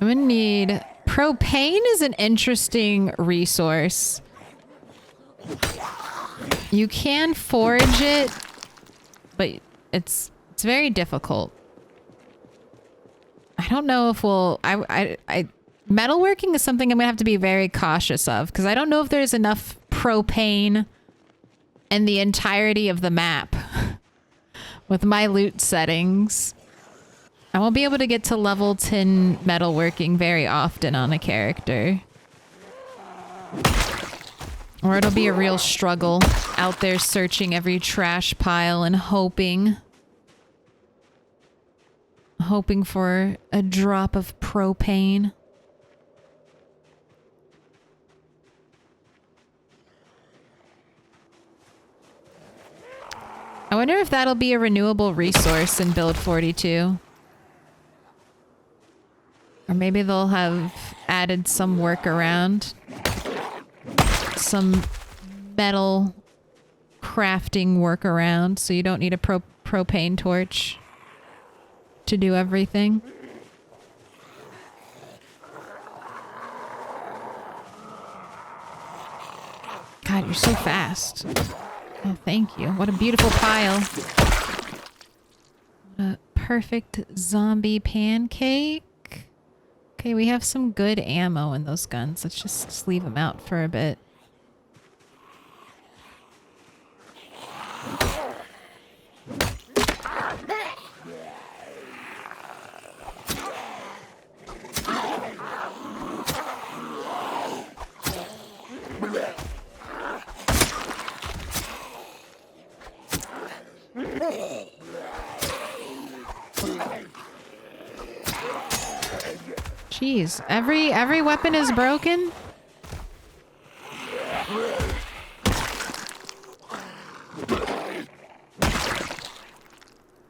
I'm gonna need... Propane is an interesting resource. You can forage it, but it's very difficult. I don't know if we'll... metalworking is something I'm gonna have to be very cautious of, because I don't know if there's enough propane in the entirety of the map with my loot settings. I won't be able to get to level 10 metalworking very often on a character. Or it'll be a real struggle out there searching every trash pile and hoping for a drop of propane. I wonder if that'll be a renewable resource in Build 42. Or maybe they'll have added some workaround. Some metal crafting workaround, so you don't need a propane torch to do everything. God, you're so fast. Oh, thank you. What a beautiful pile. What a perfect zombie pancake. Okay, we have some good ammo in those guns. Let's just leave them out for a bit. Jeez, every weapon is broken?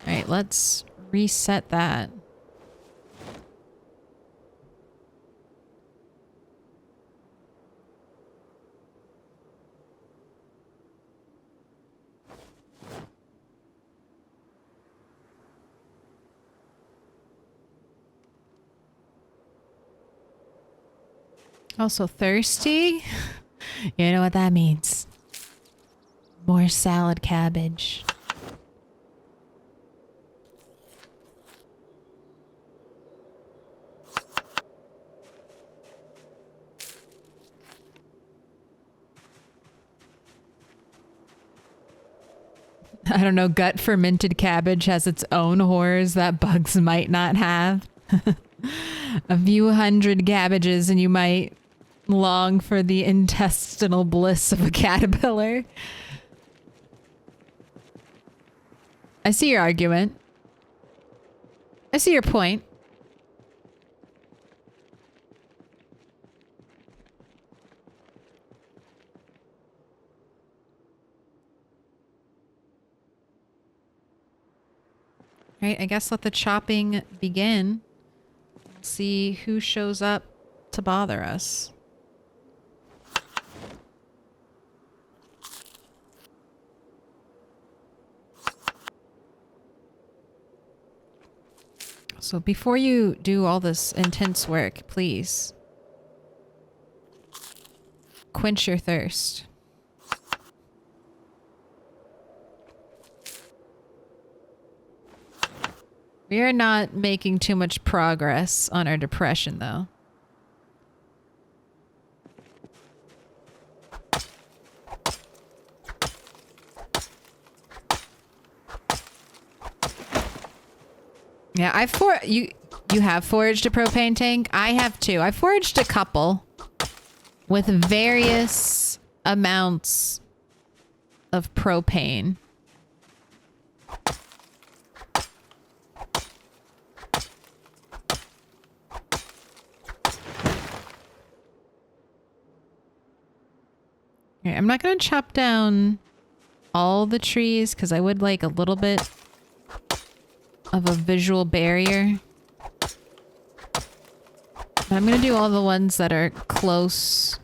Alright, let's reset that. Also thirsty? You know what that means. More salad cabbage. I don't know, gut fermented cabbage has its own horrors that bugs might not have. A few hundred cabbages and you might long for the intestinal bliss of a caterpillar. I see your argument. I see your point. Right, I guess let the chopping begin. See who shows up to bother us. So before you do all this intense work, please quench your thirst. We are not making too much progress on our depression, though. Yeah, You have forged a propane tank? I have too. I forged a couple with various amounts of propane. Okay, I'm not going to chop down all the trees because I would like a little bit of a visual barrier. I'm going to do all the ones that are close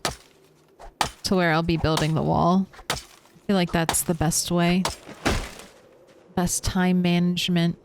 to where I'll be building the wall. I feel like that's the best way. Best time management.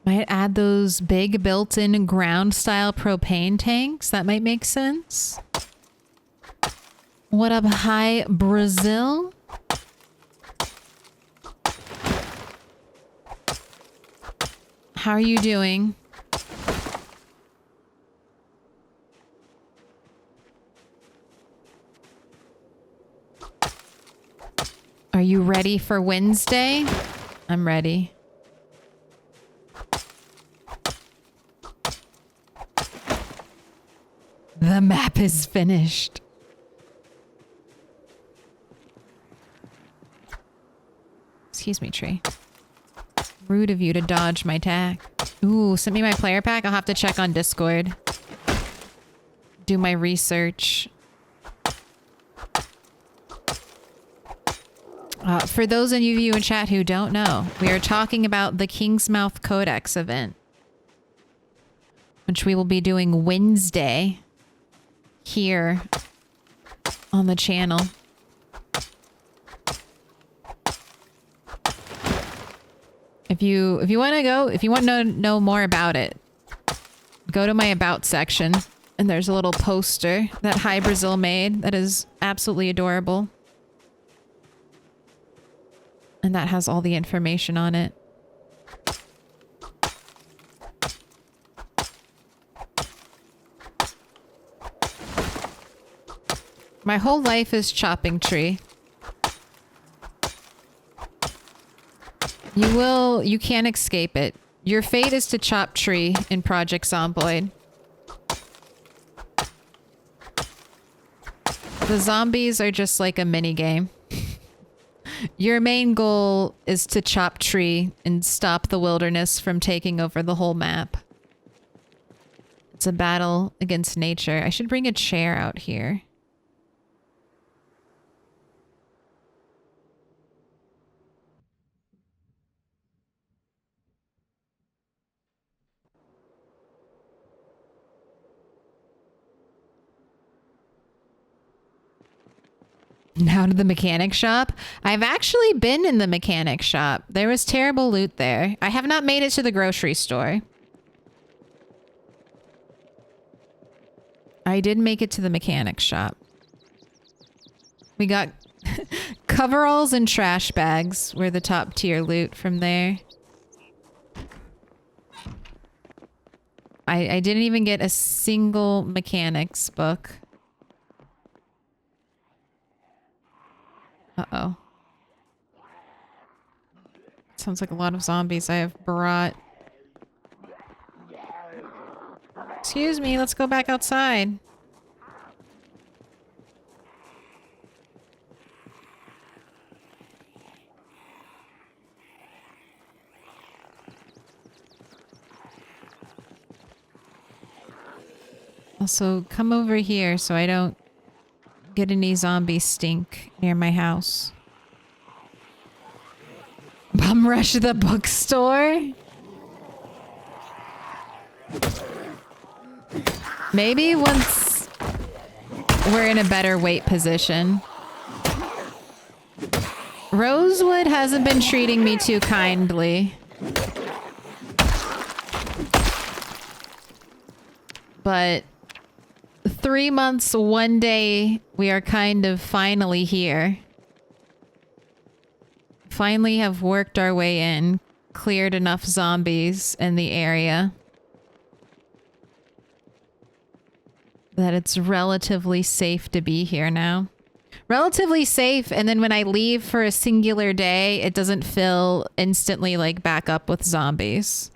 Might add those big built-in ground-style propane tanks. That might make sense. What up, hi, Brazil? How are you doing? Are you ready for Wednesday? I'm ready. The map is finished. Excuse me, tree. Rude of you to dodge my attack. Ooh, send me my player pack. I'll have to check on Discord. Do my research. For those of you in chat who don't know, we are talking about the Kingsmouth Codex event, which we will be doing Wednesday here on the channel. If you want to go, if you want to know more about it, go to my about section and there's a little poster that Hi Brazil made that is absolutely adorable. And that has all the information on it. My whole life is chopping tree. You can't escape it. Your fate is to chop tree in Project Zomboid. The zombies are just like a mini game. Your main goal is to chop tree and stop the wilderness from taking over the whole map. It's a battle against nature. I should bring a chair out here. Now to the mechanic shop. I've actually been in the mechanic shop. There was terrible loot there. I have not made it to the grocery store. I did make it to the mechanic shop. We got coveralls and trash bags were the top tier loot from there. I didn't even get a single mechanics book. Uh-oh. Sounds like a lot of zombies I have brought. Excuse me, let's go back outside. Also, come over here so I don't get any zombie stink near my house. Bum rush the bookstore? Maybe once we're in a better weight position. Rosewood hasn't been treating me too kindly. But 3 months, 1 day, we are kind of finally here. finally have worked our way in, cleared enough zombies in the area that it's relatively safe to be here now. Relatively safe, and then when I leave for a singular day, it doesn't fill instantly like back up with zombies.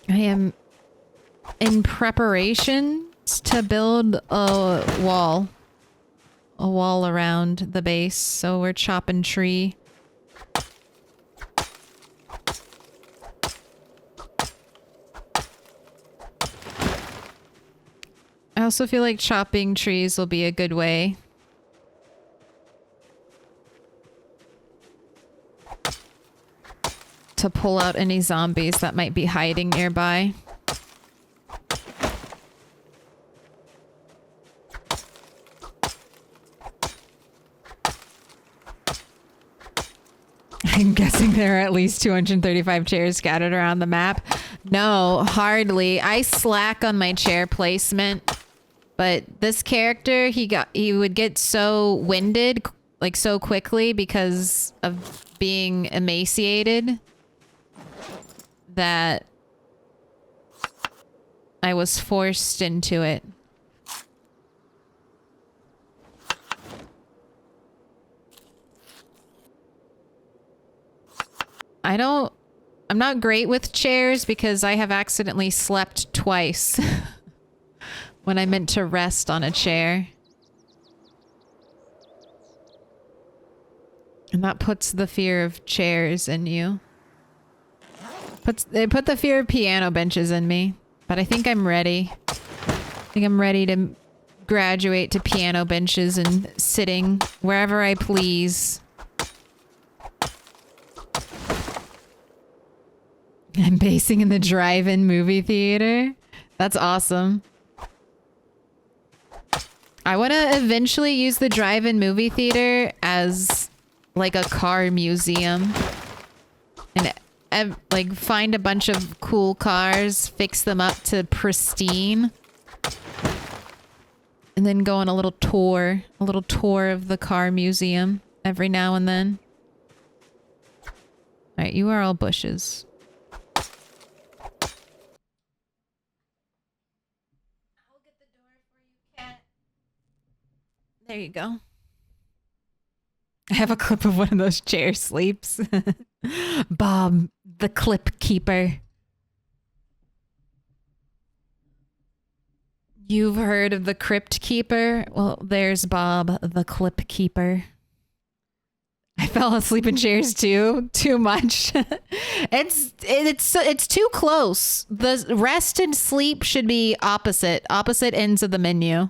I am in preparations to build a wall around the base, so we're chopping tree. I also feel like chopping trees will be a good way to pull out any zombies that might be hiding nearby. I'm guessing there are at least 235 chairs scattered around the map. No, hardly. I slack on my chair placement, but this character, he would get so winded like so quickly because of being emaciated that I was forced into it. I'm not great with chairs because I have accidentally slept twice when I meant to rest on a chair. And that puts the fear of chairs in you. It put the fear of piano benches in me, but I think I'm ready. I think I'm ready to graduate to piano benches and sitting wherever I please. I'm basing in the drive-in movie theater. That's awesome. I want to eventually use the drive-in movie theater as like a car museum. And like find a bunch of cool cars, fix them up to pristine. And then go on a little tour of the car museum every now and then. All right, you are all bushes. There you go. I have a clip of one of those chair sleeps. Bob, the clip keeper. You've heard of the crypt keeper? Well, there's Bob, the clip keeper. I fell asleep in chairs too. Too much. It's too close. The rest and sleep should be opposite ends of the menu.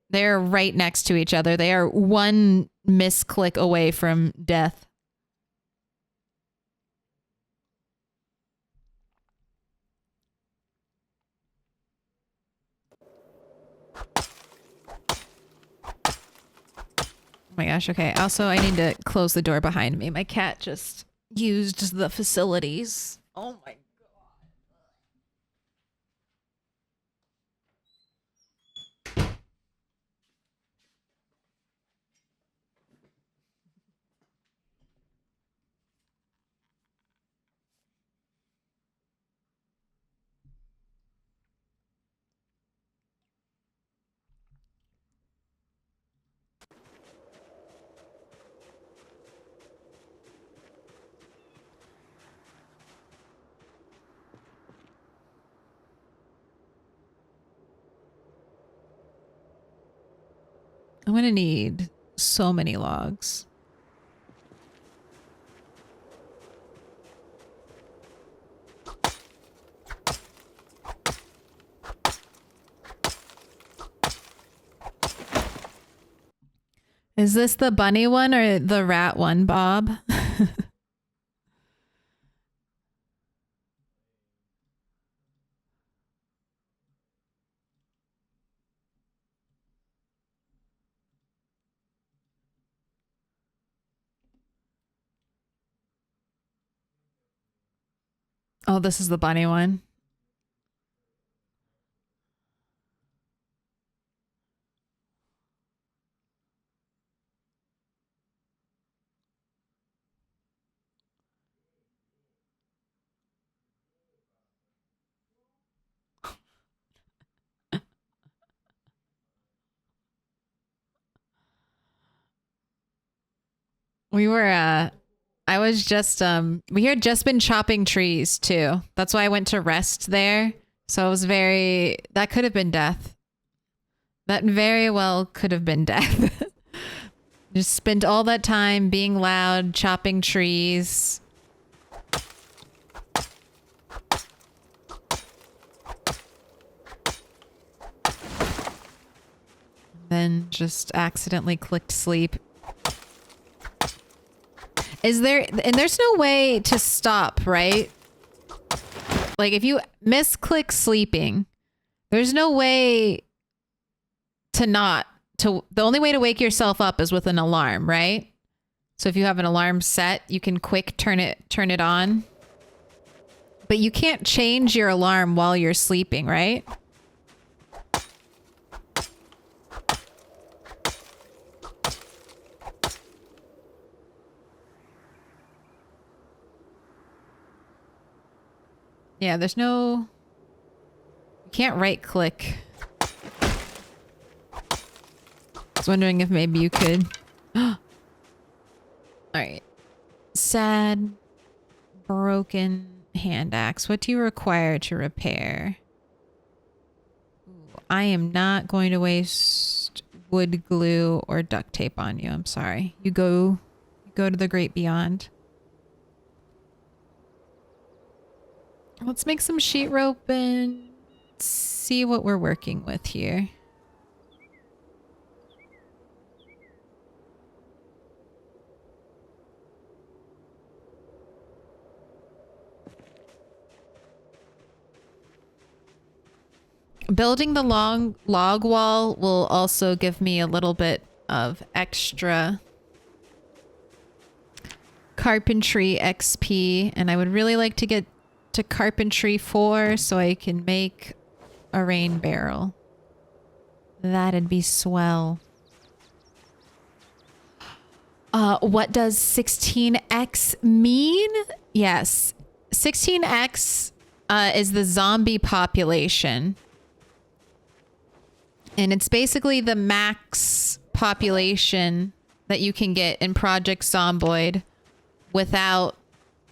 They're right next to each other. They are one misclick away from death. Oh my gosh, okay. Also, I need to close the door behind me. My cat just used the facilities. Oh my. I'm gonna need so many logs. Is this the bunny one or the rat one, Bob? Oh, this is the bunny one. We were I was just we had just been chopping trees too. That's why I went to rest there. So it was that could have been death. That very well could have been death. Just spent all that time being loud, chopping trees. Then just accidentally clicked sleep. There's no way to stop, right? Like if you misclick sleeping, there's no way the only way to wake yourself up is with an alarm, right? So if you have an alarm set, you can quick turn it on. But you can't change your alarm while you're sleeping, right? Yeah, you can't right click. I was wondering if maybe you could. All right. Sad, broken hand axe. What do you require to repair? Ooh, I am not going to waste wood glue or duct tape on you. I'm sorry. You go to the great beyond. Let's make some sheet rope and see what we're working with here. Building the long log wall will also give me a little bit of extra carpentry XP, and I would really like to get to carpentry 4 so I can make a rain barrel. That'd be swell. What does 16x mean? Yes. 16x is the zombie population. And it's basically the max population that you can get in Project Zomboid without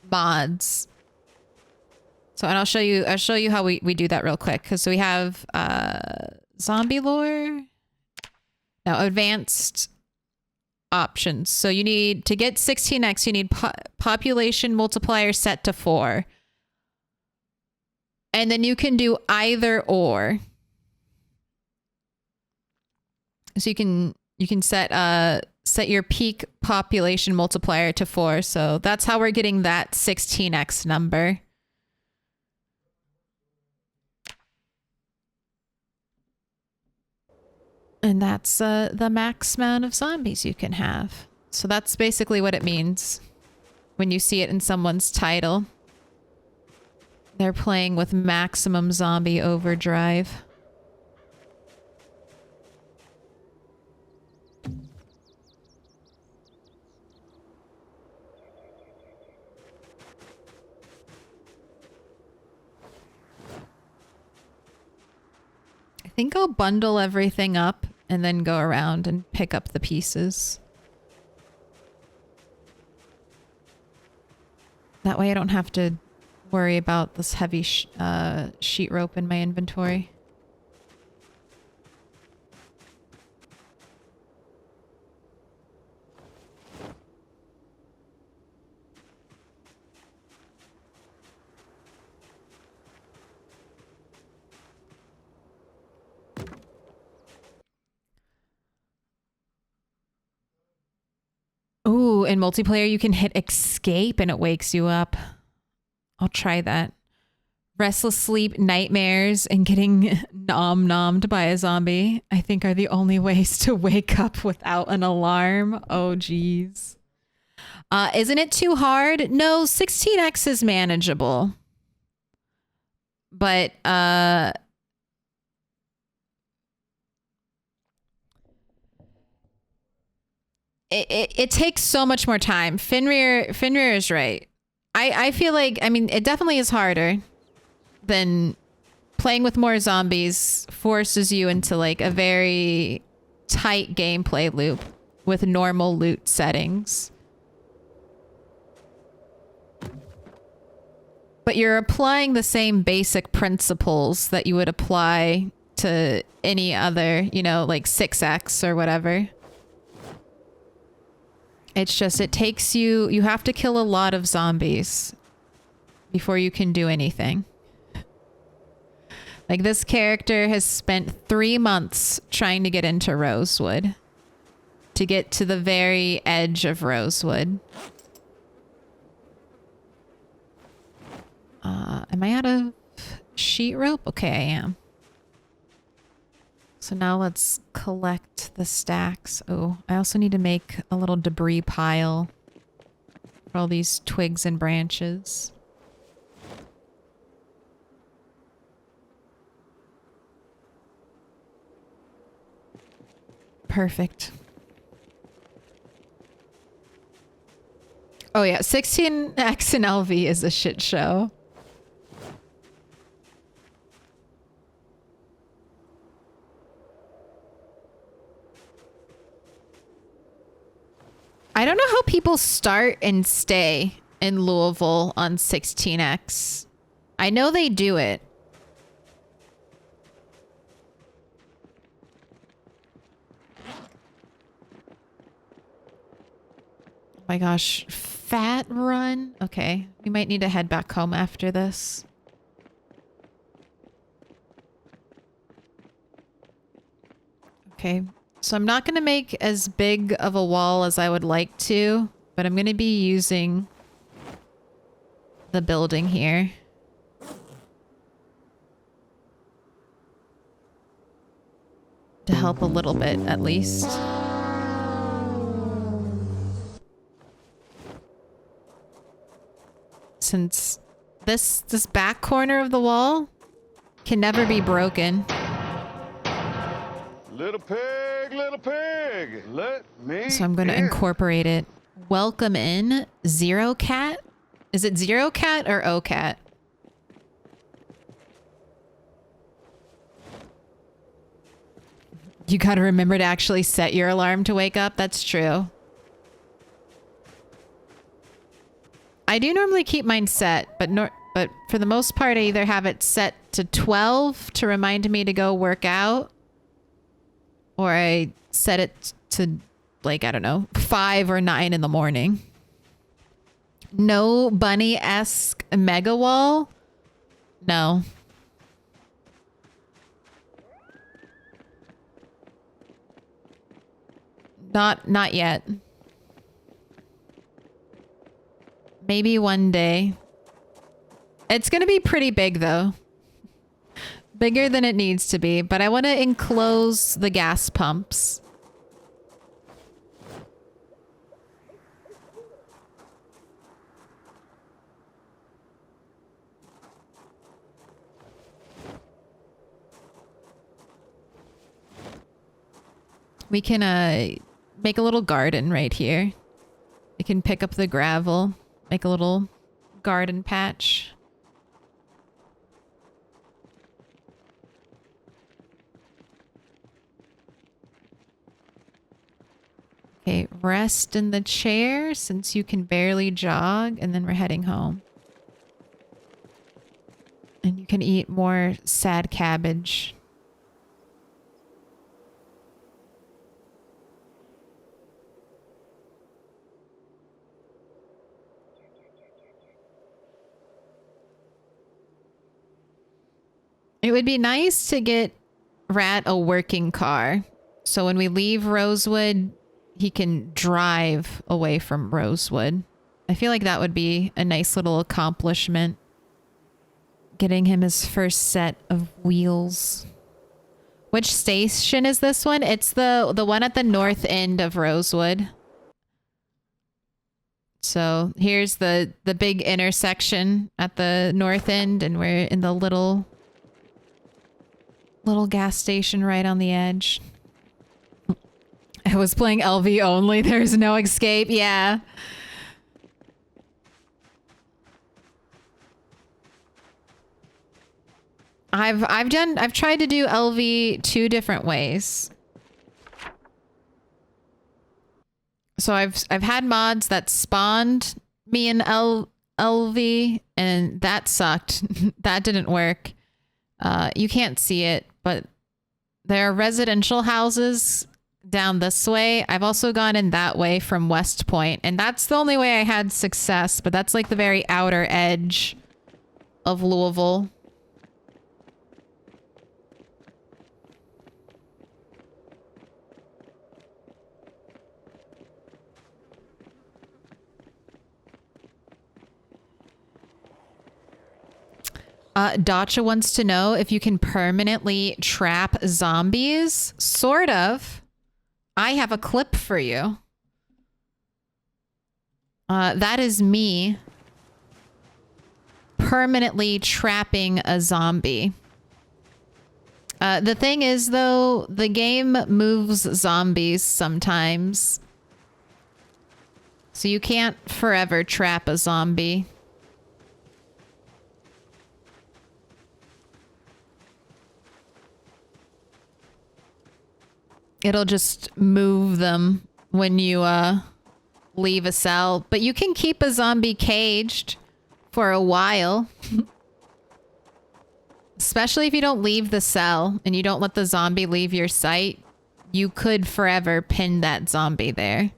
mods. So, and I'll show you how we do that real quick. So we have zombie lore. Now advanced options. So you need to get 16x, you need population multiplier set to 4. And then you can do either or. So you can set your peak population multiplier to 4. So that's how we're getting that 16x number. And that's the max amount of zombies you can have. So that's basically what it means when you see it in someone's title. They're playing with maximum zombie overdrive. I think I'll bundle everything up and then go around and pick up the pieces. That way I don't have to worry about this heavy sheet rope in my inventory. Ooh, in multiplayer you can hit escape and it wakes you up. I'll try that. Restless sleep, nightmares, and getting nommed by a zombie, I think are the only ways to wake up without an alarm. Oh, geez. Isn't it too hard? No, 16x is manageable. But, It takes so much more time. Fenrir is right. I feel like, I mean, it definitely is harder than playing with more zombies forces you into like a very tight gameplay loop with normal loot settings. But you're applying the same basic principles that you would apply to any other, you know, like 6X or whatever. It's just, it takes you, you have to kill a lot of zombies before you can do anything. Like, this character has spent 3 months trying to get into Rosewood. To get to the very edge of Rosewood. Am I out of sheet rope? Okay, I am. So now let's collect the stacks. Oh, I also need to make a little debris pile for all these twigs and branches. Perfect. Oh yeah, 16X and LV is a shit show. I don't know how people start and stay in Louisville on 16X. I know they do it. Oh my gosh, fat run? Okay, we might need to head back home after this. Okay. So I'm not going to make as big of a wall as I would like to, but I'm going to be using the building here. To help a little bit, at least. Since this back corner of the wall can never be broken. Little pig, let me So I'm going to in. incorporate it. Welcome in, Zero Cat. Is it Zero Cat or O Cat? You got to remember to actually set your alarm to wake up. That's true. I do normally keep mine set, but for the most part, I either have it set to 12 to remind me to go work out, or I set it to, like, I don't know, 5 or 9 in the morning. No bunny-esque mega wall? No. Not yet. Maybe one day. It's gonna be pretty big, though. Bigger than it needs to be, but I want to enclose the gas pumps. We can make a little garden right here. We can pick up the gravel, make a little garden patch. Okay, rest in the chair since you can barely jog, and then we're heading home. And you can eat more sad cabbage. It would be nice to get Rat a working car. So when we leave Rosewood, he can drive away from Rosewood. I feel like that would be a nice little accomplishment. Getting him his first set of wheels. Which station is this one? It's the one at the north end of Rosewood. So here's the big intersection at the north end, and we're in the little gas station right on the edge. I was playing LV only. There's no escape. Yeah. I've tried to do LV 2 different ways. So I've had mods that spawned me in LV LV, and that sucked. That didn't work. You can't see it, but there are residential houses down this way. I've also gone in that way from West Point, and that's the only way I had success, but that's like the very outer edge of Louisville. Dacha wants to know if you can permanently trap zombies. Sort of. I have a clip for you. That is me permanently trapping a zombie. The thing is, though, the game moves zombies sometimes. So you can't forever trap a zombie. It'll just move them when you leave a cell. But you can keep a zombie caged for a while. Especially if you don't leave the cell and you don't let the zombie leave your sight. You could forever pin that zombie there.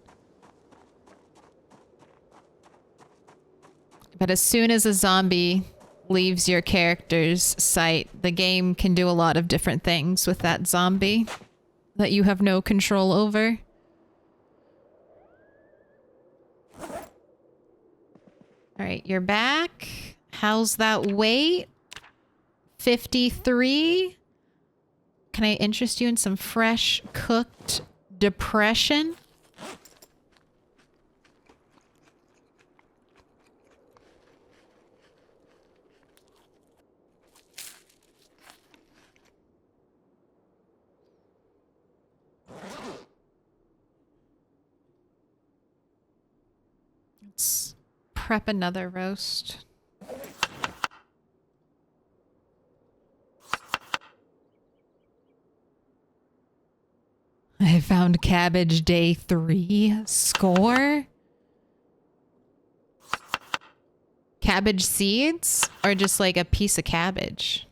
But as soon as a zombie leaves your character's sight, the game can do a lot of different things with that zombie that you have no control over. All right, you're back. How's that weight? 53. Can I interest you in some fresh cooked depression? Let's prep another roast. I found cabbage day 3. Score? Cabbage seeds? Or just like a piece of cabbage?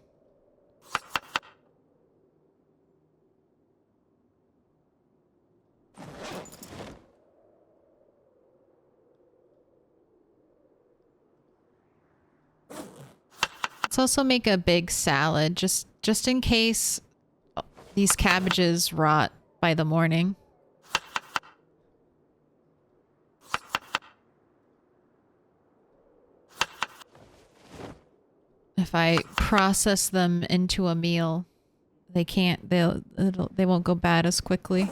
Let's also make a big salad just in case these cabbages rot by the morning. If I process them into a meal, they won't go bad as quickly.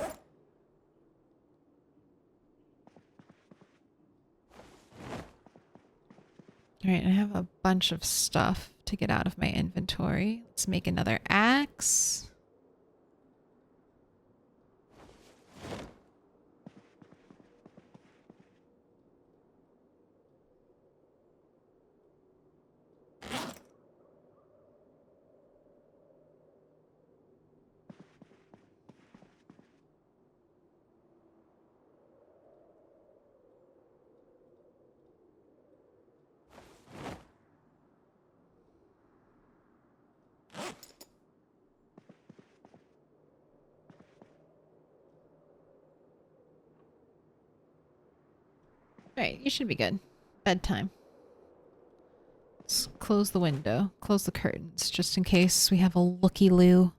All right, I have a bunch of stuff to get out of my inventory. Let's make another axe. Alright, you should be good. Bedtime. Let's close the window. Close the curtains, just in case we have a looky-loo.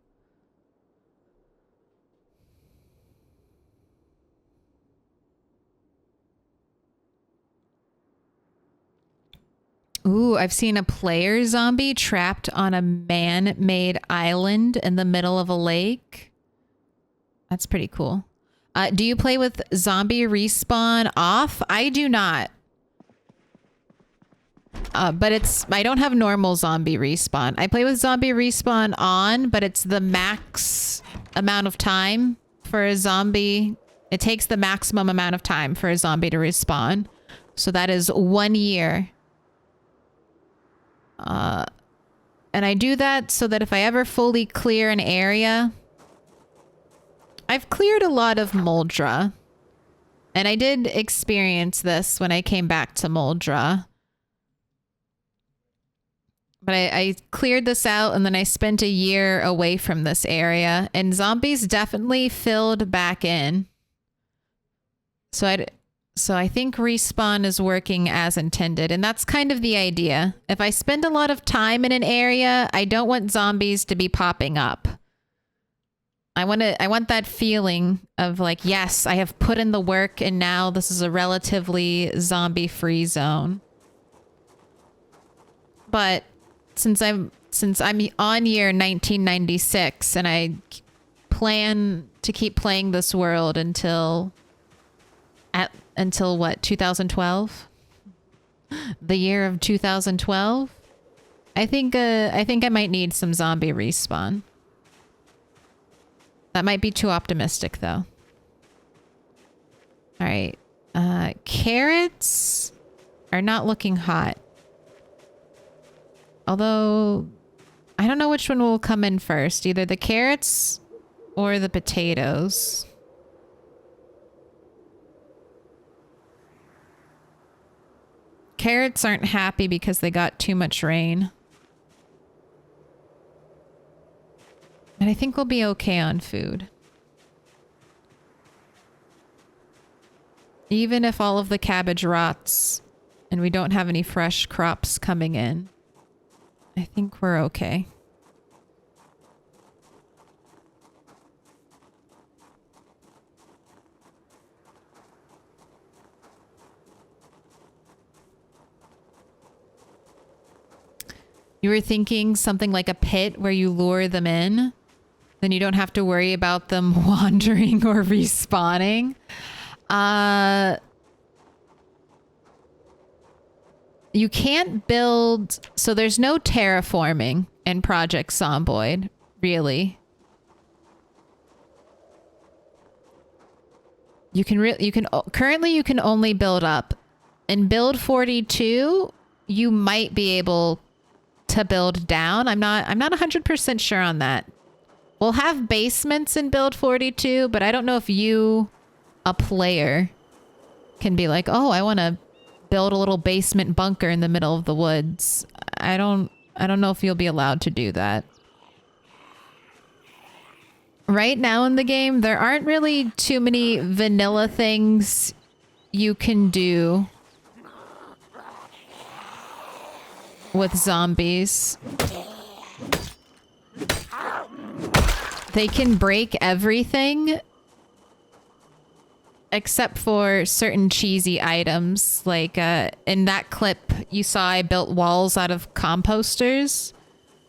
Ooh, I've seen a player zombie trapped on a man-made island in the middle of a lake. That's pretty cool. Do you play with zombie respawn off? I do not. But I don't have normal zombie respawn. I play with zombie respawn on, but it's the max amount of time for a zombie. It takes the maximum amount of time for a zombie to respawn. So that is 1 year. And I do that so that if I ever fully clear an area... I've cleared a lot of Moldra, and I did experience this when I came back to Moldra. But I cleared this out and then I spent a year away from this area and zombies definitely filled back in. So I think respawn is working as intended, and that's kind of the idea. If I spend a lot of time in an area, I don't want zombies to be popping up. I want that feeling of like, yes, I have put in the work and now this is a relatively zombie-free zone. But since I'm on year 1996 and I plan to keep playing this world until what, 2012? The year of 2012? I think I might need some zombie respawn. That might be too optimistic though. All right. Carrots are not looking hot. Although I don't know which one will come in first, either the carrots or the potatoes. Carrots aren't happy because they got too much rain. And I think we'll be okay on food. Even if all of the cabbage rots and we don't have any fresh crops coming in, I think we're okay. You were thinking something like a pit where you lure them in? Then you don't have to worry about them wandering or respawning. You can't build... So there's no terraforming in Project Zomboid, really. Currently you can only build up. In build 42, you might be able to build down. I'm not 100% sure on that. We'll have basements in build 42, but I don't know if you, a player, can be like, oh, I want to build a little basement bunker in the middle of the woods. I don't know if you'll be allowed to do that. Right now in the game, there aren't really too many vanilla things you can do with zombies. They can break everything except for certain cheesy items. Like in that clip you saw, I built walls out of composters.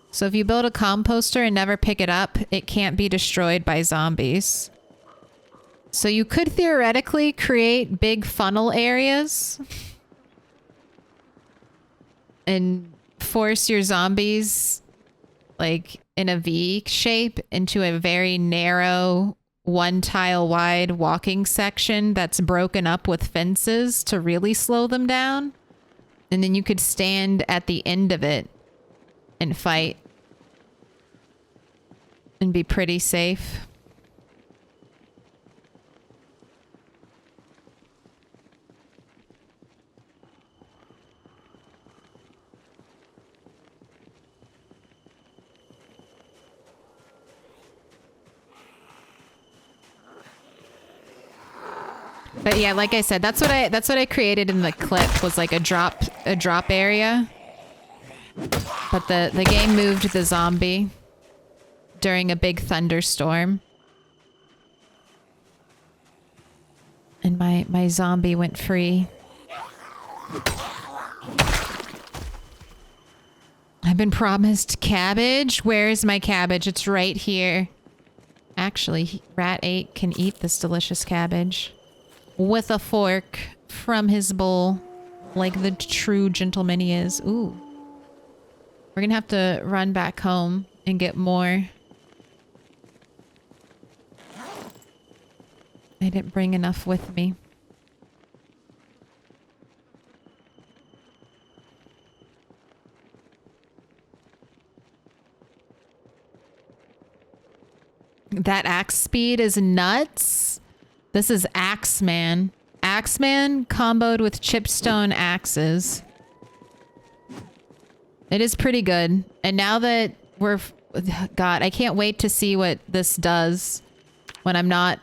So if you build a composter and never pick it up, it can't be destroyed by zombies. So you could theoretically create big funnel areas and force your zombies like in a V shape into a very narrow 1 tile wide walking section that's broken up with fences to really slow them down. And then you could stand at the end of it and fight and be pretty safe. But yeah, like I said, that's what I created in the clip, was like a drop area. But the game moved the zombie during a big thunderstorm. And my zombie went free. I've been promised cabbage. Where is my cabbage? It's right here. Actually, Rat 8 can eat this delicious cabbage with a fork from his bowl, like the true gentleman he is. Ooh. We're gonna have to run back home and get more. I didn't bring enough with me. That axe speed is nuts. This is Axeman. Axeman comboed with chipstone axes. It is pretty good. And now that we're... God, I can't wait to see what this does when I'm not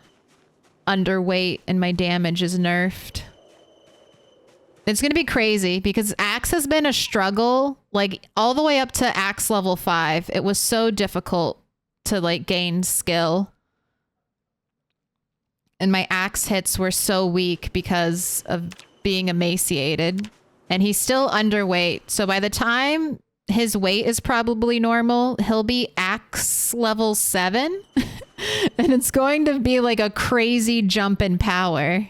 underweight and my damage is nerfed. It's gonna be crazy because Axe has been a struggle, like all the way up to Axe level 5. It was so difficult to like gain skill. And my Axe hits were so weak because of being emaciated. And he's still underweight. So by the time his weight is probably normal, he'll be Axe level 7. And it's going to be like a crazy jump in power.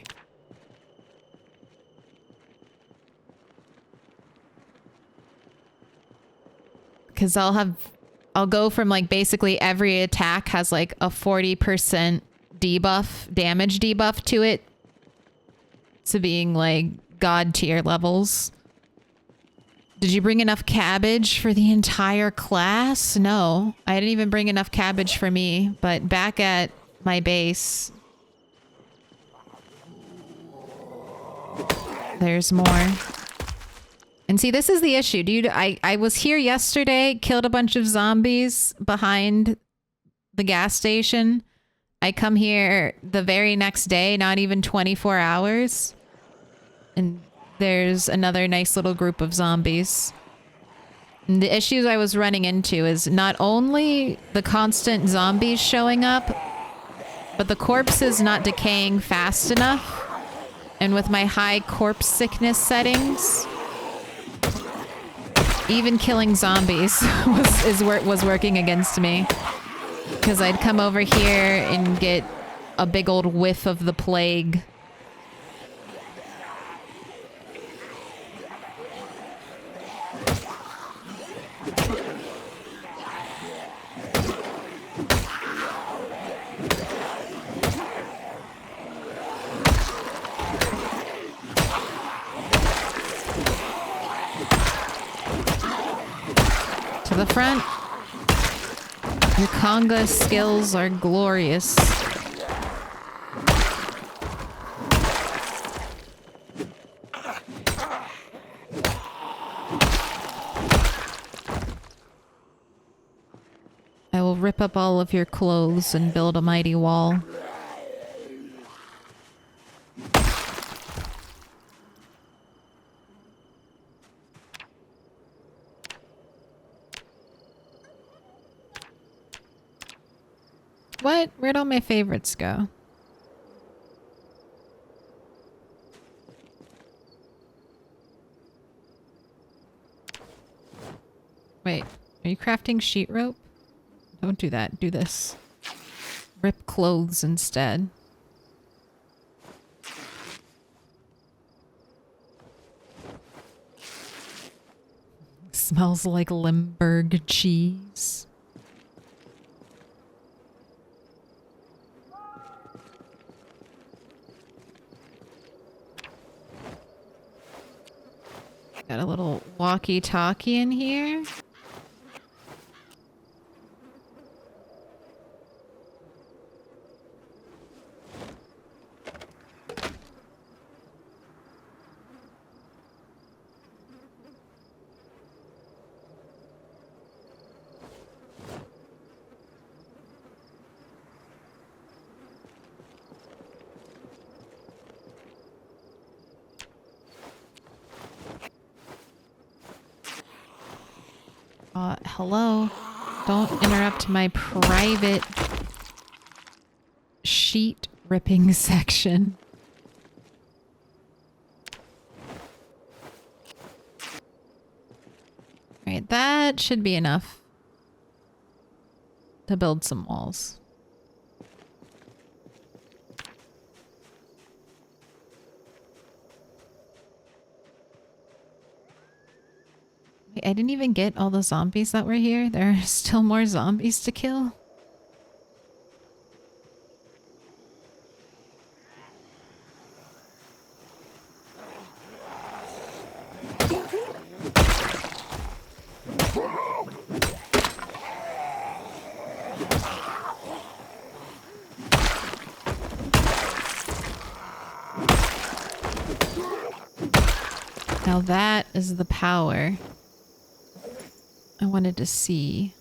Because I'll go from like basically every attack has like a 40% debuff, damage debuff to it, to being like god tier levels. Did you bring enough cabbage for the entire class? No, I didn't even bring enough cabbage for me, but back at my base, there's more. And see, this is the issue, dude. I was here yesterday, killed a bunch of zombies behind the gas station. I come here the very next day, not even 24 hours. And there's another nice little group of zombies. And the issues I was running into is not only the constant zombies showing up, but the corpses not decaying fast enough. And with my high corpse sickness settings, even killing zombies was working against me. Because I'd come over here and get a big old whiff of the plague. To the front. Your conga skills are glorious. I will rip up all of your clothes and build a mighty wall. What? Where'd all my favorites go? Wait, are you crafting sheet rope? Don't do that. Do this. Rip clothes instead. Smells like Limburg cheese. Got a little walkie-talkie in here. Hello? Don't interrupt my private sheet ripping section. Alright, that should be enough to build some walls. I didn't even get all the zombies that were here. There are still more zombies to kill. Now that is the power. I wanted to see.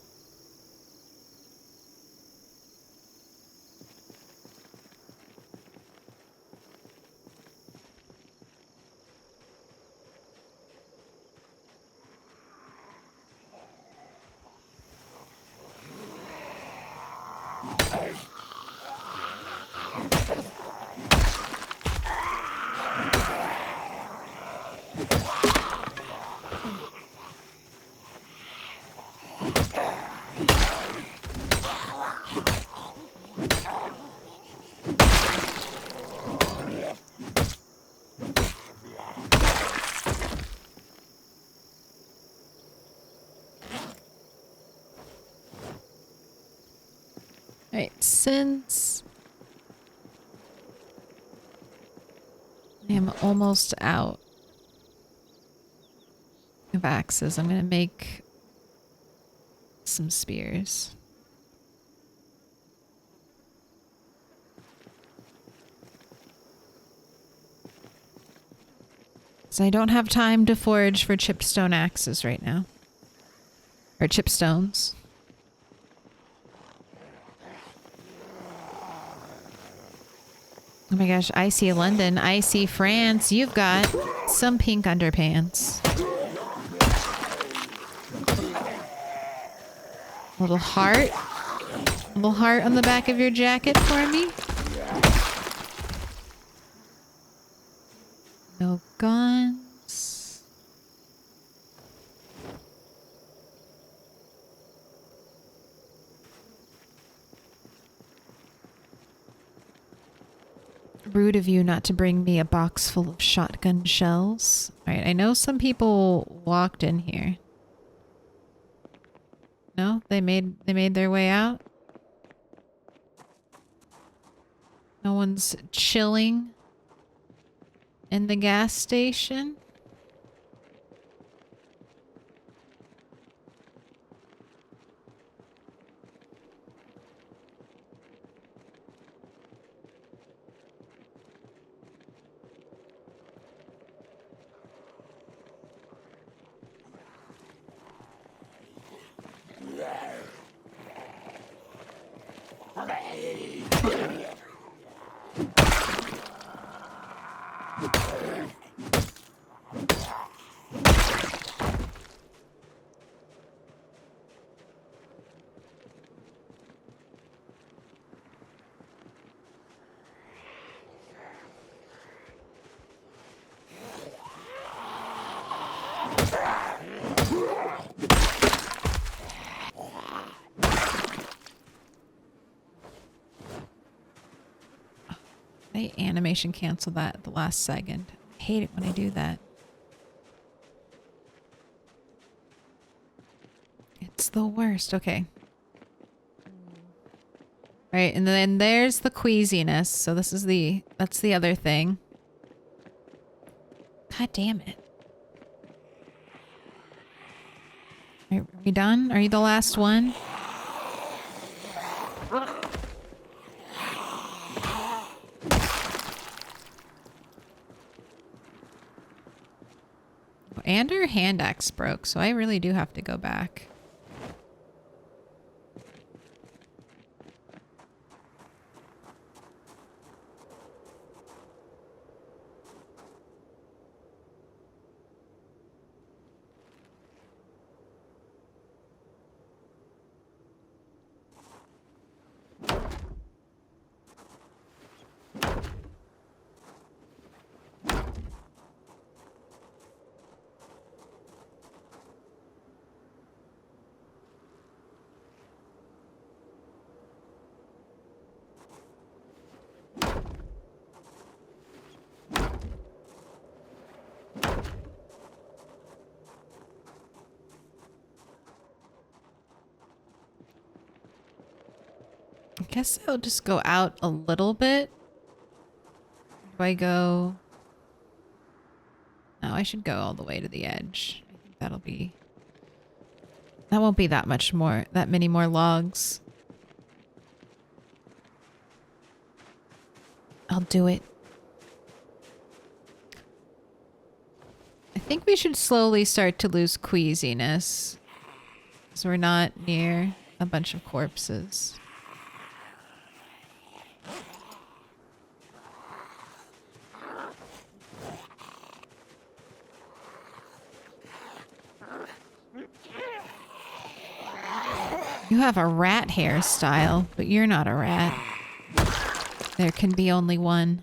Alright, since I am almost out of axes, I'm gonna make some spears. So I don't have time to forage for chipstone axes right now. Or chipstones. Oh my gosh, I see London. I see France. You've got some pink underpants. Little heart. Little heart on the back of your jacket for me. No guns. Rude of you not to bring me a box full of shotgun shells. Alright, I know some people walked in here. No? They made their way out? No one's chilling in the gas station? I animation cancel that at the last second. I hate it when I do that. It's the worst. Okay. Right, and then there's the queasiness. So this is that's the other thing. God damn it. Are we done? Are you the last one? And her hand axe broke, so I really do have to go back. I guess I'll just go out a little bit. Do I go? No, I should go all the way to the edge. I think that'll be... That won't be that much more, that many more logs. I'll do it. I think we should slowly start to lose queasiness. So we're not near a bunch of corpses. You have a rat hairstyle, but you're not a rat. There can be only one.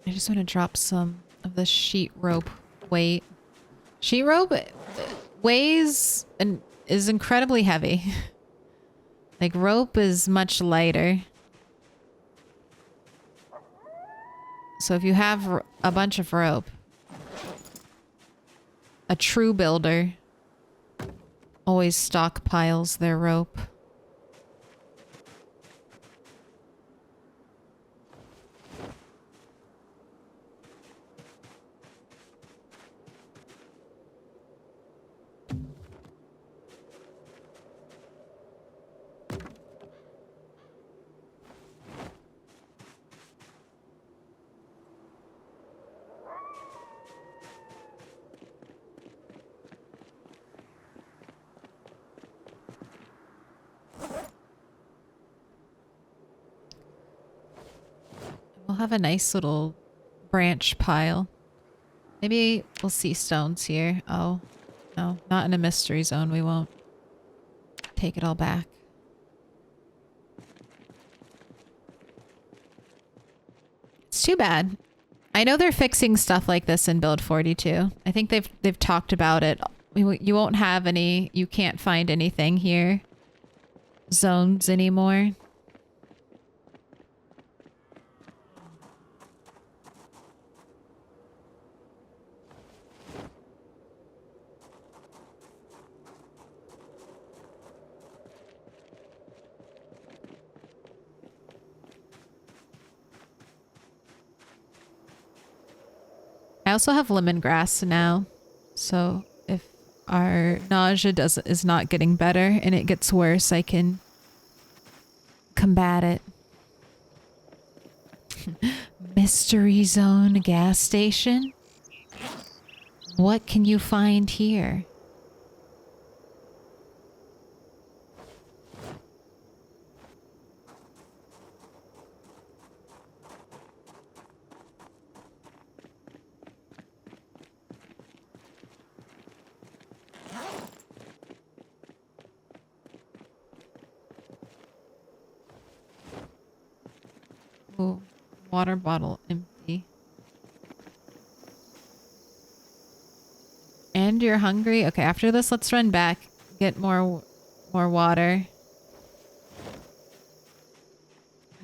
I just want to drop some of the sheet rope weight. Sheet rope weighs and is incredibly heavy. Like rope is much lighter. So if you have a bunch of rope, a true builder always stockpiles their rope. We'll have a nice little branch pile. Maybe we'll see stones here. Oh, no, not in a mystery zone. We won't. Take it all back. It's too bad. I know they're fixing stuff like this in Build 42. I think they've talked about it. You won't have any. You can't find anything here. Zones anymore. I also have lemongrass now, so if our nausea is not getting better and it gets worse, I can combat it. Mystery Zone gas station? What can you find here? Oh, water bottle empty. And you're hungry? Okay, after this, let's run back. Get more water.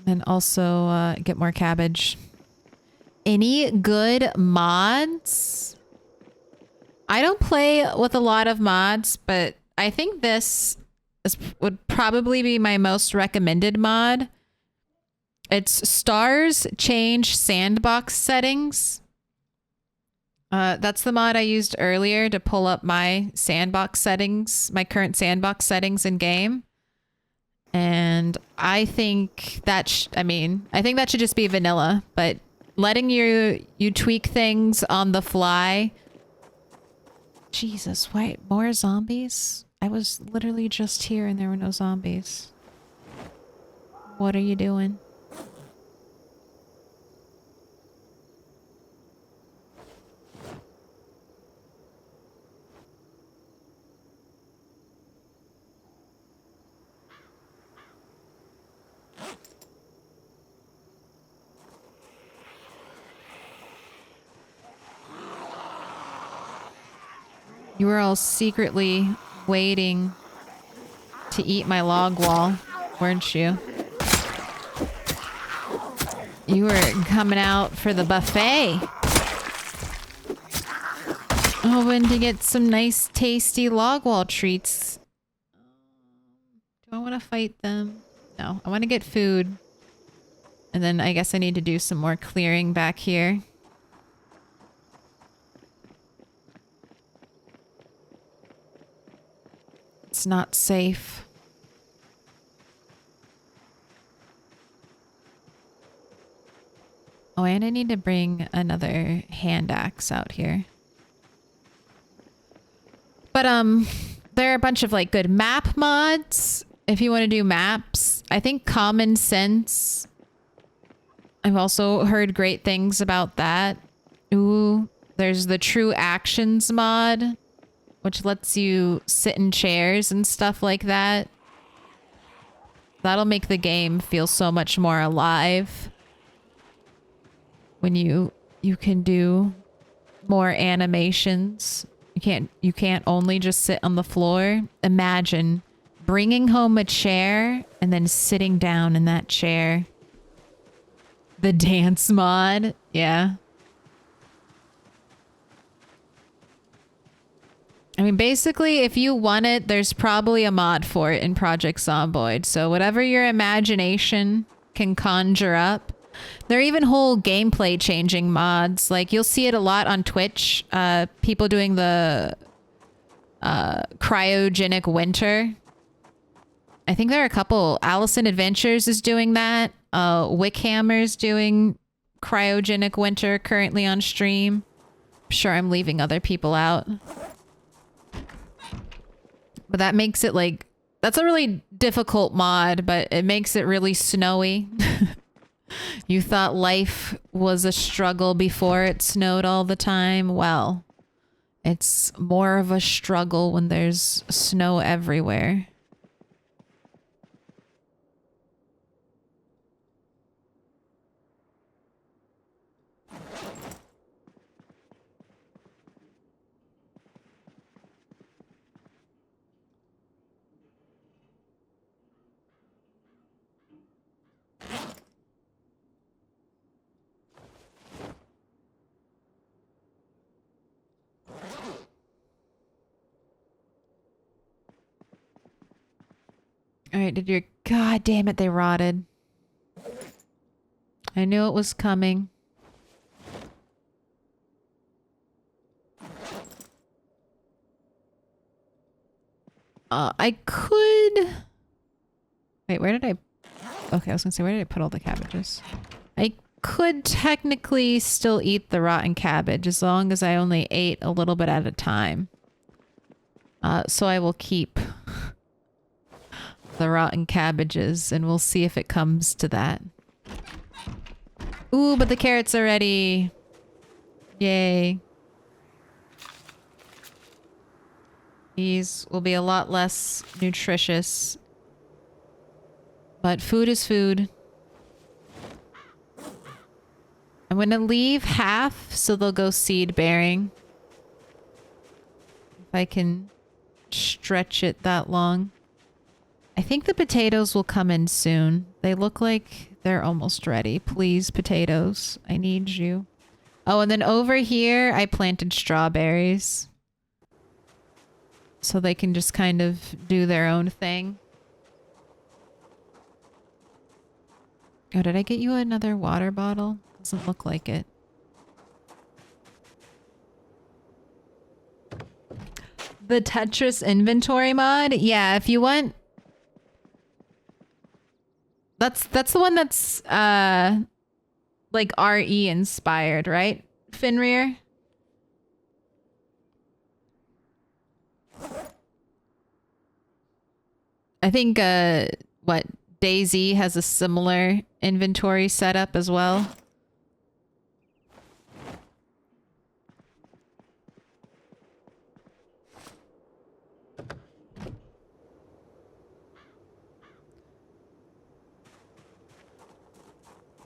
And also get more cabbage. Any good mods? I don't play with a lot of mods, but I think this would probably be my most recommended mod. It's stars change sandbox settings. That's the mod I used earlier to pull up my sandbox settings, my current sandbox settings in game. And I think that I think that should just be vanilla, but letting you tweak things on the fly. Jesus, why more zombies? I was literally just here and there were no zombies. What are you doing? You were all secretly waiting to eat my log wall, weren't you? You were coming out for the buffet. Hoping to get some nice, tasty log wall treats. Do I want to fight them? No, I want to get food. And then I guess I need to do some more clearing back here. It's not safe. Oh, and I need to bring another hand axe out here. But there are a bunch of like good map mods if you want to do maps. I think Common Sense, I've also heard great things about that. Ooh, there's the True Actions mod, which lets you sit in chairs and stuff like that. That'll make the game feel so much more alive when you can do more animations. You can't only just sit on the floor. Imagine bringing home a chair and then sitting down in that chair. The dance mod. Yeah. I mean, basically, if you want it, there's probably a mod for it in Project Zomboid. So whatever your imagination can conjure up. There are even whole gameplay changing mods. Like, you'll see it a lot on Twitch. People doing the cryogenic winter. I think there are a couple. Allison Adventures is doing that. Wickhammer's doing cryogenic winter currently on stream. I'm sure I'm leaving other people out. But that makes it like... That's a really difficult mod, but it makes it really snowy. You thought life was a struggle before it snowed all the time? Well, it's more of a struggle when there's snow everywhere. All right, did your... God damn it, they rotted. I knew it was coming. I could... Wait, where did I... Okay, I was gonna say, where did I put all the cabbages? I could technically still eat the rotten cabbage as long as I only ate a little bit at a time. So I will keep... the rotten cabbages, and we'll see if it comes to that. Ooh, but the carrots are ready. Yay. These will be a lot less nutritious. But food is food. I'm gonna leave half so they'll go seed bearing. If I can stretch it that long. I think the potatoes will come in soon. They look like they're almost ready. Please, potatoes. I need you. Oh, and then over here, I planted strawberries. So they can just kind of do their own thing. Oh, did I get you another water bottle? Doesn't look like it. The Tetris inventory mod? Yeah, if you want... That's the one that's like RE inspired, right? Finrear? I think what DayZ has a similar inventory setup as well.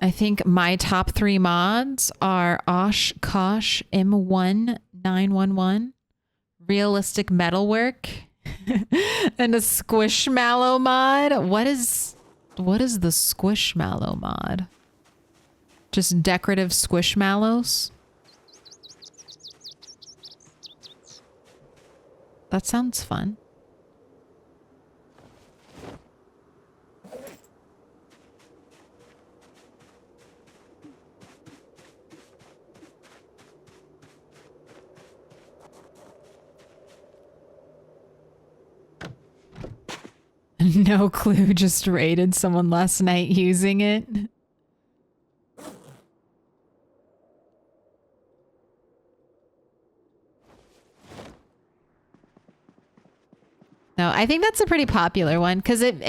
I think my top 3 mods are Oshkosh M1911, Realistic Metalwork, and a Squishmallow mod. What is the Squishmallow mod? Just decorative Squishmallows? That sounds fun. No clue, just raided someone last night using it. No, I think that's a pretty popular one because it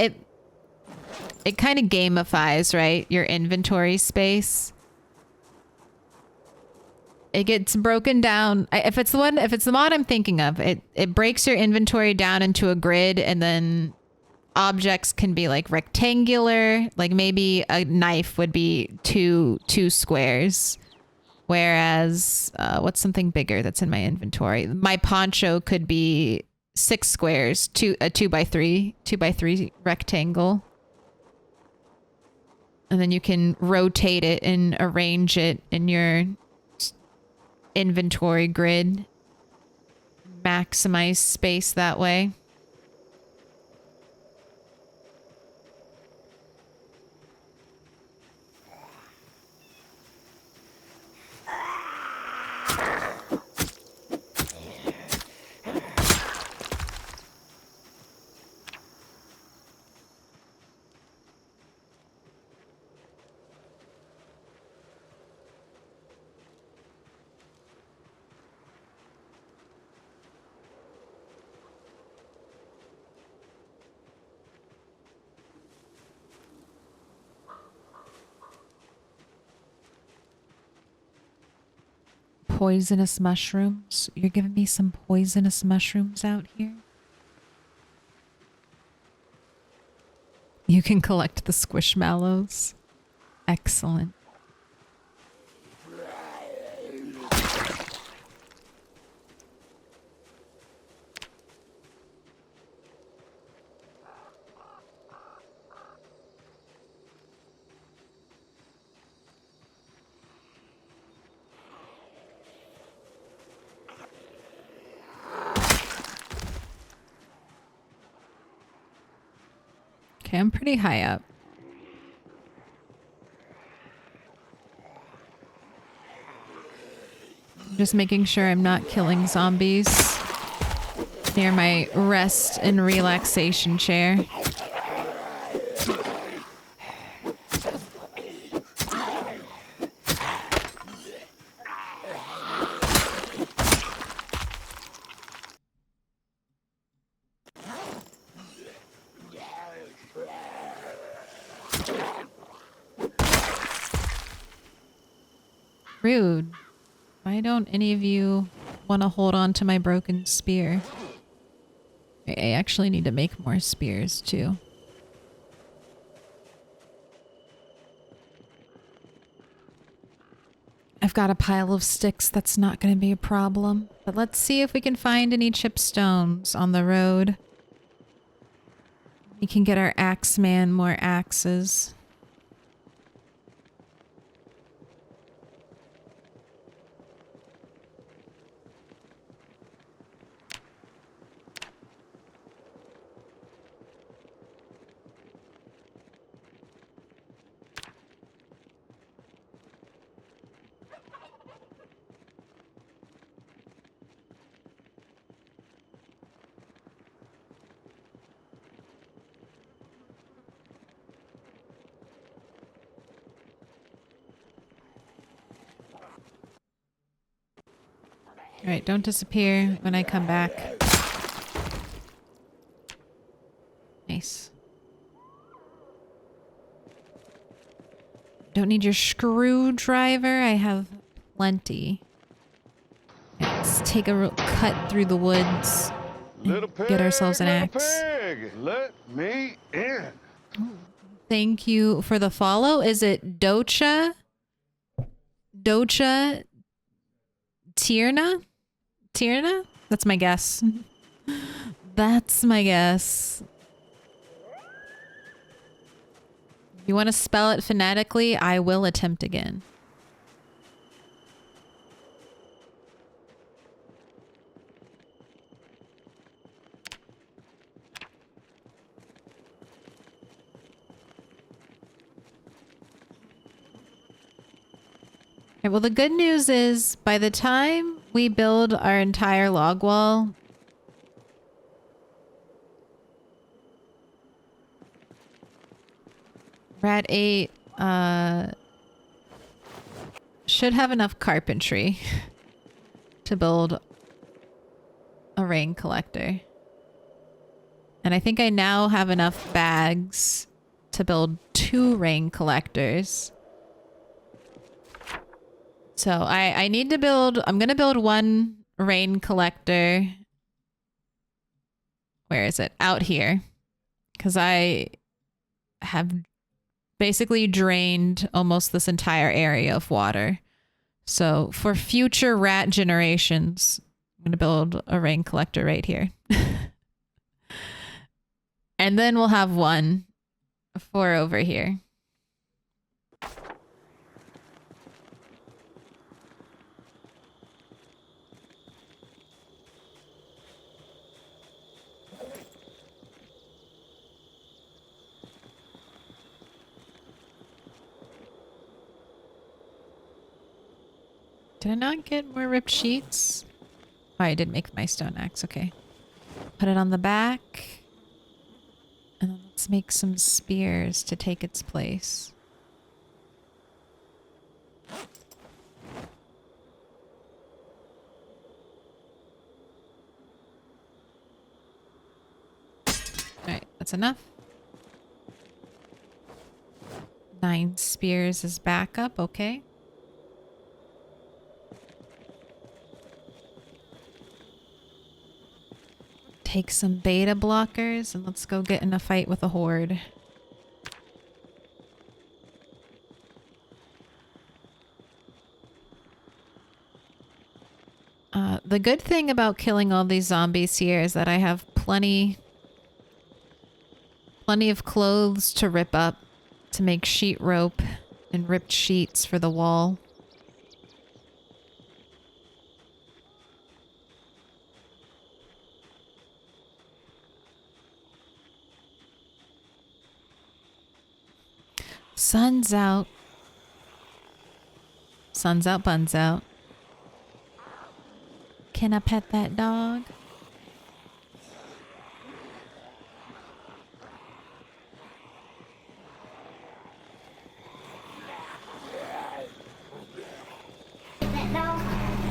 kind of gamifies, right? Your inventory space. It gets broken down. If it's the mod I'm thinking of, it breaks your inventory down into a grid, and then objects can be like rectangular. Like maybe a knife would be two squares, whereas what's something bigger that's in my inventory? My poncho could be 6 squares, a 2x3 rectangle. And then you can rotate it and arrange it in your inventory grid. Maximize space that way. Poisonous mushrooms. You're giving me some poisonous mushrooms out here? You can collect the squishmallows. Excellent. Okay, I'm pretty high up. Just making sure I'm not killing zombies near my rest and relaxation chair. Rude. Why don't any of you want to hold on to my broken spear? I actually need to make more spears too. I've got a pile of sticks. That's not going to be a problem. But let's see if we can find any chipstones on the road. We can get our axeman more axes. Alright, don't disappear when I come back. Nice. Don't need your screwdriver. I have plenty. Okay, let's take a real cut through the woods and get ourselves an axe. Pig, let me in. Thank you for the follow. Is it Docha? Docha Tierna? Tierna? That's my guess. That's my guess. If you want to spell it phonetically, I will attempt again. Okay, well, the good news is by the time we build our entire log wall, Rat 8 should have enough carpentry to build a rain collector. And I think I now have enough bags to build 2 rain collectors. So I need to build, I'm going to build 1 rain collector. Where is it? Out here. Because I have basically drained almost this entire area of water. So for future rat generations, I'm going to build a rain collector right here. And then we'll have 1 for over here. Did I not get more ripped sheets? Oh, I did make my stone axe. Okay. Put it on the back. And then let's make some spears to take its place. Alright, that's enough. 9 spears is backup. Okay. Take some beta blockers and let's go get in a fight with a horde. The good thing about killing all these zombies here is that I have plenty of clothes to rip up to make sheet rope and ripped sheets for the wall. Sun's out. Sun's out, buns out. Can I pet that dog? That dog?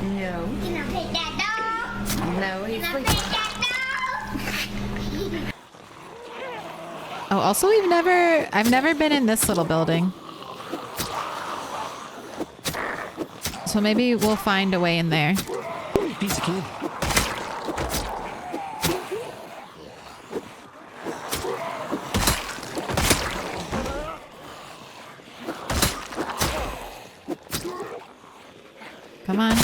No. Can I pet that dog? No, he's Can I sleeping. pet that dog? Oh, also I've never been in this little building. So maybe we'll find a way in there. Piece of candy. Come on.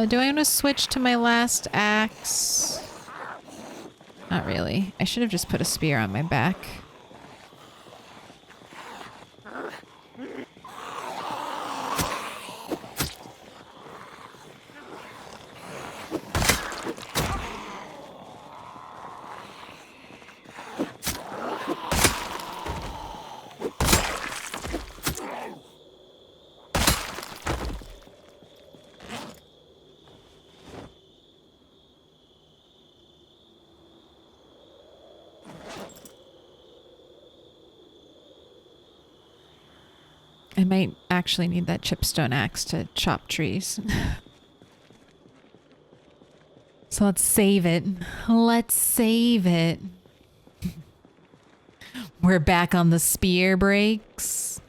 Do I want to switch to my last axe? Not really. I should have just put a spear on my back. I might actually need that chipstone axe to chop trees. So let's save it. Let's save it. We're back on the spear breaks.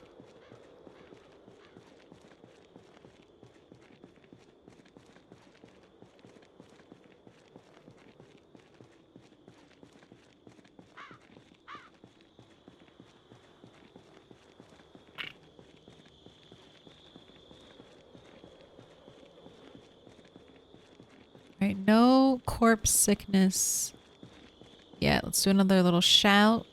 Alright, no corpse sickness. Yeah, let's do another little shout.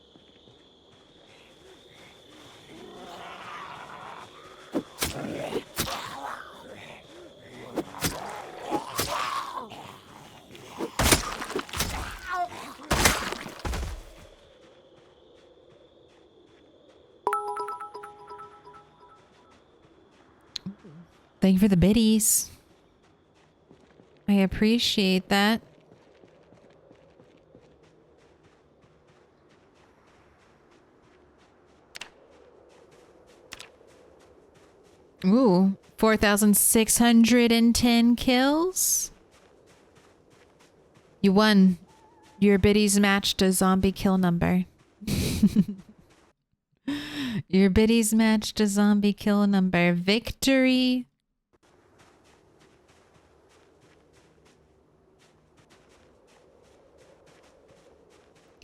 Thank you for the biddies. I appreciate that. Ooh, 4,610 kills. You won. Your biddies matched a zombie kill number. Your biddies matched a zombie kill number. Victory.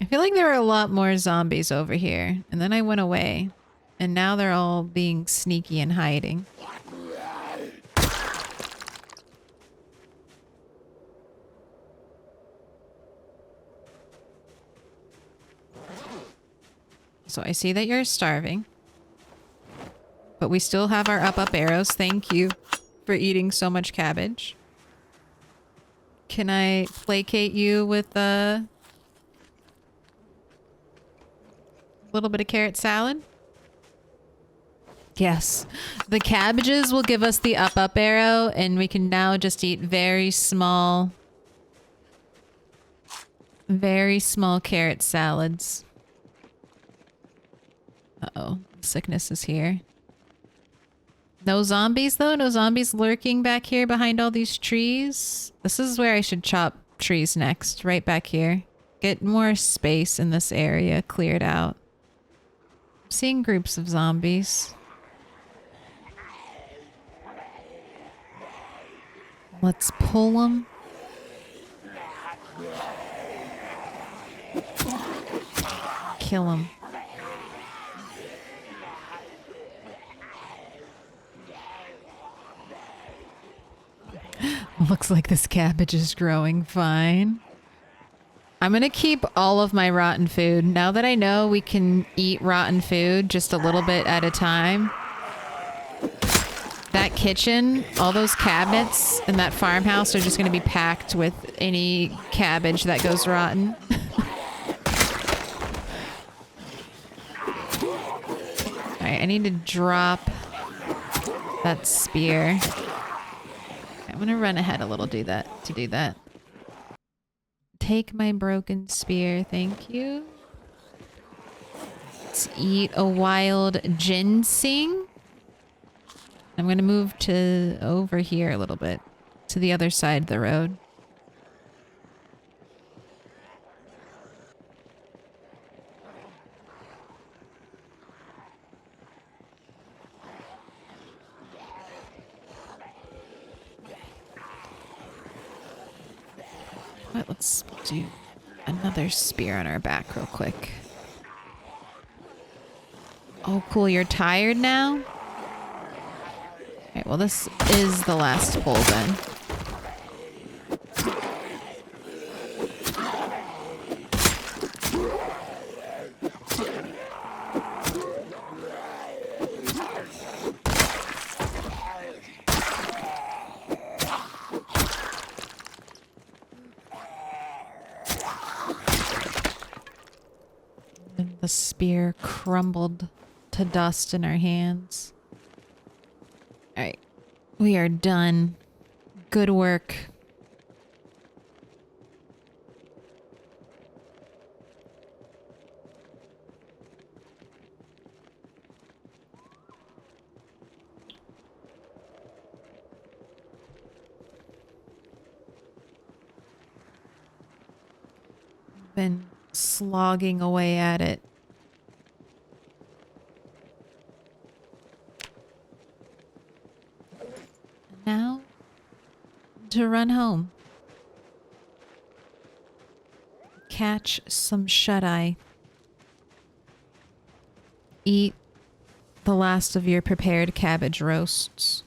I feel like there were a lot more zombies over here, and then I went away, and now they're all being sneaky and hiding. So I see that you're starving, but we still have our up arrows. Thank you for eating so much cabbage. Can I placate you with a little bit of carrot salad? Yes. The cabbages will give us the up arrow, and we can now just eat very small carrot salads. Uh-oh. Sickness is here. No zombies, though? No zombies lurking back here behind all these trees? This is where I should chop trees next. Right back here. Get more space in this area cleared out. I'm seeing groups of zombies. Let's pull them. Kill them. Looks like this cabbage is growing fine. I'm gonna keep all of my rotten food. Now that I know we can eat rotten food just a little bit at a time. That kitchen, all those cabinets in that farmhouse are just gonna be packed with any cabbage that goes rotten. Alright, I need to drop that spear. I'm gonna run ahead a little to do that. Take my broken spear, thank you. Let's eat a wild ginseng. I'm gonna move to over here a little bit, to the other side of the road. Let's do another spear on our back real quick. Oh, cool. You're tired now? Alright, well, this is the last pull then. The spear crumbled to dust in our hands. Alright. We are done. Good work. Been slogging away at it. Now, to run home. Catch some shut-eye. Eat the last of your prepared cabbage roasts.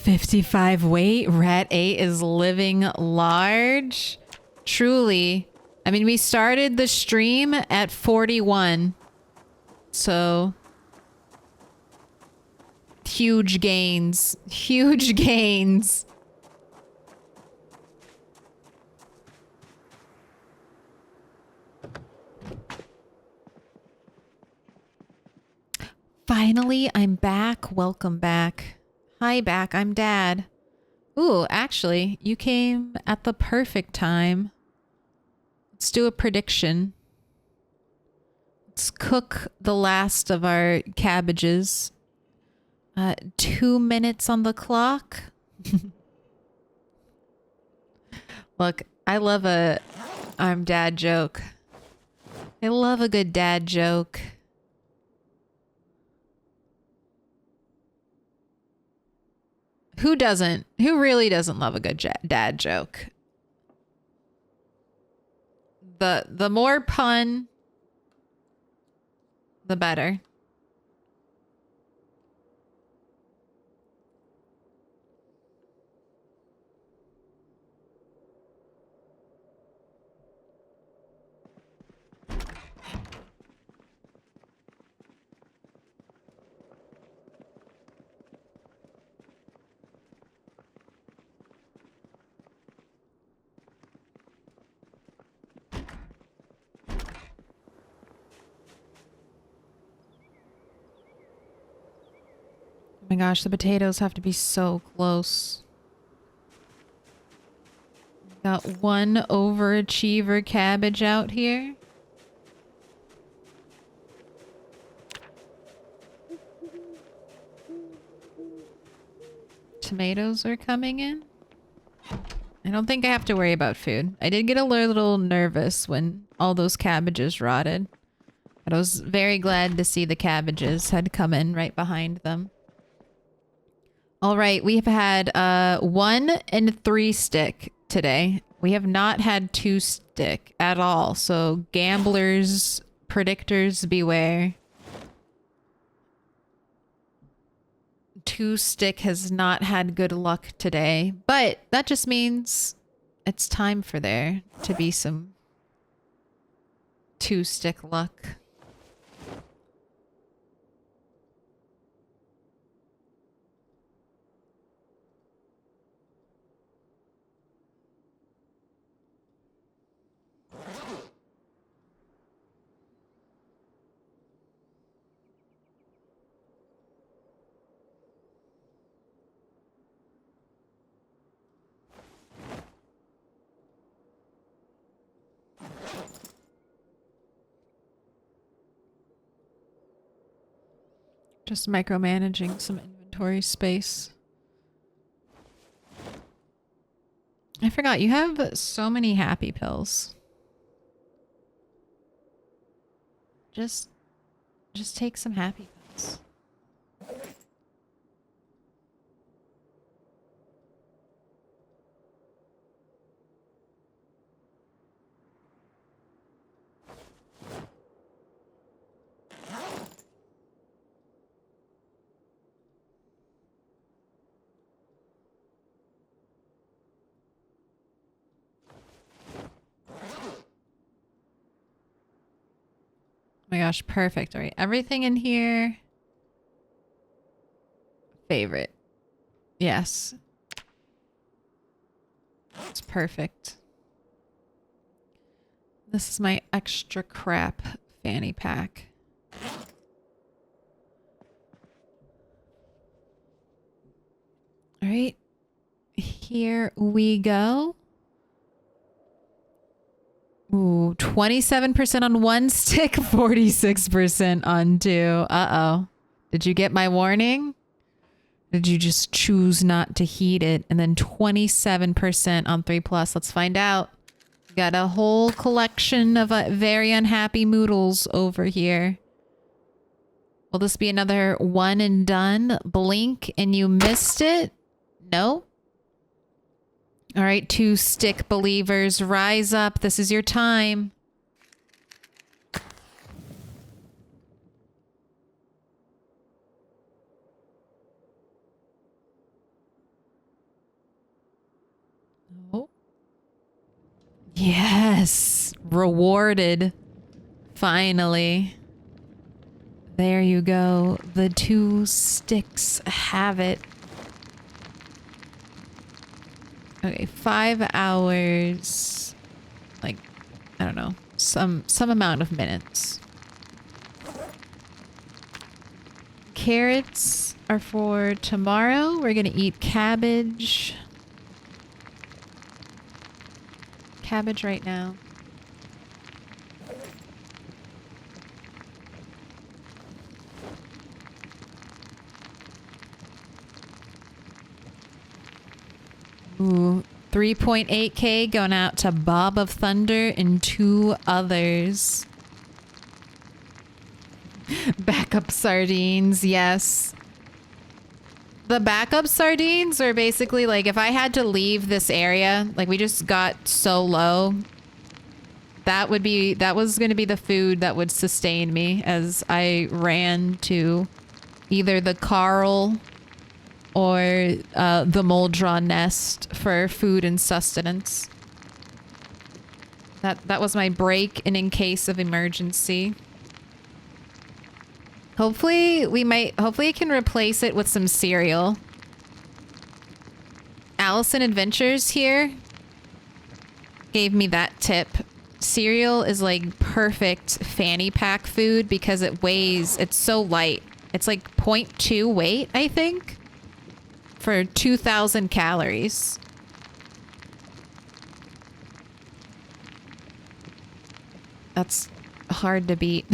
$55 weight. Rat 8 is living large. Truly. I mean, we started the stream at 41. So huge gains. Huge gains. finally, I'm back. Welcome back. Hi, back. I'm Dad. Ooh, actually, you came at the perfect time. Let's do a prediction. Let's cook the last of our cabbages. 2 minutes on the clock. Look, I love a I'm Dad joke. I love a good dad joke. Who doesn't? Who really doesn't love a good dad joke? The more pun, the better. Oh my gosh, the potatoes have to be so close. Got one overachiever cabbage out here. Tomatoes are coming in. I don't think I have to worry about food. I did get a little nervous when all those cabbages rotted. But I was very glad to see the cabbages had come in right behind them. All right, we've had 1 and 3 stick today. We have not had 2 stick at all. So gamblers, predictors, beware. 2 stick has not had good luck today, but that just means it's time for there to be some 2 stick luck. Just micromanaging some inventory space. I forgot, you have so many happy pills. Just take some happy pills. Oh my gosh, perfect. All right, everything in here. Favorite. Yes. It's perfect. This is my extra crap fanny pack. All right. Here we go. Ooh, 27% on 1 stick, 46% on 2. Uh-oh. Did you get my warning? Did you just choose not to heed it? And then 27% on 3+. Let's find out. Got a whole collection of very unhappy moodles over here. Will this be another one and done? Blink and you missed it? No? All right, 2 stick believers, rise up. This is your time. Oh. Yes, rewarded. Finally. There you go. The 2 sticks have it. Okay, 5 hours, like, I don't know, some amount of minutes. carrots are for tomorrow. We're gonna eat cabbage. Cabbage right now. Ooh, 3.8K going out to Bob of Thunder and 2 others. Backup sardines, yes. The backup sardines are basically like if I had to leave this area, like we just got so low, that was going to be the food that would sustain me as I ran to either the Carl or the Moldron nest for food and sustenance. That was my break and in case of emergency. Hopefully I can replace it with some cereal. Allison Adventures here gave me that tip. Cereal is like perfect fanny pack food because it's so light. It's like 0.2 weight, I think, for 2,000 calories. That's hard to beat.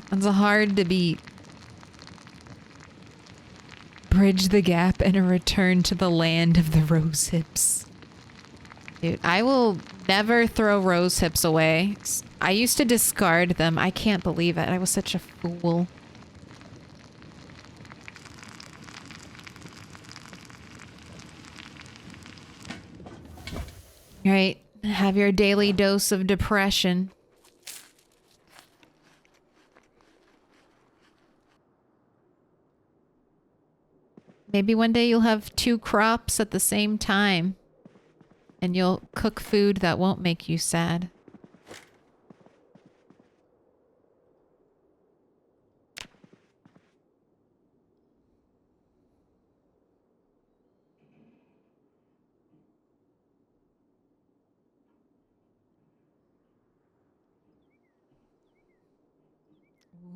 That's hard to beat. Bridge the gap and a return to the land of the rose hips. Dude, I will never throw rose hips away. I used to discard them. I can't believe it. I was such a fool. All right, have your daily dose of depression. Maybe one day you'll have 2 crops at the same time. And you'll cook food that won't make you sad.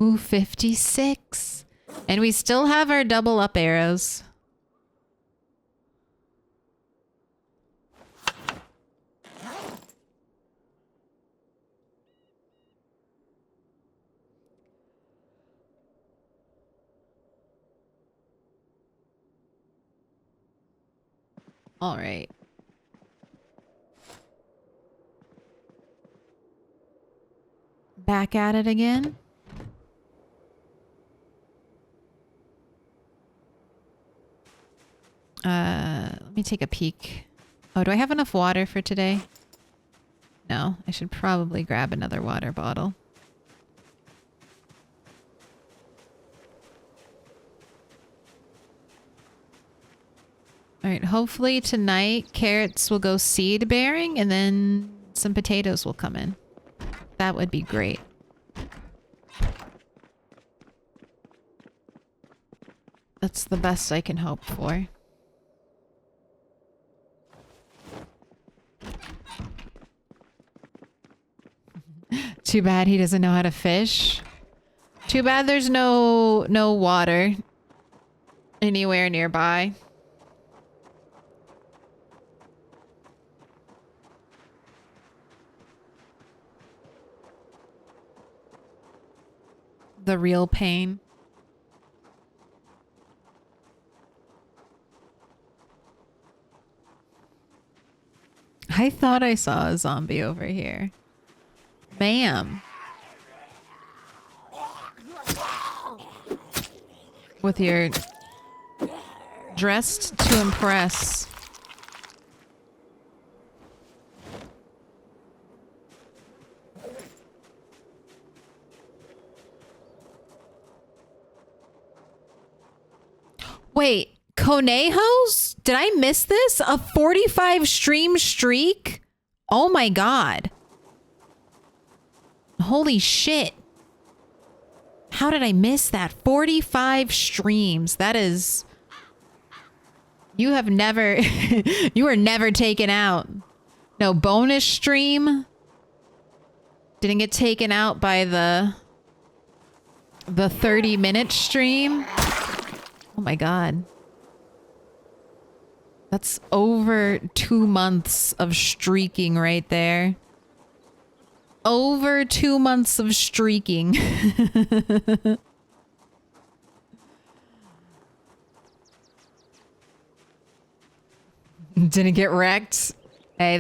Ooh, 56. And we still have our double up arrows. All right. Back at it again. Let me take a peek. Oh, do I have enough water for today? No, I should probably grab another water bottle. All right, hopefully tonight carrots will go seed bearing and then some potatoes will come in. That would be great. That's the best I can hope for. Too bad he doesn't know how to fish. Too bad there's no water anywhere nearby. The real pain. I thought I saw a zombie over here. Bam. With your dressed to impress. Wait, Conejos? Did I miss this? A 45 stream streak? Oh my god. Holy shit. How did I miss that? 45 streams. That is... You have never... You were never taken out. No bonus stream. Didn't get taken out by the The 30-minute stream? Oh my god. That's over 2 months of streaking right there. Over 2 months of streaking. Didn't get wrecked. Hey,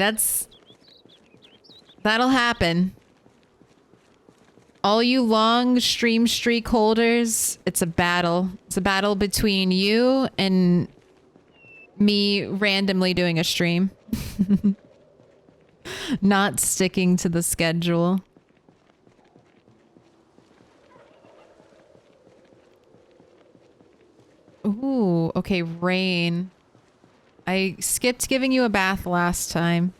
that'll happen. All you long stream streak holders, it's a battle. It's a battle between you and me randomly doing a stream. Not sticking to the schedule. Ooh, okay, rain. I skipped giving you a bath last time.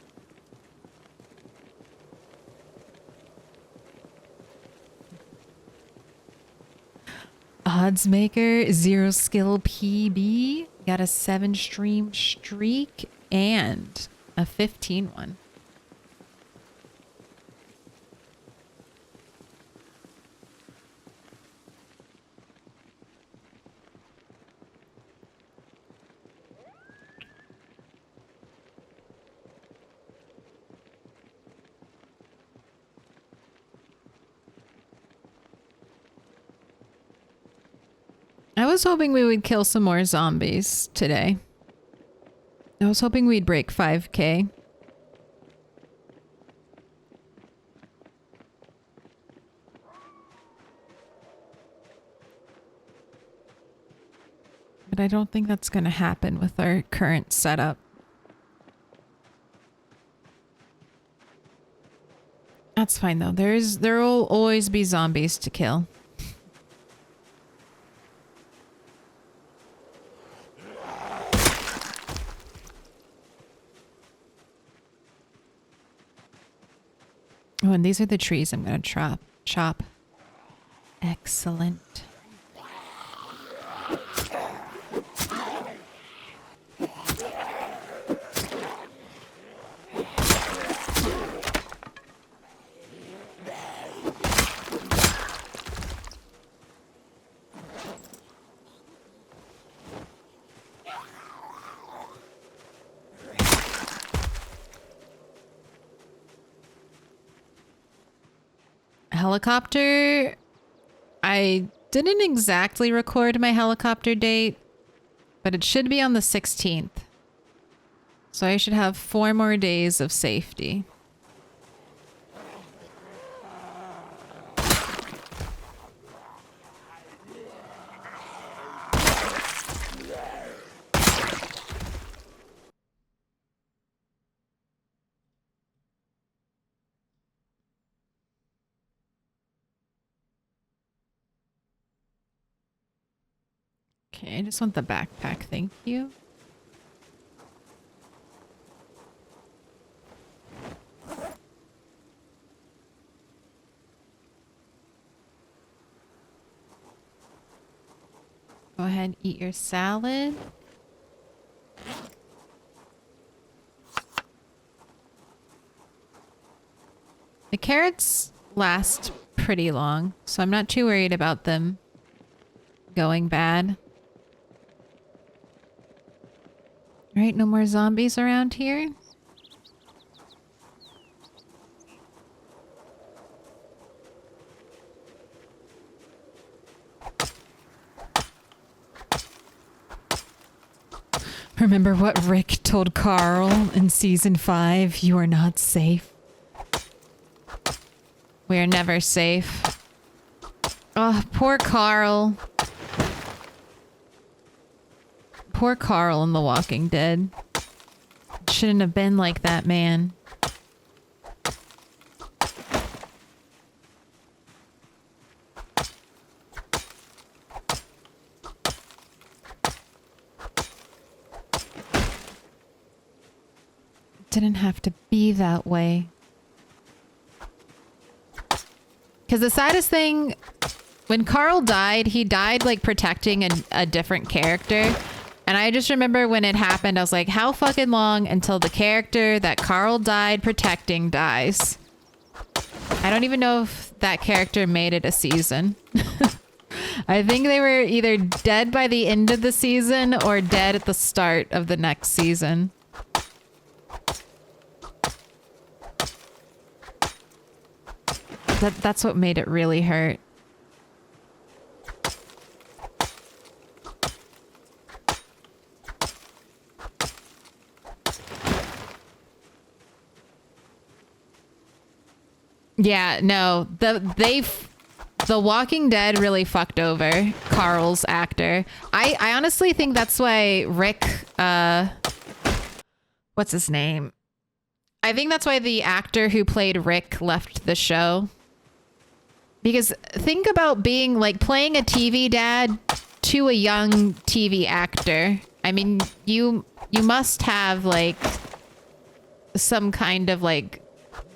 Oddsmaker, 0 skill PB. Got a 7 stream streak and a 15 one. I was hoping we would kill some more zombies today. I was hoping we'd break 5K. But I don't think that's going to happen with our current setup. That's fine though. There will always be zombies to kill. Oh, and these are the trees I'm going to chop. Excellent. Helicopter, I didn't exactly record my helicopter date, but it should be on the 16th. So I should have 4 more days of safety. Okay, I just want the backpack, thank you. Go ahead, eat your salad. The carrots last pretty long, so I'm not too worried about them going bad. Right, no more zombies around here. Remember what Rick told Carl in season 5? You are not safe. We are never safe. Oh, poor Carl. Poor Carl in The Walking Dead. Shouldn't have been like that, man. Didn't have to be that way. Because the saddest thing, when Carl died, he died like protecting a different character. And I just remember when it happened, I was like, how fucking long until the character that Carl died protecting dies? I don't even know if that character made it a season. I think they were either dead by the end of the season or dead at the start of the next season. That's what made it really hurt. Yeah, no. The Walking Dead really fucked over Carl's actor. I honestly think that's why Rick what's his name? I think that's why the actor who played Rick left the show. Because think about being like playing a TV dad to a young TV actor. I mean, you must have like some kind of like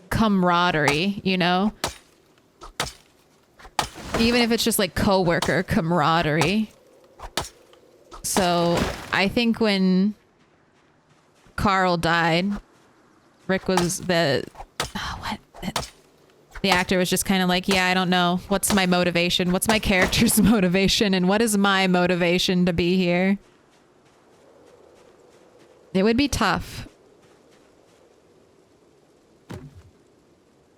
camaraderie, you know? Even if it's just like coworker camaraderie. So I think when Carl died, Rick was the actor was just kind of like, yeah, I don't know. What's my motivation? What's my character's motivation? And what is my motivation to be here? It would be tough.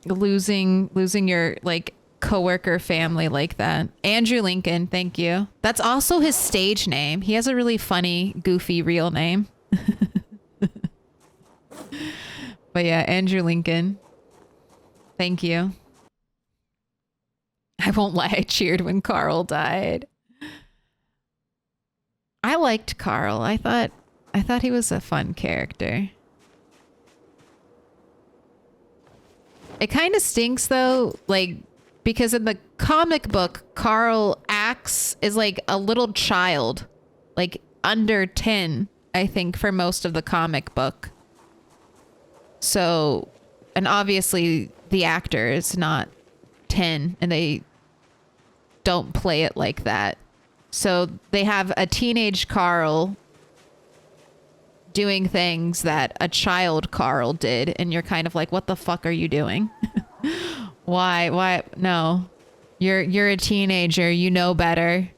Losing your like coworker family like that. Andrew Lincoln, thank you. That's also his stage name. He has a really funny, goofy real name. But yeah, Andrew Lincoln. Thank you. I won't lie, I cheered when Carl died. I liked Carl. I thought he was a fun character. It kind of stinks though, like, because in the comic book, Carl acts as like a little child, like under 10, I think, for most of the comic book. So, and obviously the actor is not 10 and they don't play it like that. So they have a teenage Carl doing things that a child Carl did, and you're kind of like, what the fuck are you doing? Why? No. You're a teenager, you know better.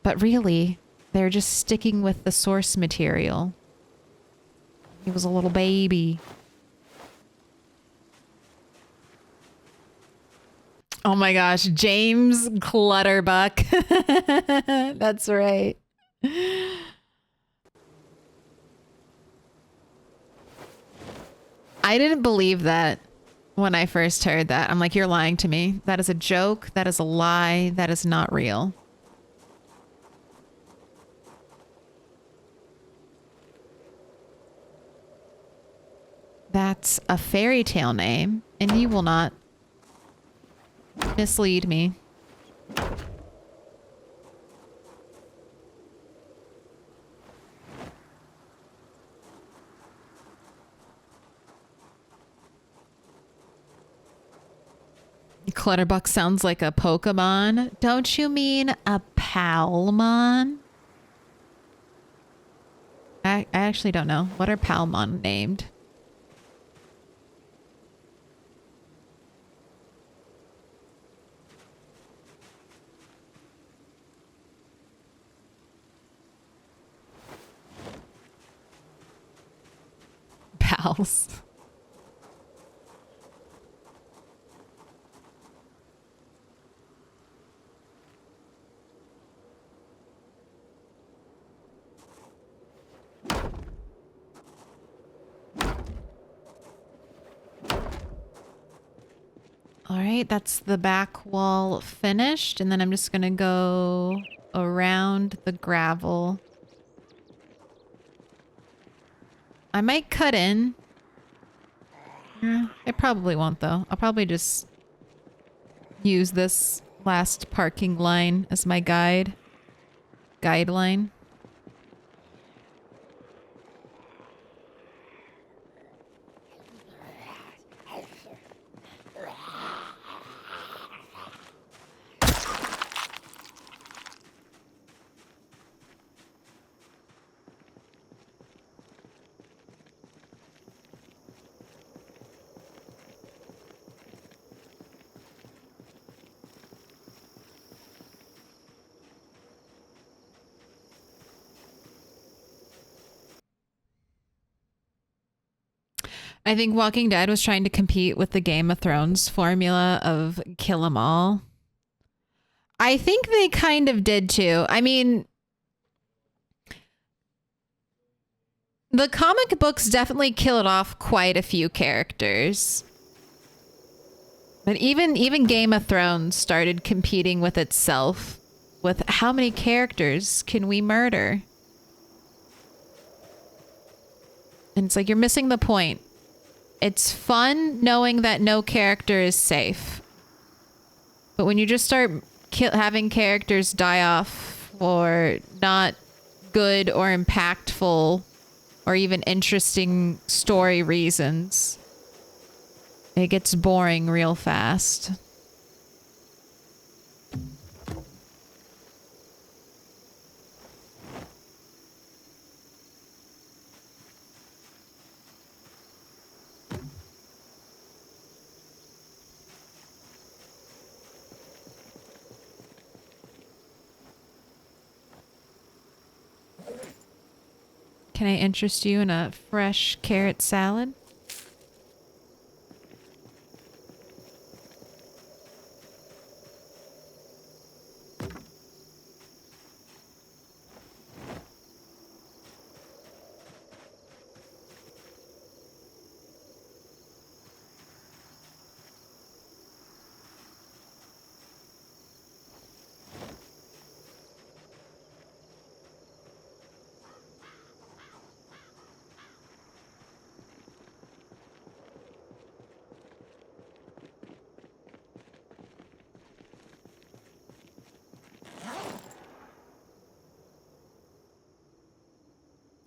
But really, they're just sticking with the source material. He was a little baby. Oh my gosh, James Clutterbuck. That's right. I didn't believe that when I first heard that. I'm like, you're lying to me. That is a joke. That is a lie. That is not real. That's a fairy tale name, and you will not mislead me. Clutterbuck sounds like a Pokemon. Don't you mean a Palmon? I actually don't know. What are Palmon named? Pals. All right, that's the back wall finished, and then I'm just gonna go around the gravel. I might cut in. I probably won't though. I'll probably just use this last parking line as my guideline. I think Walking Dead was trying to compete with the Game of Thrones formula of kill 'em all. I think they kind of did too. I mean, the comic books definitely killed off quite a few characters. But even Game of Thrones started competing with itself with how many characters can we murder? And it's like you're missing the point. It's fun knowing that no character is safe. But when you just start having characters die off for not good or impactful or even interesting story reasons, it gets boring real fast. Can I interest you in a fresh carrot salad?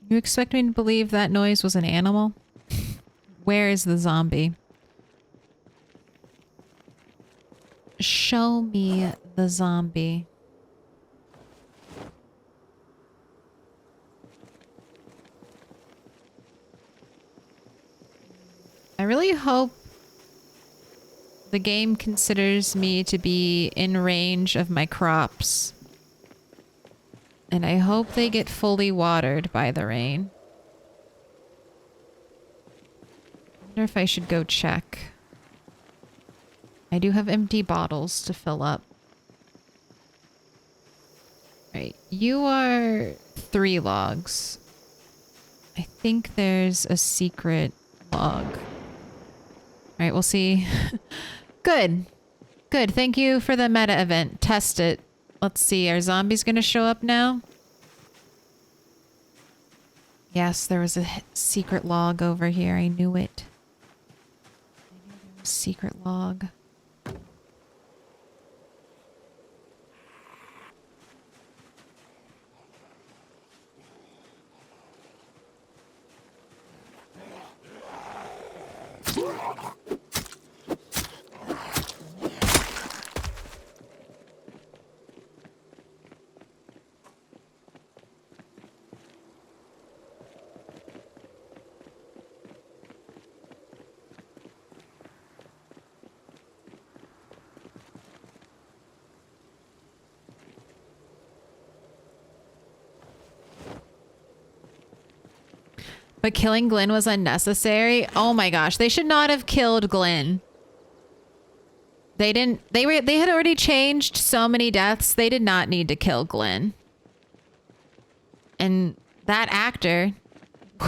You expect me to believe that noise was an animal? Where is the zombie? Show me the zombie. I really hope the game considers me to be in range of my crops. And I hope they get fully watered by the rain. I wonder if I should go check. I do have empty bottles to fill up. Right, you are 3 logs. I think there's a secret log. Alright, we'll see. Good. Good, thank you for the meta event. Test it. Let's see, are zombies gonna show up now? Yes, there was a secret log over here. I knew it. I knew there was a secret log. But killing Glenn was unnecessary. Oh my gosh, they should not have killed Glenn. They had already changed so many deaths. They did not need to kill Glenn. And that actor,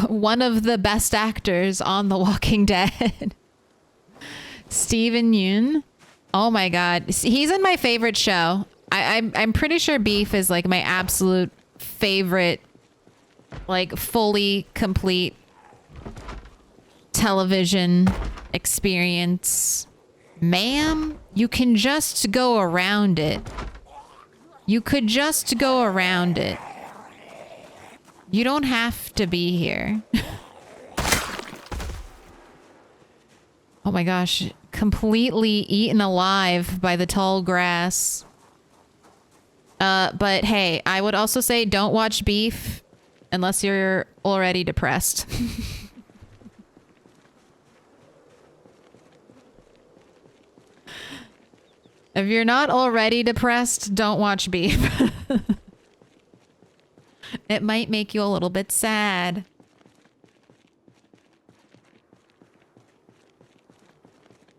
one of the best actors on The Walking Dead, Steven Yeun. Oh my god, he's in my favorite show. I'm pretty sure Beef is like my absolute favorite, like fully complete television experience. Ma'am, you can just go around it. You could just go around it. You don't have to be here. Oh my gosh, completely eaten alive by the tall grass. But hey, I would also say don't watch Beef unless you're already depressed. If you're not already depressed, don't watch Beef. It might make you a little bit sad.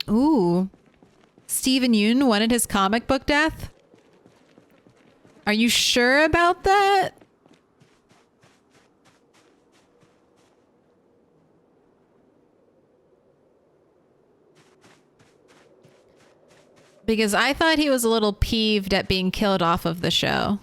Ooh. Steven Yeun wanted his comic book death? Are you sure about that? Because I thought he was a little peeved at being killed off of the show.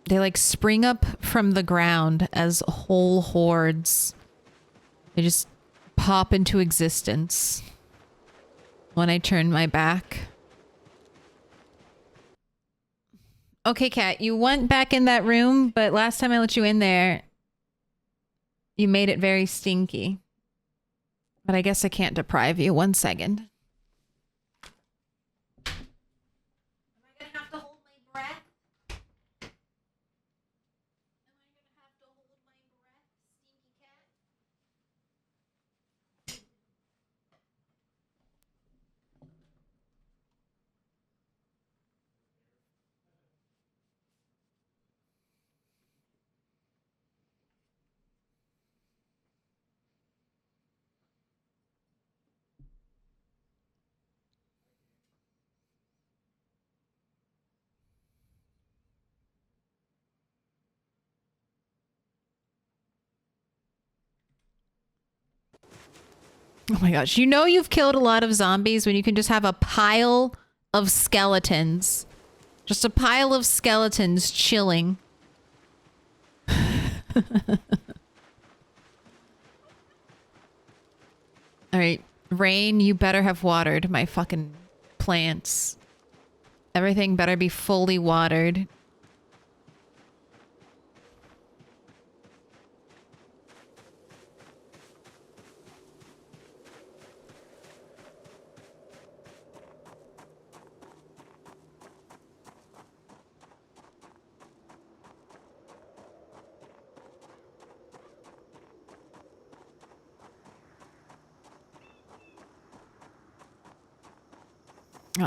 They like spring up from the ground as whole hordes. They just pop into existence when I turn my back. Okay, Kat, you went back in that room, but last time I let you in there, you made it very stinky. But I guess I can't deprive you. 1 second. Am I gonna have to hold my breath? Oh my gosh. You know you've killed a lot of zombies when you can just have a pile of skeletons. Just a pile of skeletons chilling. Alright. Rain, you better have watered my fucking plants. Everything better be fully watered.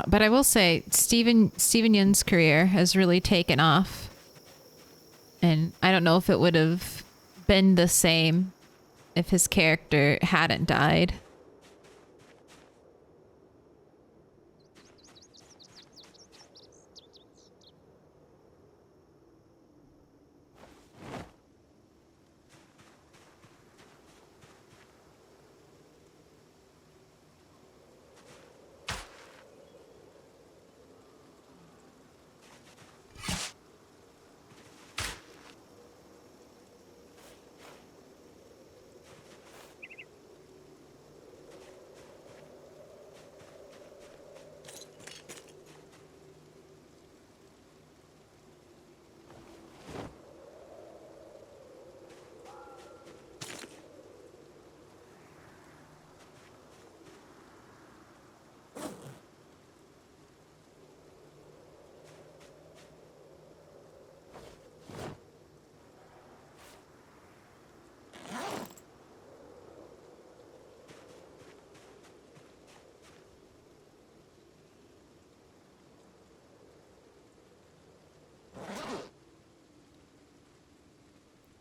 But I will say, Steven Yeun's career has really taken off. And I don't know if it would have been the same if his character hadn't died.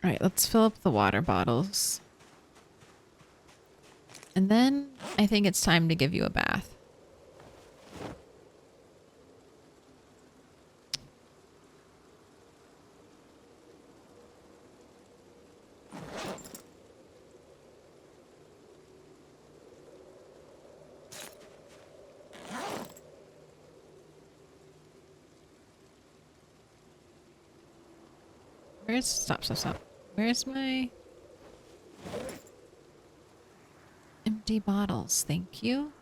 All right, let's fill up the water bottles. And then I think it's time to give you a bath. Stop. Where's my empty bottles? Thank you.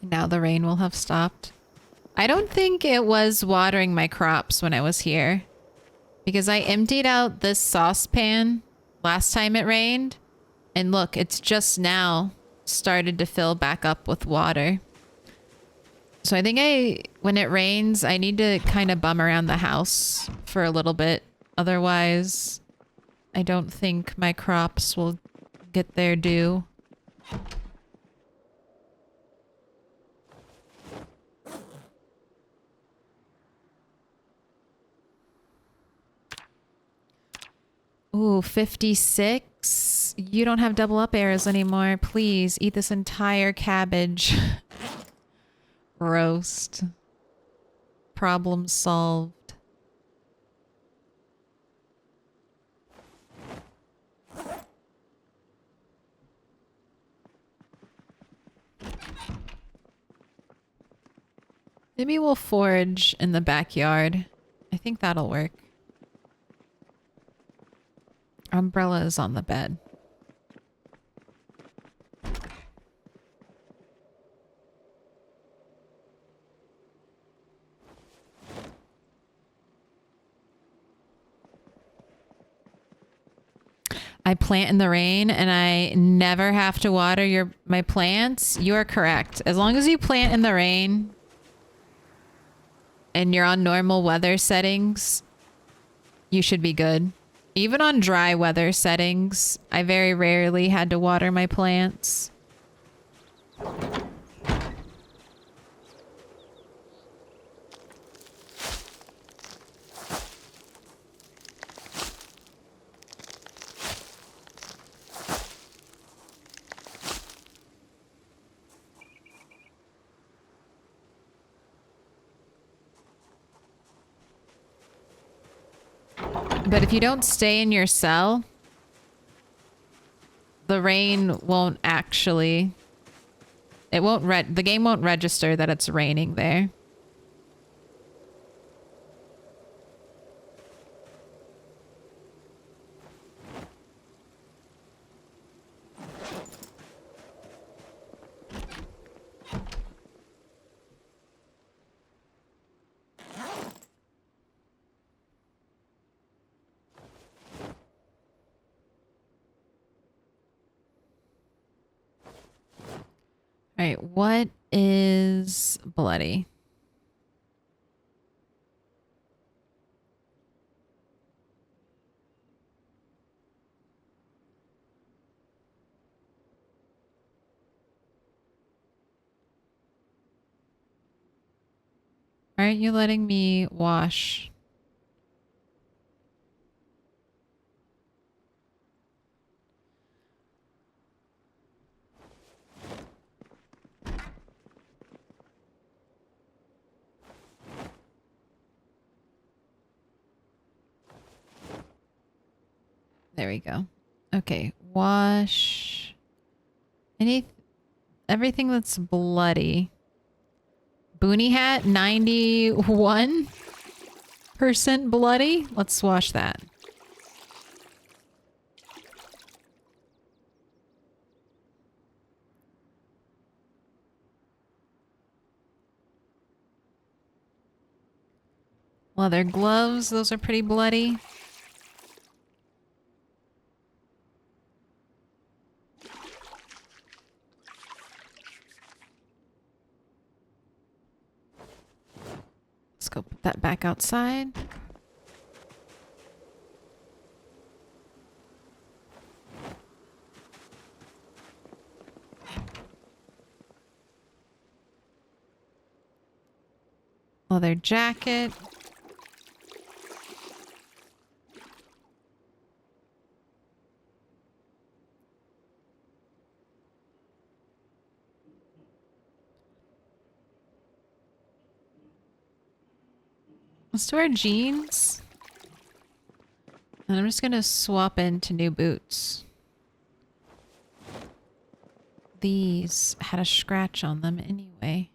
Now the rain will have stopped. I don't think it was watering my crops when I was here, Because I emptied out this saucepan last time it rained. And look, it's just now started to fill back up with water. So I think when it rains, I need to kind of bum around the house for a little bit. Otherwise, I don't think my crops will get their due. Ooh, 56. You don't have double up arrows anymore. Please eat this entire cabbage. Roast. Problem solved. Maybe we'll forage in the backyard. I think that'll work. Umbrella is on the bed. I plant in the rain and I never have to water my plants. You are correct. As long as you plant in the rain and you're on normal weather settings, you should be good. Even on dry weather settings, I very rarely had to water my plants. But if you don't stay in your cell, the rain won't actually... the game won't register that it's raining there. All right, what is bloody? Aren't you letting me wash? There we go. Okay, wash everything that's bloody. Boonie hat, 91% bloody. Let's wash that. Leather gloves, those are pretty bloody. Let's go put that back outside. Leather jacket. Let's do our jeans. And I'm just gonna swap into new boots. These had a scratch on them anyway.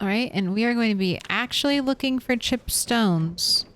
All right, and we are going to be actually looking for chip stones.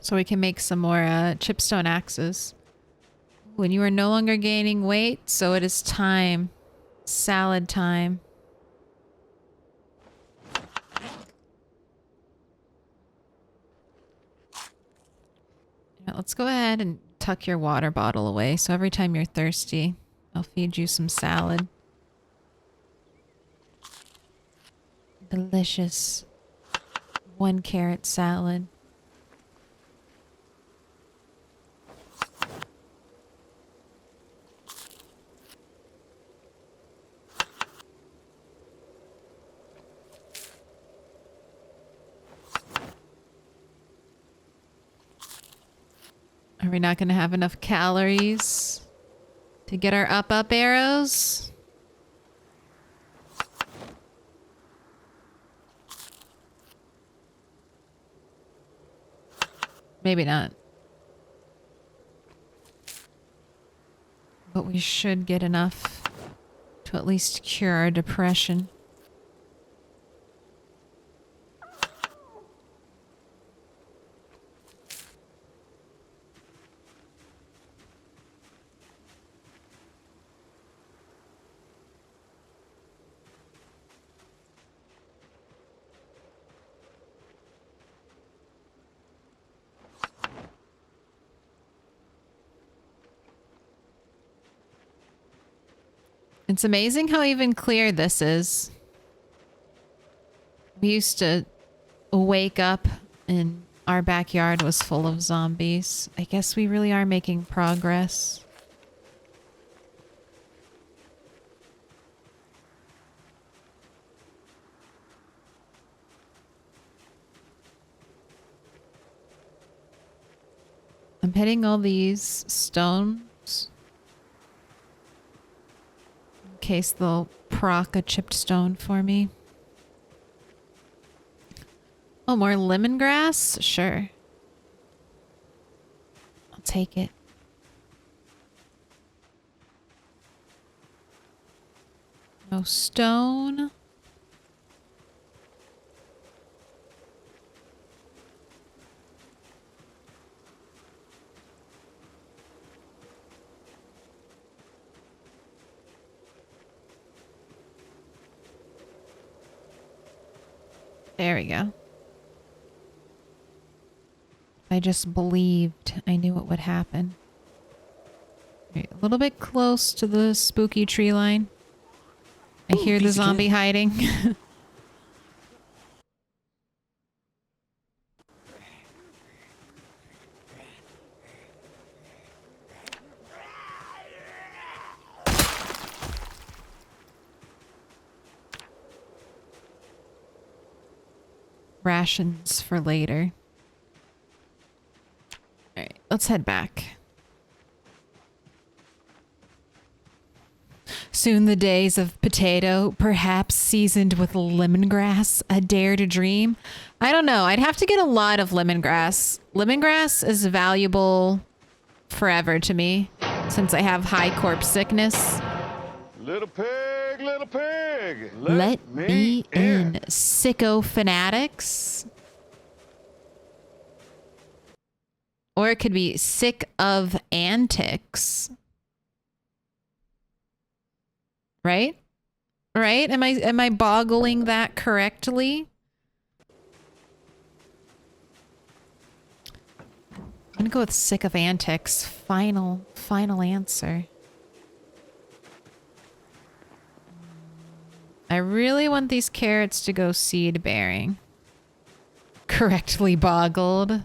So we can make some more chipstone axes. When you are no longer gaining weight, so it is time. Salad time. Yeah, let's go ahead and tuck your water bottle away. So every time you're thirsty, I'll feed you some salad. Delicious 1 carrot salad. Are we not going to have enough calories to get our up arrows? Maybe not. But we should get enough to at least cure our depression. It's amazing how even clear this is. We used to wake up and our backyard was full of zombies. I guess we really are making progress. I'm hitting all these stones in case they'll proc a chipped stone for me. Oh, more lemongrass? Sure. I'll take it. No stone. There we go. I just believed I knew what would happen. Right, a little bit close to the spooky tree line. I hear the zombie hiding. Rations for later. Alright, let's head back. Soon the days of potato, perhaps seasoned with lemongrass, a dare to dream. I don't know. I'd have to get a lot of lemongrass. Lemongrass is valuable forever to me since I have high corpse sickness. Little pig, Let me in, sicko fanatics. Or it could be sick of antics. Right? Right? Am I boggling that correctly? I'm gonna go with sick of antics. Final answer. I really want these carrots to go seed bearing. Correctly boggled.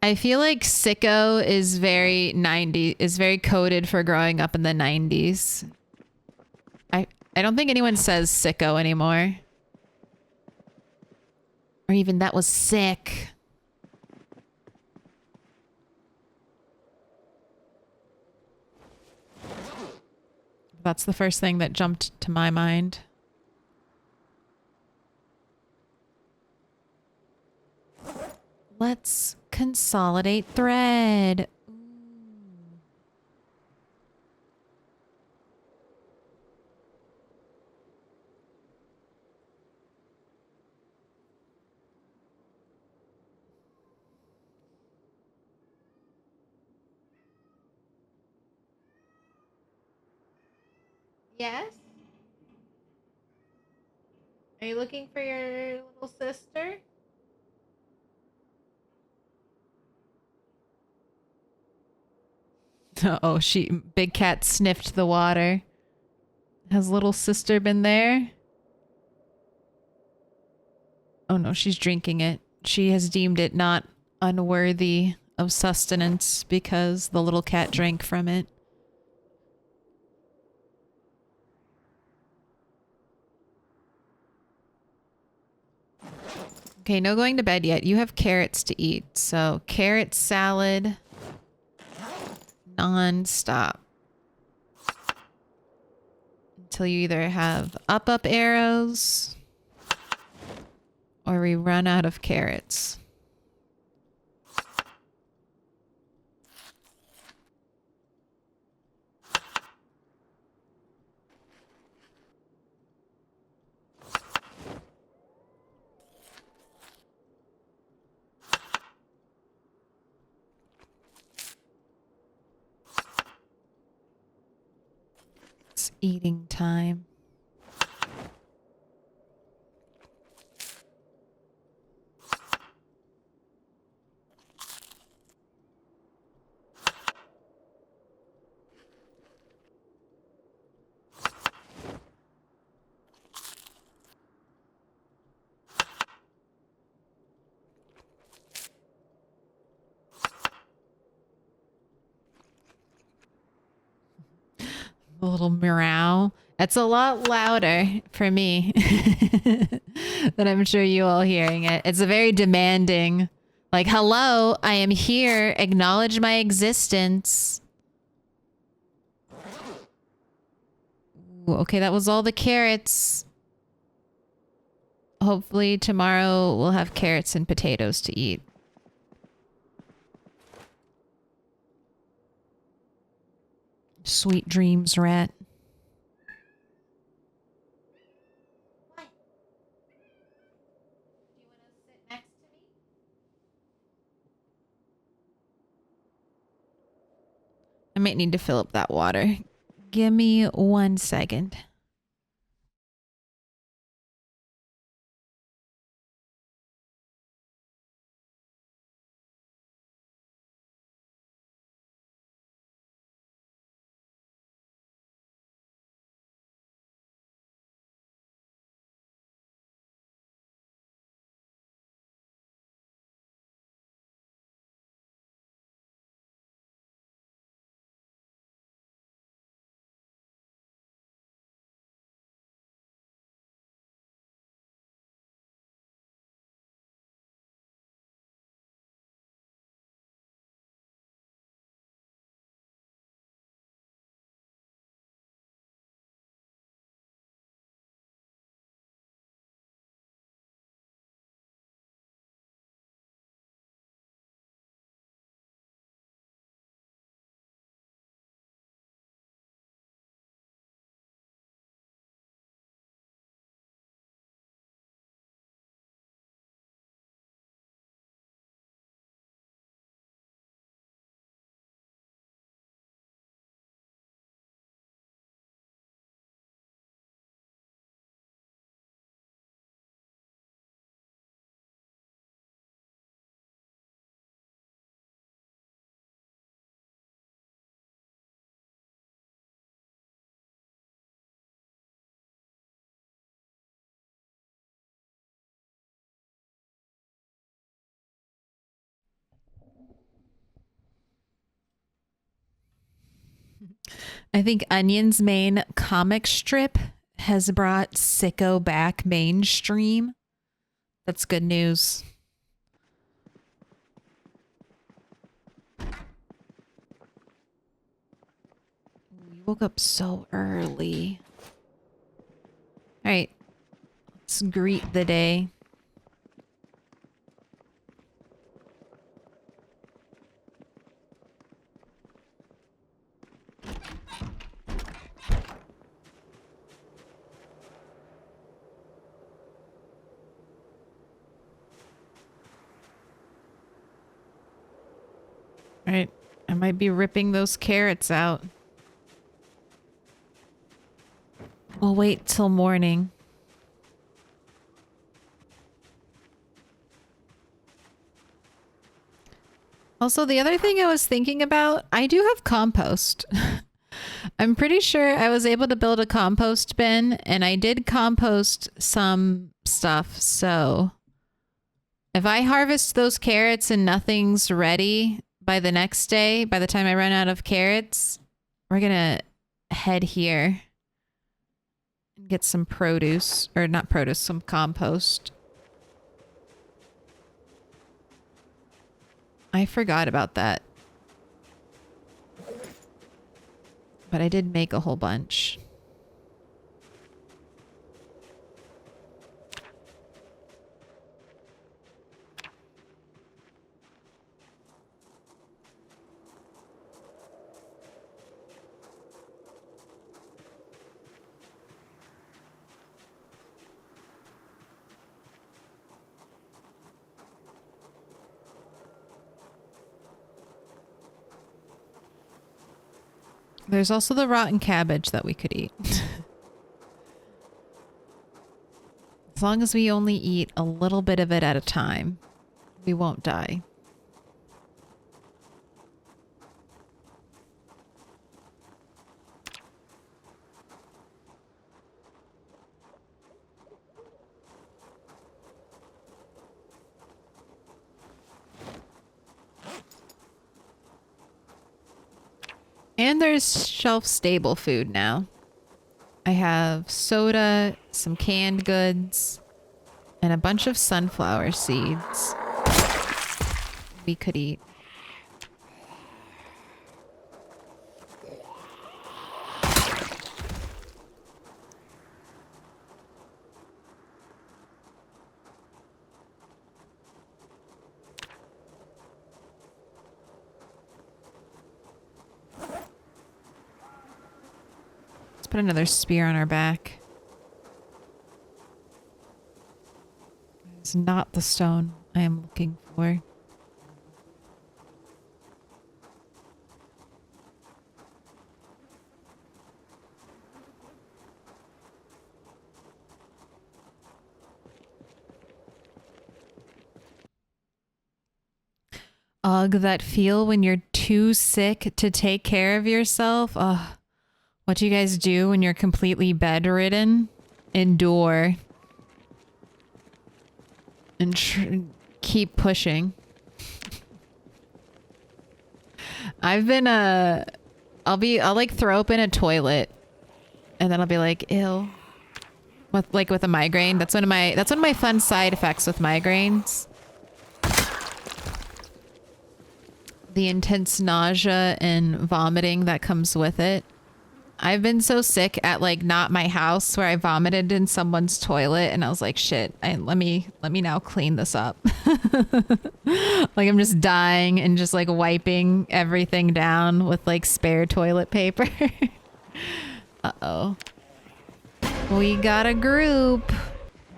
I feel like sicko is very 90, is very coded for growing up in the 90s. I don't think anyone says sicko anymore. Or even that was sick. That's the first thing that jumped to my mind. Let's consolidate thread. Yes? Are you looking for your little sister? Oh, Big Cat sniffed the water. Has little sister been there? Oh no, she's drinking it. She has deemed it not unworthy of sustenance because the little cat drank from it. Okay, no going to bed yet. You have carrots to eat. So carrot salad non-stop. Until you either have up arrows or we run out of carrots. It's eating time. A little meow. That's a lot louder for me than I'm sure you all hearing it. It's a very demanding, like, hello, I am here. Acknowledge my existence. Ooh, okay, that was all the carrots. Hopefully tomorrow we'll have carrots and potatoes to eat. Sweet dreams, rat. What? Do you want to sit next to me? I might need to fill up that water. Give me 1 second. I think Onion's main comic strip has brought Sicko back mainstream. That's good news. We woke up so early. All right, let's greet the day. All right, I might be ripping those carrots out. We'll wait till morning. Also, the other thing I was thinking about, I do have compost. I'm pretty sure I was able to build a compost bin, and I did compost some stuff. So if I harvest those carrots and nothing's ready by the next day, by the time I run out of carrots, we're gonna head here and get some produce, or not produce, some compost. I forgot about that. But I did make a whole bunch. There's also the rotten cabbage that we could eat. As long as we only eat a little bit of it at a time, we won't die. And there's shelf-stable food now. I have soda, some canned goods, and a bunch of sunflower seeds we could eat. Put another spear on our back. It's not the stone I am looking for. Ugh, that feel when you're too sick to take care of yourself. Ugh. What do you guys do when you're completely bedridden? Endure. And keep pushing. I've been, I'll like throw open a toilet and then I'll be like, ew. With a migraine. That's one of my fun side effects with migraines. The intense nausea and vomiting that comes with it. I've been so sick at like not my house where I vomited in someone's toilet and I was like, shit, let me now clean this up. Like I'm just dying and just like wiping everything down with like spare toilet paper. Uh-oh. We got a group.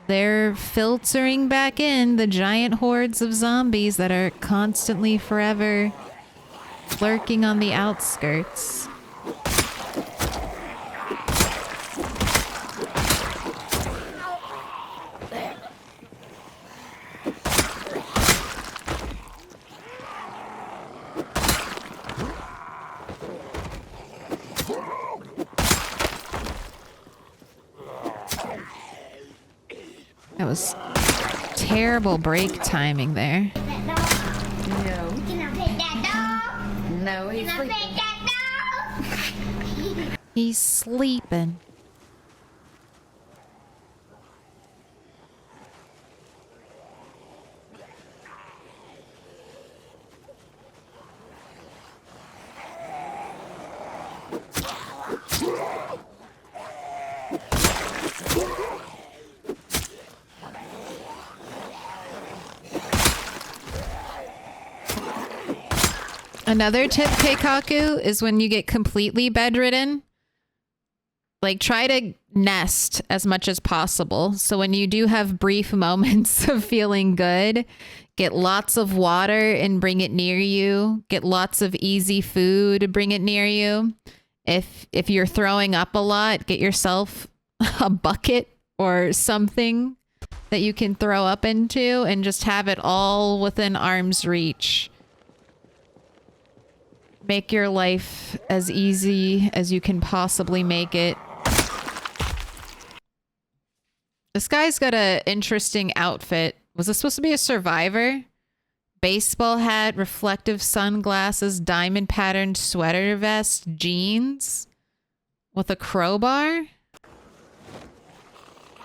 They're filtering back in, the giant hordes of zombies that are constantly forever lurking on the outskirts. That was terrible break timing there. No. Can I pet that dog? No, he's Can I sleeping. pet that dog? He's sleeping. Another tip, Keikaku, is when you get completely bedridden, like try to nest as much as possible. So when you do have brief moments of feeling good, get lots of water and bring it near you. Get lots of easy food, bring it near you. If you're throwing up a lot, get yourself a bucket or something that you can throw up into and just have it all within arm's reach. Make your life as easy as you can possibly make it. This guy's got an interesting outfit. Was this supposed to be a survivor? Baseball hat, reflective sunglasses, diamond patterned sweater vest, jeans with a crowbar?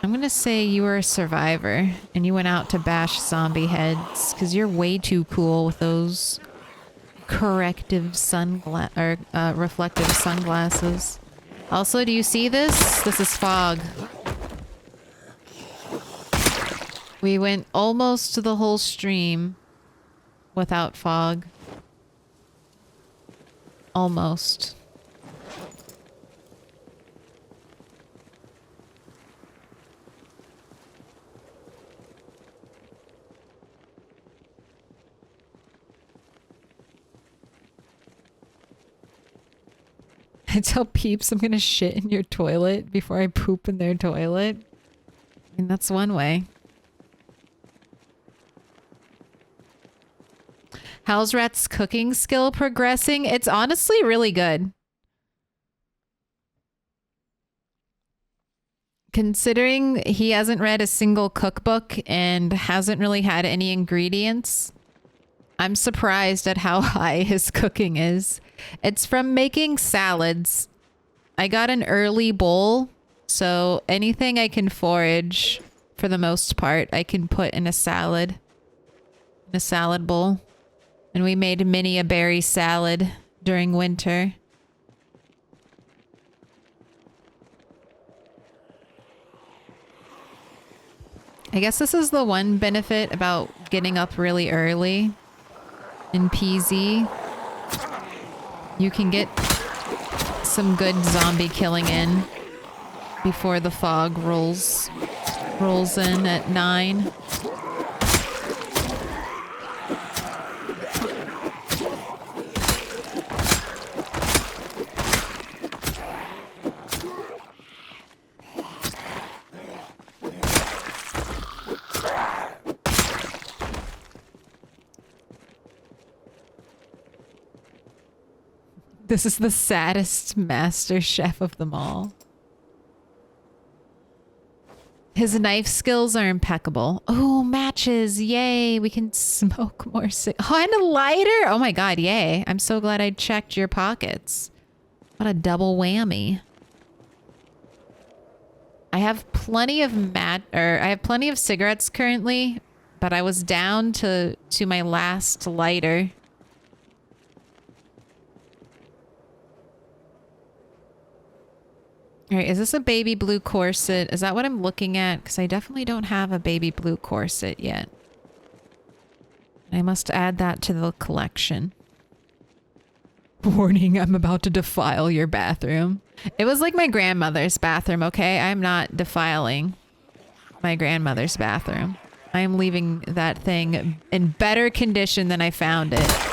I'm gonna say you were a survivor and you went out to bash zombie heads because you're way too cool with those reflective sunglasses. Also, do you see this? This is fog. We went almost to the whole stream without fog. Almost. I tell peeps I'm gonna shit in your toilet before I poop in their toilet. I mean, that's one way. How's Rat's cooking skill progressing? It's honestly really good. Considering he hasn't read a single cookbook and hasn't really had any ingredients, I'm surprised at how high his cooking is. It's from making salads. I got an early bowl, so anything I can forage, for the most part, I can put in a salad. In a salad bowl. And we made mini a berry salad during winter. I guess this is the one benefit about getting up really early in PZ. You can get some good zombie killing in before the fog rolls in at 9. This is the saddest master chef of them all. His knife skills are impeccable. Oh, matches. Yay. We can smoke more. Oh, and a lighter. Oh my God. Yay. I'm so glad I checked your pockets. What a double whammy. I have plenty of cigarettes currently, but I was down to my last lighter. All right, is this a baby blue corset? Is that what I'm looking at? Because I definitely don't have a baby blue corset yet. I must add that to the collection. Warning, I'm about to defile your bathroom. It was like my grandmother's bathroom, okay? I'm not defiling my grandmother's bathroom. I am leaving that thing in better condition than I found it.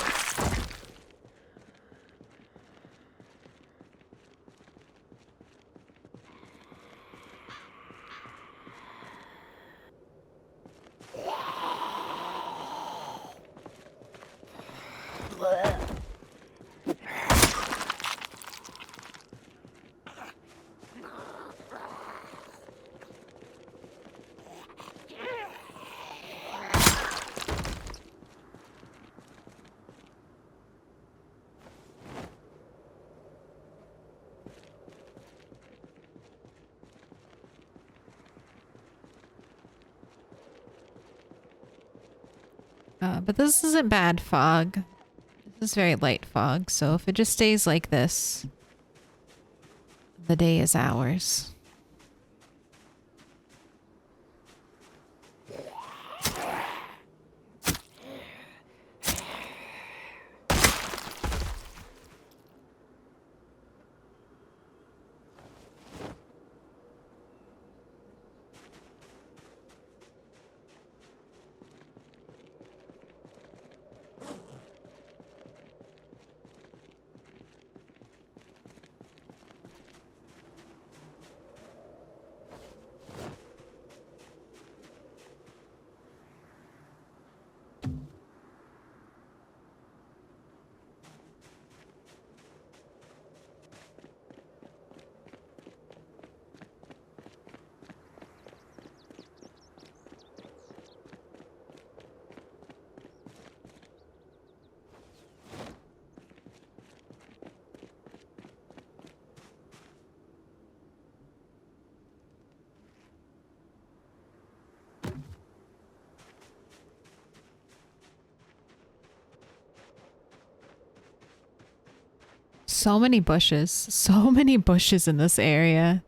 But this isn't bad fog. This is very light fog, so if it just stays like this, the day is ours. So many bushes. So many bushes in this area.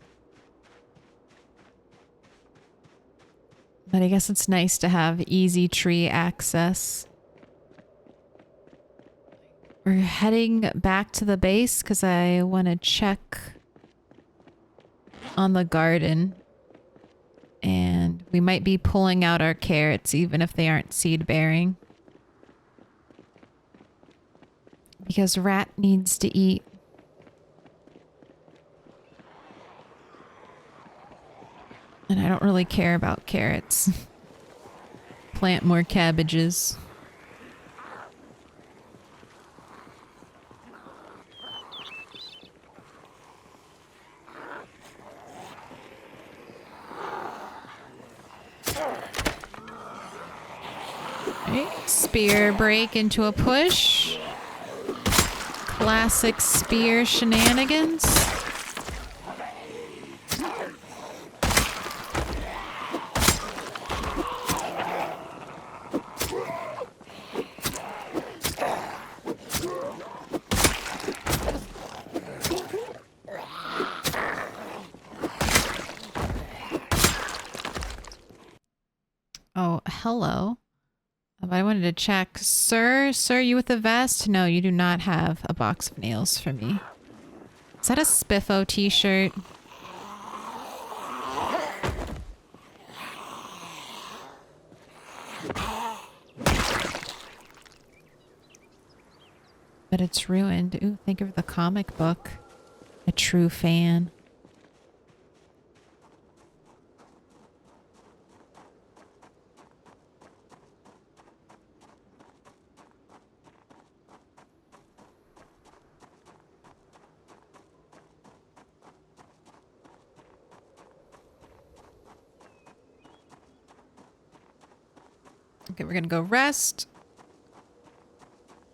But I guess it's nice to have easy tree access. We're heading back to the base because I want to check on the garden. And we might be pulling out our carrots even if they aren't seed bearing. Because Rat needs to eat. And I don't really care about carrots. Plant more cabbages. Right. Spear break into a push. Classic spear shenanigans. Oh, hello. I wanted to check. Sir, you with the vest? No, you do not have a box of nails for me. Is that a Spiffo t-shirt? But it's ruined. Ooh, think of the comic book. A true fan. Okay, we're gonna go rest.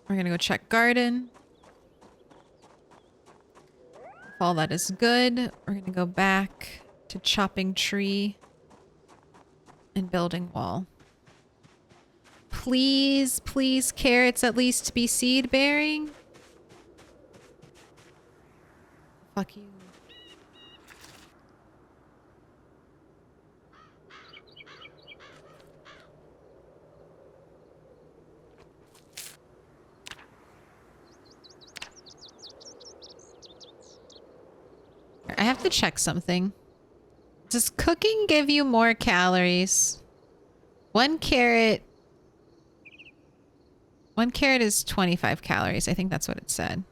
We're gonna go check garden. If all that is good, we're gonna go back to chopping tree and building wall. Please, please, carrots at least be seed bearing. Fuck you. I have to check something. Does cooking give you more calories? One carrot is 25 calories. I think that's what it said.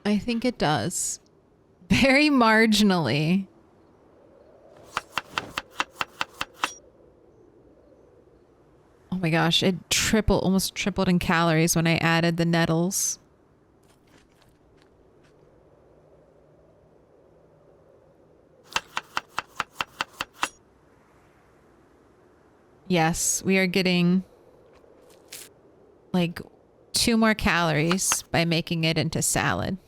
I think it does. Very marginally. Oh my gosh, it almost tripled in calories when I added the nettles. Yes, we are getting like 2 more calories by making it into salad.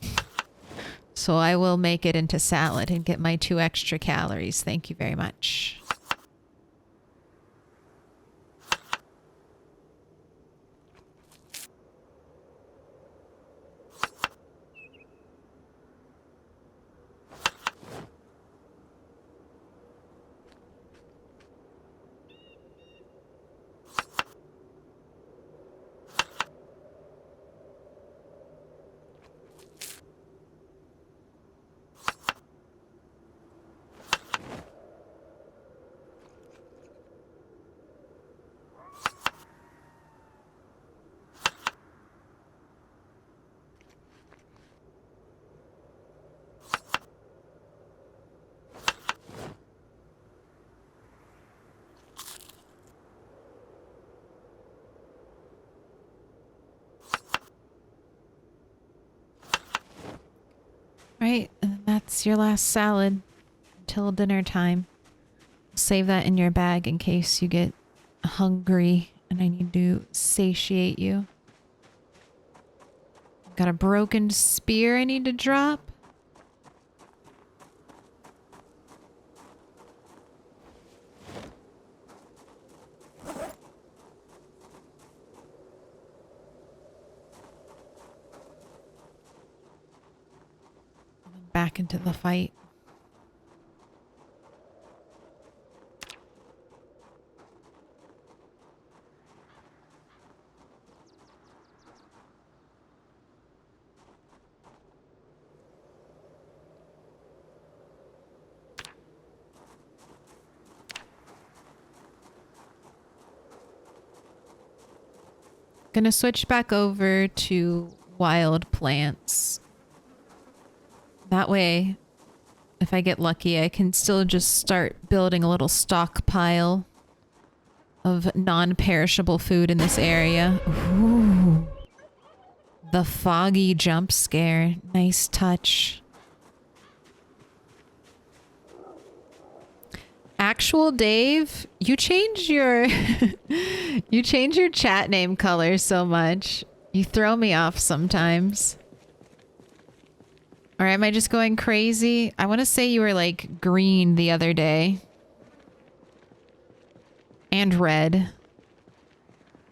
So I will make it into salad and get my 2 extra calories. Thank you very much. Right, and that's your last salad until dinner time. Save that in your bag in case you get hungry and I need to satiate you. Got a broken spear I need to drop. Back into the fight. Gonna switch back over to wild plants. That way, if I get lucky, I can still just start building a little stockpile of non-perishable food in this area. Ooh. The foggy jump scare. Nice touch. Actual Dave, you change your you change your chat name color so much. You throw me off sometimes. Or am I just going crazy? I want to say you were like green the other day. And red.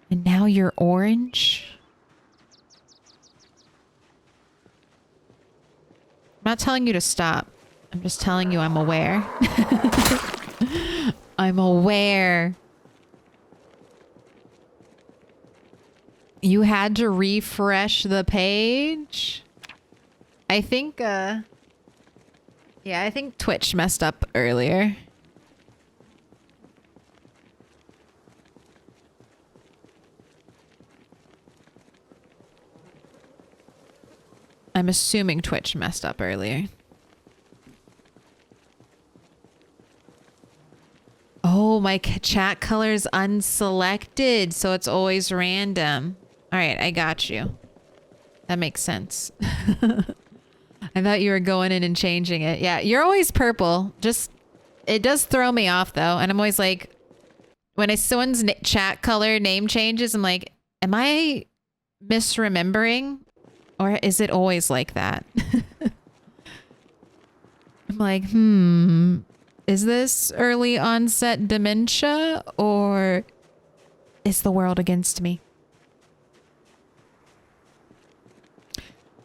And now you're orange? I'm not telling you to stop. I'm just telling you I'm aware. I'm aware. You had to refresh the page? I think, yeah, I think Twitch messed up earlier. I'm assuming Twitch messed up earlier. Oh, my chat color's unselected, so it's always random. All right, I got you. That makes sense. I thought you were going in and changing it. Yeah, you're always purple. Just, it does throw me off though. And I'm always like, when I someone's chat color name changes, I'm like, am I misremembering? Or is it always like that? I'm like, is this early onset dementia or is the world against me?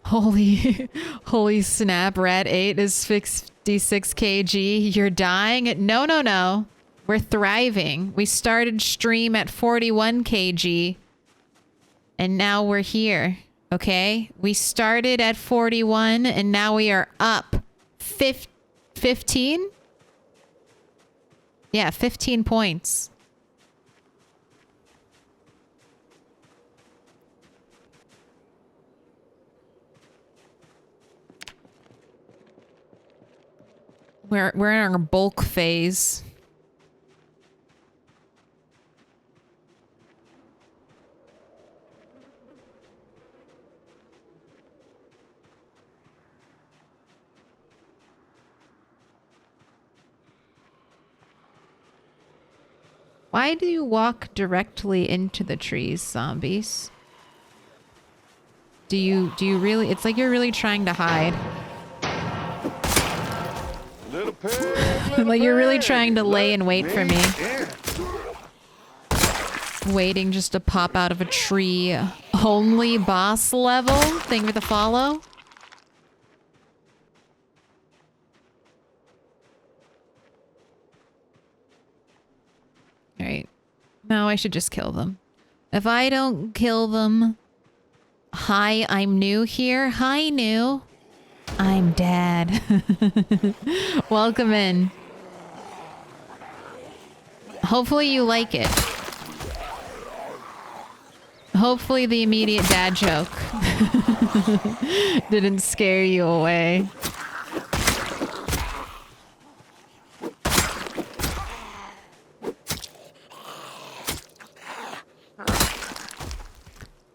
Holy snap, Rat 8 is 56 kg. You're dying? No, no, no. We're thriving. We started stream at 41 kg and now we're here. Okay? We started at 41 and now we are up 15? Yeah, 15 points. We're in our bulk phase. Why do you walk directly into the trees, zombies? Do you really? It's like you're really trying to hide. Little pig, little Like you're really pig, trying to lay let in wait for me. in. Waiting just to pop out of a tree. Only boss level? Thing for the follow? Alright. Now I should just kill them. If I don't kill them... Hi, I'm new here. Hi, new. I'm dad. Welcome in. Hopefully you like it. Hopefully the immediate dad joke didn't scare you away.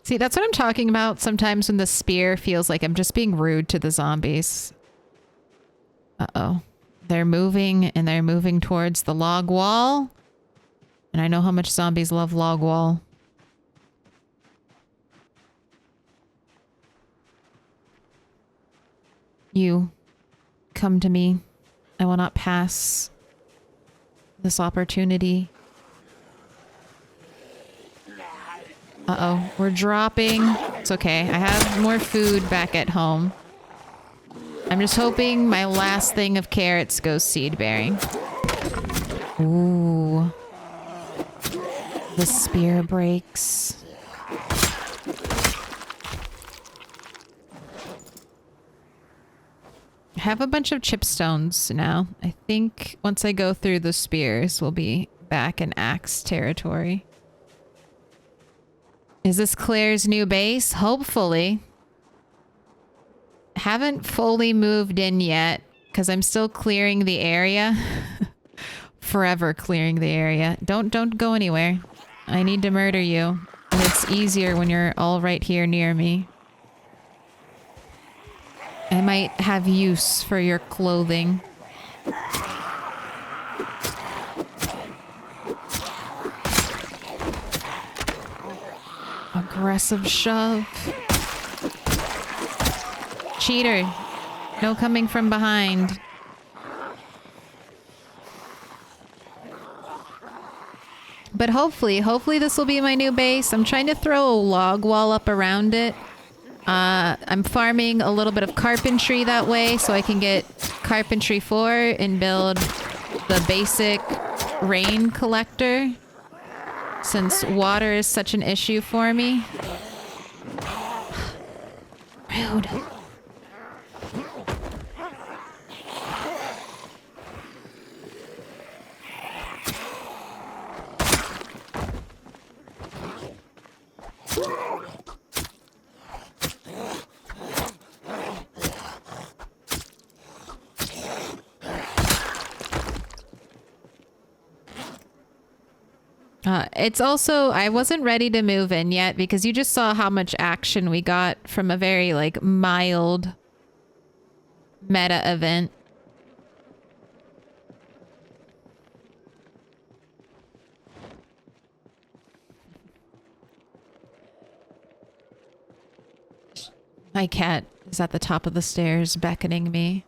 See, that's what I'm talking about sometimes when the spear feels like I'm just being rude to the zombies. Uh-oh. They're moving, and they're moving towards the log wall. And I know how much zombies love log wall. You come to me. I will not pass this opportunity. Uh-oh, we're dropping. It's okay. I have more food back at home. I'm just hoping my last thing of carrots goes seed bearing. Ooh. The spear breaks. I have a bunch of chipstones now. I think once I go through the spears, we'll be back in axe territory. Is this Claire's new base? Hopefully. Haven't fully moved in yet because I'm still clearing the area. Forever clearing the area. Don't go anywhere. I need to murder you. And it's easier when you're all right here near me. I might have use for your clothing. Aggressive shove. Cheater. No coming from behind. But hopefully this will be my new base. I'm trying to throw a log wall up around it. I'm farming a little bit of carpentry that way so I can get carpentry 4 and build the basic rain collector. Since water is such an issue for me. Rude. It's also, I wasn't ready to move in yet because you just saw how much action we got from a very, like, mild meta event. My cat is at the top of the stairs beckoning me.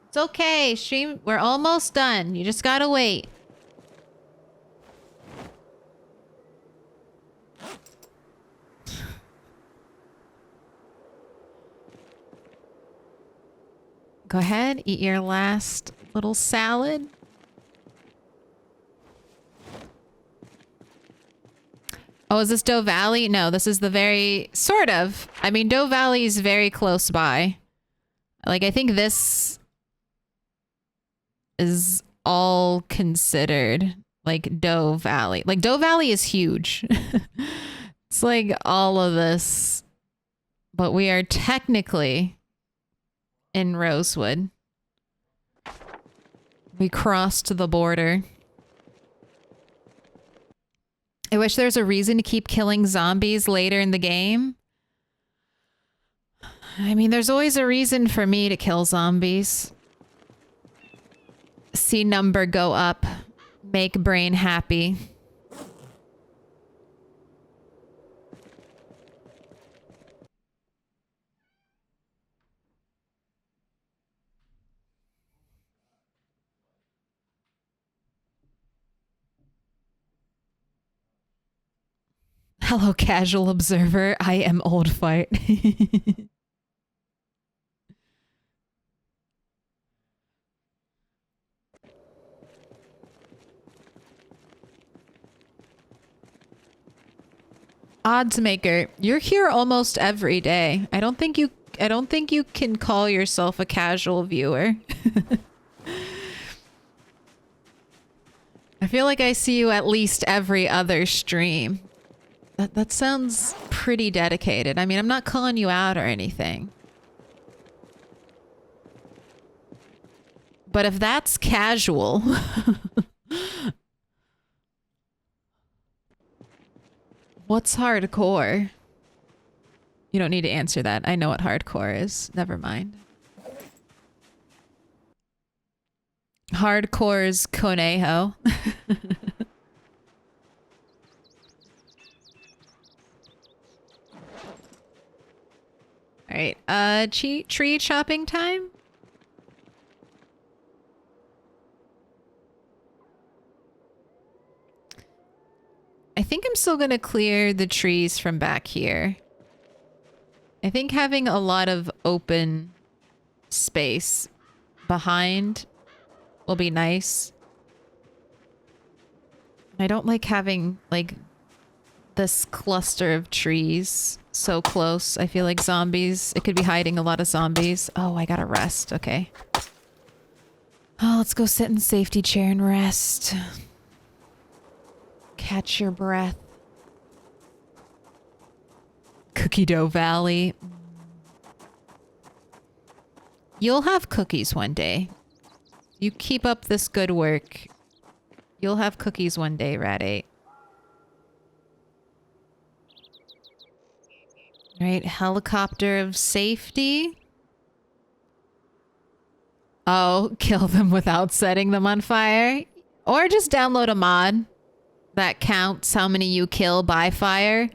It's okay, stream. We're almost done. You just gotta wait. Go ahead, eat your last little salad. Oh, is this Doe Valley? No, this is the very... Sort of. I mean, Doe Valley is very close by. Like, I think this is all considered, like, Doe Valley. Like, Doe Valley is huge. It's like all of this. But we are technically... in Rosewood. We crossed the border. I wish there's a reason to keep killing zombies later in the game. I mean, there's always a reason for me to kill zombies. See number go up. Make brain happy. Hello, casual observer. I am old fart. Odds maker, you're here almost every day. I don't think you can call yourself a casual viewer. I feel like I see you at least every other stream. That sounds pretty dedicated. I mean, I'm not calling you out or anything. But if that's casual, what's hardcore? You don't need to answer that. I know what hardcore is. Never mind. Hardcore's Conejo. All right. Tree chopping time? I think I'm still going to clear the trees from back here. I think having a lot of open space behind will be nice. I don't like having, like, this cluster of trees so close. I feel like zombies, it could be hiding a lot of zombies. Oh, I gotta rest. Okay. Oh, let's go sit in the safety chair and rest. Catch your breath. Cookie dough valley. You'll have cookies one day. You keep up this good work. You'll have cookies one day, Rat 8. Right, helicopter of safety. Oh, kill them without setting them on fire. Or just download a mod that counts how many you kill by fire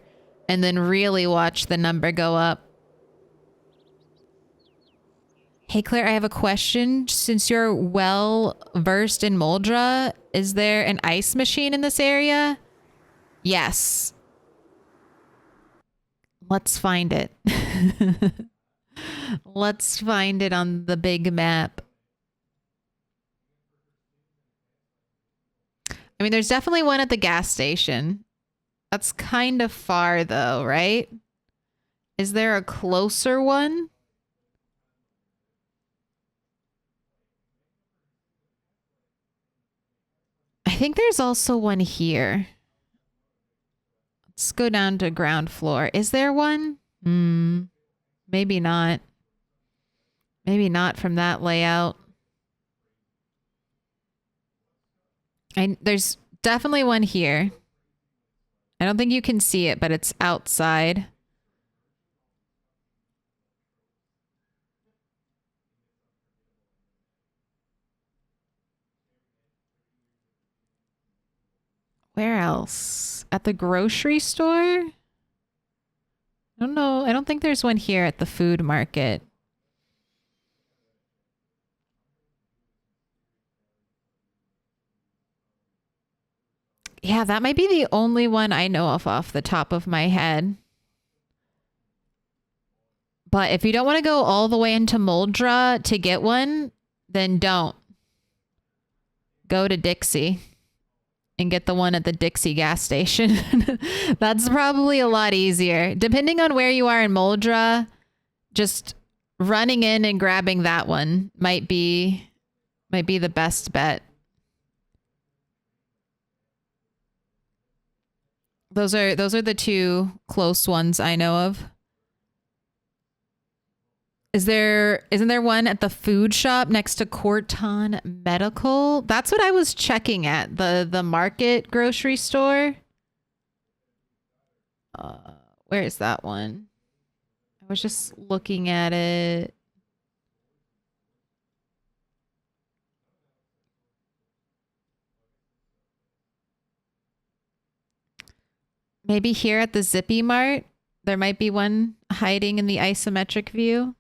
and then really watch the number go up. Hey Claire, I have a question. Since you're well versed in Moldra, is there an ice machine in this area? Yes. Let's find it. Let's find it on the big map. I mean, there's definitely one at the gas station. That's kind of far though, right? Is there a closer one? I think there's also one here. Let's go down to ground floor. Is there one? Maybe not. Maybe not from that layout. There's definitely one here. I don't think you can see it, but it's outside. Where else? At the grocery store? I don't know. I don't think there's one here at the food market. Yeah, that might be the only one I know of off the top of my head. But if you don't want to go all the way into Moldra to get one, then don't. Go to Dixie and get the one at the Dixie gas station. That's probably a lot easier. Depending on where you are in Moldra, just running in and grabbing that one might be the best bet. Those are the two close ones I know of. Isn't there one at the food shop next to Corton Medical? That's what I was checking at, the market grocery store. Where is that one? I was just looking at it. Maybe here at the Zippy Mart, there might be one hiding in the isometric view.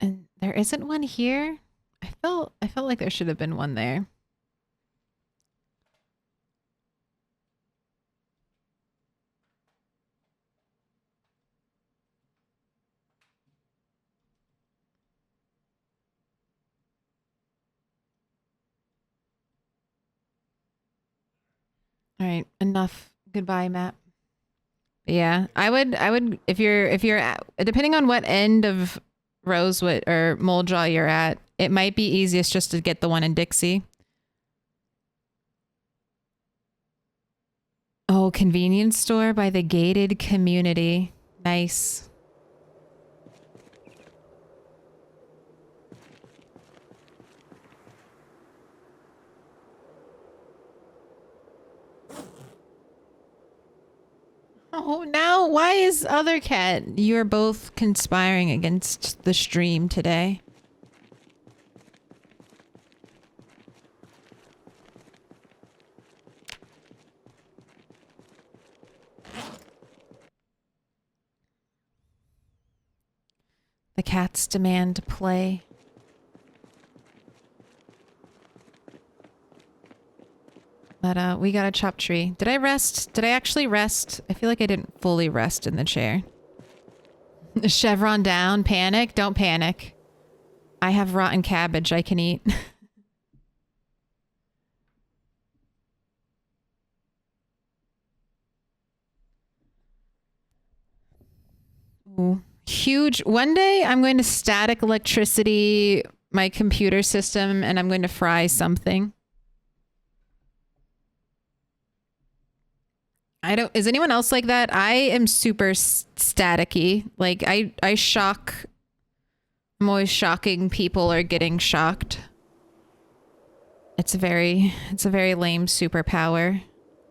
And there isn't one here. I felt like there should have been one there. All right, enough. Goodbye, Matt. Yeah, I would if you're at, depending on what end of Rosewood or Moldjaw you're at, it might be easiest just to get the one in Dixie. Oh, convenience store by the gated community. Nice. Oh, now why is other cat? You're both conspiring against the stream today. The cats demand play. But we got a chop tree. Did I rest? Did I actually rest? I feel like I didn't fully rest in the chair. Chevron down. Panic? Don't panic. I have rotten cabbage I can eat. Ooh. Huge. One day I'm going to static electricity my computer system and I'm going to fry something. Is anyone else like that? I am super staticky. Like I shock. I'm always shocking people or getting shocked. It's a very lame superpower.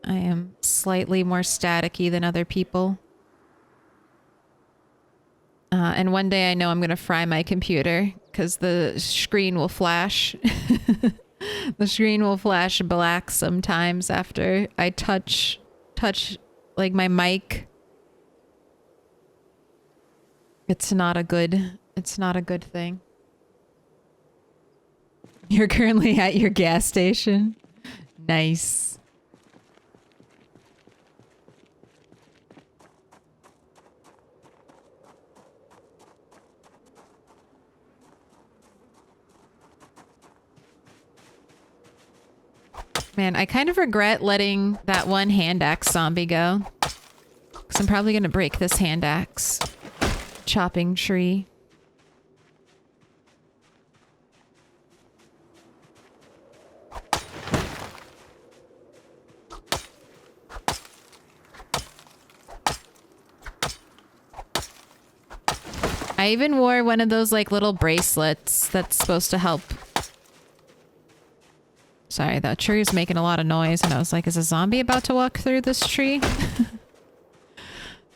I am slightly more staticky than other people. And one day I know I'm going to fry my computer because the screen will flash. The screen will flash black sometimes after I touch like my mic. It's not a good thing. You're currently at your gas station. Nice. Man, I kind of regret letting that one hand axe zombie go. Because I'm probably going to break this hand axe chopping tree. I even wore one of those like little bracelets that's supposed to help. Sorry, that tree is making a lot of noise and I was like, is a zombie about to walk through this tree?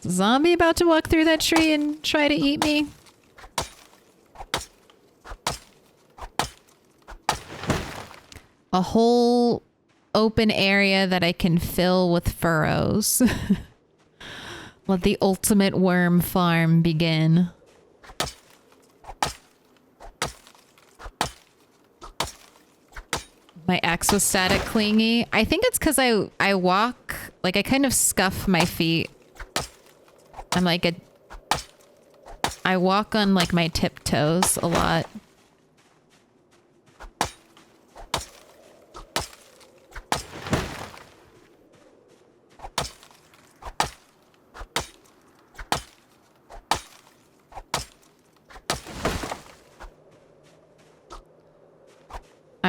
Is a zombie about to walk through that tree and try to eat me? A whole open area that I can fill with furrows. Let the ultimate worm farm begin. My axe was static clingy. I think it's because I walk, like I kind of scuff my feet. I'm like I walk on like my tiptoes a lot.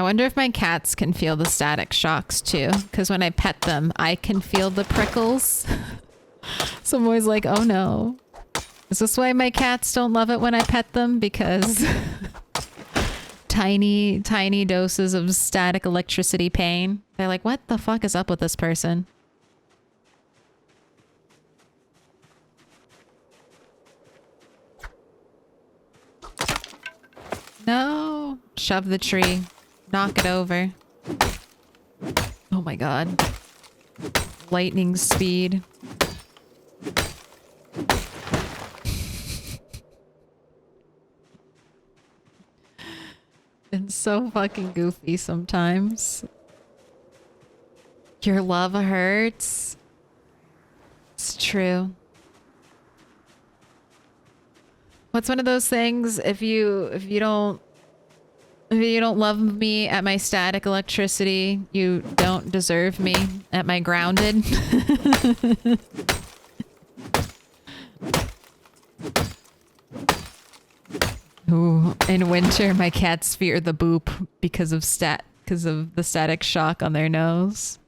wonder if my cats can feel the static shocks too, because when I pet them, I can feel the prickles. So I'm always like, oh no. Is this why my cats don't love it when I pet them? Because tiny, tiny doses of static electricity pain. They're like, what the fuck is up with this person? No. Shove the tree. Knock it over. Oh my god. Lightning speed. It's so fucking goofy sometimes. Your love hurts. It's true. What's one of those things? If you don't love me at my static electricity, you don't deserve me at my grounded. Ooh, in winter, my cats fear the boop because of the static shock on their nose.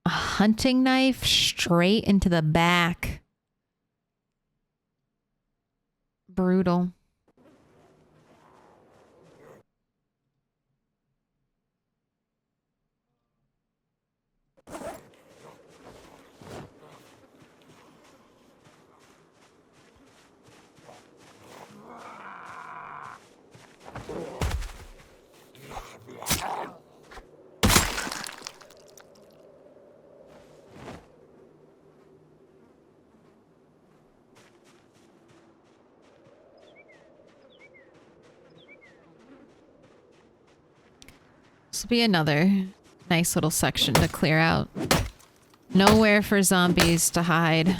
A hunting knife straight into the back. Brutal. This will be another nice little section to clear out. Nowhere for zombies to hide.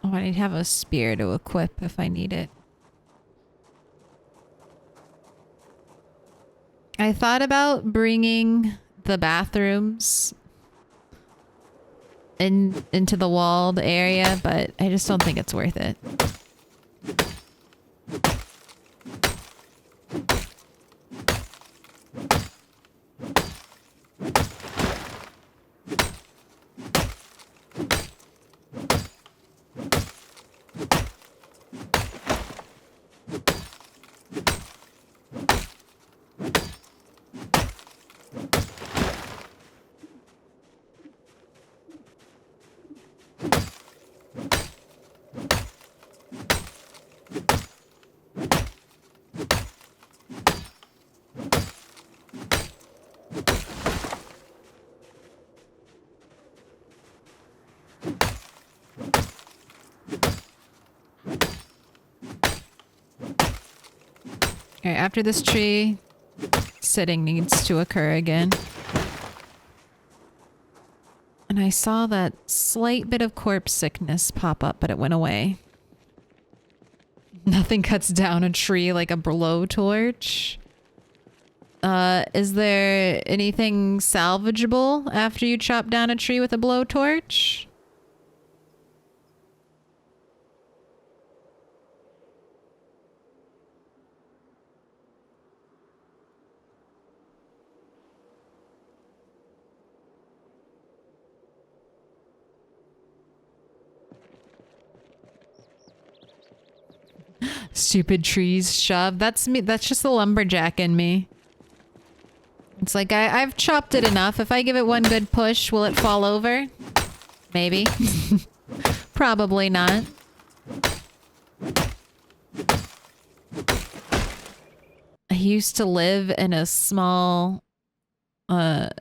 Oh, I need to have a spear to equip if I need it. I thought about bringing the bathrooms into the walled area, but I just don't think it's worth it. Alright, after this tree, sitting needs to occur again. And I saw that slight bit of corpse sickness pop up, but it went away. Nothing cuts down a tree like a blowtorch. Is there anything salvageable after you chop down a tree with a blowtorch? Stupid trees shove. That's me. That's just the lumberjack in me. It's like, I've chopped it enough. If I give it one good push, will it fall over? Maybe. Probably not. I used to live in a small, is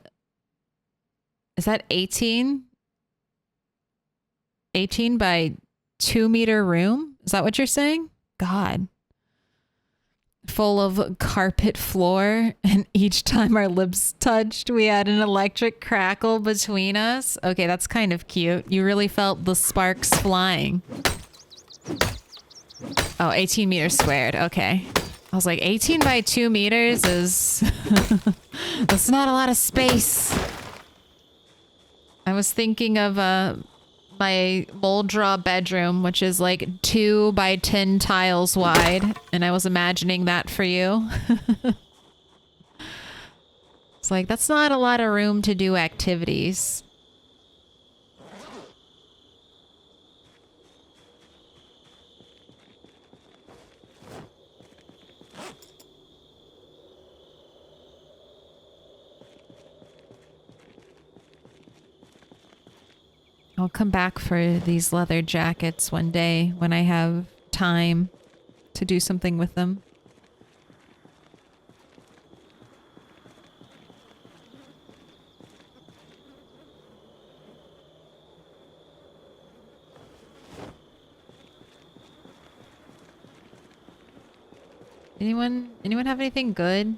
that 18? 18 by 2-meter room? Is that what you're saying? God. Full of carpet floor, and each time our lips touched, we had an electric crackle between us. Okay, that's kind of cute. You really felt the sparks flying. Oh, 18 meters squared. Okay. I was like, 18 by 2 meters is... that's not a lot of space. I was thinking of my mold draw bedroom, which is like 2 by 10 tiles wide, and I was imagining that for you. It's like, that's not a lot of room to do activities. I'll come back for these leather jackets one day when I have time to do something with them. Anyone have anything good?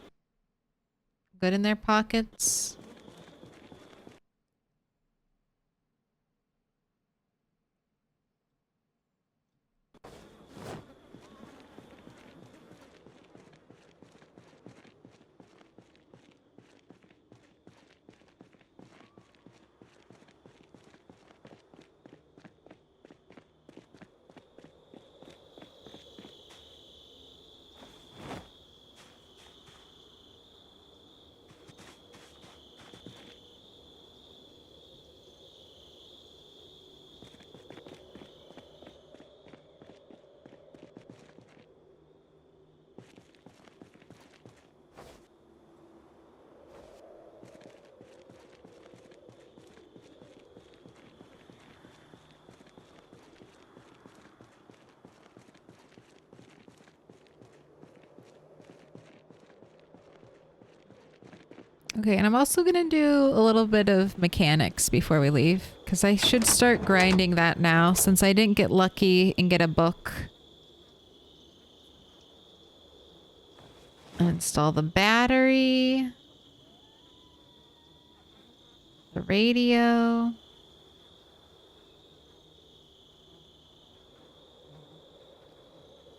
Good in their pockets? Okay, and I'm also gonna do a little bit of mechanics before we leave, because I should start grinding that now, since I didn't get lucky and get a book. Install the battery. The radio.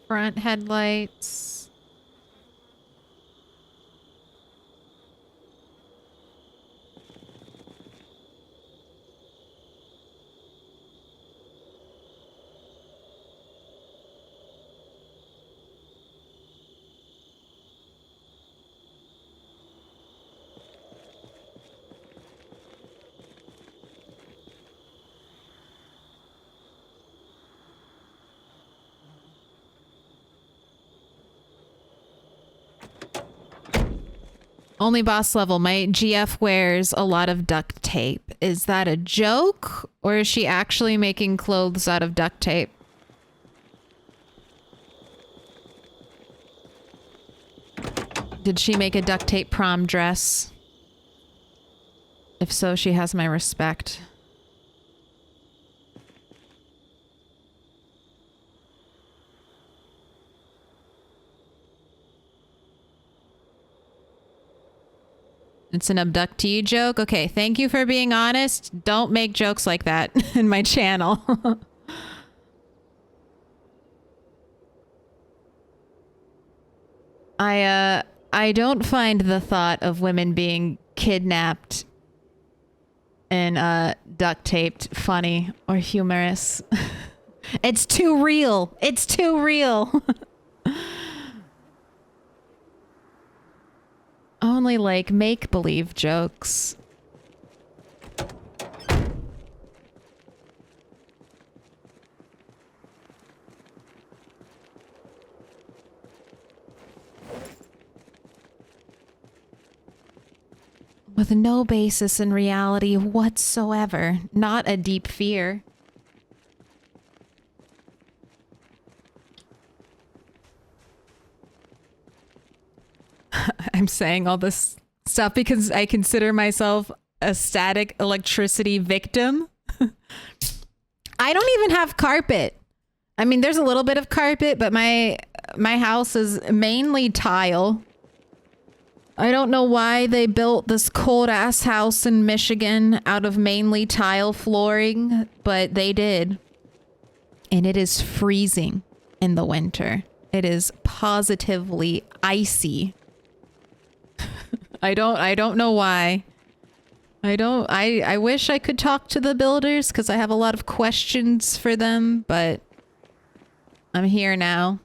Front headlights. Only boss level. My GF wears a lot of duct tape. Is that a joke? Or is she actually making clothes out of duct tape? Did she make a duct tape prom dress? If so, she has my respect. It's an abductee joke? Okay, thank you for being honest. Don't make jokes like that in my channel. I don't find the thought of women being kidnapped and duct taped funny or humorous. It's too real. It's too real. Only like make-believe jokes. with no basis in reality whatsoever. Not a deep fear. I'm saying all this stuff because I consider myself a static electricity victim. I don't even have carpet. I mean, there's a little bit of carpet, but my house is mainly tile. I don't know why they built this cold ass house in Michigan out of mainly tile flooring, but they did. And it is freezing in the winter. It is positively icy. I don't know why. I wish I could talk to the builders because I have a lot of questions for them, but I'm here now.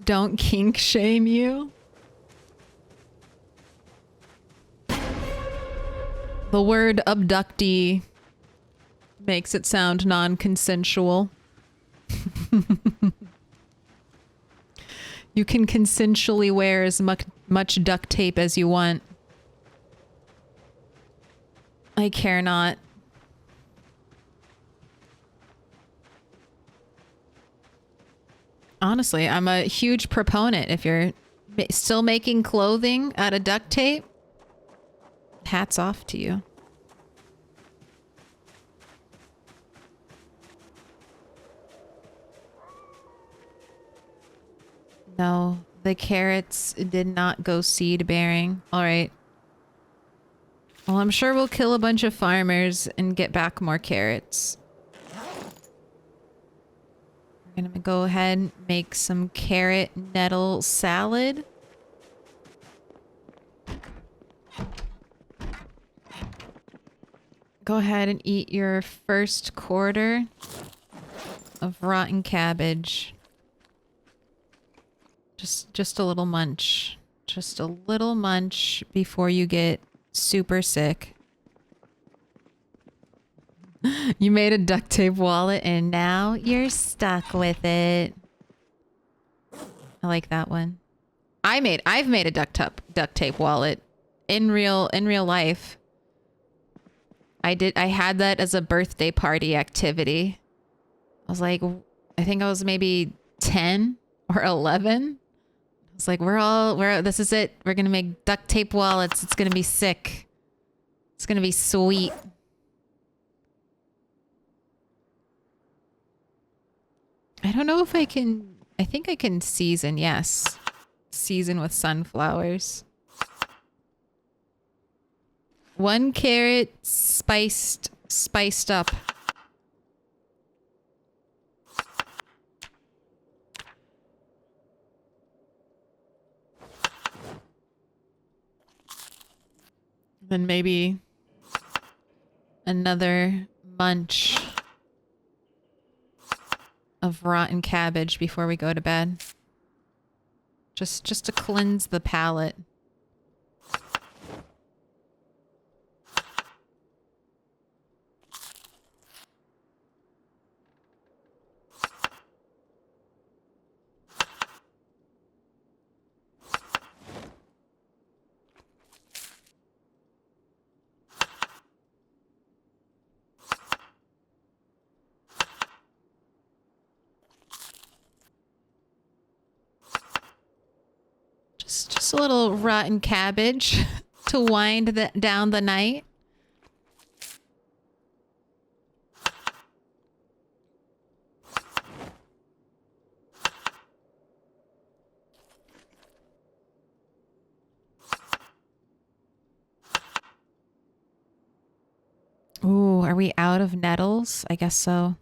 Don't kink shame you. The word abductee makes it sound non-consensual. You can consensually wear as much duct tape as you want. I care not. Honestly, I'm a huge proponent. If you're still making clothing out of duct tape, hats off to you. No, the carrots did not go seed bearing. All right. Well, I'm sure we'll kill a bunch of farmers and get back more carrots. We're gonna go ahead and make some carrot nettle salad. Go ahead and eat your first quarter of rotten cabbage. Just a little munch. Just a little munch before you get super sick. You made a duct tape wallet and now you're stuck with it. I like that one. I've made a duct tape wallet in real life. I had that as a birthday party activity. I was like, I think I was maybe 10 or 11. It's like, this is it. We're going to make duct tape wallets. It's going to be sick. It's going to be sweet. I don't know if I can, I think I can season, yes. Season with sunflowers. 1 carrot spiced up. Then maybe another munch of rotten cabbage before we go to bed. Just to cleanse the palate. Just a little rotten cabbage to wind down the night. Ooh, are we out of nettles? I guess so.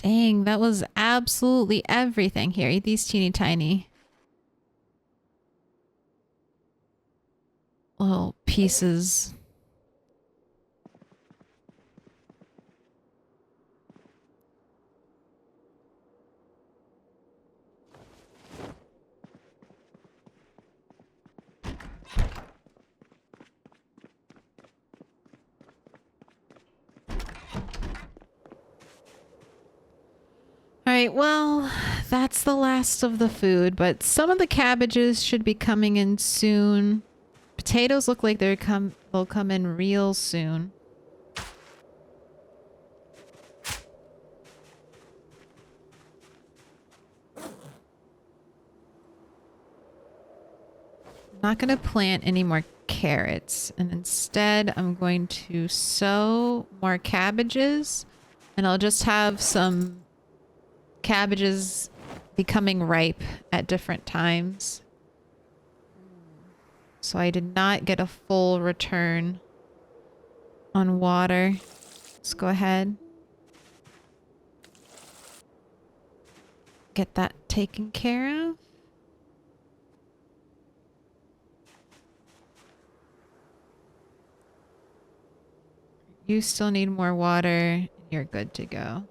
Dang, that was absolutely everything. Here, eat these teeny tiny little pieces. All right, well, that's the last of the food, but some of the cabbages should be coming in soon. Potatoes look like they'll come in real soon. I'm not going to plant any more carrots, and instead I'm going to sow more cabbages, and I'll just have some cabbages becoming ripe at different times. So I did not get a full return on water. Let's go ahead. Get that taken care of. You still need more water. You're good to go.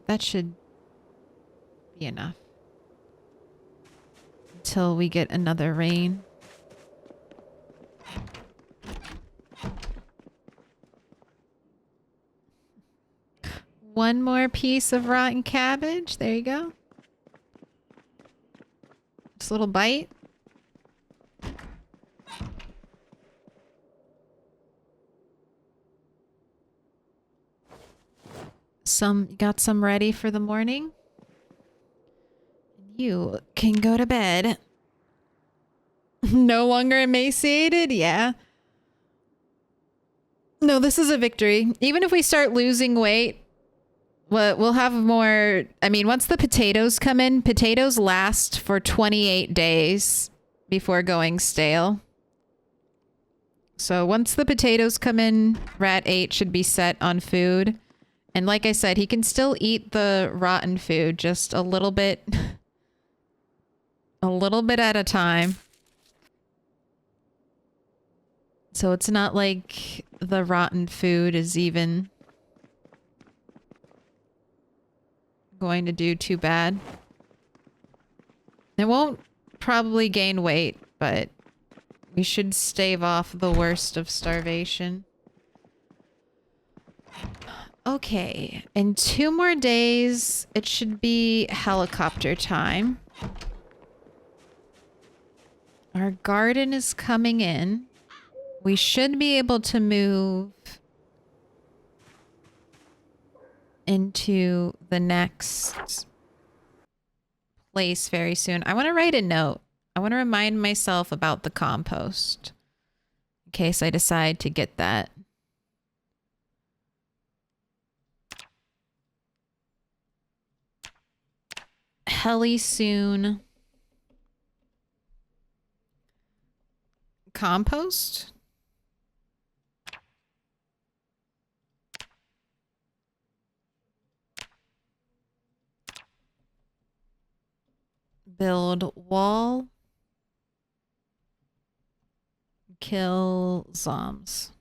That should be enough until we get another rain. One more piece of rotten cabbage. There you go. Just a little bite. Got some ready for the morning. You can go to bed. No longer emaciated? Yeah. No, this is a victory. Even if we start losing weight, we'll have more. I mean, once the potatoes come in, potatoes last for 28 days before going stale. So once the potatoes come in, Rat 8 should be set on food. And like I said, he can still eat the rotten food, just a little bit at a time. So it's not like the rotten food is even going to do too bad. It won't probably gain weight, but we should stave off the worst of starvation. Okay, in 2 more days, it should be helicopter time. Our garden is coming in. We should be able to move into the next place very soon. I want to write a note. I want to remind myself about the compost in case I decide to get that. Heli soon. Compost? Build wall. Kill zombs.